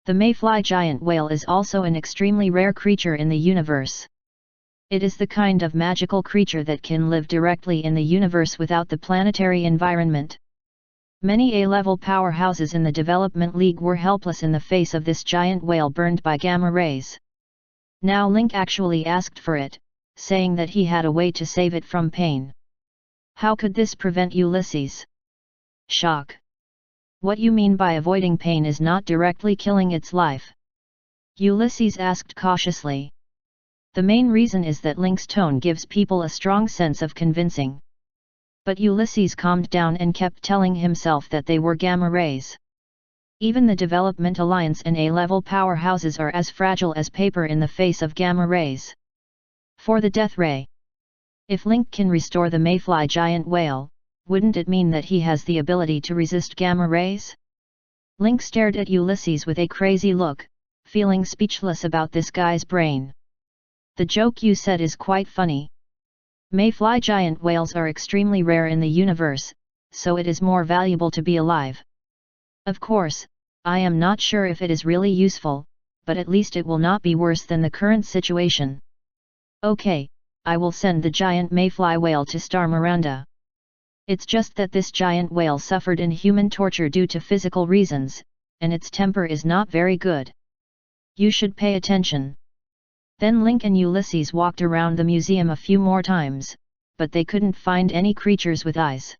[SPEAKER 1] The mayfly giant whale is also an extremely rare creature in the universe. It is the kind of magical creature that can live directly in the universe without the planetary environment. Many A-level powerhouses in the Development League were helpless in the face of this giant whale burned by gamma rays. Now Link actually asked for it, saying that he had a way to save it from pain. How could this prevent Ulysses? Shock. What you mean by avoiding pain is not directly killing its life? Ulysses asked cautiously. The main reason is that Link's tone gives people a strong sense of convincing. But Ulysses calmed down and kept telling himself that they were gamma rays. Even the Development Alliance and A-level powerhouses are as fragile as paper in the face of gamma rays. For the death ray. If Link can restore the mayfly giant whale, wouldn't it mean that he has the ability to resist gamma rays? Link stared at Ulysses with a crazy look, feeling speechless about this guy's brain. The joke you said is quite funny. Mayfly giant whales are extremely rare in the universe, so it is more valuable to be alive. Of course, I am not sure if it is really useful, but at least it will not be worse than the current situation. Okay, I will send the giant mayfly whale to Star Miranda. It's just that this giant whale suffered inhuman torture due to physical reasons, and its temper is not very good. You should pay attention. Then Link and Ulysses walked around the museum a few more times, but they couldn't find any creatures with eyes.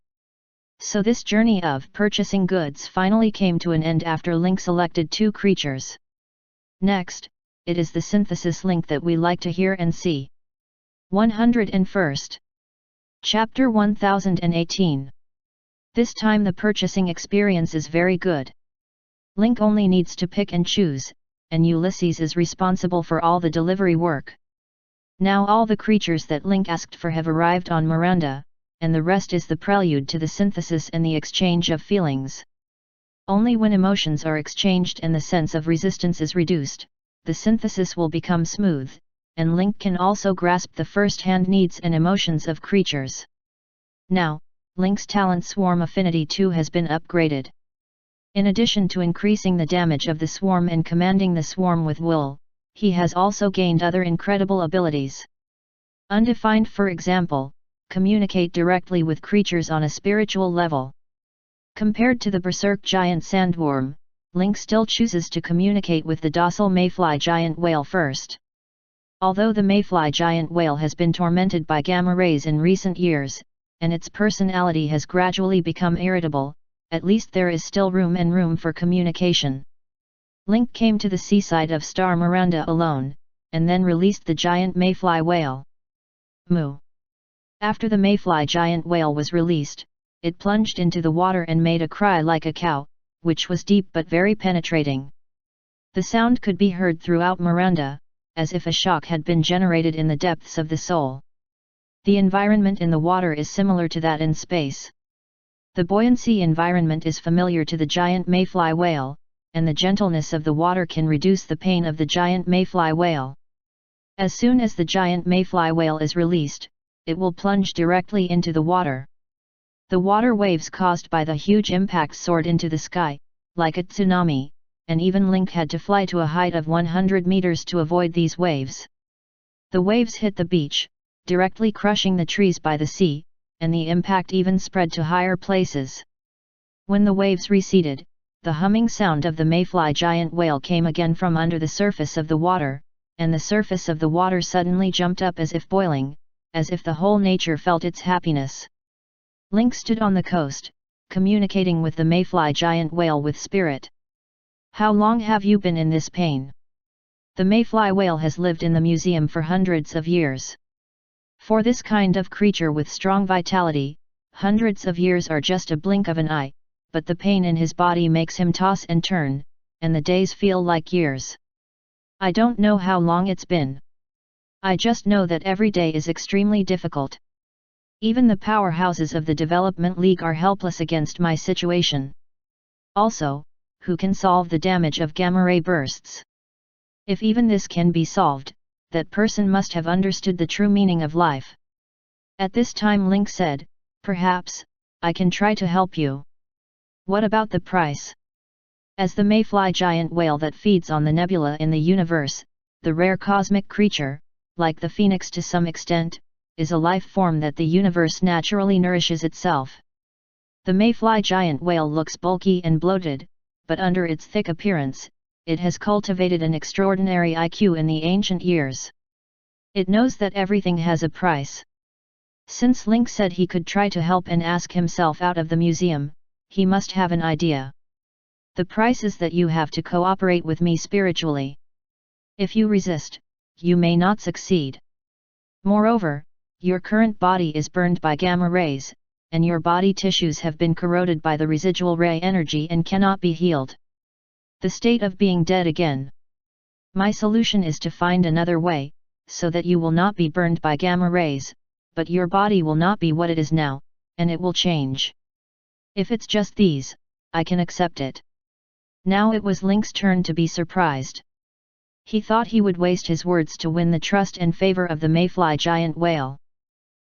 [SPEAKER 1] So this journey of purchasing goods finally came to an end after Link selected 2 creatures. Next, it is the synthesis link that we like to hear and see. 101st. Chapter 1018. This time the purchasing experience is very good. Link only needs to pick and choose, and Ulysses is responsible for all the delivery work. Now all the creatures that Link asked for have arrived on Miranda, and the rest is the prelude to the synthesis and the exchange of feelings. Only when emotions are exchanged and the sense of resistance is reduced, the synthesis will become smooth, and Link can also grasp the first-hand needs and emotions of creatures. Now, Link's talent Swarm Affinity 2 has been upgraded. In addition to increasing the damage of the swarm and commanding the swarm with will, he has also gained other incredible abilities. Undefined, for example, communicate directly with creatures on a spiritual level. Compared to the berserk giant sandworm, Link still chooses to communicate with the docile mayfly giant whale first. Although the mayfly giant whale has been tormented by gamma rays in recent years, and its personality has gradually become irritable, at least there is still room for communication. Link came to the seaside of Star Miranda alone, and then released the giant mayfly whale. Moo. After the mayfly giant whale was released, it plunged into the water and made a cry like a cow, which was deep but very penetrating. The sound could be heard throughout Miranda, as if a shock had been generated in the depths of the soul. The environment in the water is similar to that in space. The buoyancy environment is familiar to the giant mayfly whale, and the gentleness of the water can reduce the pain of the giant mayfly whale. As soon as the giant mayfly whale is released, it will plunge directly into the water. The water waves caused by the huge impact soared into the sky, like a tsunami, and even Link had to fly to a height of 100 meters to avoid these waves. The waves hit the beach, directly crushing the trees by the sea, and the impact even spread to higher places. When the waves receded, the humming sound of the mayfly giant whale came again from under the surface of the water, and the surface of the water suddenly jumped up as if boiling, as if the whole nature felt its happiness. Link stood on the coast, communicating with the mayfly giant whale with spirit. How long have you been in this pain? The mayfly whale has lived in the museum for hundreds of years. For this kind of creature with strong vitality, hundreds of years are just a blink of an eye, but the pain in his body makes him toss and turn, and the days feel like years. I don't know how long it's been. I just know that every day is extremely difficult. Even the powerhouses of the Development League are helpless against my situation. Also, who can solve the damage of gamma-ray bursts? If even this can be solved, that person must have understood the true meaning of life. At this time Link said, perhaps, I can try to help you. What about the price? As the mayfly giant whale that feeds on the nebula in the universe, the rare cosmic creature, like the phoenix to some extent, is a life form that the universe naturally nourishes itself. The mayfly giant whale looks bulky and bloated, but under its thick appearance, it has cultivated an extraordinary IQ in the ancient years. It knows that everything has a price. Since Link said he could try to help and ask himself out of the museum, he must have an idea. The price is that you have to cooperate with me spiritually. If you resist, you may not succeed. Moreover, your current body is burned by gamma rays, and your body tissues have been corroded by the residual ray energy and cannot be healed. The state of being dead again. My solution is to find another way, so that you will not be burned by gamma rays, but your body will not be what it is now, and it will change. If it's just these, I can accept it. Now it was Link's turn to be surprised. He thought he would waste his words to win the trust and favor of the mayfly giant whale.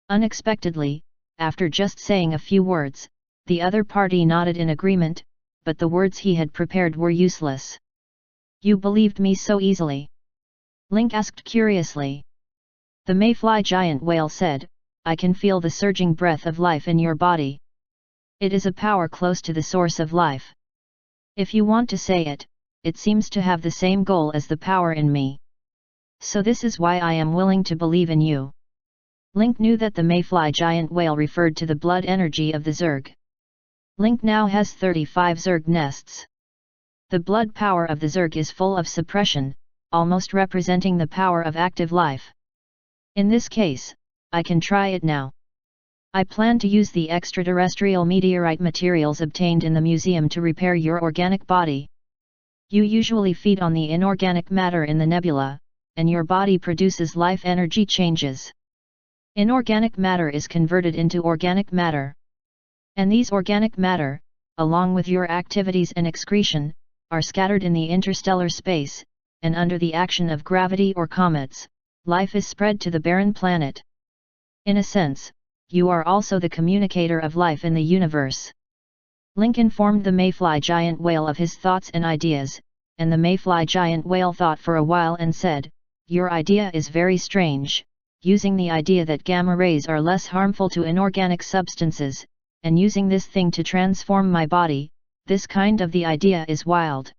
[SPEAKER 1] Unexpectedly, after just saying a few words, the other party nodded in agreement, but the words he had prepared were useless. You believed me so easily? Link asked curiously. The mayfly giant whale said, I can feel the surging breath of life in your body. It is a power close to the source of life. If you want to say it, it seems to have the same goal as the power in me. So this is why I am willing to believe in you. Link knew that the mayfly giant whale referred to the blood energy of the Zerg. Link now has 35 Zerg nests. The blood power of the Zerg is full of suppression, almost representing the power of active life. In this case, I can try it now. I plan to use the extraterrestrial meteorite materials obtained in the museum to repair your organic body. You usually feed on the inorganic matter in the nebula, and your body produces life energy changes. Inorganic matter is converted into organic matter. And these organic matter, along with your activities and excretion, are scattered in the interstellar space, and under the action of gravity or comets, life is spread to the barren planet. In a sense, you are also the communicator of life in the universe. Link informed the mayfly giant whale of his thoughts and ideas, and the mayfly giant whale thought for a while and said, your idea is very strange, using the idea that gamma rays are less harmful to inorganic substances, and using this thing to transform my body, this kind of the idea is wild.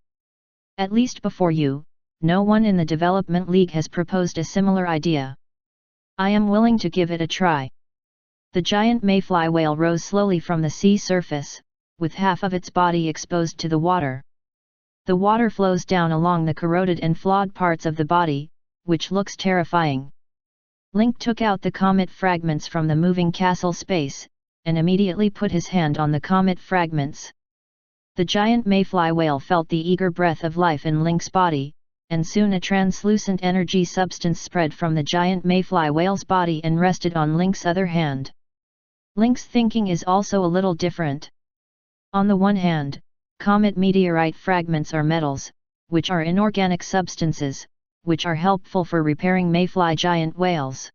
[SPEAKER 1] At least before you, no one in the Development League has proposed a similar idea. I am willing to give it a try. The giant mayfly whale rose slowly from the sea surface, with half of its body exposed to the water. The water flows down along the corroded and flawed parts of the body, which looks terrifying. Link took out the comet fragments from the moving castle space, and immediately put his hand on the comet fragments. The giant mayfly whale felt the eager breath of life in Link's body, and soon a translucent energy substance spread from the giant mayfly whale's body and rested on Link's other hand. Link's thinking is also a little different. On the one hand, comet meteorite fragments are metals, which are inorganic substances, which are helpful for repairing mayfly giant whales.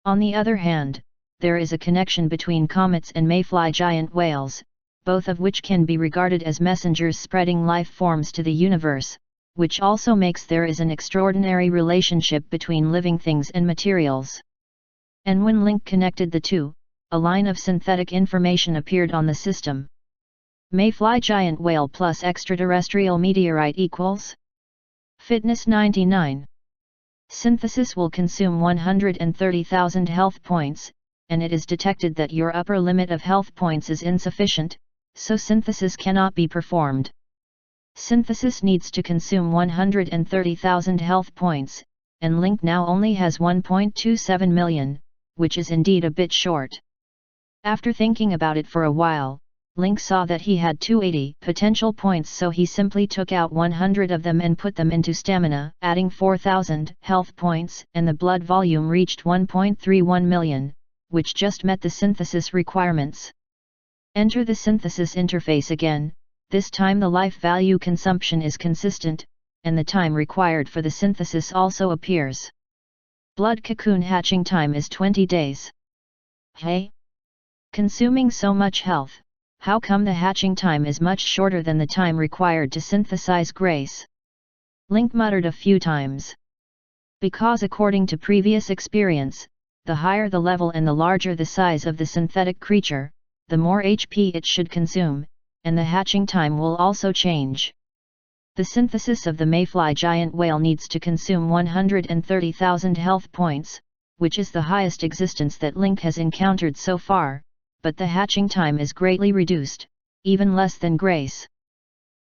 [SPEAKER 1] On the other hand, there is a connection between comets and mayfly giant whales, both of which can be regarded as messengers spreading life forms to the universe, which also makes there is an extraordinary relationship between living things and materials. And when Link connected the two, a line of synthetic information appeared on the system. Mayfly giant whale plus extraterrestrial meteorite equals fitness 99. Synthesis will consume 130,000 health points, and it is detected that your upper limit of health points is insufficient, so synthesis cannot be performed. Synthesis needs to consume 130,000 health points, and Link now only has 1.27 million, which is indeed a bit short. After thinking about it for a while, Link saw that he had 280 potential points, so he simply took out 100 of them and put them into stamina, adding 4,000 health points, and the blood volume reached 1.31 million, which just met the synthesis requirements. Enter the synthesis interface again. This time the life value consumption is consistent, and the time required for the synthesis also appears. Blood cocoon hatching time is 20 days. Hey! Consuming so much health, how come the hatching time is much shorter than the time required to synthesize Grace? Link muttered a few times. Because according to previous experience, the higher the level and the larger the size of the synthetic creature, the more HP it should consume, and the hatching time will also change. The synthesis of the mayfly giant whale needs to consume 130,000 health points, which is the highest existence that Link has encountered so far, but the hatching time is greatly reduced, even less than Grace.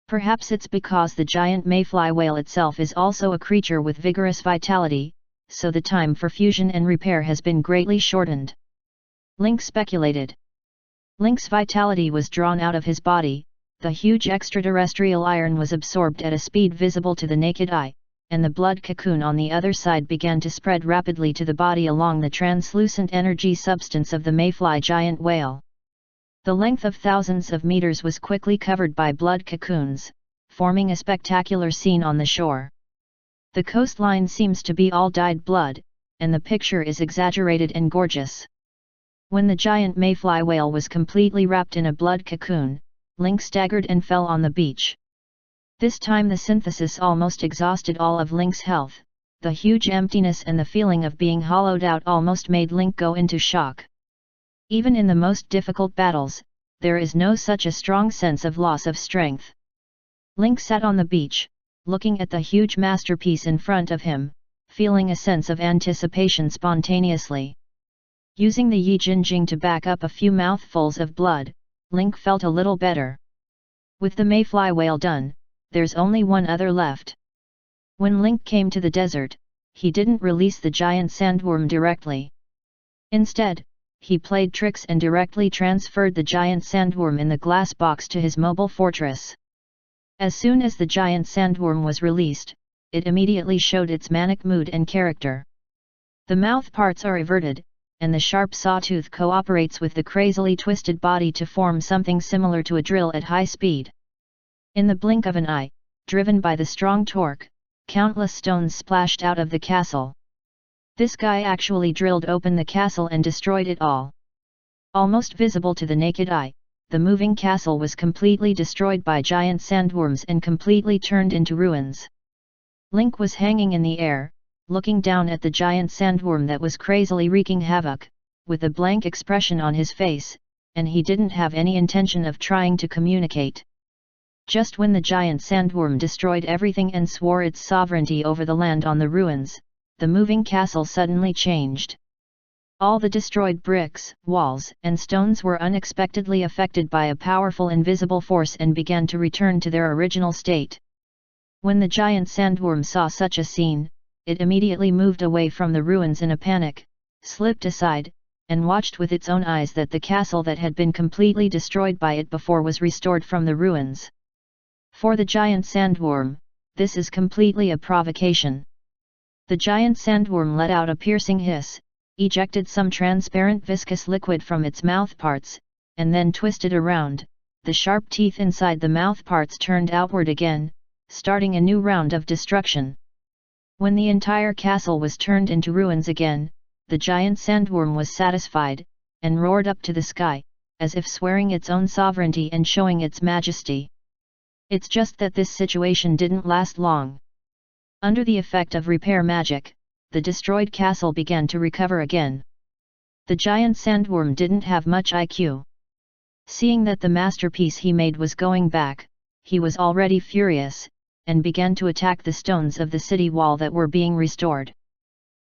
[SPEAKER 1] Perhaps it's because the giant mayfly whale itself is also a creature with vigorous vitality, so the time for fusion and repair has been greatly shortened. Link speculated. Link's vitality was drawn out of his body, the huge extraterrestrial iron was absorbed at a speed visible to the naked eye, and the blood cocoon on the other side began to spread rapidly to the body along the translucent energy substance of the mayfly giant whale. The length of thousands of meters was quickly covered by blood cocoons, forming a spectacular scene on the shore. The coastline seems to be all dyed blood, and the picture is exaggerated and gorgeous. When the giant mayfly whale was completely wrapped in a blood cocoon, Link staggered and fell on the beach. This time the synthesis almost exhausted all of Link's health. The huge emptiness and the feeling of being hollowed out almost made Link go into shock. Even in the most difficult battles, there is no such a strong sense of loss of strength. Link sat on the beach, looking at the huge masterpiece in front of him, feeling a sense of anticipation spontaneously. Using the Yi Jinjing to back up a few mouthfuls of blood, Link felt a little better. With the mayfly whale done, there's only one other left. When Link came to the desert, he didn't release the giant sandworm directly. Instead, he played tricks and directly transferred the giant sandworm in the glass box to his mobile fortress. As soon as the giant sandworm was released, it immediately showed its manic mood and character. The mouth parts are everted, and the sharp sawtooth cooperates with the crazily twisted body to form something similar to a drill at high speed. In the blink of an eye, driven by the strong torque, countless stones splashed out of the castle. This guy actually drilled open the castle and destroyed it all. Almost visible to the naked eye, the moving castle was completely destroyed by giant sandworms and completely turned into ruins. Link was hanging in the air, looking down at the giant sandworm that was crazily wreaking havoc, with a blank expression on his face, and he didn't have any intention of trying to communicate. Just when the giant sandworm destroyed everything and swore its sovereignty over the land on the ruins, the moving castle suddenly changed. All the destroyed bricks, walls, and stones were unexpectedly affected by a powerful invisible force and began to return to their original state. When the giant sandworm saw such a scene, it immediately moved away from the ruins in a panic, slipped aside, and watched with its own eyes that the castle that had been completely destroyed by it before was restored from the ruins. For the giant sandworm, this is completely a provocation. The giant sandworm let out a piercing hiss, ejected some transparent viscous liquid from its mouthparts, and then twisted around. The sharp teeth inside the mouthparts turned outward again, starting a new round of destruction. When the entire castle was turned into ruins again, the giant sandworm was satisfied, and roared up to the sky, as if swearing its own sovereignty and showing its majesty. It's just that this situation didn't last long. Under the effect of repair magic, the destroyed castle began to recover again. The giant sandworm didn't have much IQ. Seeing that the masterpiece he made was going back, he was already furious, and began to attack the stones of the city wall that were being restored.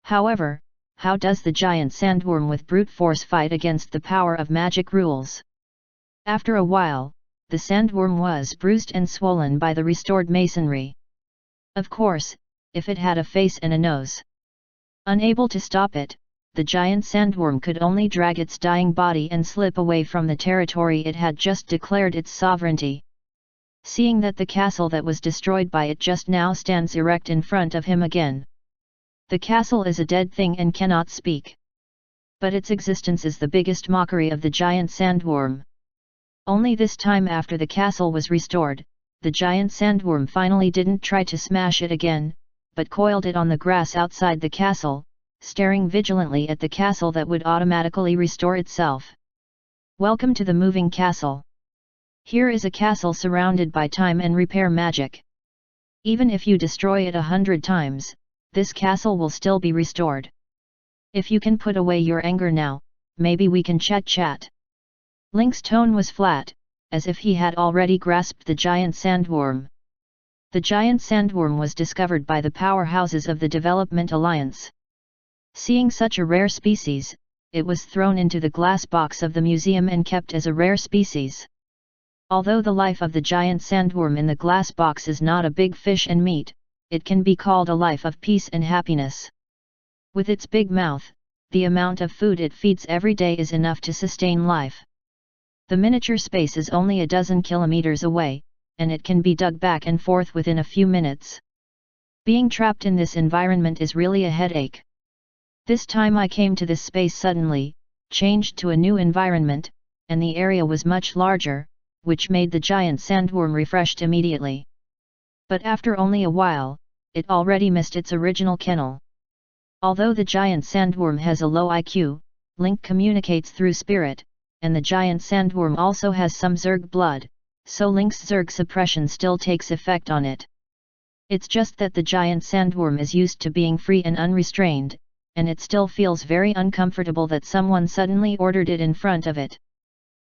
[SPEAKER 1] However, how does the giant sandworm with brute force fight against the power of magic rules? After a while, the sandworm was bruised and swollen by the restored masonry. Of course, if it had a face and a nose. Unable to stop it, the giant sandworm could only drag its dying body and slip away from the territory it had just declared its sovereignty. Seeing that the castle that was destroyed by it just now stands erect in front of him again. The castle is a dead thing and cannot speak. But its existence is the biggest mockery of the giant sandworm. Only this time after the castle was restored, the giant sandworm finally didn't try to smash it again, but coiled it on the grass outside the castle, staring vigilantly at the castle that would automatically restore itself. Welcome to the moving castle. Here is a castle surrounded by time and repair magic. Even if you destroy it 100 times, this castle will still be restored. If you can put away your anger now, maybe we can chat. Link's tone was flat, as if he had already grasped the giant sandworm. The giant sandworm was discovered by the powerhouses of the Development Alliance. Seeing such a rare species, it was thrown into the glass box of the museum and kept as a rare species. Although the life of the giant sandworm in the glass box is not a big fish and meat, it can be called a life of peace and happiness. With its big mouth, the amount of food it feeds every day is enough to sustain life. The miniature space is only a dozen kilometers away, and it can be dug back and forth within a few minutes. Being trapped in this environment is really a headache. This time I came to this space suddenly, changed to a new environment, and the area was much larger, which made the giant sandworm refreshed immediately. But after only a while, it already missed its original kennel. Although the giant sandworm has a low IQ, Link communicates through spirit, and the giant sandworm also has some Zerg blood, so Link's Zerg suppression still takes effect on it. It's just that the giant sandworm is used to being free and unrestrained, and it still feels very uncomfortable that someone suddenly ordered it in front of it.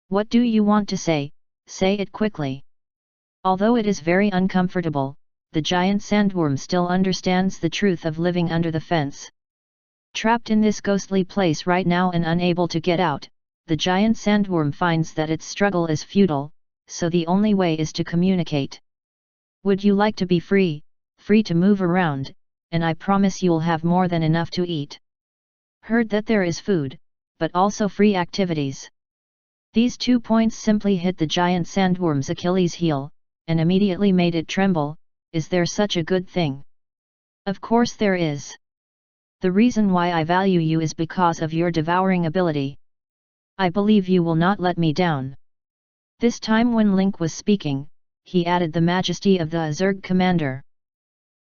[SPEAKER 1] What do you want to say? Say it quickly. Although it is very uncomfortable, the giant sandworm still understands the truth of living under the fence. Trapped in this ghostly place right now and unable to get out, the giant sandworm finds that its struggle is futile, so the only way is to communicate. Would you like to be free to move around, and I promise you'll have more than enough to eat. Heard that there is food, but also free activities. These 2 points simply hit the giant sandworm's Achilles heel, and immediately made it tremble. Is there such a good thing? Of course there is. The reason why I value you is because of your devouring ability. I believe you will not let me down. This time when Link was speaking, he added the majesty of the Zerg commander.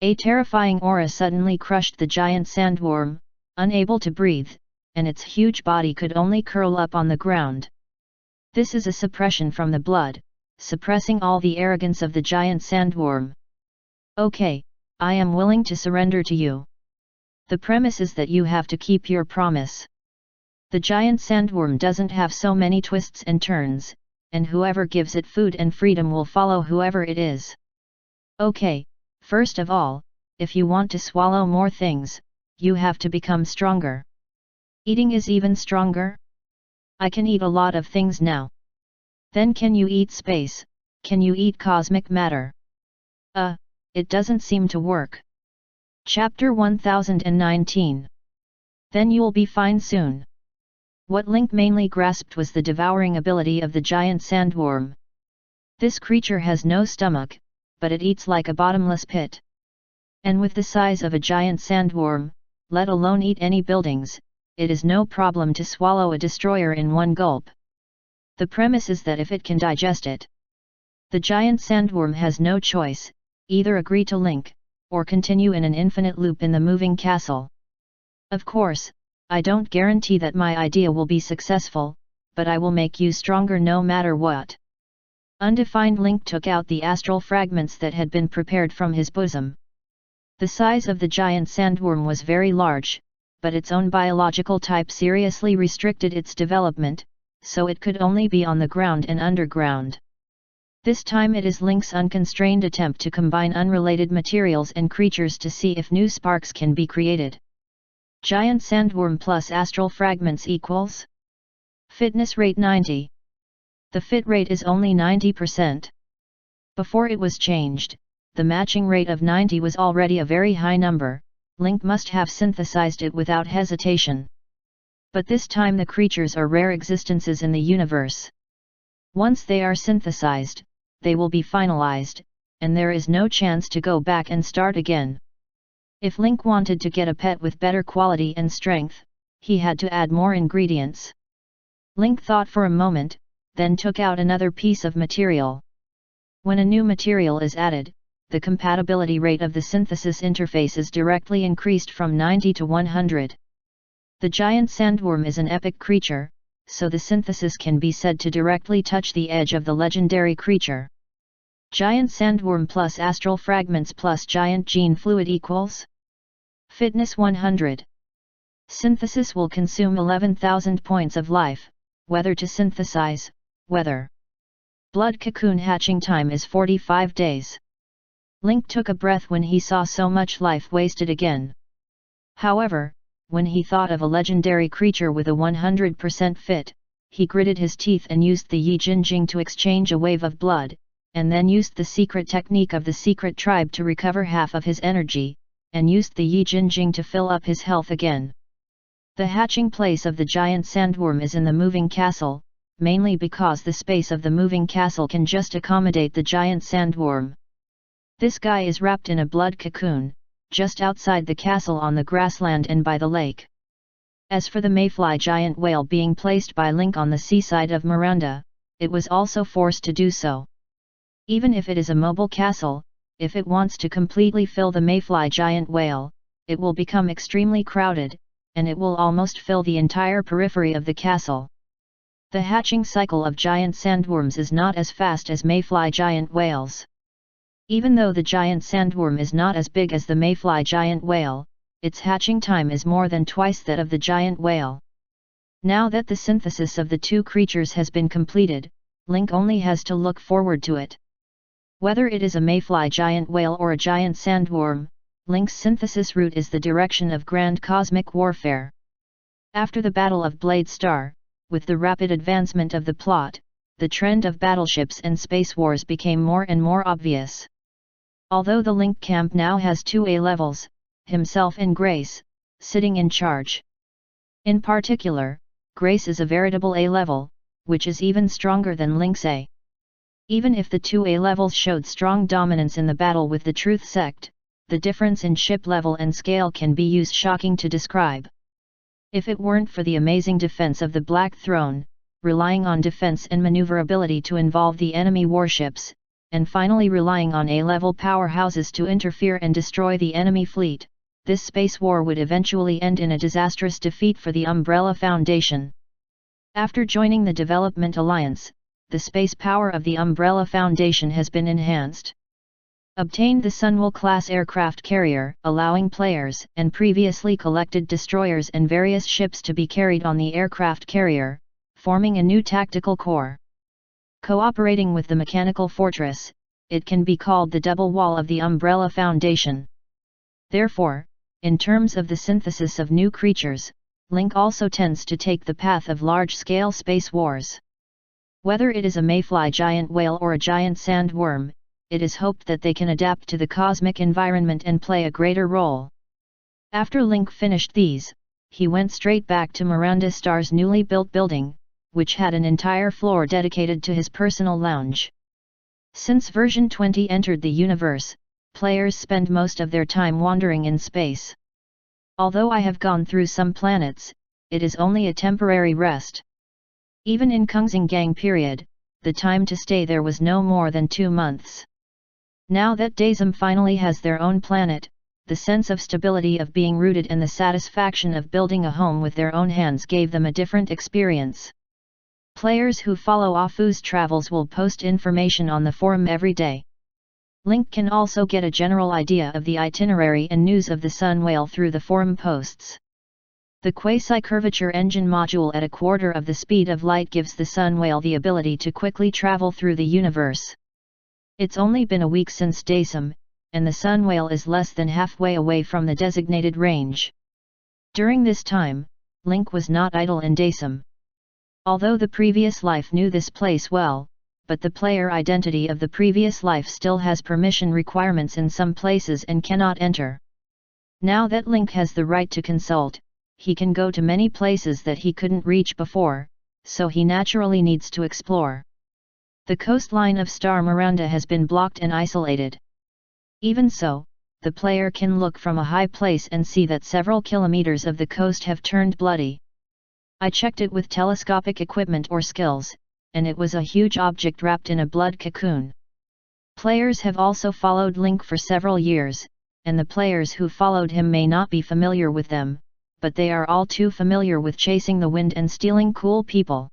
[SPEAKER 1] A terrifying aura suddenly crushed the giant sandworm, unable to breathe, and its huge body could only curl up on the ground. This is a suppression from the blood, suppressing all the arrogance of the giant sandworm. Okay, I am willing to surrender to you. The premise is that you have to keep your promise. The giant sandworm doesn't have so many twists and turns, and whoever gives it food and freedom will follow whoever it is. Okay, first of all, if you want to swallow more things, you have to become stronger. Eating is even stronger? I can eat a lot of things now. Then can you eat space? Can you eat cosmic matter? It doesn't seem to work. Chapter 1019. Then you'll be fine soon. What Link mainly grasped was the devouring ability of the giant sandworm. This creature has no stomach, but it eats like a bottomless pit. And with the size of a giant sandworm, let alone eat any buildings, it is no problem to swallow a destroyer in one gulp. The premise is that if it can digest it, the giant sandworm has no choice, either agree to Link, or continue in an infinite loop in the moving castle. Of course, I don't guarantee that my idea will be successful, but I will make you stronger no matter what. Undefined Link took out the astral fragments that had been prepared from his bosom. The size of the giant sandworm was very large, but its own biological type seriously restricted its development, so it could only be on the ground and underground. This time it is Link's unconstrained attempt to combine unrelated materials and creatures to see if new sparks can be created. Giant sandworm plus astral fragments equals fitness rate 90. The fit rate is only 90%. Before it was changed, the matching rate of 90 was already a very high number. Link must have synthesized it without hesitation. But this time the creatures are rare existences in the universe. Once they are synthesized, they will be finalized, and there is no chance to go back and start again. If Link wanted to get a pet with better quality and strength, he had to add more ingredients. Link thought for a moment, then took out another piece of material. When a new material is added, the compatibility rate of the synthesis interface is directly increased from 90 to 100. The giant sandworm is an epic creature, so the synthesis can be said to directly touch the edge of the legendary creature. Giant sandworm plus astral fragments plus giant gene fluid equals fitness 100. Synthesis will consume 11,000 points of life. Whether to synthesize, whether. Blood cocoon hatching time is 45 days. Link took a breath when he saw so much life wasted again. However, when he thought of a legendary creature with a 100% fit, he gritted his teeth and used the Yi Jinjing to exchange a wave of blood, and then used the secret technique of the secret tribe to recover half of his energy, and used the Yi Jinjing to fill up his health again. The hatching place of the giant sandworm is in the moving castle, mainly because the space of the moving castle can just accommodate the giant sandworm. This guy is wrapped in a blood cocoon, just outside the castle on the grassland and by the lake. As for the mayfly giant whale being placed by Link on the seaside of Miranda, it was also forced to do so. Even if it is a mobile castle, if it wants to completely fill the mayfly giant whale, it will become extremely crowded, and it will almost fill the entire periphery of the castle. The hatching cycle of giant sandworms is not as fast as mayfly giant whales. Even though the giant sandworm is not as big as the mayfly giant whale, its hatching time is more than twice that of the giant whale. Now that the synthesis of the two creatures has been completed, Link only has to look forward to it. Whether it is a mayfly giant whale or a giant sandworm, Link's synthesis route is the direction of grand cosmic warfare. After the Battle of Blade Star, with the rapid advancement of the plot, the trend of battleships and space wars became more and more obvious. Although the Link camp now has two A-levels, himself and Grace, sitting in charge. In particular, Grace is a veritable A-level, which is even stronger than Link's A. Even if the two A-levels showed strong dominance in the battle with the Truth Sect, the difference in ship level and scale can be used shocking to describe. If it weren't for the amazing defense of the Black Throne, relying on defense and maneuverability to involve the enemy warships, and finally relying on A-level powerhouses to interfere and destroy the enemy fleet, this space war would eventually end in a disastrous defeat for the Umbrella Foundation. After joining the Development Alliance, the space power of the Umbrella Foundation has been enhanced. Obtained the Sunwell-class aircraft carrier, allowing players and previously collected destroyers and various ships to be carried on the aircraft carrier, forming a new tactical core. Cooperating with the mechanical fortress, it can be called the double wall of the Umbrella Foundation. Therefore, in terms of the synthesis of new creatures, Link also tends to take the path of large-scale space wars. Whether it is a mayfly giant whale or a giant sandworm, it is hoped that they can adapt to the cosmic environment and play a greater role. After Link finished these, he went straight back to Miranda Star's newly built building, which had an entire floor dedicated to his personal lounge. Since version 20 entered the universe, players spend most of their time wandering in space. Although I have gone through some planets, it is only a temporary rest. Even in Kungzing period, the time to stay there was no more than 2 months. Now that Daisum finally has their own planet, the sense of stability of being rooted and the satisfaction of building a home with their own hands gave them a different experience. Players who follow Afu's travels will post information on the forum every day. Link can also get a general idea of the itinerary and news of the Sun Whale through the forum posts. The quasi-curvature engine module at a quarter of the speed of light gives the Sun Whale the ability to quickly travel through the universe. It's only been a week since Daisum, and the Sun Whale is less than halfway away from the designated range. During this time, Link was not idle in Daisum. Although the previous life knew this place well, but the player identity of the previous life still has permission requirements in some places and cannot enter. Now that Link has the right to consult, he can go to many places that he couldn't reach before, so he naturally needs to explore. The coastline of Star Miranda has been blocked and isolated. Even so, the player can look from a high place and see that several kilometers of the coast have turned bloody. I checked it with telescopic equipment or skills, and it was a huge object wrapped in a blood cocoon. Players have also followed Link for several years, and the players who followed him may not be familiar with them, but they are all too familiar with chasing the wind and stealing cool people.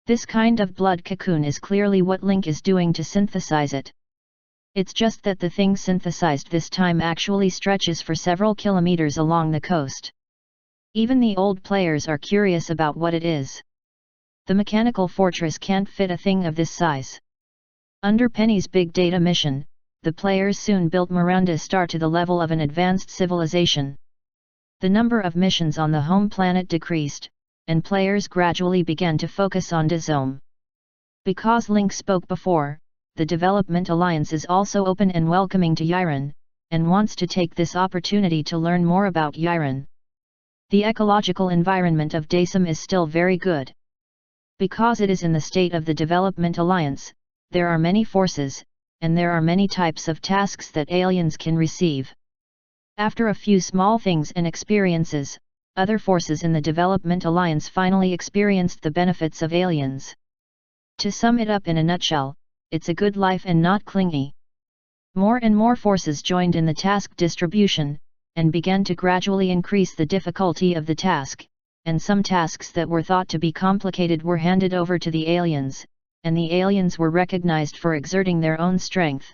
[SPEAKER 1] This kind of blood cocoon is clearly what Link is doing to synthesize it. It's just that the thing synthesized this time actually stretches for several kilometers along the coast. Even the old players are curious about what it is. The mechanical fortress can't fit a thing of this size. Under Penny's big data mission, the players soon built Miranda Star to the level of an advanced civilization. The number of missions on the home planet decreased, and players gradually began to focus on Dizome. Because Link spoke before, the Development Alliance is also open and welcoming to Yiren, and wants to take this opportunity to learn more about Yiren. The ecological environment of Dazome is still very good. Because it is in the state of the Development Alliance, there are many forces, and there are many types of tasks that aliens can receive. After a few small things and experiences, other forces in the Development Alliance finally experienced the benefits of aliens. To sum it up in a nutshell, it's a good life and not clingy. More and more forces joined in the task distribution, and began to gradually increase the difficulty of the task, and some tasks that were thought to be complicated were handed over to the aliens, and the aliens were recognized for exerting their own strength.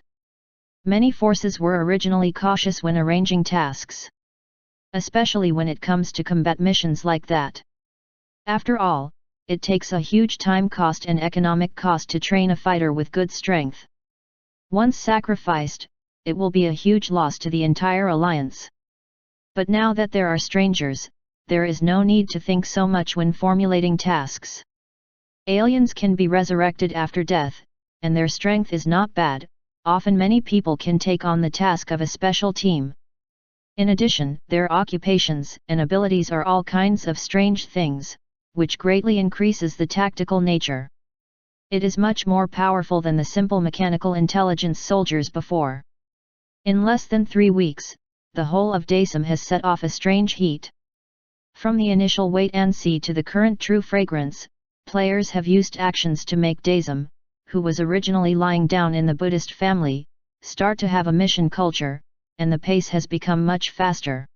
[SPEAKER 1] Many forces were originally cautious when arranging tasks, especially when it comes to combat missions like that. After all, it takes a huge time cost and economic cost to train a fighter with good strength. Once sacrificed, it will be a huge loss to the entire alliance. But now that there are strangers, there is no need to think so much when formulating tasks. Aliens can be resurrected after death, and their strength is not bad. Often many people can take on the task of a special team. In addition, their occupations and abilities are all kinds of strange things, which greatly increases the tactical nature. It is much more powerful than the simple mechanical intelligence soldiers before. In less than 3 weeks, the whole of Dazome has set off a strange heat. From the initial wait-and-see to the current true fragrance, players have used actions to make Dazome, who was originally lying down in the Buddhist family, start to have a mission culture, and the pace has become much faster.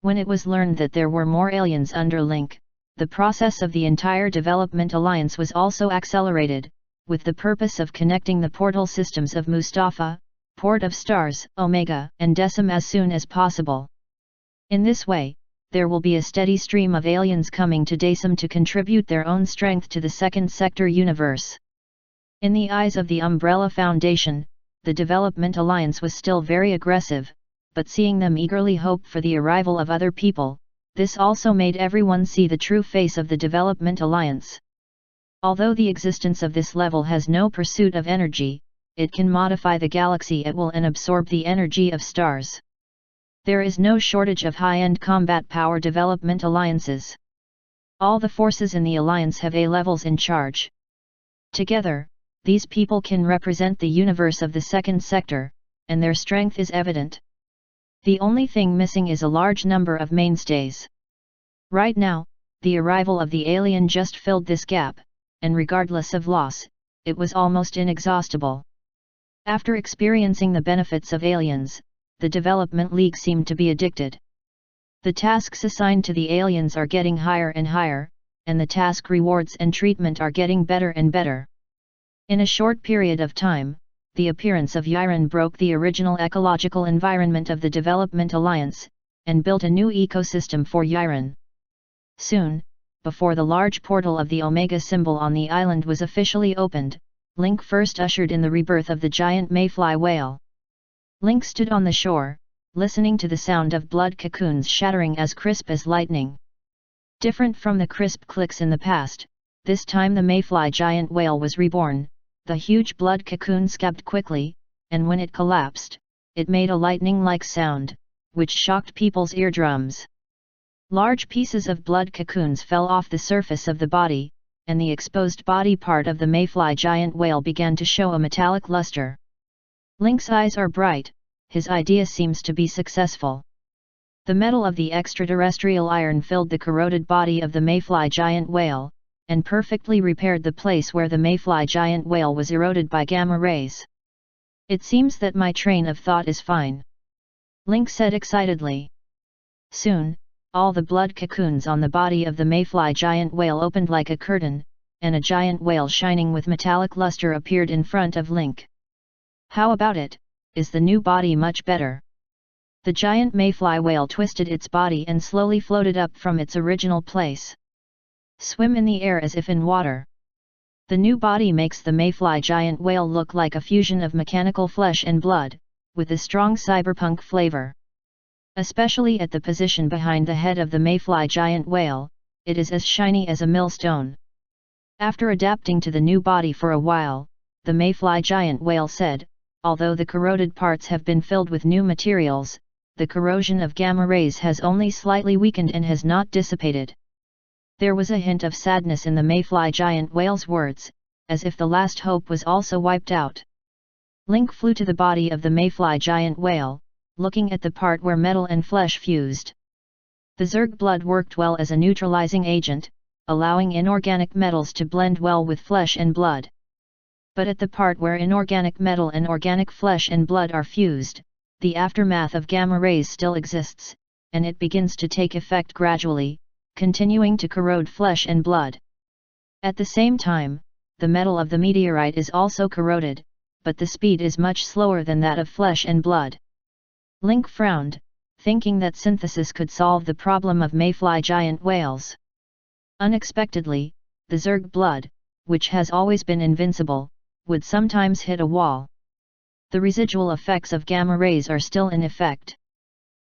[SPEAKER 1] When it was learned that there were more aliens under Link, the process of the entire Development Alliance was also accelerated, with the purpose of connecting the portal systems of Mustafa, Port of Stars, Omega, and Dazome as soon as possible. In this way, there will be a steady stream of aliens coming to Dazome to contribute their own strength to the second sector universe. In the eyes of the Umbrella Foundation, the Development Alliance was still very aggressive, but seeing them eagerly hope for the arrival of other people, this also made everyone see the true face of the Development Alliance. Although the existence of this level has no pursuit of energy, it can modify the galaxy at will and absorb the energy of stars. There is no shortage of high-end combat power development alliances. All the forces in the alliance have A-levels in charge. Together, these people can represent the universe of the second sector, and their strength is evident. The only thing missing is a large number of mainstays. Right now, the arrival of the alien just filled this gap, and regardless of loss, it was almost inexhaustible. After experiencing the benefits of aliens, the Development League seemed to be addicted. The tasks assigned to the aliens are getting higher and higher, and the task rewards and treatment are getting better and better. In a short period of time, the appearance of Yiren broke the original ecological environment of the Development Alliance, and built a new ecosystem for Yiren. Soon, before the large portal of the Omega symbol on the island was officially opened, Link first ushered in the rebirth of the giant mayfly whale. Link stood on the shore, listening to the sound of blood cocoons shattering as crisp as lightning. Different from the crisp clicks in the past, this time the mayfly giant whale was reborn. The huge blood cocoon scabbed quickly, and when it collapsed, it made a lightning-like sound, which shocked people's eardrums. Large pieces of blood cocoons fell off the surface of the body, and the exposed body part of the mayfly giant whale began to show a metallic luster. Link's eyes are bright, his idea seems to be successful. The metal of the extraterrestrial iron filled the corroded body of the mayfly giant whale, and perfectly repaired the place where the mayfly giant whale was eroded by gamma rays. It seems that my train of thought is fine, Link said excitedly. Soon, all the blood cocoons on the body of the mayfly giant whale opened like a curtain, and a giant whale shining with metallic luster appeared in front of Link. How about it? Is the new body much better? The giant mayfly whale twisted its body and slowly floated up from its original place. Swim in the air as if in water. The new body makes the mayfly giant whale look like a fusion of mechanical flesh and blood, with a strong cyberpunk flavor. Especially at the position behind the head of the mayfly giant whale, it is as shiny as a millstone. After adapting to the new body for a while, the mayfly giant whale said, although the corroded parts have been filled with new materials, the corrosion of gamma rays has only slightly weakened and has not dissipated. There was a hint of sadness in the mayfly giant whale's words, as if the last hope was also wiped out. Link flew to the body of the mayfly giant whale, looking at the part where metal and flesh fused. The Zerg blood worked well as a neutralizing agent, allowing inorganic metals to blend well with flesh and blood. But at the part where inorganic metal and organic flesh and blood are fused, the aftermath of gamma rays still exists, and it begins to take effect gradually, continuing to corrode flesh and blood. At the same time, the metal of the meteorite is also corroded, but the speed is much slower than that of flesh and blood. Link frowned, thinking that synthesis could solve the problem of mayfly giant whales. Unexpectedly, the Zerg blood, which has always been invincible, would sometimes hit a wall. The residual effects of gamma rays are still in effect.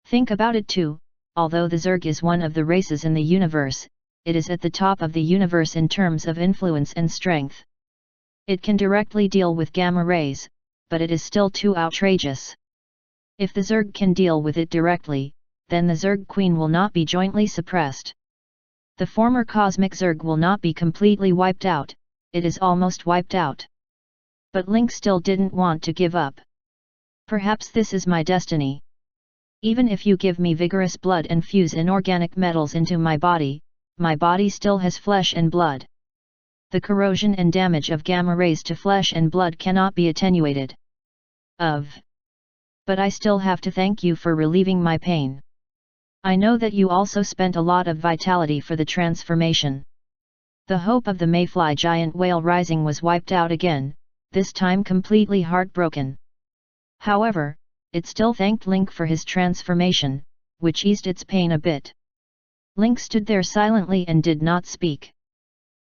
[SPEAKER 1] Think about it too, although the Zerg is one of the races in the universe, it is at the top of the universe in terms of influence and strength. It can directly deal with gamma rays, but it is still too outrageous. If the Zerg can deal with it directly, then the Zerg Queen will not be jointly suppressed. The former cosmic Zerg will not be completely wiped out, it is almost wiped out. But Link still didn't want to give up. Perhaps this is my destiny. Even if you give me vigorous blood and fuse inorganic metals into my body still has flesh and blood. The corrosion and damage of gamma rays to flesh and blood cannot be attenuated. But I still have to thank you for relieving my pain. I know that you also spent a lot of vitality for the transformation. The hope of the mayfly giant whale rising was wiped out again, this time completely heartbroken. However, it still thanked Link for his transformation, which eased its pain a bit. Link stood there silently and did not speak.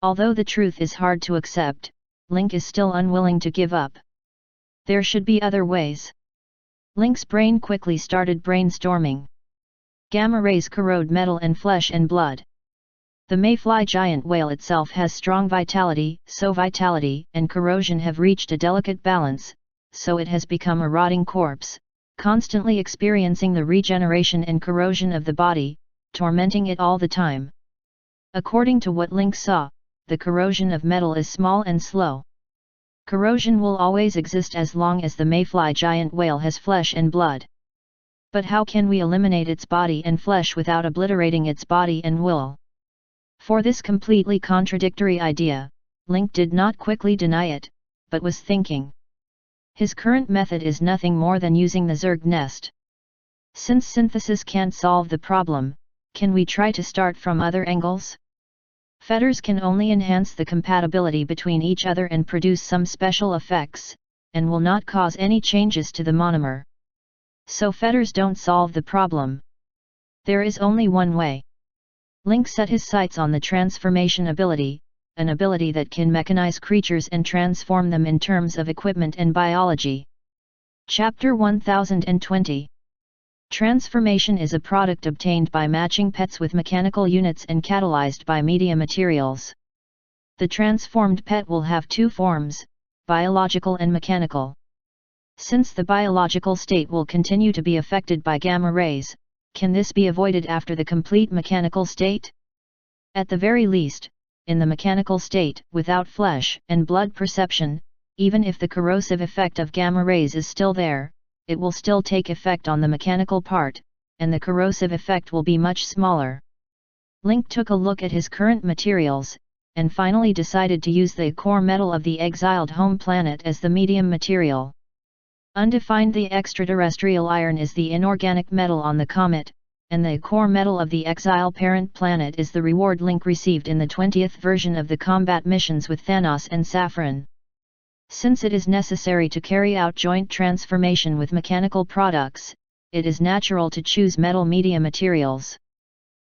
[SPEAKER 1] Although the truth is hard to accept, Link is still unwilling to give up. There should be other ways. Link's brain quickly started brainstorming. Gamma rays corrode metal and flesh and blood. The mayfly giant whale itself has strong vitality, so vitality and corrosion have reached a delicate balance, so it has become a rotting corpse, constantly experiencing the regeneration and corrosion of the body, tormenting it all the time. According to what Link saw, the corrosion of metal is small and slow. Corrosion will always exist as long as the mayfly giant whale has flesh and blood. But how can we eliminate its body and flesh without obliterating its body and wool? For this completely contradictory idea, Link did not quickly deny it, but was thinking. His current method is nothing more than using the Zerg nest. Since synthesis can't solve the problem, can we try to start from other angles? Fetters can only enhance the compatibility between each other and produce some special effects, and will not cause any changes to the monomer. So fetters don't solve the problem. There is only one way. Link set his sights on the transformation ability, an ability that can mechanize creatures and transform them in terms of equipment and biology. Chapter 1020. Transformation is a product obtained by matching pets with mechanical units and catalyzed by media materials. The transformed pet will have two forms, biological and mechanical. Since the biological state will continue to be affected by gamma rays, Can this be avoided after the complete mechanical state? At the very least, in the mechanical state, without flesh and blood perception, even if the corrosive effect of gamma rays is still there, it will still take effect on the mechanical part, and the corrosive effect will be much smaller. Link took a look at his current materials, and finally decided to use the core metal of the exiled home planet as the medium material. Undefined, the extraterrestrial iron is the inorganic metal on the comet, and the core metal of the exile parent planet is the reward Link received in the 20th version of the combat missions with Thanos and Saffron. Since it is necessary to carry out joint transformation with mechanical products, it is natural to choose metal media materials.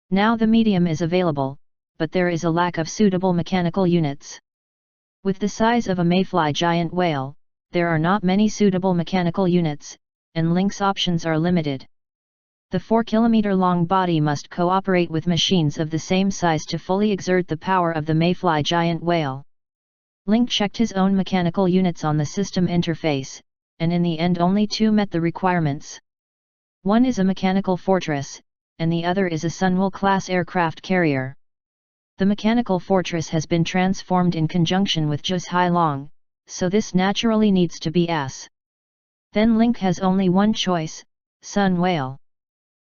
[SPEAKER 1] Now the medium is available, but there is a lack of suitable mechanical units. With the size of a mayfly giant whale, there are not many suitable mechanical units, and Link's options are limited. The 4-kilometer-long body must cooperate with machines of the same size to fully exert the power of the mayfly giant whale. Link checked his own mechanical units on the system interface, and in the end only two met the requirements. One is a mechanical fortress, and the other is a Sunwell-class aircraft carrier. The mechanical fortress has been transformed in conjunction with Zhuge Wanjun, so this naturally needs to be S. Then Link has only one choice, Sun Whale.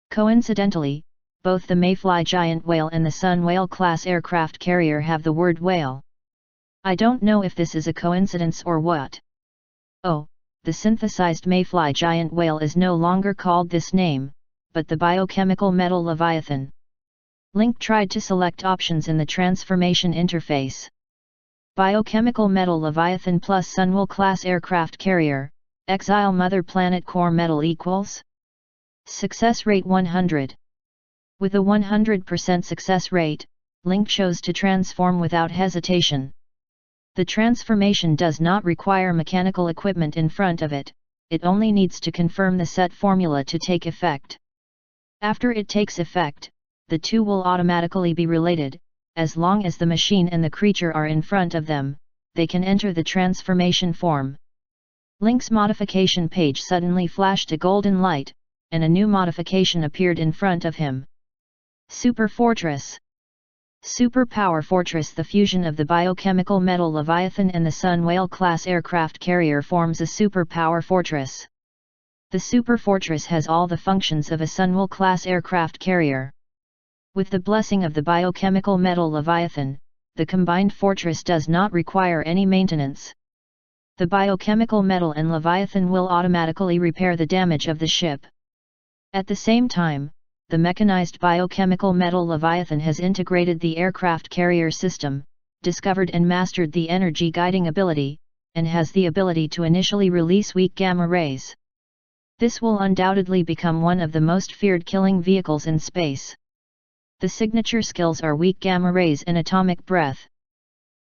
[SPEAKER 1] Coincidentally, both the Mayfly giant whale and the Sun Whale-class aircraft carrier have the word whale. I don't know if this is a coincidence or what. Oh, the synthesized Mayfly giant whale is no longer called this name, but the biochemical metal Leviathan. Link tried to select options in the transformation interface. Biochemical metal Leviathan plus Sunwell-class aircraft carrier, exile mother planet core metal equals success rate 100. With a 100% success rate, Link chose to transform without hesitation. The transformation does not require mechanical equipment in front of it, it only needs to confirm the set formula to take effect. After it takes effect, the two will automatically be related. As long as the machine and the creature are in front of them, they can enter the transformation form. Link's modification page suddenly flashed a golden light, and a new modification appeared in front of him. Super Fortress. Super Power Fortress. The fusion of the biochemical metal Leviathan and the Sun Whale-class aircraft carrier forms a Super Power Fortress. The Super Fortress has all the functions of a Sunwell-class aircraft carrier. With the blessing of the biochemical metal Leviathan, the combined fortress does not require any maintenance. The biochemical metal and Leviathan will automatically repair the damage of the ship. At the same time, the mechanized biochemical metal Leviathan has integrated the aircraft carrier system, discovered and mastered the energy guiding ability, and has the ability to initially release weak gamma rays. This will undoubtedly become one of the most feared killing vehicles in space. The signature skills are weak gamma rays and atomic breath.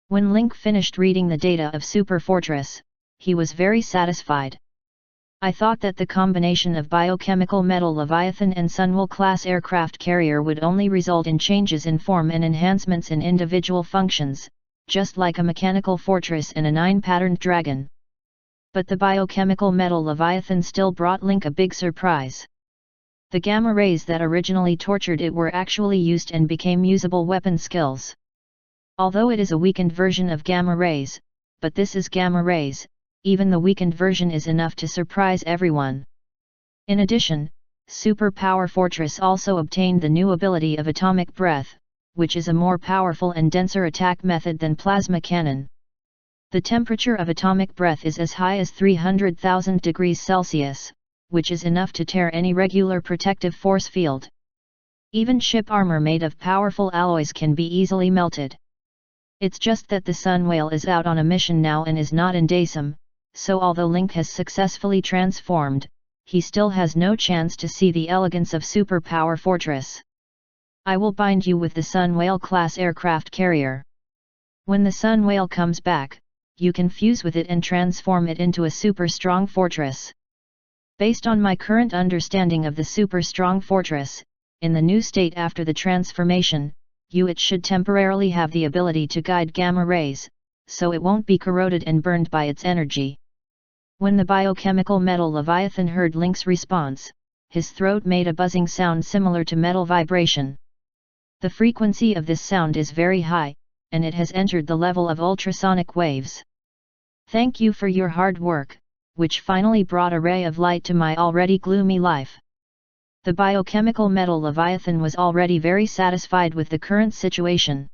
[SPEAKER 1] When Link finished reading the data of Super Fortress, he was very satisfied. I thought that the combination of biochemical metal Leviathan and Sunwell-class aircraft carrier would only result in changes in form and enhancements in individual functions, just like a mechanical fortress and a 9-patterned dragon. But the biochemical metal Leviathan still brought Link a big surprise. The gamma rays that originally tortured it were actually used and became usable weapon skills. Although it is a weakened version of gamma rays, but this is gamma rays, even the weakened version is enough to surprise everyone. In addition, Super Power Fortress also obtained the new ability of Atomic Breath, which is a more powerful and denser attack method than Plasma Cannon. The temperature of Atomic Breath is as high as 300,000 degrees Celsius, which is enough to tear any regular protective force field. Even ship armor made of powerful alloys can be easily melted. It's just that the Sun Whale is out on a mission now and is not in Daysum, so although Link has successfully transformed, he still has no chance to see the elegance of Super Power Fortress. I will bind you with the Sun Whale-class aircraft carrier. When the Sun Whale comes back, you can fuse with it and transform it into a super strong fortress. Based on my current understanding of the super strong fortress, in the new state after the transformation, it should temporarily have the ability to guide gamma rays, so it won't be corroded and burned by its energy. When the biochemical metal Leviathan heard Link's response, his throat made a buzzing sound similar to metal vibration. The frequency of this sound is very high, and it has entered the level of ultrasonic waves. Thank you for your hard work, which finally brought a ray of light to my already gloomy life. The biochemical metal Leviathan was already very satisfied with the current situation.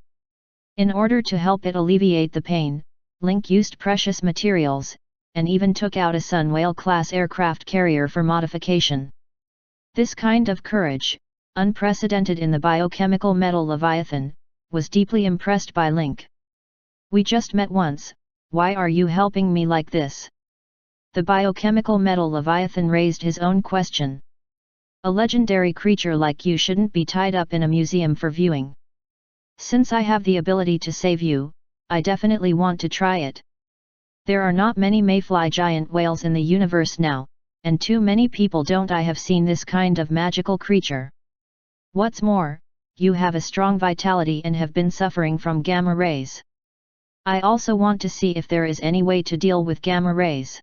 [SPEAKER 1] In order to help it alleviate the pain, Link used precious materials, and even took out a Sun Whale-class aircraft carrier for modification. This kind of courage, unprecedented in the biochemical metal Leviathan, was deeply impressed by Link. We just met once, why are you helping me like this? The biochemical metal Leviathan raised his own question. A legendary creature like you shouldn't be tied up in a museum for viewing. Since I have the ability to save you, I definitely want to try it. There are not many mayfly giant whales in the universe now, and too many people don't I have seen this kind of magical creature. What's more, you have a strong vitality and have been suffering from gamma rays. I also want to see if there is any way to deal with gamma rays.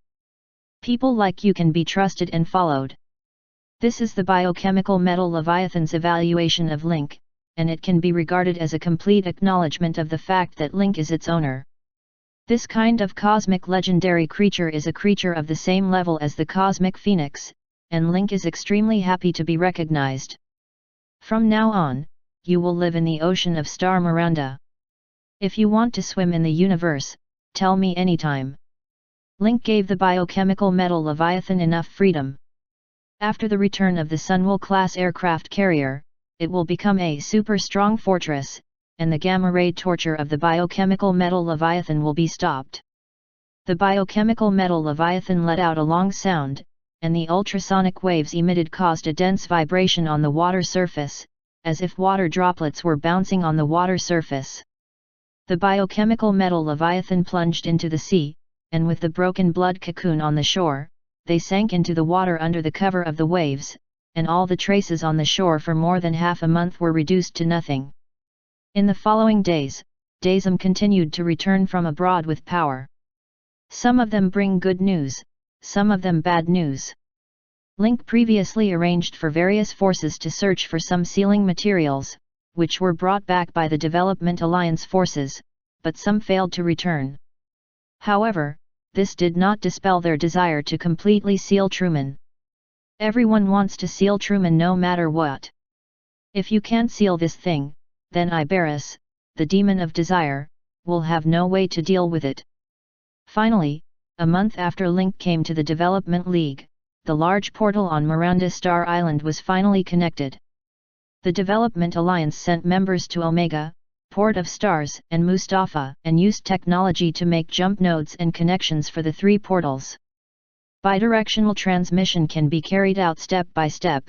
[SPEAKER 1] People like you can be trusted and followed. This is the biochemical metal Leviathan's evaluation of Link, and it can be regarded as a complete acknowledgement of the fact that Link is its owner. This kind of cosmic legendary creature is a creature of the same level as the cosmic phoenix, and Link is extremely happy to be recognized. From now on, you will live in the ocean of Star Miranda. If you want to swim in the universe, tell me anytime. Link gave the biochemical metal Leviathan enough freedom. After the return of the Sunwell-class aircraft carrier, it will become a super strong fortress, and the gamma-ray torture of the biochemical metal Leviathan will be stopped. The biochemical metal Leviathan let out a long sound, and the ultrasonic waves emitted caused a dense vibration on the water surface, as if water droplets were bouncing on the water surface. The biochemical metal Leviathan plunged into the sea, and with the broken blood cocoon on the shore, they sank into the water under the cover of the waves, and all the traces on the shore for more than half a month were reduced to nothing. In the following days, Daism continued to return from abroad with power. Some of them bring good news, some of them bad news. Link previously arranged for various forces to search for some sealing materials, which were brought back by the Development Alliance forces, but some failed to return. However, this did not dispel their desire to completely seal Truman. Everyone wants to seal Truman no matter what. If you can't seal this thing, then Iberus, the demon of desire, will have no way to deal with it. Finally, a month after Link came to the Development League, the large portal on Miranda Star Island was finally connected. The Development Alliance sent members to Omega, Port of Stars and Mustafa and used technology to make jump nodes and connections for the three portals. Bidirectional transmission can be carried out step by step.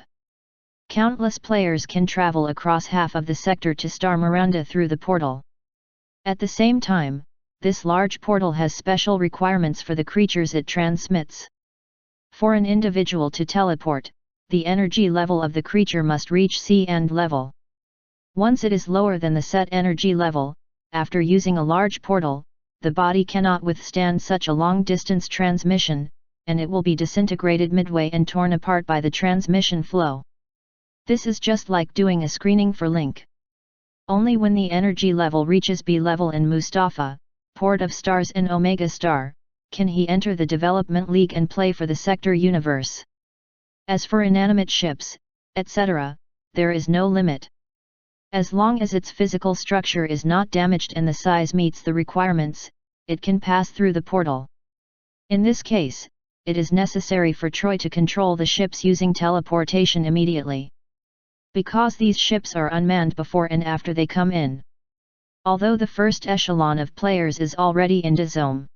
[SPEAKER 1] Countless players can travel across half of the sector to Star Miranda through the portal. At the same time, this large portal has special requirements for the creatures it transmits. For an individual to teleport, the energy level of the creature must reach C-end level. Once it is lower than the set energy level, after using a large portal, the body cannot withstand such a long-distance transmission, and it will be disintegrated midway and torn apart by the transmission flow. This is just like doing a screening for Link. Only when the energy level reaches B level in Mustafa, Port of Stars and Omega Star, can he enter the Development League and play for the sector universe. As for inanimate ships, etc., there is no limit. As long as its physical structure is not damaged and the size meets the requirements, it can pass through the portal. In this case, it is necessary for Troy to control the ships using teleportation immediately. Because these ships are unmanned before and after they come in. Although the first echelon of players is already in Dizome.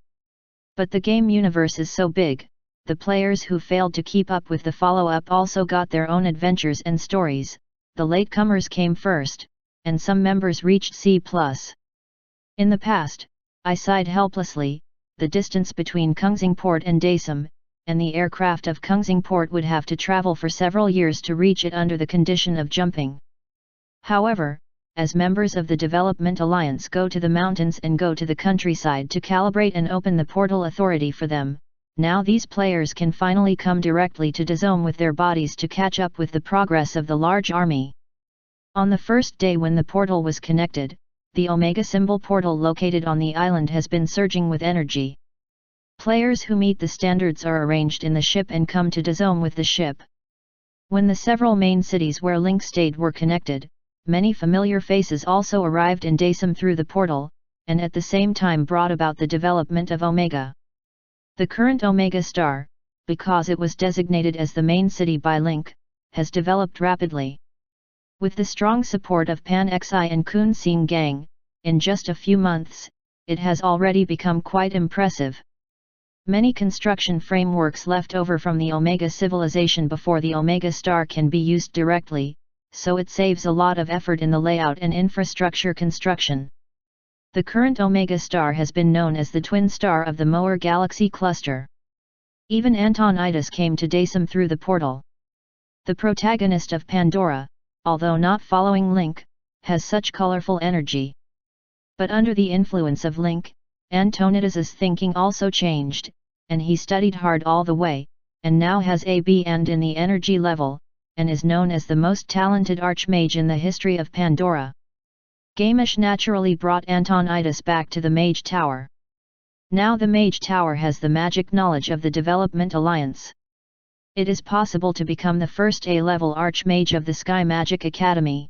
[SPEAKER 1] But the game universe is so big, the players who failed to keep up with the follow-up also got their own adventures and stories. The latecomers came first, and some members reached C+. In the past, I sighed helplessly, the distance between Kungsingport and Daisum, and the aircraft of Kungsingport would have to travel for several years to reach it under the condition of jumping. However, as members of the Development Alliance go to the mountains and go to the countryside to calibrate and open the portal authority for them, now these players can finally come directly to Dazome with their bodies to catch up with the progress of the large army. On the first day when the portal was connected, the Omega symbol portal located on the island has been surging with energy. Players who meet the standards are arranged in the ship and come to Dazome with the ship. When the several main cities where Link stayed were connected, many familiar faces also arrived in Dazome through the portal, and at the same time brought about the development of Omega. The current Omega Star, because it was designated as the main city by Link, has developed rapidly. With the strong support of Pan Xi and Kun Sing Gang, in just a few months, it has already become quite impressive. Many construction frameworks left over from the Omega civilization before the Omega Star can be used directly, so it saves a lot of effort in the layout and infrastructure construction. The current Omega Star has been known as the twin star of the Moer Galaxy cluster. Even Antonidas came to Dazome through the portal. The protagonist of Pandora, although not following Link, has such colorful energy. But under the influence of Link, Antonidas's thinking also changed, and he studied hard all the way, and now has a B and in the energy level, and is known as the most talented archmage in the history of Pandora. Gamish naturally brought Antonidas back to the Mage Tower. Now the Mage Tower has the magic knowledge of the Development Alliance. It is possible to become the first A-level archmage of the Sky Magic Academy.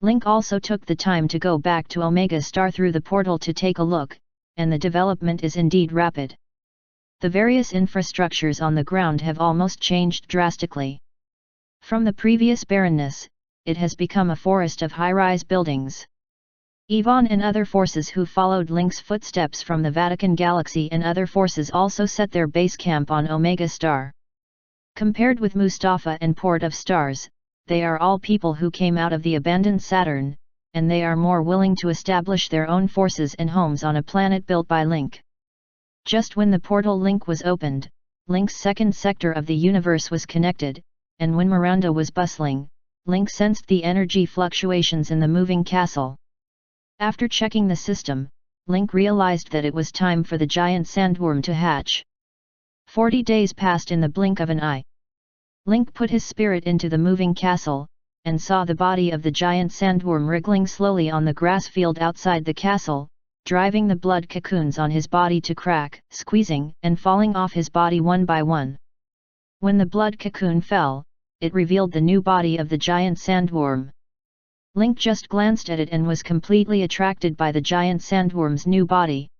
[SPEAKER 1] Link also took the time to go back to Omega Star through the portal to take a look, and the development is indeed rapid. The various infrastructures on the ground have almost changed drastically. From the previous barrenness, it has become a forest of high-rise buildings. Yvonne and other forces who followed Link's footsteps from the Vatican Galaxy and other forces also set their base camp on Omega Star. Compared with Mustafa and Port of Stars, they are all people who came out of the abandoned Saturn, and they are more willing to establish their own forces and homes on a planet built by Link. Just when the portal link was opened, Link's second sector of the universe was connected, and when Miranda was bustling, Link sensed the energy fluctuations in the moving castle. After checking the system, Link realized that it was time for the giant sandworm to hatch. 40 days passed in the blink of an eye. Link put his spirit into the moving castle, and saw the body of the giant sandworm wriggling slowly on the grass field outside the castle, driving the blood cocoons on his body to crack, squeezing and falling off his body one by one. When the blood cocoon fell, it revealed the new body of the giant sandworm. Link just glanced at it and was completely attracted by the giant sandworm's new body.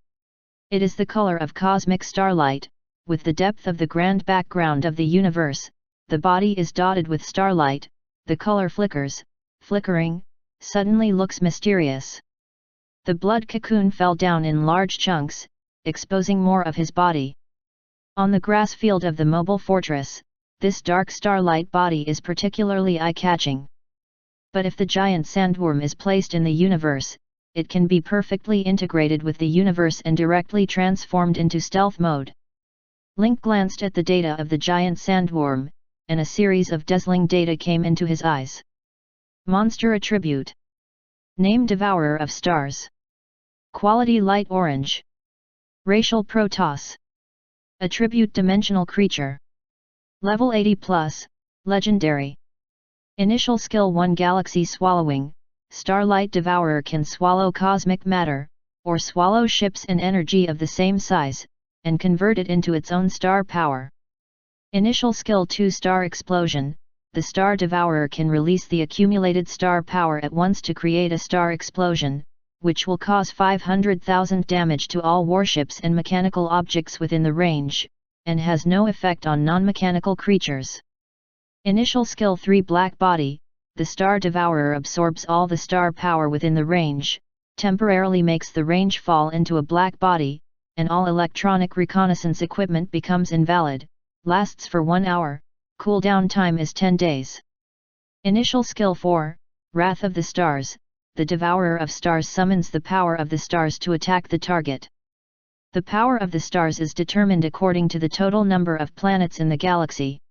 [SPEAKER 1] It is the color of cosmic starlight, with the depth of the grand background of the universe. The body is dotted with starlight, the color flickering, suddenly looks mysterious. The blood cocoon fell down in large chunks, exposing more of his body. On the grass field of the mobile fortress, this dark starlight body is particularly eye-catching. But if the giant sandworm is placed in the universe, it can be perfectly integrated with the universe and directly transformed into stealth mode. Link glanced at the data of the giant sandworm, and a series of dazzling data came into his eyes. Monster Attribute. Name Devourer of Stars. Quality Light Orange. Racial Protoss. Attribute Dimensional Creature. Level 80+, Legendary. Initial Skill 1 Galaxy Swallowing. Starlight Devourer can swallow cosmic matter, or swallow ships and energy of the same size, and convert it into its own star power. Initial Skill 2 Star Explosion. The Star Devourer can release the accumulated star power at once to create a star explosion, which will cause 500,000 damage to all warships and mechanical objects within the range, and has no effect on non-mechanical creatures. Initial Skill 3 Black Body. The Star Devourer absorbs all the star power within the range, temporarily makes the range fall into a black body, and all electronic reconnaissance equipment becomes invalid, lasts for 1 hour, cooldown time is 10 days. Initial Skill 4, Wrath of the Stars. The Devourer of Stars summons the power of the stars to attack the target. The power of the stars is determined according to the total number of planets in the galaxy.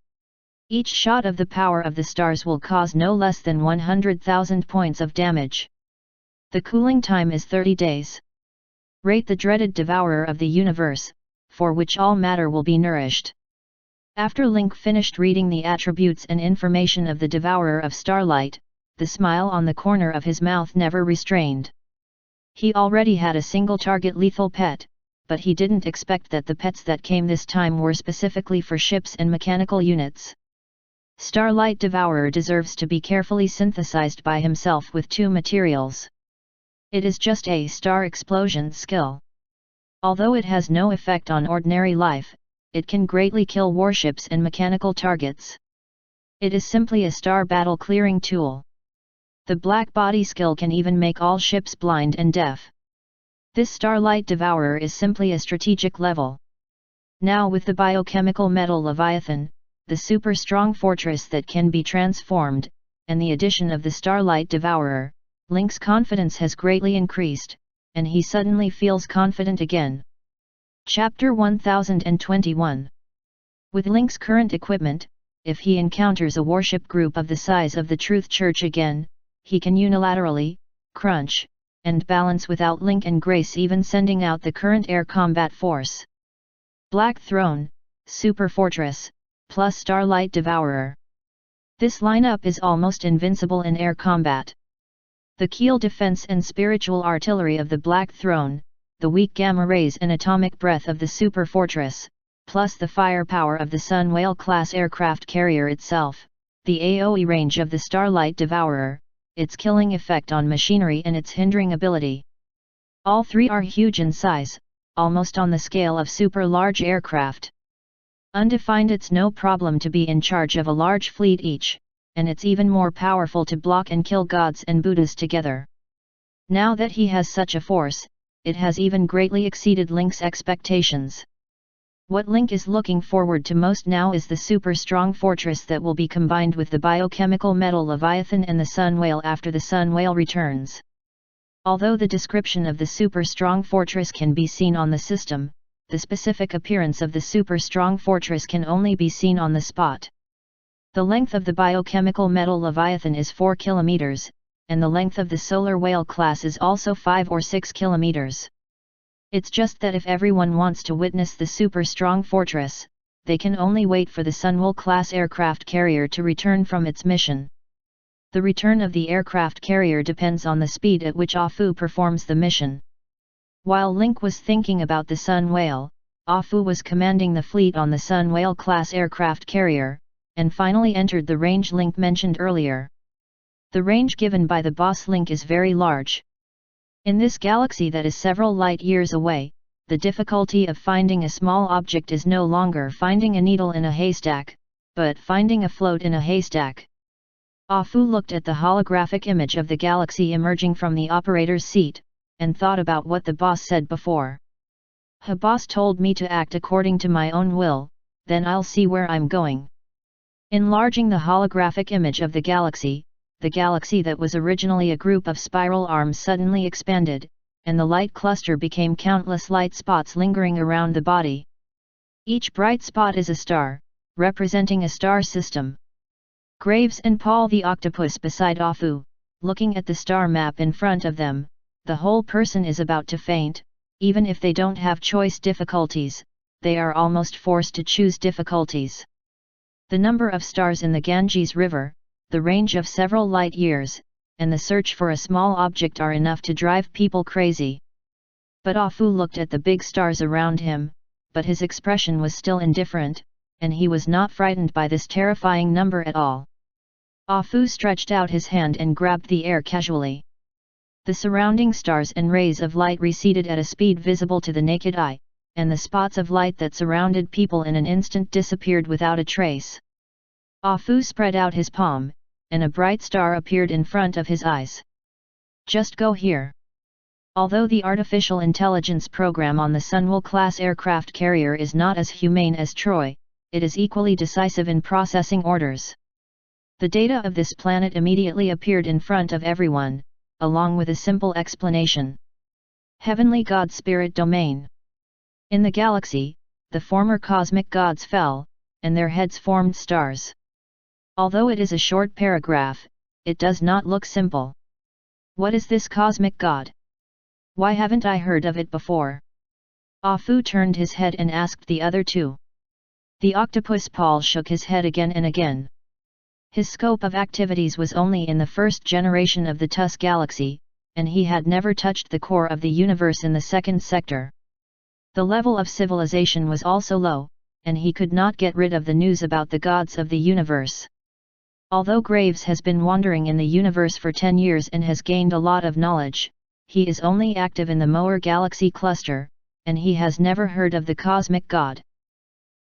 [SPEAKER 1] Each shot of the power of the stars will cause no less than 100,000 points of damage. The cooling time is 30 days. Rate the dreaded Devourer of the Universe, for which all matter will be nourished. After Link finished reading the attributes and information of the Devourer of Starlight, the smile on the corner of his mouth never restrained. He already had a single target lethal pet, but he didn't expect that the pets that came this time were specifically for ships and mechanical units. Starlight Devourer deserves to be carefully synthesized by himself with two materials. It is just a star explosion skill. Although it has no effect on ordinary life, it can greatly kill warships and mechanical targets. It is simply a star battle clearing tool. The black body skill can even make all ships blind and deaf. This Starlight Devourer is simply a strategic level. Now with the biochemical metal Leviathan, the super strong fortress that can be transformed, and the addition of the Starlight Devourer, Link's confidence has greatly increased, and he suddenly feels confident again. Chapter 1021. With Link's current equipment, if he encounters a warship group of the size of the Truth Church again, he can unilaterally, crunch, and balance without Link and Grace even sending out the current air combat force. Black Throne, Super Fortress, plus Starlight Devourer. This lineup is almost invincible in air combat. The keel defense and spiritual artillery of the Black Throne, the weak gamma rays and atomic breath of the Super Fortress, plus the firepower of the Sun Whale-class aircraft carrier itself, the AoE range of the Starlight Devourer, its killing effect on machinery and its hindering ability. All three are huge in size, almost on the scale of super-large aircraft. Undefined, it's no problem to be in charge of a large fleet each, and it's even more powerful to block and kill gods and Buddhas together. Now that he has such a force, it has even greatly exceeded Link's expectations. What Link is looking forward to most now is the super strong fortress that will be combined with the biochemical metal Leviathan and the Sun Whale after the Sun Whale returns. Although the description of the super strong fortress can be seen on the system, the specific appearance of the super strong fortress can only be seen on the spot. The length of the biochemical metal Leviathan is 4 kilometers, and the length of the Solar Whale class is also 5 or 6 kilometers. It's just that if everyone wants to witness the super strong fortress, they can only wait for the Sunwell-class aircraft carrier to return from its mission. The return of the aircraft carrier depends on the speed at which Afu performs the mission. While Link was thinking about the Sun Whale, Afu was commanding the fleet on the Sun Whale-class aircraft carrier, and finally entered the range Link mentioned earlier. The range given by the boss Link is very large. In this galaxy that is several light years away, the difficulty of finding a small object is no longer finding a needle in a haystack, but finding a float in a haystack. Afu looked at the holographic image of the galaxy emerging from the operator's seat, and thought about what the boss said before. "The boss told me to act according to my own will, then I'll see where I'm going." Enlarging the holographic image of the galaxy that was originally a group of spiral arms suddenly expanded, and the light cluster became countless light spots lingering around the body. Each bright spot is a star, representing a star system. Graves and Paul the octopus beside Afu, looking at the star map in front of them, the whole person is about to faint. Even if they don't have choice difficulties, they are almost forced to choose difficulties. The number of stars in the Ganges River, the range of several light years, and the search for a small object are enough to drive people crazy. But Afu looked at the big stars around him, but his expression was still indifferent, and he was not frightened by this terrifying number at all. Afu stretched out his hand and grabbed the air casually. The surrounding stars and rays of light receded at a speed visible to the naked eye, and the spots of light that surrounded people in an instant disappeared without a trace. Afu spread out his palm, and a bright star appeared in front of his eyes. "Just go here." Although the artificial intelligence program on the Sunwell-class aircraft carrier is not as humane as Troy, it is equally decisive in processing orders. The data of this planet immediately appeared in front of everyone, along with a simple explanation. Heavenly God Spirit Domain. In the galaxy, the former cosmic gods fell, and their heads formed stars. Although it is a short paragraph, it does not look simple. What is this cosmic god? Why haven't I heard of it before? Ah Fu turned his head and asked the other two. The octopus Paul shook his head again and again. His scope of activities was only in the first generation of the TUS galaxy, and he had never touched the core of the universe in the second sector. The level of civilization was also low, and he could not get rid of the news about the gods of the universe. Although Graves has been wandering in the universe for 10 years and has gained a lot of knowledge, he is only active in the Moer galaxy cluster, and he has never heard of the cosmic god.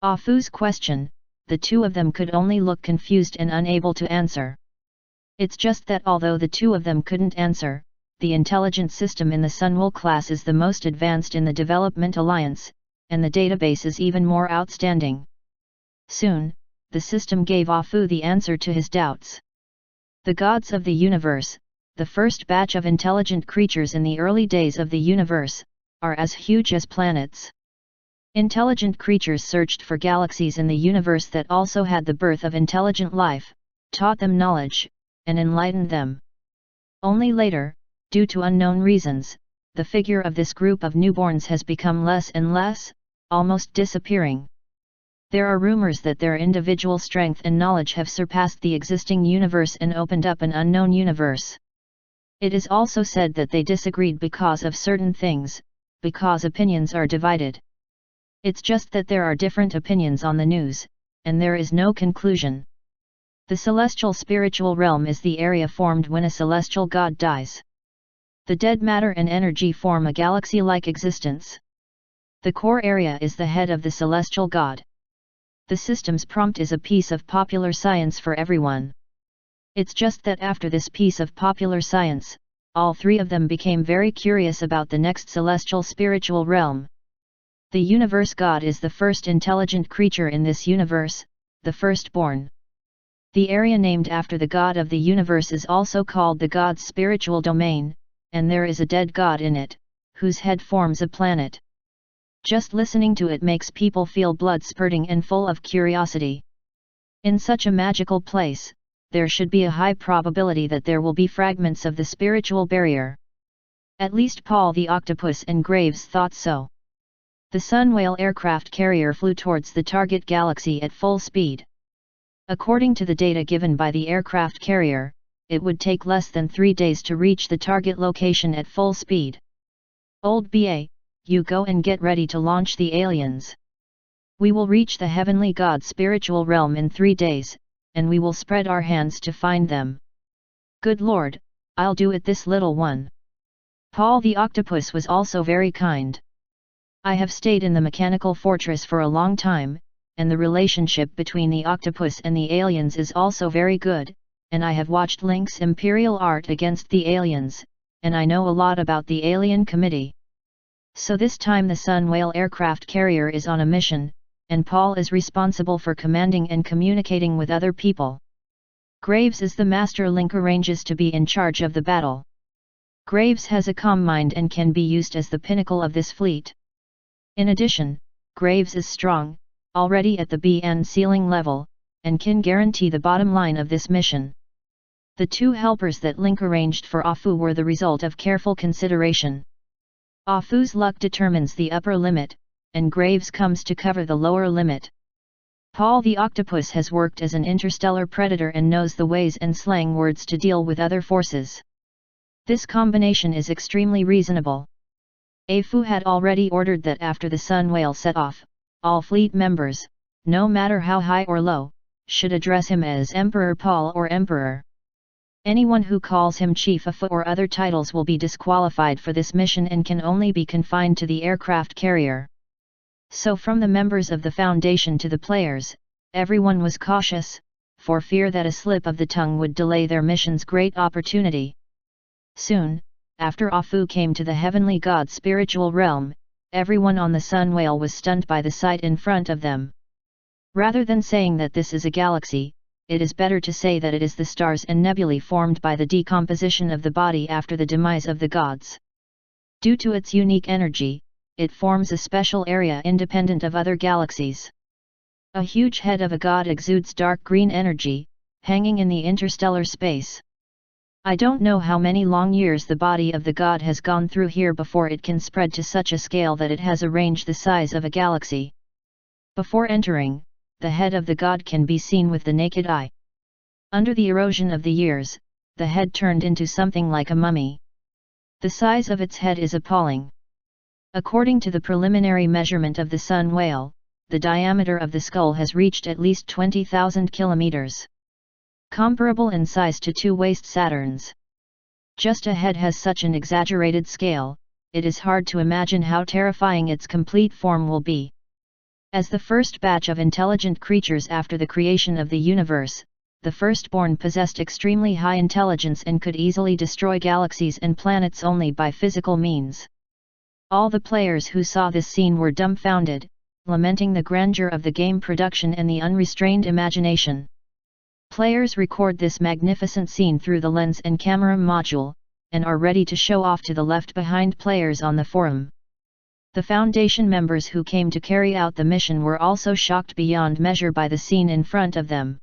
[SPEAKER 1] Ah Fu's question, the two of them could only look confused and unable to answer. It's just that although the two of them couldn't answer, the intelligence system in the Sunwell class is the most advanced in the Development Alliance, and the database is even more outstanding. Soon, the system gave Ah Fu the answer to his doubts. The gods of the universe, the first batch of intelligent creatures in the early days of the universe, are as huge as planets. Intelligent creatures searched for galaxies in the universe that also had the birth of intelligent life, taught them knowledge, and enlightened them. Only later, due to unknown reasons, the figure of this group of newborns has become less and less, almost disappearing. There are rumors that their individual strength and knowledge have surpassed the existing universe and opened up an unknown universe. It is also said that they disagreed because of certain things, because opinions are divided. It's just that there are different opinions on the news, and there is no conclusion. The celestial spiritual realm is the area formed when a celestial god dies. The dead matter and energy form a galaxy-like existence. The core area is the head of the celestial god. The system's prompt is a piece of popular science for everyone. It's just that after this piece of popular science, all three of them became very curious about the next celestial spiritual realm. The universe god is the first intelligent creature in this universe, the firstborn. The area named after the god of the universe is also called the god's spiritual domain, and there is a dead god in it, whose head forms a planet. Just listening to it makes people feel blood spurting and full of curiosity. In such a magical place, there should be a high probability that there will be fragments of the spiritual barrier. At least Paul the octopus and Graves thought so. The Sunwell aircraft carrier flew towards the target galaxy at full speed. According to the data given by the aircraft carrier, it would take less than 3 days to reach the target location at full speed. Old BA, you go and get ready to launch the aliens. We will reach the heavenly god spiritual realm in 3 days, and we will spread our hands to find them. Good Lord, I'll do it, this little one. Paul the octopus was also very kind. I have stayed in the mechanical fortress for a long time, and the relationship between the octopus and the aliens is also very good, and I have watched Link's Imperial Art against the aliens, and I know a lot about the Alien Committee. So this time the Sunwell aircraft carrier is on a mission, and Paul is responsible for commanding and communicating with other people. Graves is the master Link arranges to be in charge of the battle. Graves has a calm mind and can be used as the pinnacle of this fleet. In addition, Graves is strong, already at the BN ceiling level, and can guarantee the bottom line of this mission. The 2 helpers that Link arranged for Ah Fu were the result of careful consideration. Ah Fu's luck determines the upper limit, and Graves comes to cover the lower limit. Paul the octopus has worked as an interstellar predator and knows the ways and slang words to deal with other forces. This combination is extremely reasonable. Ah Fu had already ordered that after the Sunwell set off, all fleet members, no matter how high or low, should address him as Emperor Paul or Emperor. Anyone who calls him Chief Ah Fu or other titles will be disqualified for this mission and can only be confined to the aircraft carrier. So from the members of the Foundation to the players, everyone was cautious, for fear that a slip of the tongue would delay their mission's great opportunity. Soon, after Ah Fu came to the heavenly god spiritual realm, everyone on the Sunwell was stunned by the sight in front of them. Rather than saying that this is a galaxy, it is better to say that it is the stars and nebulae formed by the decomposition of the body after the demise of the gods. Due to its unique energy, it forms a special area independent of other galaxies. A huge head of a god exudes dark green energy, hanging in the interstellar space. I don't know how many long years the body of the god has gone through here before it can spread to such a scale that it has a range the size of a galaxy. Before entering, the head of the god can be seen with the naked eye. Under the erosion of the years, the head turned into something like a mummy. The size of its head is appalling. According to the preliminary measurement of the sun whale, the diameter of the skull has reached at least 20,000 kilometers. Comparable in size to 2 waste Saturns. Just a head has such an exaggerated scale, it is hard to imagine how terrifying its complete form will be. As the first batch of intelligent creatures after the creation of the universe, the firstborn possessed extremely high intelligence and could easily destroy galaxies and planets only by physical means. All the players who saw this scene were dumbfounded, lamenting the grandeur of the game production and the unrestrained imagination. Players record this magnificent scene through the lens and camera module, and are ready to show off to the left-behind players on the forum. The Foundation members who came to carry out the mission were also shocked beyond measure by the scene in front of them.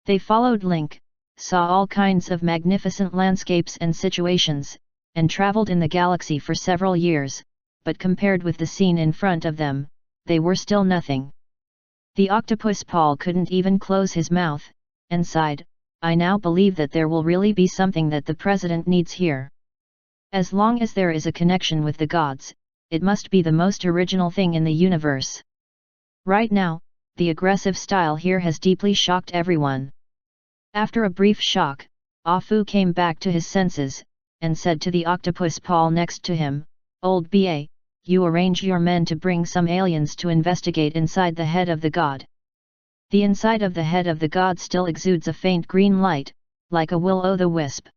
[SPEAKER 1] They followed Link, saw all kinds of magnificent landscapes and situations, and traveled in the galaxy for several years, but compared with the scene in front of them, they were still nothing. The octopus Paul couldn't even close his mouth, and sighed, "I now believe that there will really be something that the president needs here. As long as there is a connection with the gods, it must be the most original thing in the universe." Right now, the aggressive style here has deeply shocked everyone. After a brief shock, Afu came back to his senses, and said to the octopus Paul next to him, "Old BA, you arrange your men to bring some aliens to investigate inside the head of the god." The inside of the head of the god still exudes a faint green light, like a will-o'-the-wisp.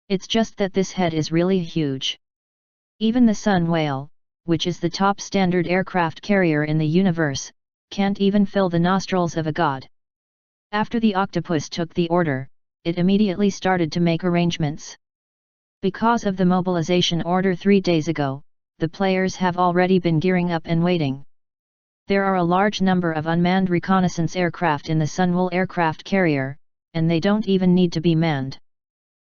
[SPEAKER 1] It's just that this head is really huge. Even the sun whale, which is the top standard aircraft carrier in the universe, can't even fill the nostrils of a god. After the octopus took the order, it immediately started to make arrangements. Because of the mobilization order 3 days ago, the players have already been gearing up and waiting. There are a large number of unmanned reconnaissance aircraft in the Sunwell aircraft carrier, and they don't even need to be manned.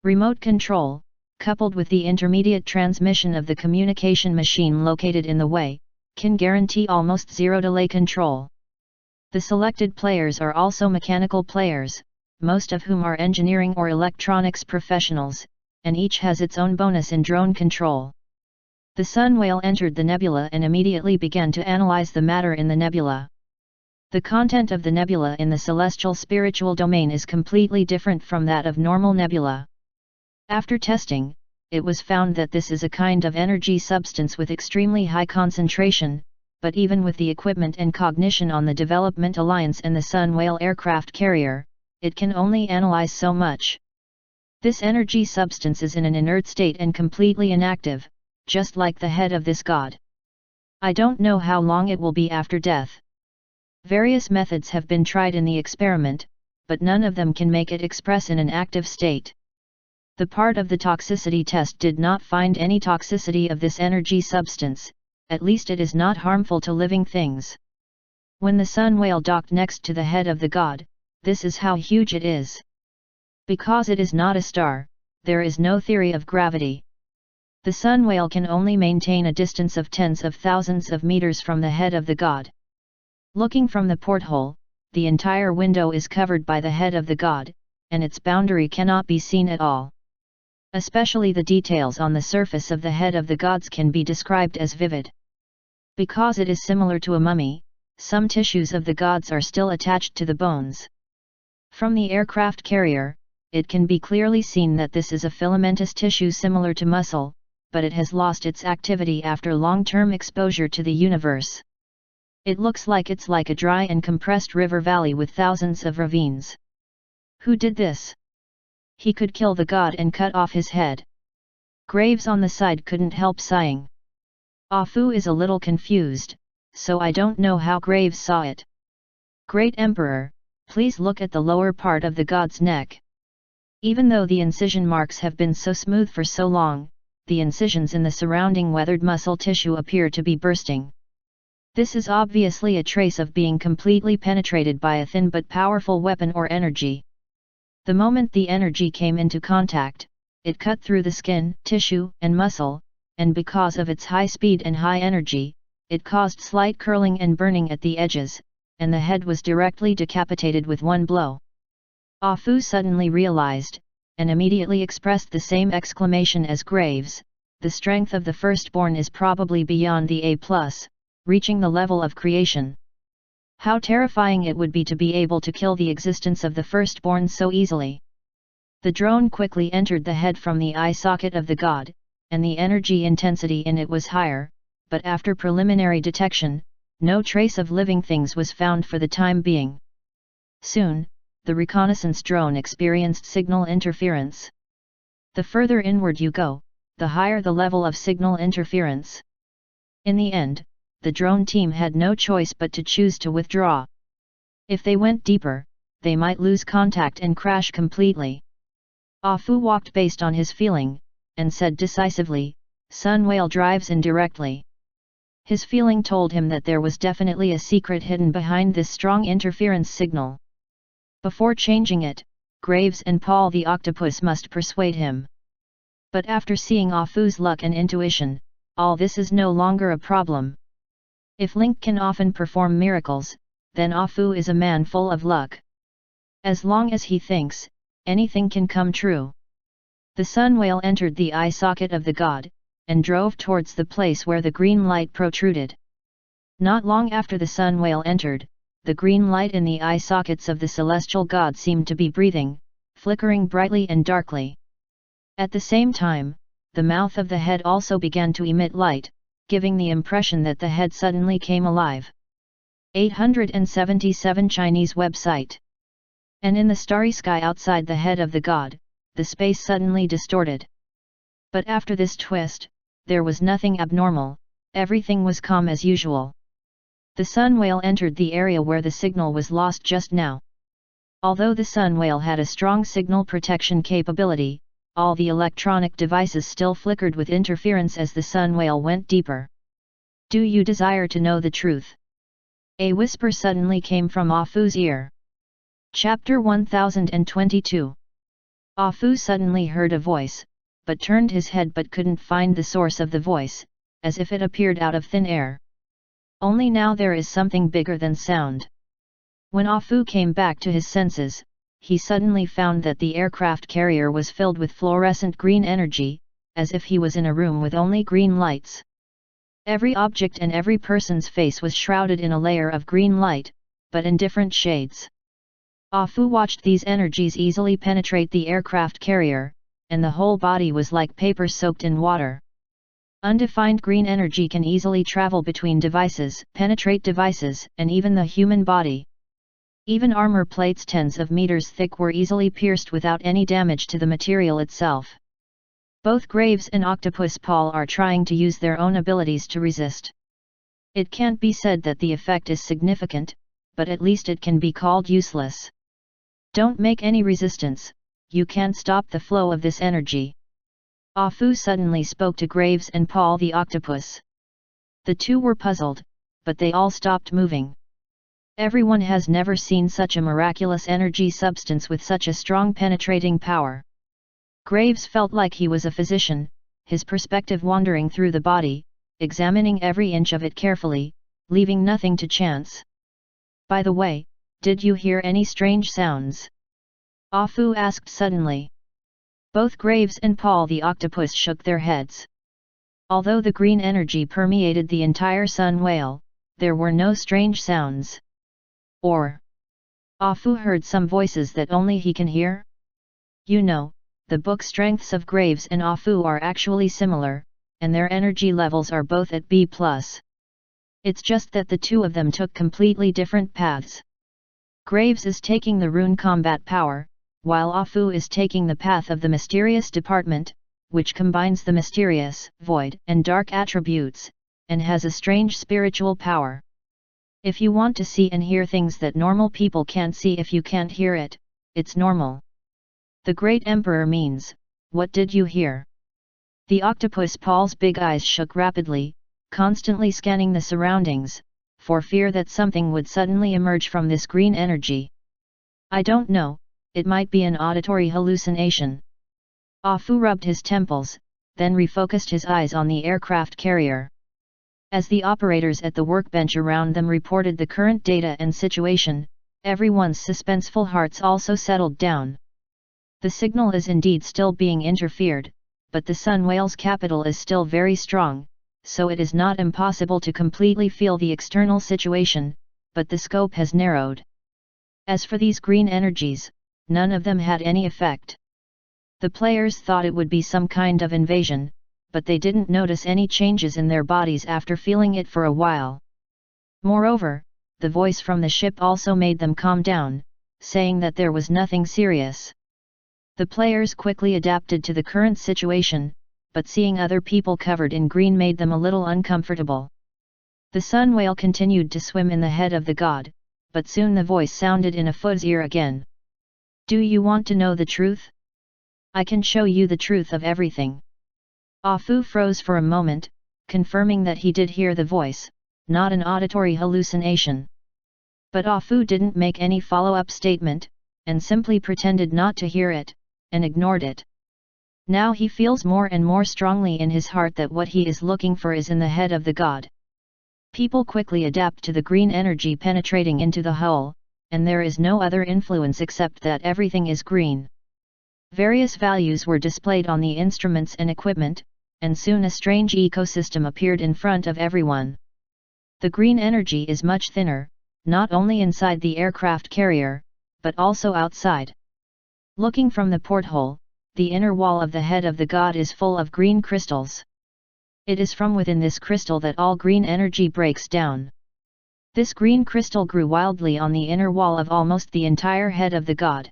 [SPEAKER 1] Remote control, coupled with the intermediate transmission of the communication machine located in the way, can guarantee almost zero delay control. The selected players are also mechanical players, most of whom are engineering or electronics professionals, and each has its own bonus in drone control. The sun whale entered the nebula and immediately began to analyze the matter in the nebula. The content of the nebula in the celestial spiritual domain is completely different from that of normal nebula. After testing, it was found that this is a kind of energy substance with extremely high concentration, but even with the equipment and cognition on the Development Alliance and the Sun Whale aircraft carrier, it can only analyze so much. This energy substance is in an inert state and completely inactive, just like the head of this god. I don't know how long it will be after death. Various methods have been tried in the experiment, but none of them can make it express in an active state. The part of the toxicity test did not find any toxicity of this energy substance, at least it is not harmful to living things. When the sun whale docked next to the head of the god, this is how huge it is. Because it is not a star, there is no theory of gravity. The sun whale can only maintain a distance of tens of thousands of meters from the head of the god. Looking from the porthole, the entire window is covered by the head of the god, and its boundary cannot be seen at all. Especially the details on the surface of the head of the gods can be described as vivid. Because it is similar to a mummy, some tissues of the gods are still attached to the bones. From the aircraft carrier, it can be clearly seen that this is a filamentous tissue similar to muscle, but it has lost its activity after long-term exposure to the universe. It looks like it's like a dry and compressed river valley with thousands of ravines. Who did this? He could kill the god and cut off his head. Graves on the side couldn't help sighing. Afu is a little confused, so I don't know how Graves saw it. Great Emperor, please look at the lower part of the god's neck. Even though the incision marks have been so smooth for so long, the incisions in the surrounding weathered muscle tissue appear to be bursting. This is obviously a trace of being completely penetrated by a thin but powerful weapon or energy. The moment the energy came into contact, it cut through the skin, tissue, and muscle, and because of its high speed and high energy, it caused slight curling and burning at the edges, and the head was directly decapitated with one blow. Ah Fu suddenly realized, and immediately expressed the same exclamation as Graves, the strength of the firstborn is probably beyond the A+, reaching the level of creation. How terrifying it would be to be able to kill the existence of the firstborn so easily. The drone quickly entered the head from the eye socket of the god, and the energy intensity in it was higher, but after preliminary detection, no trace of living things was found for the time being. Soon, the reconnaissance drone experienced signal interference. The further inward you go, the higher the level of signal interference. In the end, the drone team had no choice but to choose to withdraw. If they went deeper, they might lose contact and crash completely. Ah Fu walked based on his feeling, and said decisively, "Sun Whale drives in directly." His feeling told him that there was definitely a secret hidden behind this strong interference signal. Before changing it, Graves and Paul the octopus must persuade him. But after seeing Ah Fu's luck and intuition, all this is no longer a problem. If Link can often perform miracles, then Ah Fu is a man full of luck. As long as he thinks, anything can come true. The sun whale entered the eye socket of the god, and drove towards the place where the green light protruded. Not long after the sun whale entered, the green light in the eye sockets of the celestial god seemed to be breathing, flickering brightly and darkly. At the same time, the mouth of the head also began to emit light, giving the impression that the head suddenly came alive. 877 Chinese website. And in the starry sky outside the head of the god, the space suddenly distorted. But after this twist, there was nothing abnormal, everything was calm as usual. The sun whale entered the area where the signal was lost just now. Although the sun whale had a strong signal protection capability, all the electronic devices still flickered with interference as the sun whale went deeper. "Do you desire to know the truth?" A whisper suddenly came from Ah Fu's ear. Chapter 1022. Ah Fu suddenly heard a voice, but turned his head but couldn't find the source of the voice, as if it appeared out of thin air. Only now there is something bigger than sound. When Ah Fu came back to his senses, he suddenly found that the aircraft carrier was filled with fluorescent green energy, as if he was in a room with only green lights. Every object and every person's face was shrouded in a layer of green light, but in different shades. Ah Fu watched these energies easily penetrate the aircraft carrier, and the whole body was like paper soaked in water. Undefined green energy can easily travel between devices, penetrate devices, and even the human body. Even armor plates tens of meters thick were easily pierced without any damage to the material itself. Both Graves and Octopus Paul are trying to use their own abilities to resist. It can't be said that the effect is significant, but at least it can be called useless. Don't make any resistance, you can't stop the flow of this energy. Ah Fu suddenly spoke to Graves and Paul the octopus. The two were puzzled, but they all stopped moving. Everyone has never seen such a miraculous energy substance with such a strong penetrating power. Graves felt like he was a physician, his perspective wandering through the body, examining every inch of it carefully, leaving nothing to chance. "By the way, did you hear any strange sounds?" Ah Fu asked suddenly. Both Graves and Paul the octopus shook their heads. Although the green energy permeated the entire sun whale, there were no strange sounds. Or Ah Fu heard some voices that only he can hear? You know, the book strengths of Graves and Ah Fu are actually similar, and their energy levels are both at B+. It's just that the two of them took completely different paths. Graves is taking the rune combat power, while Ah Fu is taking the path of the mysterious department, which combines the mysterious, void, and dark attributes, and has a strange spiritual power. If you want to see and hear things that normal people can't see if you can't hear it, it's normal. The Great Emperor means, what did you hear? The octopus Paul's big eyes shook rapidly, constantly scanning the surroundings, for fear that something would suddenly emerge from this green energy. I don't know, it might be an auditory hallucination. Ah Fu rubbed his temples, then refocused his eyes on the aircraft carrier. As the operators at the workbench around them reported the current data and situation, everyone's suspenseful hearts also settled down. The signal is indeed still being interfered, but the Sun Whale's capital is still very strong, so it is not impossible to completely feel the external situation, but the scope has narrowed. As for these green energies, none of them had any effect. The players thought it would be some kind of invasion, but they didn't notice any changes in their bodies after feeling it for a while. Moreover, the voice from the ship also made them calm down, saying that there was nothing serious. The players quickly adapted to the current situation, but seeing other people covered in green made them a little uncomfortable. The Sun Whale continued to swim in the head of the god, but soon the voice sounded in Afu's ear again. Do you want to know the truth? I can show you the truth of everything. Ah Fu froze for a moment, confirming that he did hear the voice, not an auditory hallucination. But Ah Fu didn't make any follow-up statement, and simply pretended not to hear it, and ignored it. Now he feels more and more strongly in his heart that what he is looking for is in the head of the god. People quickly adapt to the green energy penetrating into the hull, and there is no other influence except that everything is green. Various values were displayed on the instruments and equipment, and soon a strange ecosystem appeared in front of everyone. The green energy is much thinner, not only inside the aircraft carrier, but also outside. Looking from the porthole, the inner wall of the head of the god is full of green crystals. It is from within this crystal that all green energy breaks down. This green crystal grew wildly on the inner wall of almost the entire head of the god.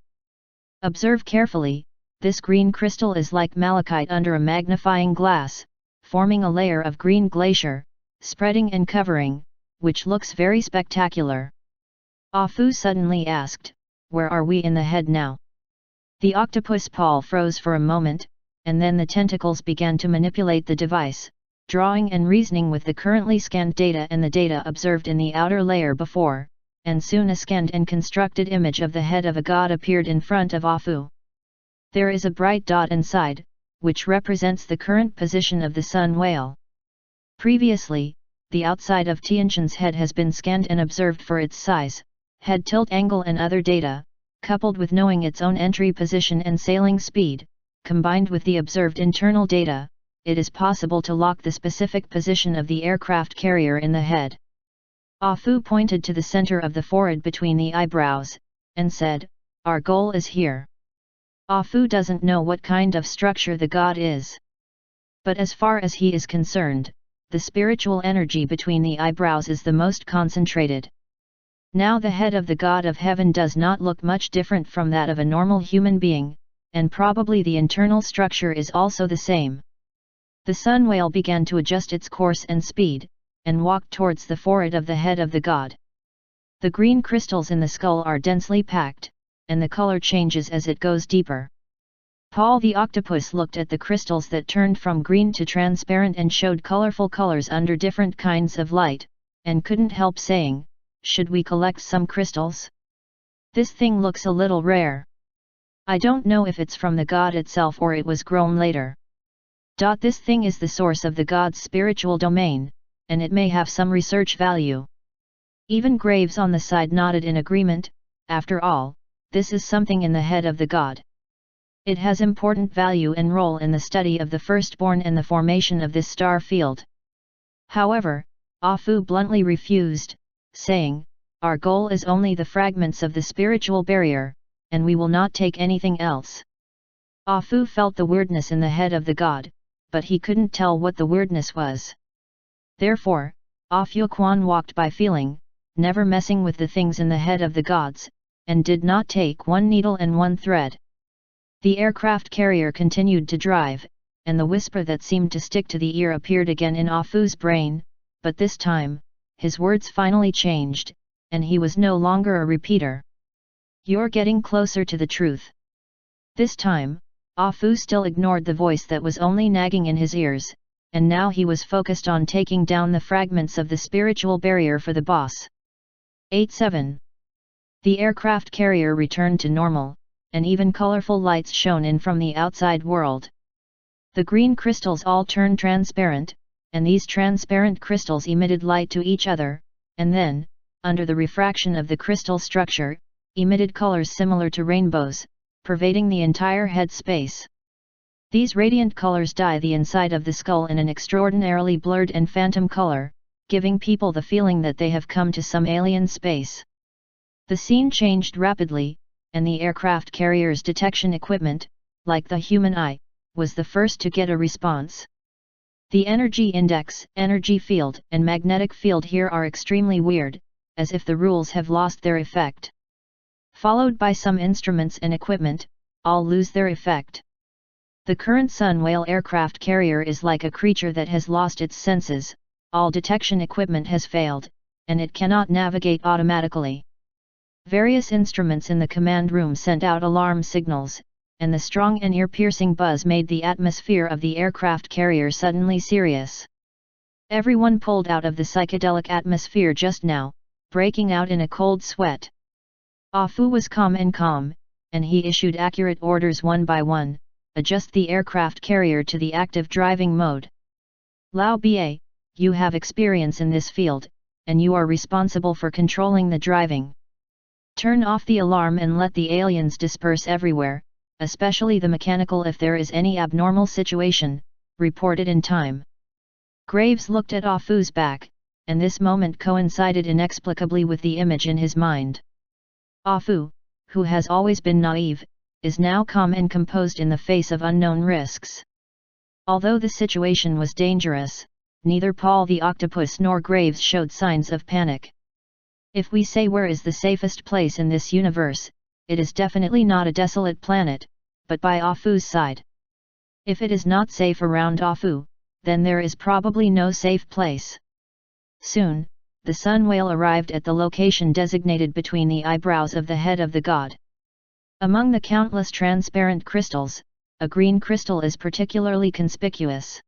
[SPEAKER 1] Observe carefully, this green crystal is like malachite under a magnifying glass, forming a layer of green glacier, spreading and covering, which looks very spectacular. Ah Fu suddenly asked, where are we in the head now? The octopus paw froze for a moment, and then the tentacles began to manipulate the device, drawing and reasoning with the currently scanned data and the data observed in the outer layer before, and soon a scanned and constructed image of the head of a god appeared in front of Ah Fu. There is a bright dot inside, which represents the current position of the Sun Whale. Previously, the outside of Tianqian's head has been scanned and observed for its size, head tilt angle and other data, coupled with knowing its own entry position and sailing speed, combined with the observed internal data, it is possible to lock the specific position of the aircraft carrier in the head. Ah Fu pointed to the center of the forehead between the eyebrows, and said, our goal is here. Ah Fu doesn't know what kind of structure the god is. But as far as he is concerned, the spiritual energy between the eyebrows is the most concentrated. Now the head of the god of heaven does not look much different from that of a normal human being, and probably the internal structure is also the same. The Sun Whale began to adjust its course and speed, and walked towards the forehead of the head of the god. The green crystals in the skull are densely packed, and the color changes as it goes deeper. Paul the octopus looked at the crystals that turned from green to transparent and showed colorful colors under different kinds of light, and couldn't help saying, should we collect some crystals? This thing looks a little rare. I don't know if it's from the god itself or it was grown later. This thing is the source of the god's spiritual domain, and it may have some research value. Even Graves on the side nodded in agreement. After all, this is something in the head of the god. It has important value and role in the study of the firstborn and the formation of this star field. However, Ah Fu bluntly refused, saying, our goal is only the fragments of the spiritual barrier, and we will not take anything else. Ah Fu felt the weirdness in the head of the god, but he couldn't tell what the weirdness was. Therefore, Ah Fu Quan walked by feeling, never messing with the things in the head of the gods, and did not take one needle and one thread. The aircraft carrier continued to drive, and the whisper that seemed to stick to the ear appeared again in Ah Fu's brain, but this time, his words finally changed, and he was no longer a repeater. You're getting closer to the truth. This time, Ah Fu still ignored the voice that was only nagging in his ears, and now he was focused on taking down the fragments of the spiritual barrier for the boss. 8-7. The aircraft carrier returned to normal, and even colorful lights shone in from the outside world. The green crystals all turned transparent, and these transparent crystals emitted light to each other, and then, under the refraction of the crystal structure, emitted colors similar to rainbows, pervading the entire head space. These radiant colors dye the inside of the skull in an extraordinarily blurred and phantom color, giving people the feeling that they have come to some alien space. The scene changed rapidly, and the aircraft carrier's detection equipment, like the human eye, was the first to get a response. The energy index, energy field, and magnetic field here are extremely weird, as if the rules have lost their effect. Followed by some instruments and equipment, all lose their effect. The current Sun Whale aircraft carrier is like a creature that has lost its senses, all detection equipment has failed, and it cannot navigate automatically. Various instruments in the command room sent out alarm signals, and the strong and ear-piercing buzz made the atmosphere of the aircraft carrier suddenly serious. Everyone pulled out of the psychedelic atmosphere just now, breaking out in a cold sweat. Ah Fu was calm, and he issued accurate orders one by one. Adjust the aircraft carrier to the active driving mode. Lao Ba, you have experience in this field, and you are responsible for controlling the driving. Turn off the alarm and let the aliens disperse everywhere, especially the mechanical if there is any abnormal situation, report it in time. Graves looked at Ah Fu's back, and this moment coincided inexplicably with the image in his mind. Ah Fu, who has always been naive, is now calm and composed in the face of unknown risks. Although the situation was dangerous, neither Paul the Octopus nor Graves showed signs of panic. If we say where is the safest place in this universe, it is definitely not a desolate planet, but by Ah Fu's side. If it is not safe around Ah Fu, then there is probably no safe place. Soon, the Sun Whale arrived at the location designated between the eyebrows of the head of the god. Among the countless transparent crystals, a green crystal is particularly conspicuous.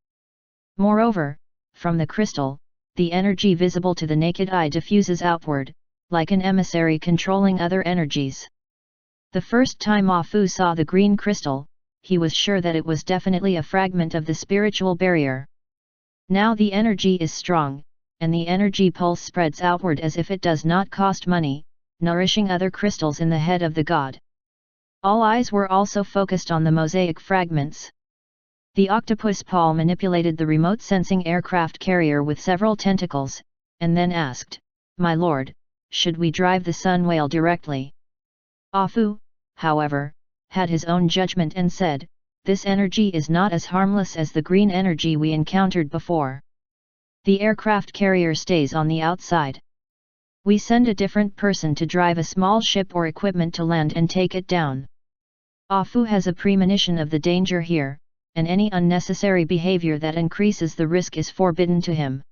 [SPEAKER 1] Moreover, from the crystal, the energy visible to the naked eye diffuses outward, like an emissary controlling other energies. The first time Ah Fu saw the green crystal, he was sure that it was definitely a fragment of the spiritual barrier. Now the energy is strong, and the energy pulse spreads outward as if it does not cost money, nourishing other crystals in the head of the god. All eyes were also focused on the mosaic fragments. The octopus Paul manipulated the remote sensing aircraft carrier with several tentacles, and then asked, "My lord, should we drive the Sun Whale directly?" Ah Fu, however, had his own judgment and said, "This energy is not as harmless as the green energy we encountered before. The aircraft carrier stays on the outside. We send a different person to drive a small ship or equipment to land and take it down." Ah Fu has a premonition of the danger here, and any unnecessary behavior that increases the risk is forbidden to him.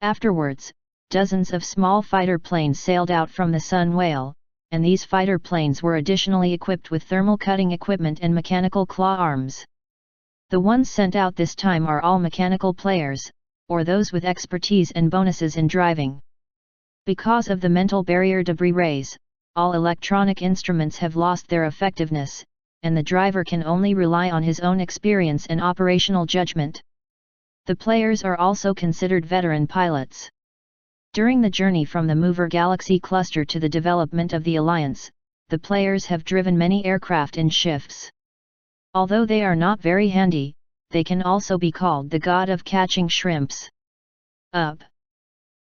[SPEAKER 1] Afterwards, dozens of small fighter planes sailed out from the Sun Whale, and these fighter planes were additionally equipped with thermal cutting equipment and mechanical claw arms. The ones sent out this time are all mechanical players, or those with expertise and bonuses in driving. Because of the mental barrier debris rays, all electronic instruments have lost their effectiveness, and the driver can only rely on his own experience and operational judgment. The players are also considered veteran pilots. During the journey from the Mover Galaxy cluster to the development of the Alliance, the players have driven many aircraft in shifts. Although they are not very handy, they can also be called the god of catching shrimps. Up.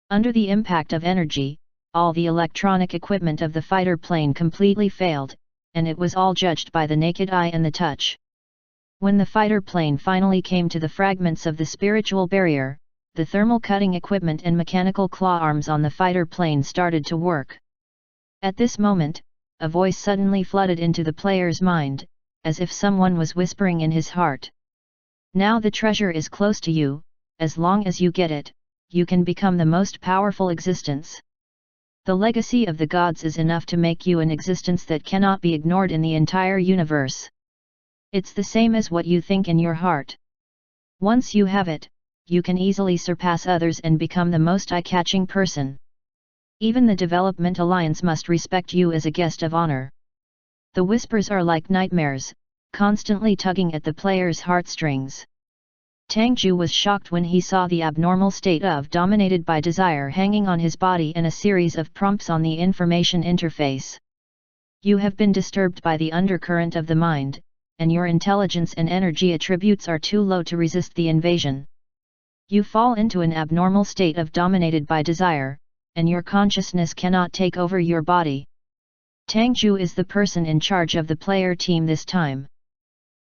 [SPEAKER 1] Under the impact of energy, all the electronic equipment of the fighter plane completely failed, and it was all judged by the naked eye and the touch. When the fighter plane finally came to the fragments of the spiritual barrier, the thermal cutting equipment and mechanical claw arms on the fighter plane started to work. At this moment, a voice suddenly flooded into the player's mind, as if someone was whispering in his heart. "Now the treasure is close to you, as long as you get it, you can become the most powerful existence. The legacy of the gods is enough to make you an existence that cannot be ignored in the entire universe. It's the same as what you think in your heart. Once you have it, you can easily surpass others and become the most eye-catching person. Even the Development Alliance must respect you as a guest of honor." The whispers are like nightmares, constantly tugging at the player's heartstrings. Tang Ju was shocked when he saw the abnormal state of dominated by desire hanging on his body and a series of prompts on the information interface. You have been disturbed by the undercurrent of the mind, and your intelligence and energy attributes are too low to resist the invasion. You fall into an abnormal state of dominated by desire, and your consciousness cannot take over your body. Tang Ju is the person in charge of the player team this time.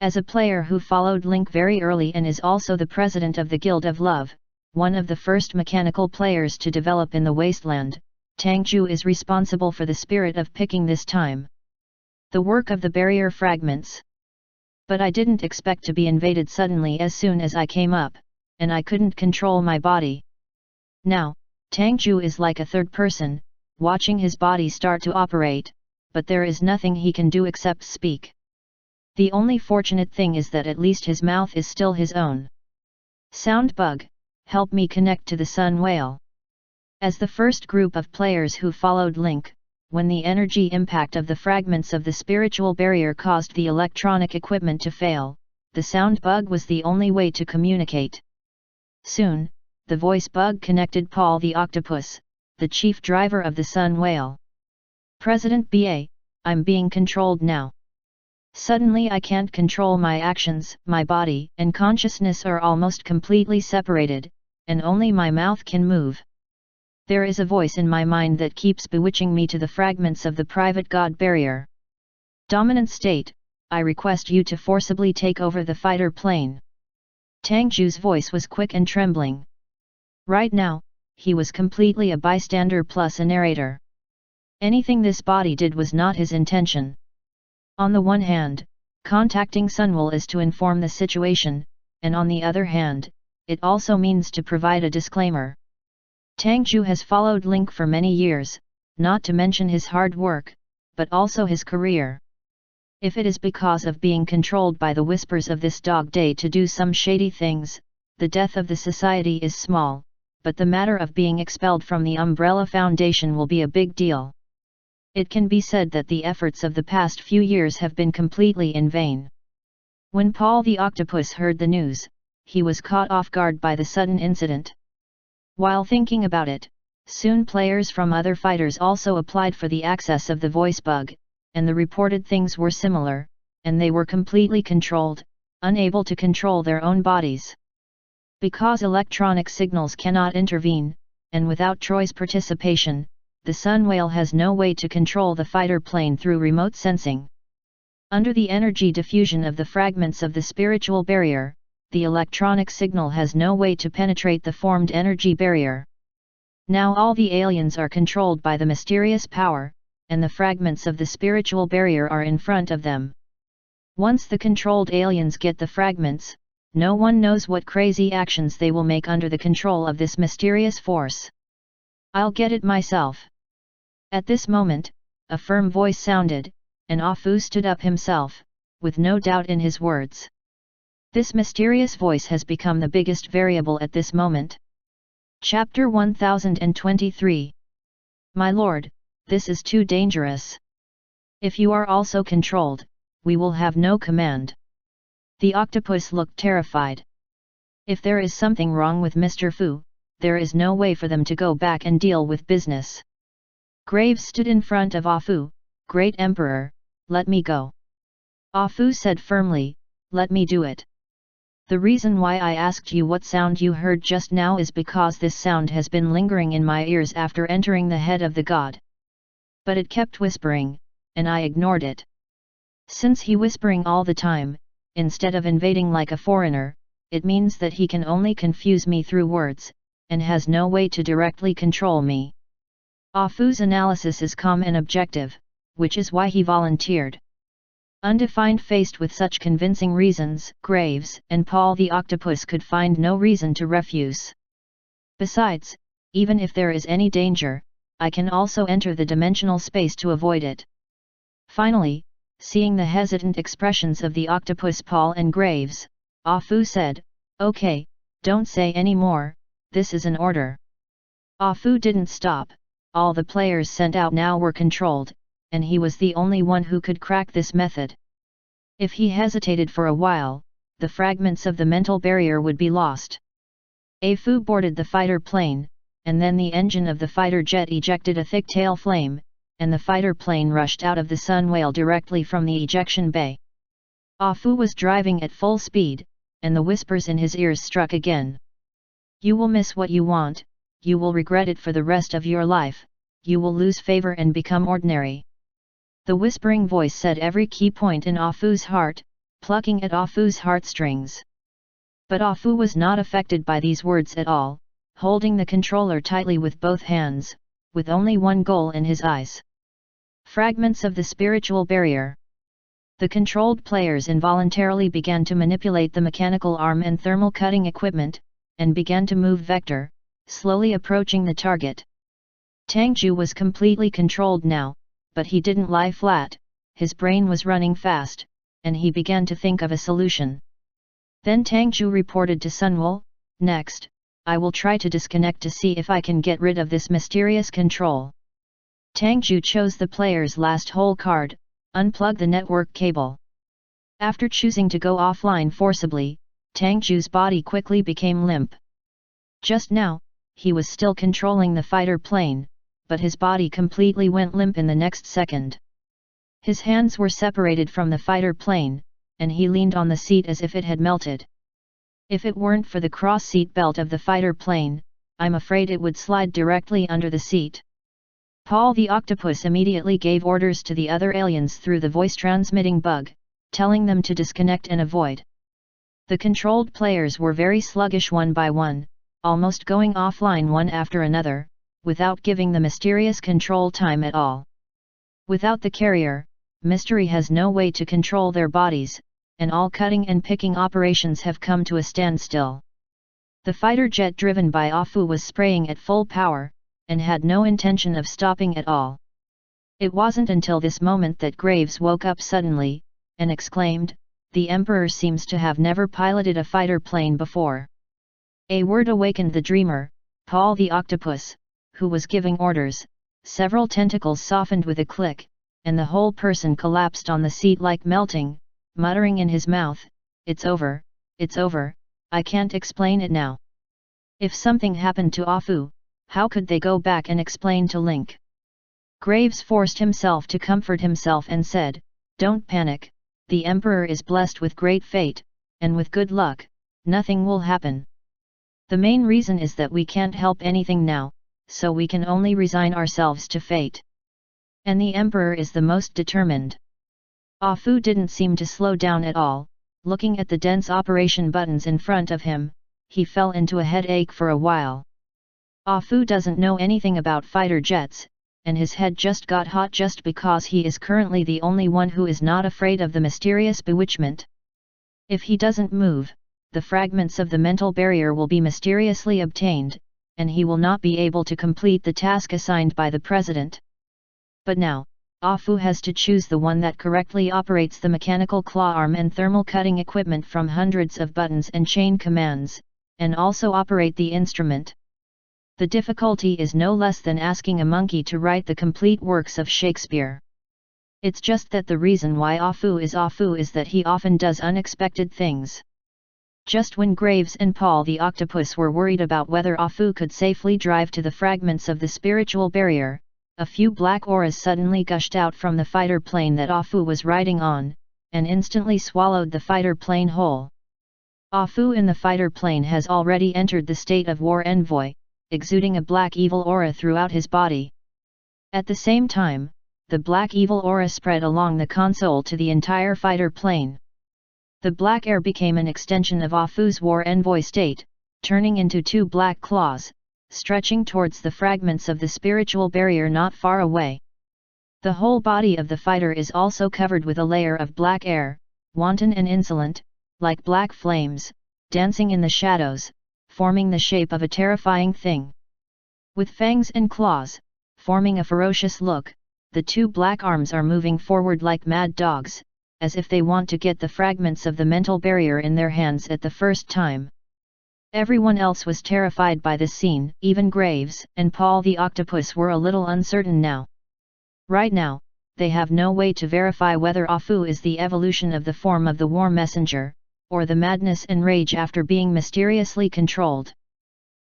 [SPEAKER 1] As a player who followed Link very early and is also the president of the Guild of Love, one of the first mechanical players to develop in the wasteland, Tang Ju is responsible for the spirit of picking this time. The work of the barrier fragments. But I didn't expect to be invaded suddenly as soon as I came up, and I couldn't control my body. Now, Tang Ju is like a third person, watching his body start to operate, but there is nothing he can do except speak. The only fortunate thing is that at least his mouth is still his own. Sound bug, help me connect to the Sun Whale. As the first group of players who followed Link, when the energy impact of the fragments of the spiritual barrier caused the electronic equipment to fail, the sound bug was the only way to communicate. Soon, the voice bug connected Paul the Octopus, the chief driver of the Sun Whale. President BA, I'm being controlled now. Suddenly I can't control my actions, my body and consciousness are almost completely separated, and only my mouth can move. There is a voice in my mind that keeps bewitching me to the fragments of the private god barrier. Dominant state, I request you to forcibly take over the fighter plane. Tang Ju's voice was quick and trembling. Right now, he was completely a bystander plus a narrator. Anything this body did was not his intention. On the one hand, contacting Sunwell is to inform the situation, and on the other hand, it also means to provide a disclaimer. Tang Ju has followed Link for many years, not to mention his hard work, but also his career. If it is because of being controlled by the whispers of this dog day to do some shady things, the death of the society is small, but the matter of being expelled from the Umbrella Foundation will be a big deal. It can be said that the efforts of the past few years have been completely in vain. When Paul the Octopus heard the news, he was caught off guard by the sudden incident. While thinking about it, soon players from other fighters also applied for the access of the voice bug, and the reported things were similar, and they were completely controlled, unable to control their own bodies. Because electronic signals cannot intervene, and without Troy's participation, the Sun Whale has no way to control the fighter plane through remote sensing. Under the energy diffusion of the fragments of the spiritual barrier, the electronic signal has no way to penetrate the formed energy barrier. Now all the aliens are controlled by the mysterious power, and the fragments of the spiritual barrier are in front of them. Once the controlled aliens get the fragments, no one knows what crazy actions they will make under the control of this mysterious force. I'll get it myself. At this moment, a firm voice sounded, and Afu stood up himself, with no doubt in his words. This mysterious voice has become the biggest variable at this moment. Chapter 1023. My lord, this is too dangerous. If you are also controlled, we will have no command. The octopus looked terrified. If there is something wrong with Mr. Fu, there is no way for them to go back and deal with business. Graves stood in front of Afu. Great Emperor, let me go. Afu said firmly, let me do it. The reason why I asked you what sound you heard just now is because this sound has been lingering in my ears after entering the head of the god. But it kept whispering, and I ignored it. Since he whispering all the time, instead of invading like a foreigner, it means that he can only confuse me through words, and has no way to directly control me. Afu's analysis is calm and objective, which is why he volunteered. Undefined faced with such convincing reasons, Graves and Paul the Octopus could find no reason to refuse. Besides, even if there is any danger, I can also enter the dimensional space to avoid it. Finally, seeing the hesitant expressions of the Octopus Paul and Graves, Afu said, okay, don't say any more, this is an order. Afu didn't stop. All the players sent out now were controlled, and he was the only one who could crack this method. If he hesitated for a while, the fragments of the mental barrier would be lost. A Fu boarded the fighter plane, and then the engine of the fighter jet ejected a thick tail flame, and the fighter plane rushed out of the Sun Whale directly from the ejection bay. Ah Fu was driving at full speed, and the whispers in his ears struck again. You will miss what you want, you will regret it for the rest of your life, you will lose favor and become ordinary. The whispering voice said every key point in Ah Fu's heart, plucking at Ah Fu's heartstrings. But Ah Fu was not affected by these words at all, holding the controller tightly with both hands, with only one goal in his eyes. Fragments of the spiritual barrier. The controlled players involuntarily began to manipulate the mechanical arm and thermal cutting equipment, and began to move vector, slowly approaching the target. Tangju was completely controlled now, but he didn't lie flat, his brain was running fast, and he began to think of a solution. Then Tangju reported to Sunwoo, next, I will try to disconnect to see if I can get rid of this mysterious control. Tangju chose the player's last hole card, unplug the network cable. After choosing to go offline forcibly, Tangju's body quickly became limp. Just now, he was still controlling the fighter plane, but his body completely went limp in the next second. His hands were separated from the fighter plane, and he leaned on the seat as if it had melted. If it weren't for the cross-seat belt of the fighter plane, I'm afraid it would slide directly under the seat. Paul the octopus immediately gave orders to the other aliens through the voice-transmitting bug, telling them to disconnect and avoid. The controlled players were very sluggish one by one, almost going offline one after another, without giving the mysterious control time at all. Without the carrier, Mystery has no way to control their bodies, and all cutting and picking operations have come to a standstill. The fighter jet driven by Ah Fu was spraying at full power, and had no intention of stopping at all. It wasn't until this moment that Graves woke up suddenly, and exclaimed, "The Emperor seems to have never piloted a fighter plane before." A word awakened the dreamer, Paul the octopus, who was giving orders. Several tentacles softened with a click, and the whole person collapsed on the seat like melting, muttering in his mouth, it's over, I can't explain it now." If something happened to Ah Fu, how could they go back and explain to Link? Graves forced himself to comfort himself and said, "Don't panic, the Emperor is blessed with great fate, and with good luck, nothing will happen. The main reason is that we can't help anything now, so we can only resign ourselves to fate. And the Emperor is the most determined." Ah Fu didn't seem to slow down at all. Looking at the dense operation buttons in front of him, he fell into a headache for a while. Ah Fu doesn't know anything about fighter jets, and his head just got hot just because he is currently the only one who is not afraid of the mysterious bewitchment. If he doesn't move, the fragments of the mental barrier will be mysteriously obtained, and he will not be able to complete the task assigned by the president. But now, Ah Fu has to choose the one that correctly operates the mechanical claw arm and thermal cutting equipment from hundreds of buttons and chain commands, and also operate the instrument. The difficulty is no less than asking a monkey to write the complete works of Shakespeare. It's just that the reason why Ah Fu is that he often does unexpected things. Just when Graves and Paul the octopus were worried about whether Ah Fu could safely drive to the fragments of the spiritual barrier, a few black auras suddenly gushed out from the fighter plane that Ah Fu was riding on, and instantly swallowed the fighter plane whole. Ah Fu in the fighter plane has already entered the state of war envoy, exuding a black evil aura throughout his body. At the same time, the black evil aura spread along the console to the entire fighter plane. The black air became an extension of Ah Fu's war envoy state, turning into two black claws, stretching towards the fragments of the spiritual barrier not far away. The whole body of the fighter is also covered with a layer of black air, wanton and insolent, like black flames, dancing in the shadows, forming the shape of a terrifying thing. With fangs and claws, forming a ferocious look, the two black arms are moving forward like mad dogs, as if they want to get the fragments of the mental barrier in their hands at the first time. Everyone else was terrified by this scene, even Graves and Paul the octopus were a little uncertain now. Right now, they have no way to verify whether Afu is the evolution of the form of the war messenger, or the madness and rage after being mysteriously controlled.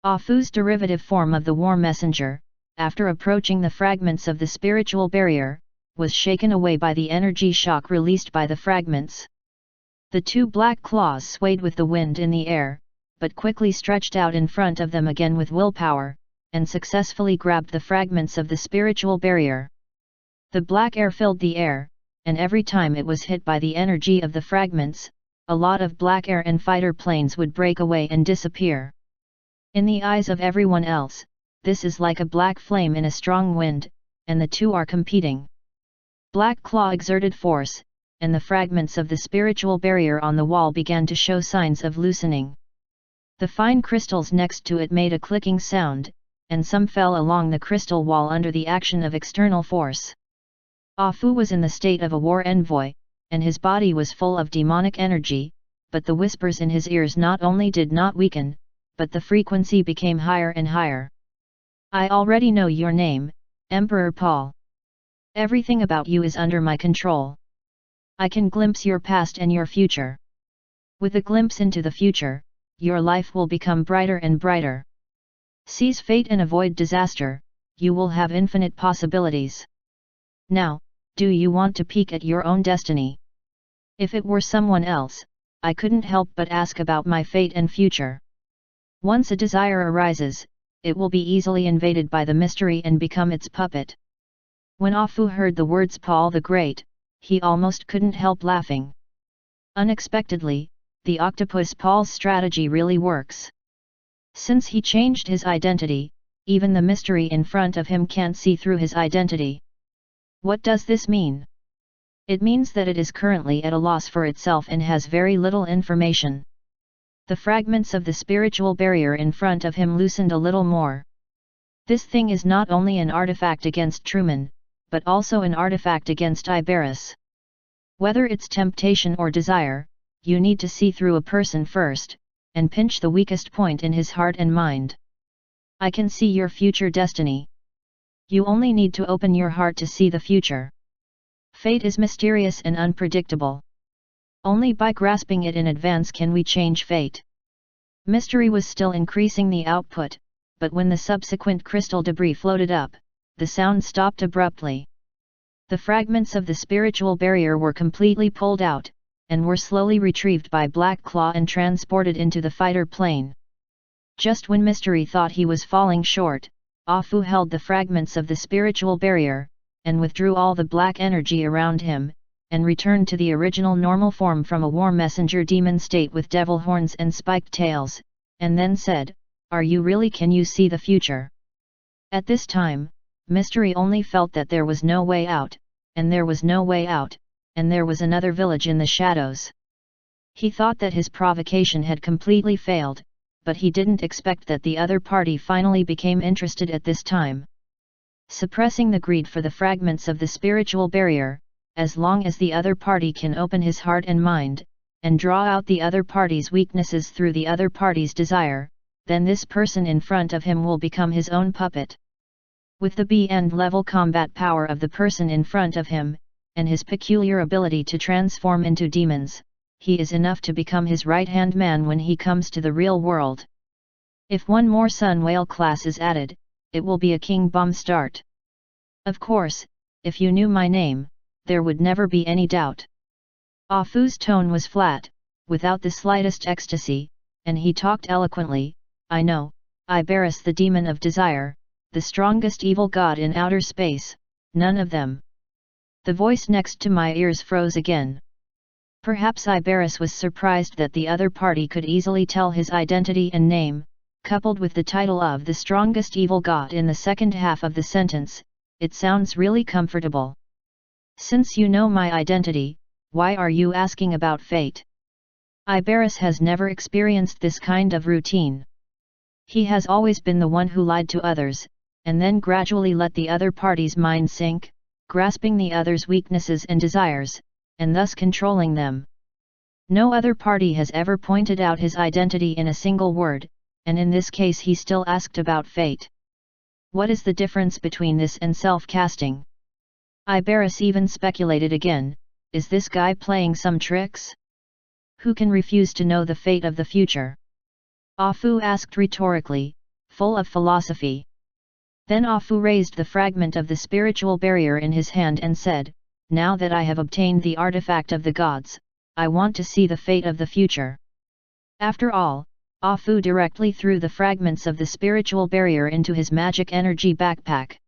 [SPEAKER 1] Afu's derivative form of the war messenger, after approaching the fragments of the spiritual barrier, was shaken away by the energy shock released by the fragments. The two black claws swayed with the wind in the air, but quickly stretched out in front of them again with willpower, and successfully grabbed the fragments of the spiritual barrier. The black air filled the air, and every time it was hit by the energy of the fragments, a lot of black air and fighter planes would break away and disappear. In the eyes of everyone else, this is like a black flame in a strong wind, and the two are competing. Black Claw exerted force, and the fragments of the spiritual barrier on the wall began to show signs of loosening. The fine crystals next to it made a clicking sound, and some fell along the crystal wall under the action of external force. Afu was in the state of a war envoy, and his body was full of demonic energy, but the whispers in his ears not only did not weaken, but the frequency became higher and higher. I already know your name, Emperor Paul. Everything about you is under my control. I can glimpse your past and your future. With a glimpse into the future, your life will become brighter and brighter. Seize fate and avoid disaster, you will have infinite possibilities. Now, do you want to peek at your own destiny? If it were someone else, I couldn't help but ask about my fate and future. Once a desire arises, it will be easily invaded by the mystery and become its puppet. When Afu heard the words Paul the Great, he almost couldn't help laughing. Unexpectedly, the octopus Paul's strategy really works. Since he changed his identity, even the mystery in front of him can't see through his identity. What does this mean? It means that it is currently at a loss for itself and has very little information. The fragments of the spiritual barrier in front of him loosened a little more. This thing is not only an artifact against Truman, but also an artifact against Ibarus. Whether it's temptation or desire, you need to see through a person first, and pinch the weakest point in his heart and mind. I can see your future destiny. You only need to open your heart to see the future. Fate is mysterious and unpredictable. Only by grasping it in advance can we change fate. Mystery was still increasing the output, but when the subsequent crystal debris floated up, the sound stopped abruptly. The fragments of the spiritual barrier were completely pulled out, and were slowly retrieved by Black Claw and transported into the fighter plane. Just when Mystery thought he was falling short, Afu held the fragments of the spiritual barrier, and withdrew all the black energy around him, and returned to the original normal form from a war messenger demon state with devil horns and spiked tails, and then said, "Are you really? Can you see the future?" At this time, Mystery only felt that there was no way out, and there was no way out, and there was another village in the shadows. He thought that his provocation had completely failed, but he didn't expect that the other party finally became interested at this time. Suppressing the greed for the fragments of the spiritual barrier, as long as the other party can open his heart and mind, and draw out the other party's weaknesses through the other party's desire, then this person in front of him will become his own puppet. With the B-end level combat power of the person in front of him, and his peculiar ability to transform into demons, he is enough to become his right-hand man when he comes to the real world. If one more Sun Whale class is added, it will be a King Bomb start. Of course, if you knew my name, there would never be any doubt. Afu's tone was flat, without the slightest ecstasy, and he talked eloquently. I know, Ibarus the demon of desire, the strongest evil god in outer space, none of them. The voice next to my ears froze again. Perhaps Ibarus was surprised that the other party could easily tell his identity and name, coupled with the title of the strongest evil god in the second half of the sentence. It sounds really comfortable. Since you know my identity, why are you asking about fate? Ibarus has never experienced this kind of routine. He has always been the one who lied to others, and then gradually let the other party's mind sink, grasping the other's weaknesses and desires, and thus controlling them. No other party has ever pointed out his identity in a single word, and in this case he still asked about fate. What is the difference between this and self-casting? Ibarus even speculated again, is this guy playing some tricks? Who can refuse to know the fate of the future? Ah Fu asked rhetorically, full of philosophy. Then Ah Fu raised the fragment of the spiritual barrier in his hand and said, now that I have obtained the artifact of the gods, I want to see the fate of the future. After all, Ah Fu directly threw the fragments of the spiritual barrier into his magic energy backpack.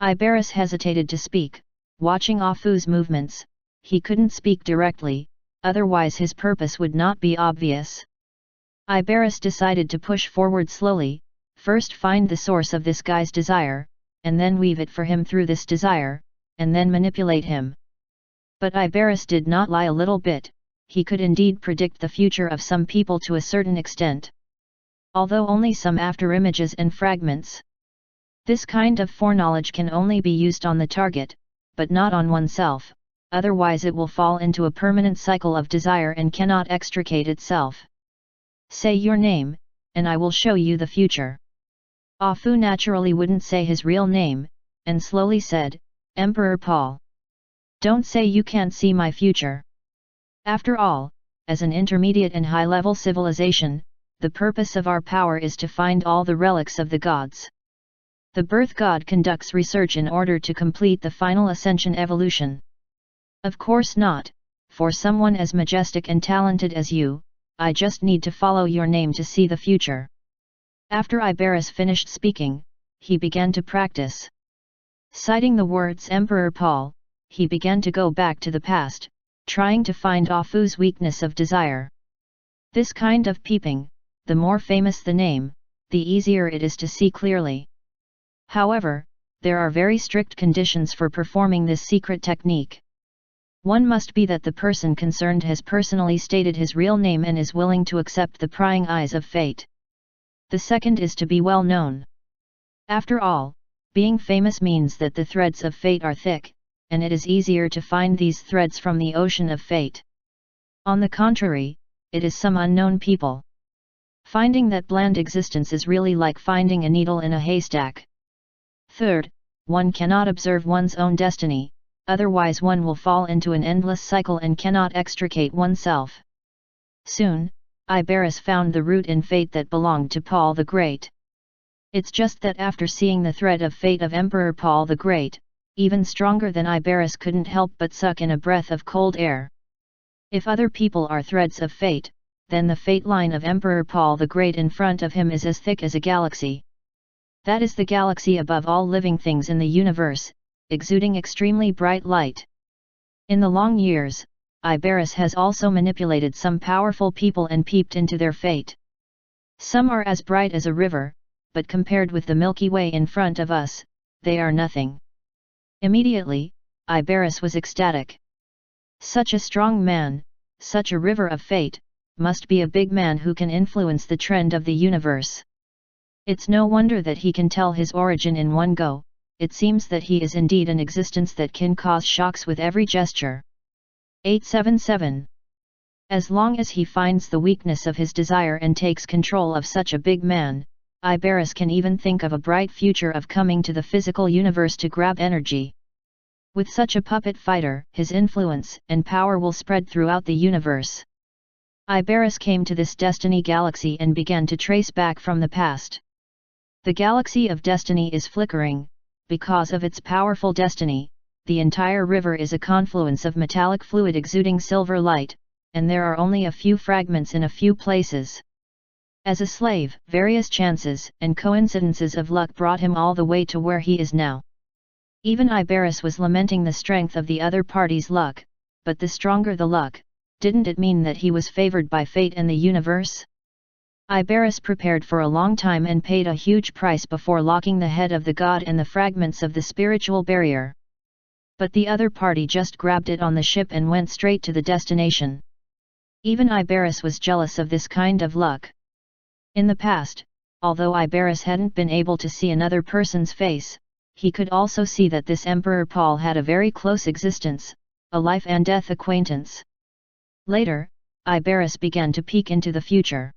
[SPEAKER 1] Ibarus hesitated to speak, watching Ah Fu's movements. He couldn't speak directly, otherwise his purpose would not be obvious. Ibarus decided to push forward slowly, first find the source of this guy's desire, and then weave it for him through this desire, and then manipulate him. But Ibarus did not lie a little bit, he could indeed predict the future of some people to a certain extent. Although only some afterimages and fragments. This kind of foreknowledge can only be used on the target, but not on oneself, otherwise it will fall into a permanent cycle of desire and cannot extricate itself. Say your name, and I will show you the future. Ah Fu naturally wouldn't say his real name, and slowly said, Emperor Paul. Don't say you can't see my future. After all, as an intermediate and high-level civilization, the purpose of our power is to find all the relics of the gods. The birth god conducts research in order to complete the final ascension evolution. Of course not, for someone as majestic and talented as you, I just need to follow your name to see the future. After Ibarus finished speaking, he began to practice. Citing the words Emperor Paul, he began to go back to the past, trying to find Ah Fu's weakness of desire. This kind of peeping, the more famous the name, the easier it is to see clearly. However, there are very strict conditions for performing this secret technique. One must be that the person concerned has personally stated his real name and is willing to accept the prying eyes of fate. The second is to be well known. After all, being famous means that the threads of fate are thick, and it is easier to find these threads from the ocean of fate. On the contrary, it is some unknown people. Finding that bland existence is really like finding a needle in a haystack. Third, one cannot observe one's own destiny, otherwise one will fall into an endless cycle and cannot extricate oneself. Soon, Ibarus found the root in fate that belonged to Paul the Great. It's just that after seeing the thread of fate of Emperor Paul the Great, even stronger than Ibarus couldn't help but suck in a breath of cold air. If other people are threads of fate, then the fate line of Emperor Paul the Great in front of him is as thick as a galaxy. That is the galaxy above all living things in the universe, exuding extremely bright light. In the long years, Ibarus has also manipulated some powerful people and peeped into their fate. Some are as bright as a river, but compared with the Milky Way in front of us, they are nothing. Immediately, Ibarus was ecstatic. Such a strong man, such a river of fate, must be a big man who can influence the trend of the universe. It's no wonder that he can tell his origin in one go, it seems that he is indeed an existence that can cause shocks with every gesture. 877. As long as he finds the weakness of his desire and takes control of such a big man, Ibarus can even think of a bright future of coming to the physical universe to grab energy. With such a puppet fighter, his influence and power will spread throughout the universe. Ibarus came to this destiny galaxy and began to trace back from the past. The galaxy of destiny is flickering, because of its powerful destiny. The entire river is a confluence of metallic fluid exuding silver light, and there are only a few fragments in a few places. As a slave, various chances and coincidences of luck brought him all the way to where he is now. Even Ibarus was lamenting the strength of the other party's luck, but the stronger the luck, didn't it mean that he was favored by fate and the universe? Ibarus prepared for a long time and paid a huge price before locking the head of the god and the fragments of the spiritual barrier. But the other party just grabbed it on the ship and went straight to the destination. Even Ibarus was jealous of this kind of luck. In the past, although Ibarus hadn't been able to see another person's face, he could also see that this Emperor Paul had a very close existence, a life and death acquaintance. Later, Ibarus began to peek into the future.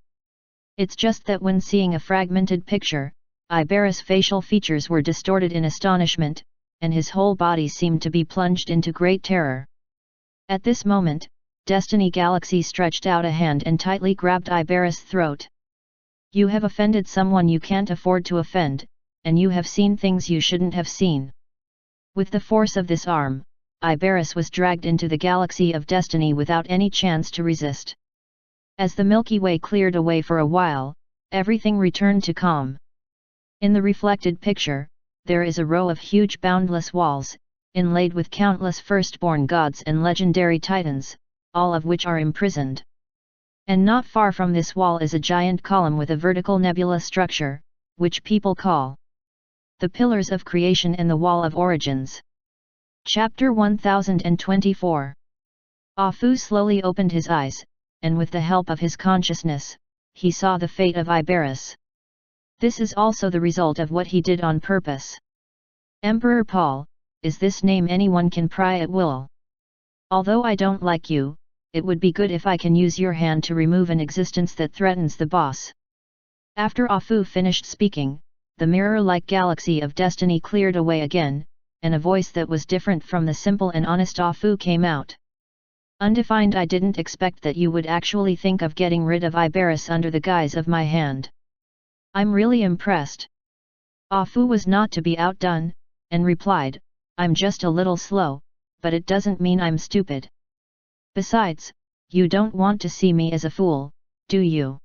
[SPEAKER 1] It's just that when seeing a fragmented picture, Ibarus' facial features were distorted in astonishment, and his whole body seemed to be plunged into great terror. At this moment, Destiny Galaxy stretched out a hand and tightly grabbed Ibarra's throat. You have offended someone you can't afford to offend, and you have seen things you shouldn't have seen. With the force of this arm, Ibarra was dragged into the Galaxy of Destiny without any chance to resist. As the Milky Way cleared away for a while, everything returned to calm. In the reflected picture, there is a row of huge boundless walls, inlaid with countless firstborn gods and legendary titans, all of which are imprisoned. And not far from this wall is a giant column with a vertical nebula structure, which people call the Pillars of Creation and the Wall of Origins. Chapter 1024. Ah Fu slowly opened his eyes, and with the help of his consciousness, he saw the fate of Ibarra. This is also the result of what he did on purpose. Emperor Paul, is this name anyone can pry at will? Although I don't like you, it would be good if I can use your hand to remove an existence that threatens the boss. After Ah Fu finished speaking, the mirror-like galaxy of destiny cleared away again, and a voice that was different from the simple and honest Ah Fu came out. Undefined, I didn't expect that you would actually think of getting rid of Ibarra under the guise of my hand. I'm really impressed. Ah Fu was not to be outdone, and replied, I'm just a little slow, but it doesn't mean I'm stupid. Besides, you don't want to see me as a fool, do you?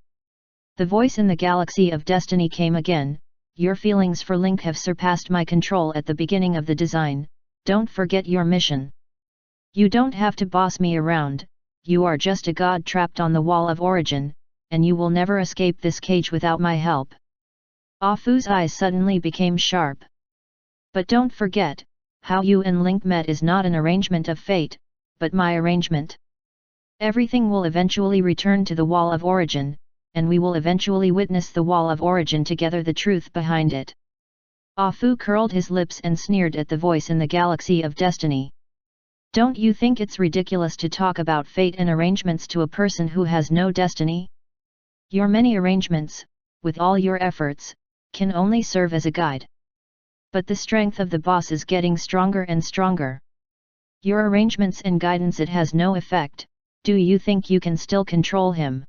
[SPEAKER 1] The voice in the galaxy of destiny came again, your feelings for Link have surpassed my control at the beginning of the design, don't forget your mission. You don't have to boss me around, you are just a god trapped on the wall of origin, and you will never escape this cage without my help. Ah Fu's eyes suddenly became sharp. But don't forget, how you and Link met is not an arrangement of fate, but my arrangement. Everything will eventually return to the Wall of Origin, and we will eventually witness the Wall of Origin together, the truth behind it. Ah Fu curled his lips and sneered at the voice in the galaxy of destiny. Don't you think it's ridiculous to talk about fate and arrangements to a person who has no destiny? Your many arrangements, with all your efforts, can only serve as a guide. But the strength of the boss is getting stronger and stronger. Your arrangements and guidance, it has no effect. Do you think you can still control him?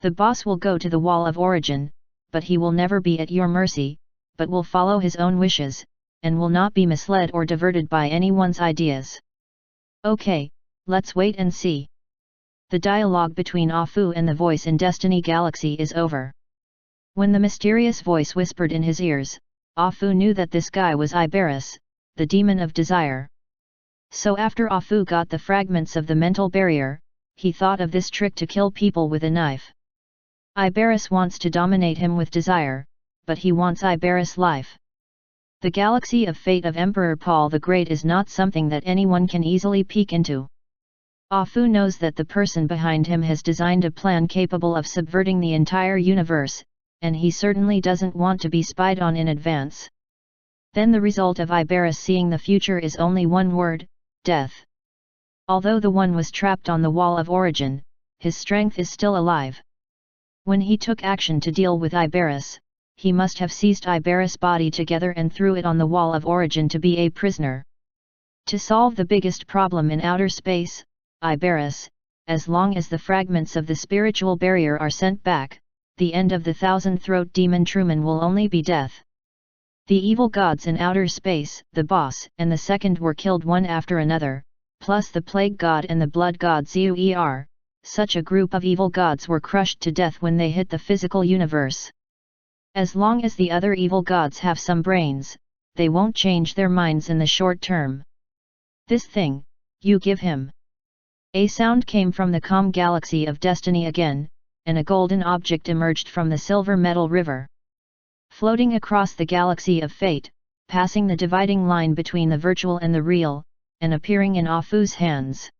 [SPEAKER 1] The boss will go to the Wall of Origin, but he will never be at your mercy, but will follow his own wishes, and will not be misled or diverted by anyone's ideas. Okay, let's wait and see. The dialogue between Ah Fu and the voice in Destiny Galaxy is over. When the mysterious voice whispered in his ears, Ah Fu knew that this guy was Ibarra, the demon of desire. So after Ah Fu got the fragments of the mental barrier, he thought of this trick to kill people with a knife. Ibarra wants to dominate him with desire, but he wants Ibarra's life. The galaxy of fate of Emperor Paul the Great is not something that anyone can easily peek into. Ah Fu knows that the person behind him has designed a plan capable of subverting the entire universe, and he certainly doesn't want to be spied on in advance. Then the result of Ibarra seeing the future is only one word: death. Although the one was trapped on the Wall of Origin, his strength is still alive. When he took action to deal with Ibarra, he must have seized Ibarra's body together and threw it on the Wall of Origin to be a prisoner. To solve the biggest problem in outer space, Ibarra, as long as the fragments of the spiritual barrier are sent back, the end of the thousand-throat demon Truman will only be death. The evil gods in outer space, the boss and the second, were killed one after another, plus the plague god and the blood god Zhuer. Such a group of evil gods were crushed to death when they hit the physical universe. As long as the other evil gods have some brains, they won't change their minds in the short term. This thing, you give him. A sound came from the calm galaxy of destiny again, and a golden object emerged from the silver metal river. Floating across the galaxy of fate, passing the dividing line between the virtual and the real, and appearing in Ah Fu's hands.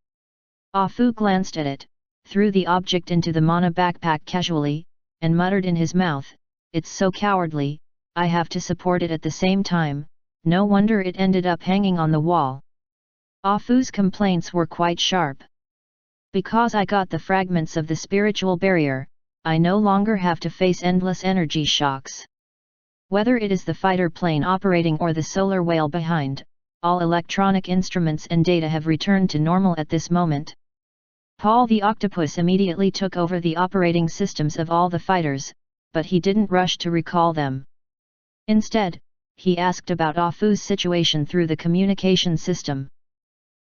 [SPEAKER 1] Ah Fu glanced at it, threw the object into the mana backpack casually, and muttered in his mouth, "It's so cowardly, I have to support it at the same time, no wonder it ended up hanging on the wall." Ah Fu's complaints were quite sharp. Because I got the fragments of the spiritual barrier, I no longer have to face endless energy shocks. Whether it is the fighter plane operating or the solar whale behind, all electronic instruments and data have returned to normal at this moment. Paul the Octopus immediately took over the operating systems of all the fighters, but he didn't rush to recall them. Instead, he asked about Ah Fu's situation through the communication system.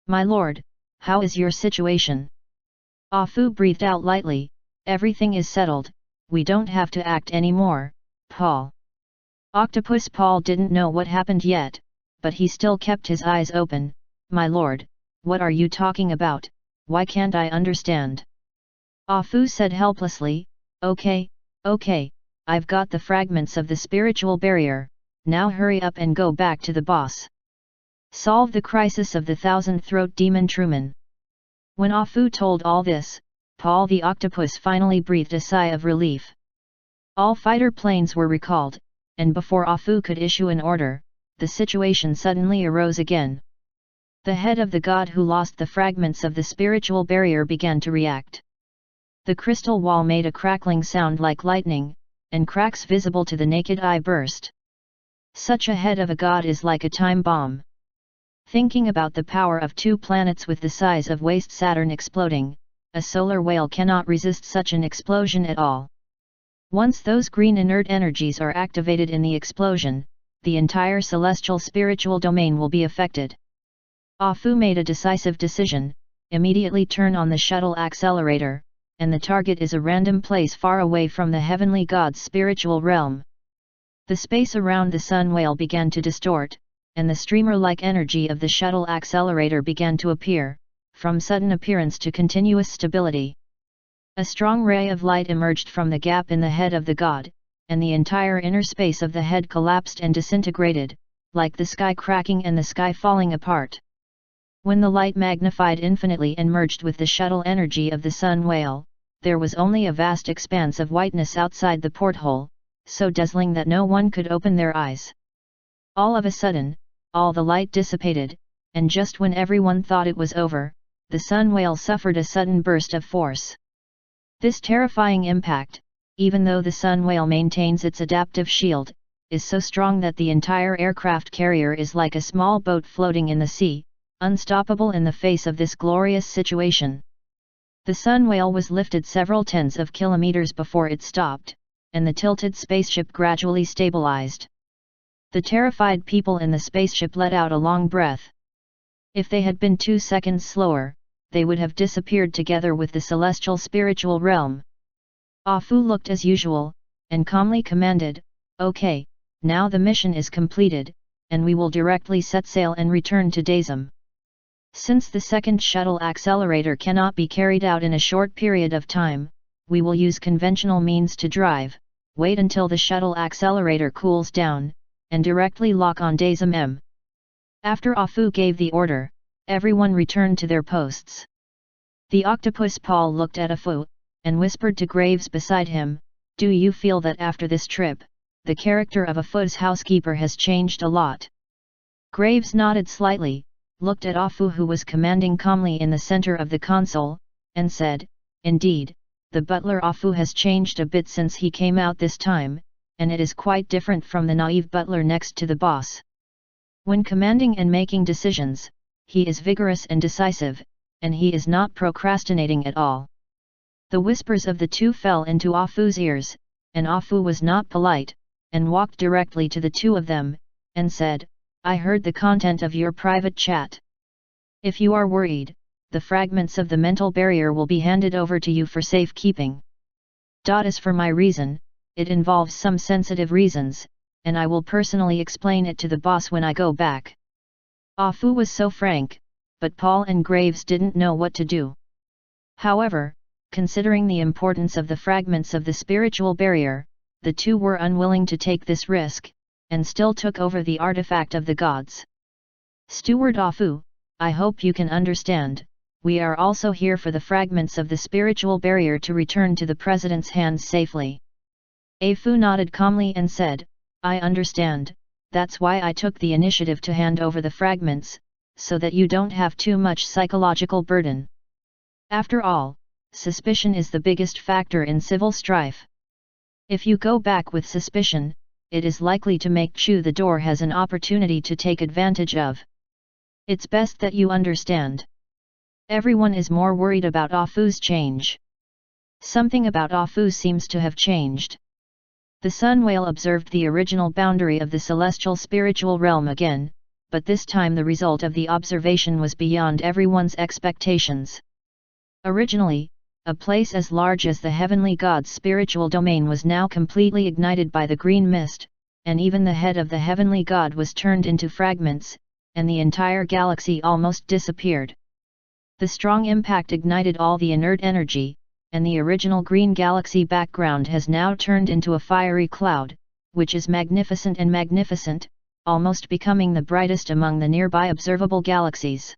[SPEAKER 1] "My lord, how is your situation?" Ah Fu breathed out lightly. "Everything is settled, we don't have to act anymore, Paul." Octopus Paul didn't know what happened yet, but he still kept his eyes open. "My lord, what are you talking about? Why can't I understand?" Ah Fu said helplessly. Okay, I've got the fragments of the spiritual barrier, now hurry up and go back to the boss. Solve the crisis of the thousand-throat demon Truman." When Ah Fu told all this, Paul the Octopus finally breathed a sigh of relief. All fighter planes were recalled, and before Ah Fu could issue an order, the situation suddenly arose again. The head of the god who lost the fragments of the spiritual barrier began to react. The crystal wall made a crackling sound like lightning, and cracks visible to the naked eye burst. Such a head of a god is like a time bomb. Thinking about the power of two planets with the size of waste Saturn exploding, a solar whale cannot resist such an explosion at all. Once those green inert energies are activated in the explosion, the entire celestial spiritual domain will be affected. Ah Fu made a decisive decision: immediately turn on the shuttle accelerator, and the target is a random place far away from the heavenly god's spiritual realm. The space around the sun whale began to distort, and the streamer-like energy of the shuttle accelerator began to appear, from sudden appearance to continuous stability. A strong ray of light emerged from the gap in the head of the god, and the entire inner space of the head collapsed and disintegrated, like the sky cracking and the sky falling apart. When the light magnified infinitely and merged with the shuttle energy of the sun whale, there was only a vast expanse of whiteness outside the porthole, so dazzling that no one could open their eyes. All of a sudden, all the light dissipated, and just when everyone thought it was over, the sun whale suffered a sudden burst of force. This terrifying impact, even though the sun whale maintains its adaptive shield, is so strong that the entire aircraft carrier is like a small boat floating in the sea, unstoppable in the face of this glorious situation. The sun whale was lifted several tens of kilometers before it stopped, and the tilted spaceship gradually stabilized. The terrified people in the spaceship let out a long breath. If they had been 2 seconds slower, they would have disappeared together with the celestial spiritual realm. Ah Fu looked as usual, and calmly commanded, "Okay, now the mission is completed, and we will directly set sail and return to Dazem. Since the second shuttle accelerator cannot be carried out in a short period of time, we will use conventional means to drive, wait until the shuttle accelerator cools down, and directly lock on Dazem M." After Ah Fu gave the order, everyone returned to their posts. The octopus Paul looked at Ah Fu, and whispered to Graves beside him, "Do you feel that after this trip, the character of Ah Fu's housekeeper has changed a lot?" Graves nodded slightly, looked at Ah Fu who was commanding calmly in the center of the console, and said, "Indeed, the butler Ah Fu has changed a bit since he came out this time, and it is quite different from the naive butler next to the boss. When commanding and making decisions, he is vigorous and decisive, and he is not procrastinating at all." The whispers of the two fell into Ah Fu's ears, and Ah Fu was not polite, and walked directly to the two of them, and said, "I heard the content of your private chat. If you are worried, the fragments of the mental barrier will be handed over to you for safekeeping. As for my reason, it involves some sensitive reasons, and I will personally explain it to the boss when I go back." Ah Fu was so frank, but Paul and Graves didn't know what to do. However, considering the importance of the fragments of the spiritual barrier, the two were unwilling to take this risk, and still took over the artifact of the gods. "Steward Ah Fu, I hope you can understand, we are also here for the fragments of the spiritual barrier to return to the President's hands safely." Ah Fu nodded calmly and said, "I understand, that's why I took the initiative to hand over the fragments, so that you don't have too much psychological burden. After all, suspicion is the biggest factor in civil strife. If you go back with suspicion, it is likely to make Chu the door has an opportunity to take advantage of." It's best that you understand. Everyone is more worried about Afu's change. Something about Afu seems to have changed. The Sun Whale observed the original boundary of the celestial spiritual realm again, but this time the result of the observation was beyond everyone's expectations. Originally, a place as large as the heavenly god's spiritual domain was now completely ignited by the green mist, and even the head of the heavenly god was turned into fragments, and the entire galaxy almost disappeared. The strong impact ignited all the inert energy, and the original green galaxy background has now turned into a fiery cloud, which is magnificent and magnificent, almost becoming the brightest among the nearby observable galaxies.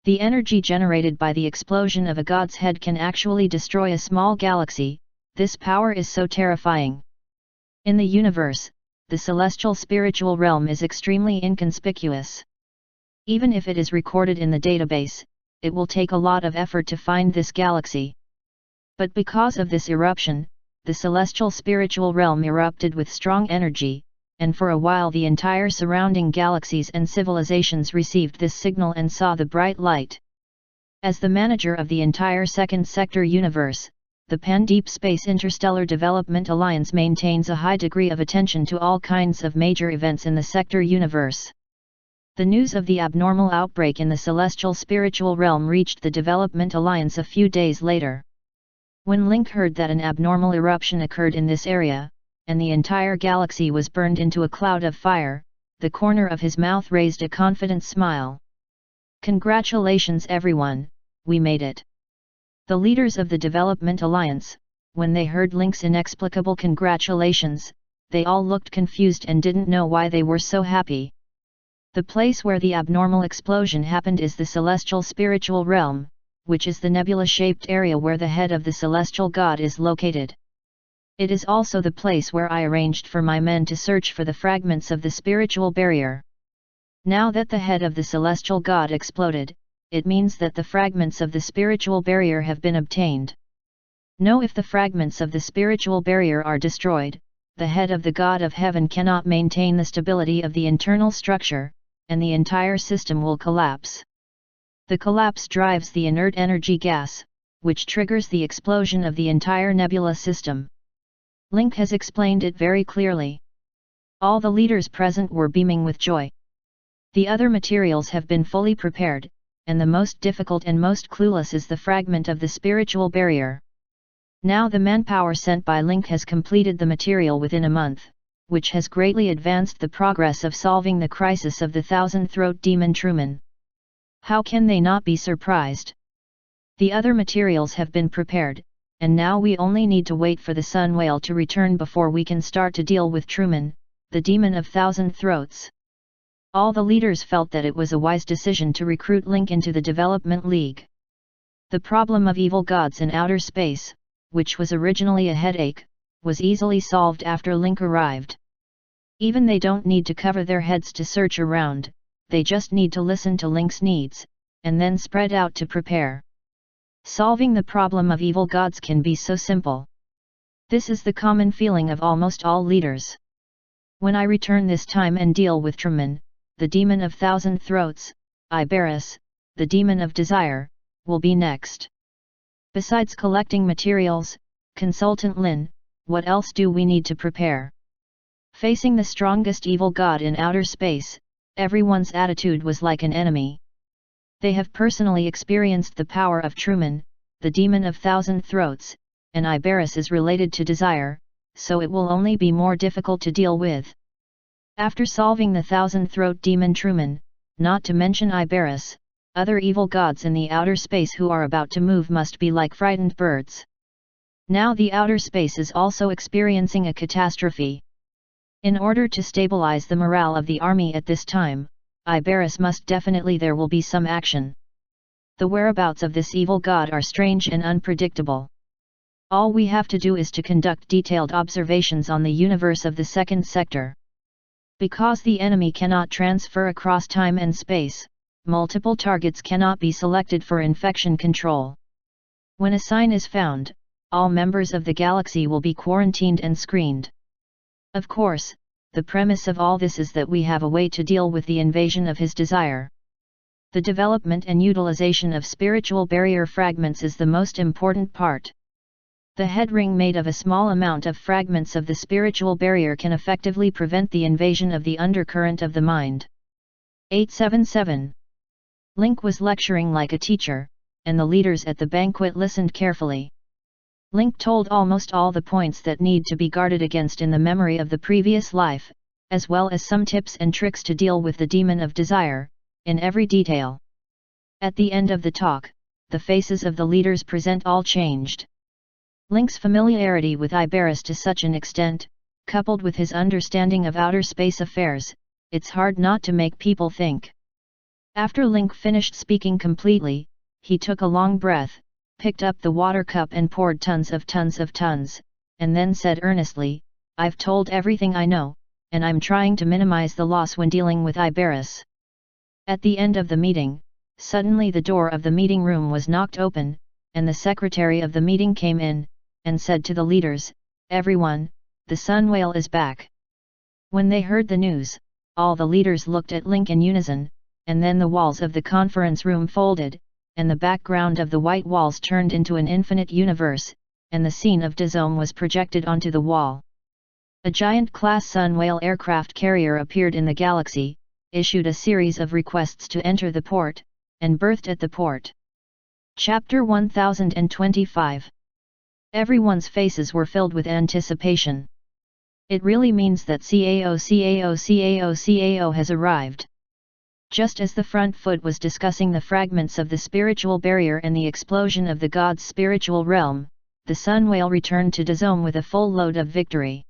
[SPEAKER 1] The energy generated by the explosion of a god's head can actually destroy a small galaxy. This power is so terrifying. In the universe, the celestial spiritual realm is extremely inconspicuous. Even if it is recorded in the database, it will take a lot of effort to find this galaxy. But because of this eruption, the celestial spiritual realm erupted with strong energy, and for a while the entire surrounding galaxies and civilizations received this signal and saw the bright light. As the manager of the entire second sector universe, the Pan-Deep Space Interstellar Development Alliance maintains a high degree of attention to all kinds of major events in the sector universe. The news of the abnormal outbreak in the celestial spiritual realm reached the Development Alliance a few days later. When Link heard that an abnormal eruption occurred in this area, and the entire galaxy was burned into a cloud of fire, the corner of his mouth raised a confident smile. "Congratulations everyone, we made it." The leaders of the Development Alliance, when they heard Link's inexplicable congratulations, they all looked confused and didn't know why they were so happy. The place where the abnormal explosion happened is the celestial spiritual realm, which is the nebula-shaped area where the head of the celestial god is located. It is also the place where I arranged for my men to search for the fragments of the spiritual barrier. Now that the head of the celestial god exploded, it means that the fragments of the spiritual barrier have been obtained. Know if the fragments of the spiritual barrier are destroyed, the head of the god of heaven cannot maintain the stability of the internal structure, and the entire system will collapse. The collapse drives the inert energy gas, which triggers the explosion of the entire nebula system. Link has explained it very clearly. All the leaders present were beaming with joy. The other materials have been fully prepared, and the most difficult and most clueless is the fragment of the spiritual barrier. Now the manpower sent by Link has completed the material within a month, which has greatly advanced the progress of solving the crisis of the thousand-throat demon Truman. How can they not be surprised? The other materials have been prepared, and now we only need to wait for the Sun Whale to return before we can start to deal with Truman, the demon of thousand throats. All the leaders felt that it was a wise decision to recruit Link into the Development League. The problem of evil gods in outer space, which was originally a headache, was easily solved after Link arrived. Even they don't need to cover their heads to search around, they just need to listen to Link's needs, and then spread out to prepare. Solving the problem of evil gods can be so simple. This is the common feeling of almost all leaders. When I return this time and deal with Truman, the demon of thousand throats, Iberus, the demon of desire, will be next. Besides collecting materials, Consultant Lin, what else do we need to prepare? Facing the strongest evil god in outer space, everyone's attitude was like an enemy. They have personally experienced the power of Truman, the demon of thousand throats, and Iberus is related to desire, so it will only be more difficult to deal with. After solving the thousand-throat demon Truman, not to mention Iberus, other evil gods in the outer space who are about to move must be like frightened birds. Now the outer space is also experiencing a catastrophe. In order to stabilize the morale of the army at this time, Iberus must definitely there will be some action. The whereabouts of this evil god are strange and unpredictable. All we have to do is to conduct detailed observations on the universe of the second sector. Because the enemy cannot transfer across time and space, multiple targets cannot be selected for infection control. When a sign is found, all members of the galaxy will be quarantined and screened. Of course, the premise of all this is that we have a way to deal with the invasion of his desire. The development and utilization of spiritual barrier fragments is the most important part. The head ring made of a small amount of fragments of the spiritual barrier can effectively prevent the invasion of the undercurrent of the mind. 877. Link was lecturing like a teacher, and the leaders at the banquet listened carefully. Link told almost all the points that need to be guarded against in the memory of the previous life, as well as some tips and tricks to deal with the demon of desire, in every detail. At the end of the talk, the faces of the leaders present all changed. Link's familiarity with Iberus to such an extent, coupled with his understanding of outer space affairs, it's hard not to make people think. After Link finished speaking completely, he took a long breath, picked up the water cup and poured tons, and then said earnestly, "I've told everything I know, and I'm trying to minimize the loss when dealing with Iberus." At the end of the meeting, suddenly the door of the meeting room was knocked open, and the secretary of the meeting came in, and said to the leaders, "Everyone, the sun whale is back." When they heard the news, all the leaders looked at Link in unison, and then the walls of the conference room folded, and the background of the white walls turned into an infinite universe, and the scene of Dazome was projected onto the wall. A giant class sun whale aircraft carrier appeared in the galaxy, issued a series of requests to enter the port, and berthed at the port. Chapter 1025. Everyone's faces were filled with anticipation. It really means that CAO has arrived. Just as the front foot was discussing the fragments of the spiritual barrier and the explosion of the god's spiritual realm, the sun whale returned to Dazome with a full load of victory.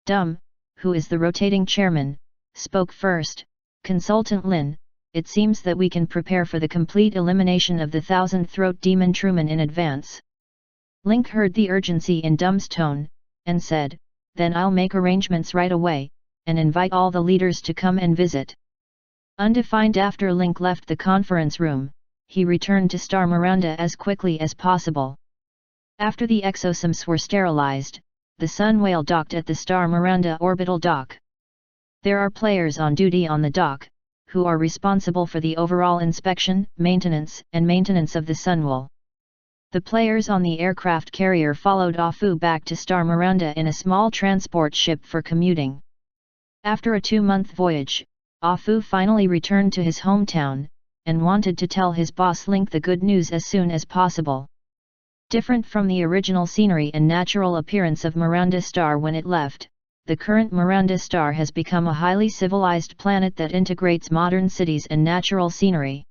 [SPEAKER 1] Dum, who is the rotating chairman, spoke first. "Consultant Lin, it seems that we can prepare for the complete elimination of the thousand-throat demon Truman in advance." Link heard the urgency in Dum's tone, and said, "Then I'll make arrangements right away, and invite all the leaders to come and visit." Undefined. After Link left the conference room, he returned to Star Miranda as quickly as possible. After the exosomes were sterilized, the sun whale docked at the Star Miranda orbital dock. There are players on duty on the dock, who are responsible for the overall inspection, maintenance of the Sunwheel. The players on the aircraft carrier followed Afu back to Star Miranda in a small transport ship for commuting. After a 2-month voyage, Afu finally returned to his hometown, and wanted to tell his boss Link the good news as soon as possible. Different from the original scenery and natural appearance of Miranda Star when it left, the current Miranda Star has become a highly civilized planet that integrates modern cities and natural scenery.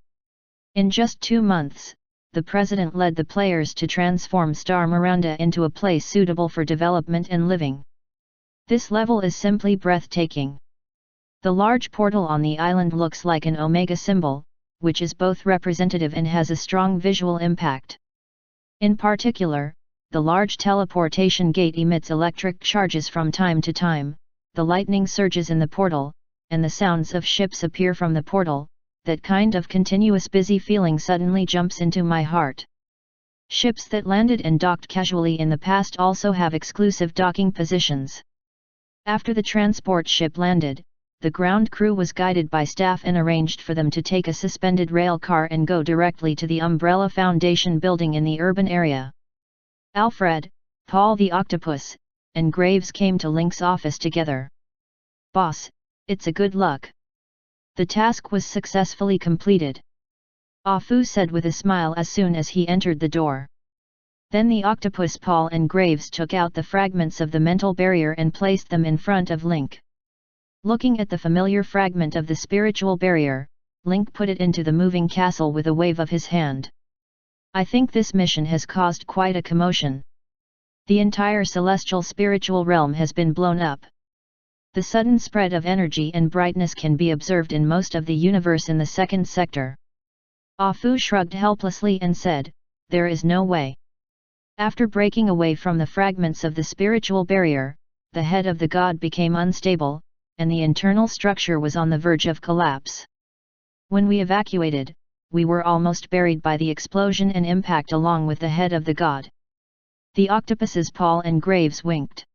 [SPEAKER 1] In just 2 months, the president led the players to transform Star Miranda into a place suitable for development and living. This level is simply breathtaking. The large portal on the island looks like an omega symbol, which is both representative and has a strong visual impact. In particular, the large teleportation gate emits electric charges from time to time, the lightning surges in the portal, and the sounds of ships appear from the portal. That kind of continuous busy feeling suddenly jumps into my heart. Ships that landed and docked casually in the past also have exclusive docking positions. After the transport ship landed, the ground crew was guided by staff and arranged for them to take a suspended rail car and go directly to the Umbrella Foundation building in the urban area. Alfred, Paul the Octopus, and Graves came to Link's office together. "Boss, it's a good luck. The task was successfully completed," Afu said with a smile as soon as he entered the door. Then the Octopus Paul and Graves took out the fragments of the mental barrier and placed them in front of Link. Looking at the familiar fragment of the spiritual barrier, Link put it into the moving castle with a wave of his hand. "I think this mission has caused quite a commotion. The entire celestial spiritual realm has been blown up. The sudden spread of energy and brightness can be observed in most of the universe in the second sector." Afu shrugged helplessly and said, "There is no way." After breaking away from the fragments of the spiritual barrier, the head of the god became unstable, and the internal structure was on the verge of collapse. When we evacuated, we were almost buried by the explosion and impact along with the head of the god. The octopuses Paul and Graves winked.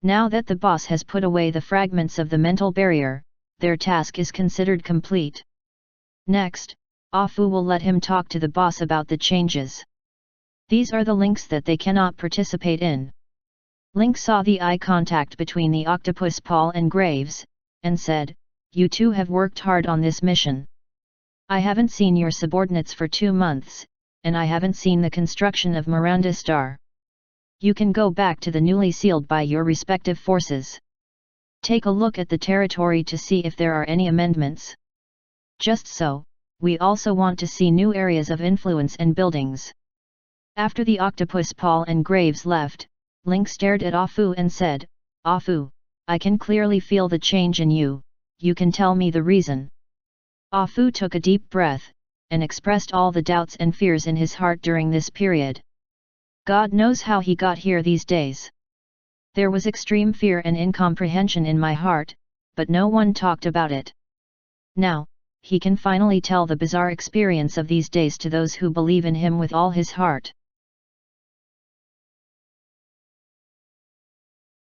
[SPEAKER 1] Now that the boss has put away the fragments of the mental barrier, their task is considered complete. Next, Ah Fu will let him talk to the boss about the changes. These are the links that they cannot participate in. Link saw the eye contact between the octopus Paul and Graves, and said, "You two have worked hard on this mission. I haven't seen your subordinates for 2 months, and I haven't seen the construction of Miranda Star. You can go back to the newly sealed by your respective forces. Take a look at the territory to see if there are any amendments. Just so, we also want to see new areas of influence and buildings." After the octopus Paul and Graves left, Link stared at Ah Fu and said, "Ah Fu, I can clearly feel the change in you, you can tell me the reason." Ah Fu took a deep breath, and expressed all the doubts and fears in his heart during this period. God knows how he got here these days. There was extreme fear and incomprehension in my heart, but no one talked about it. Now, he can finally tell the bizarre experience of these days to those who believe in him with all his heart.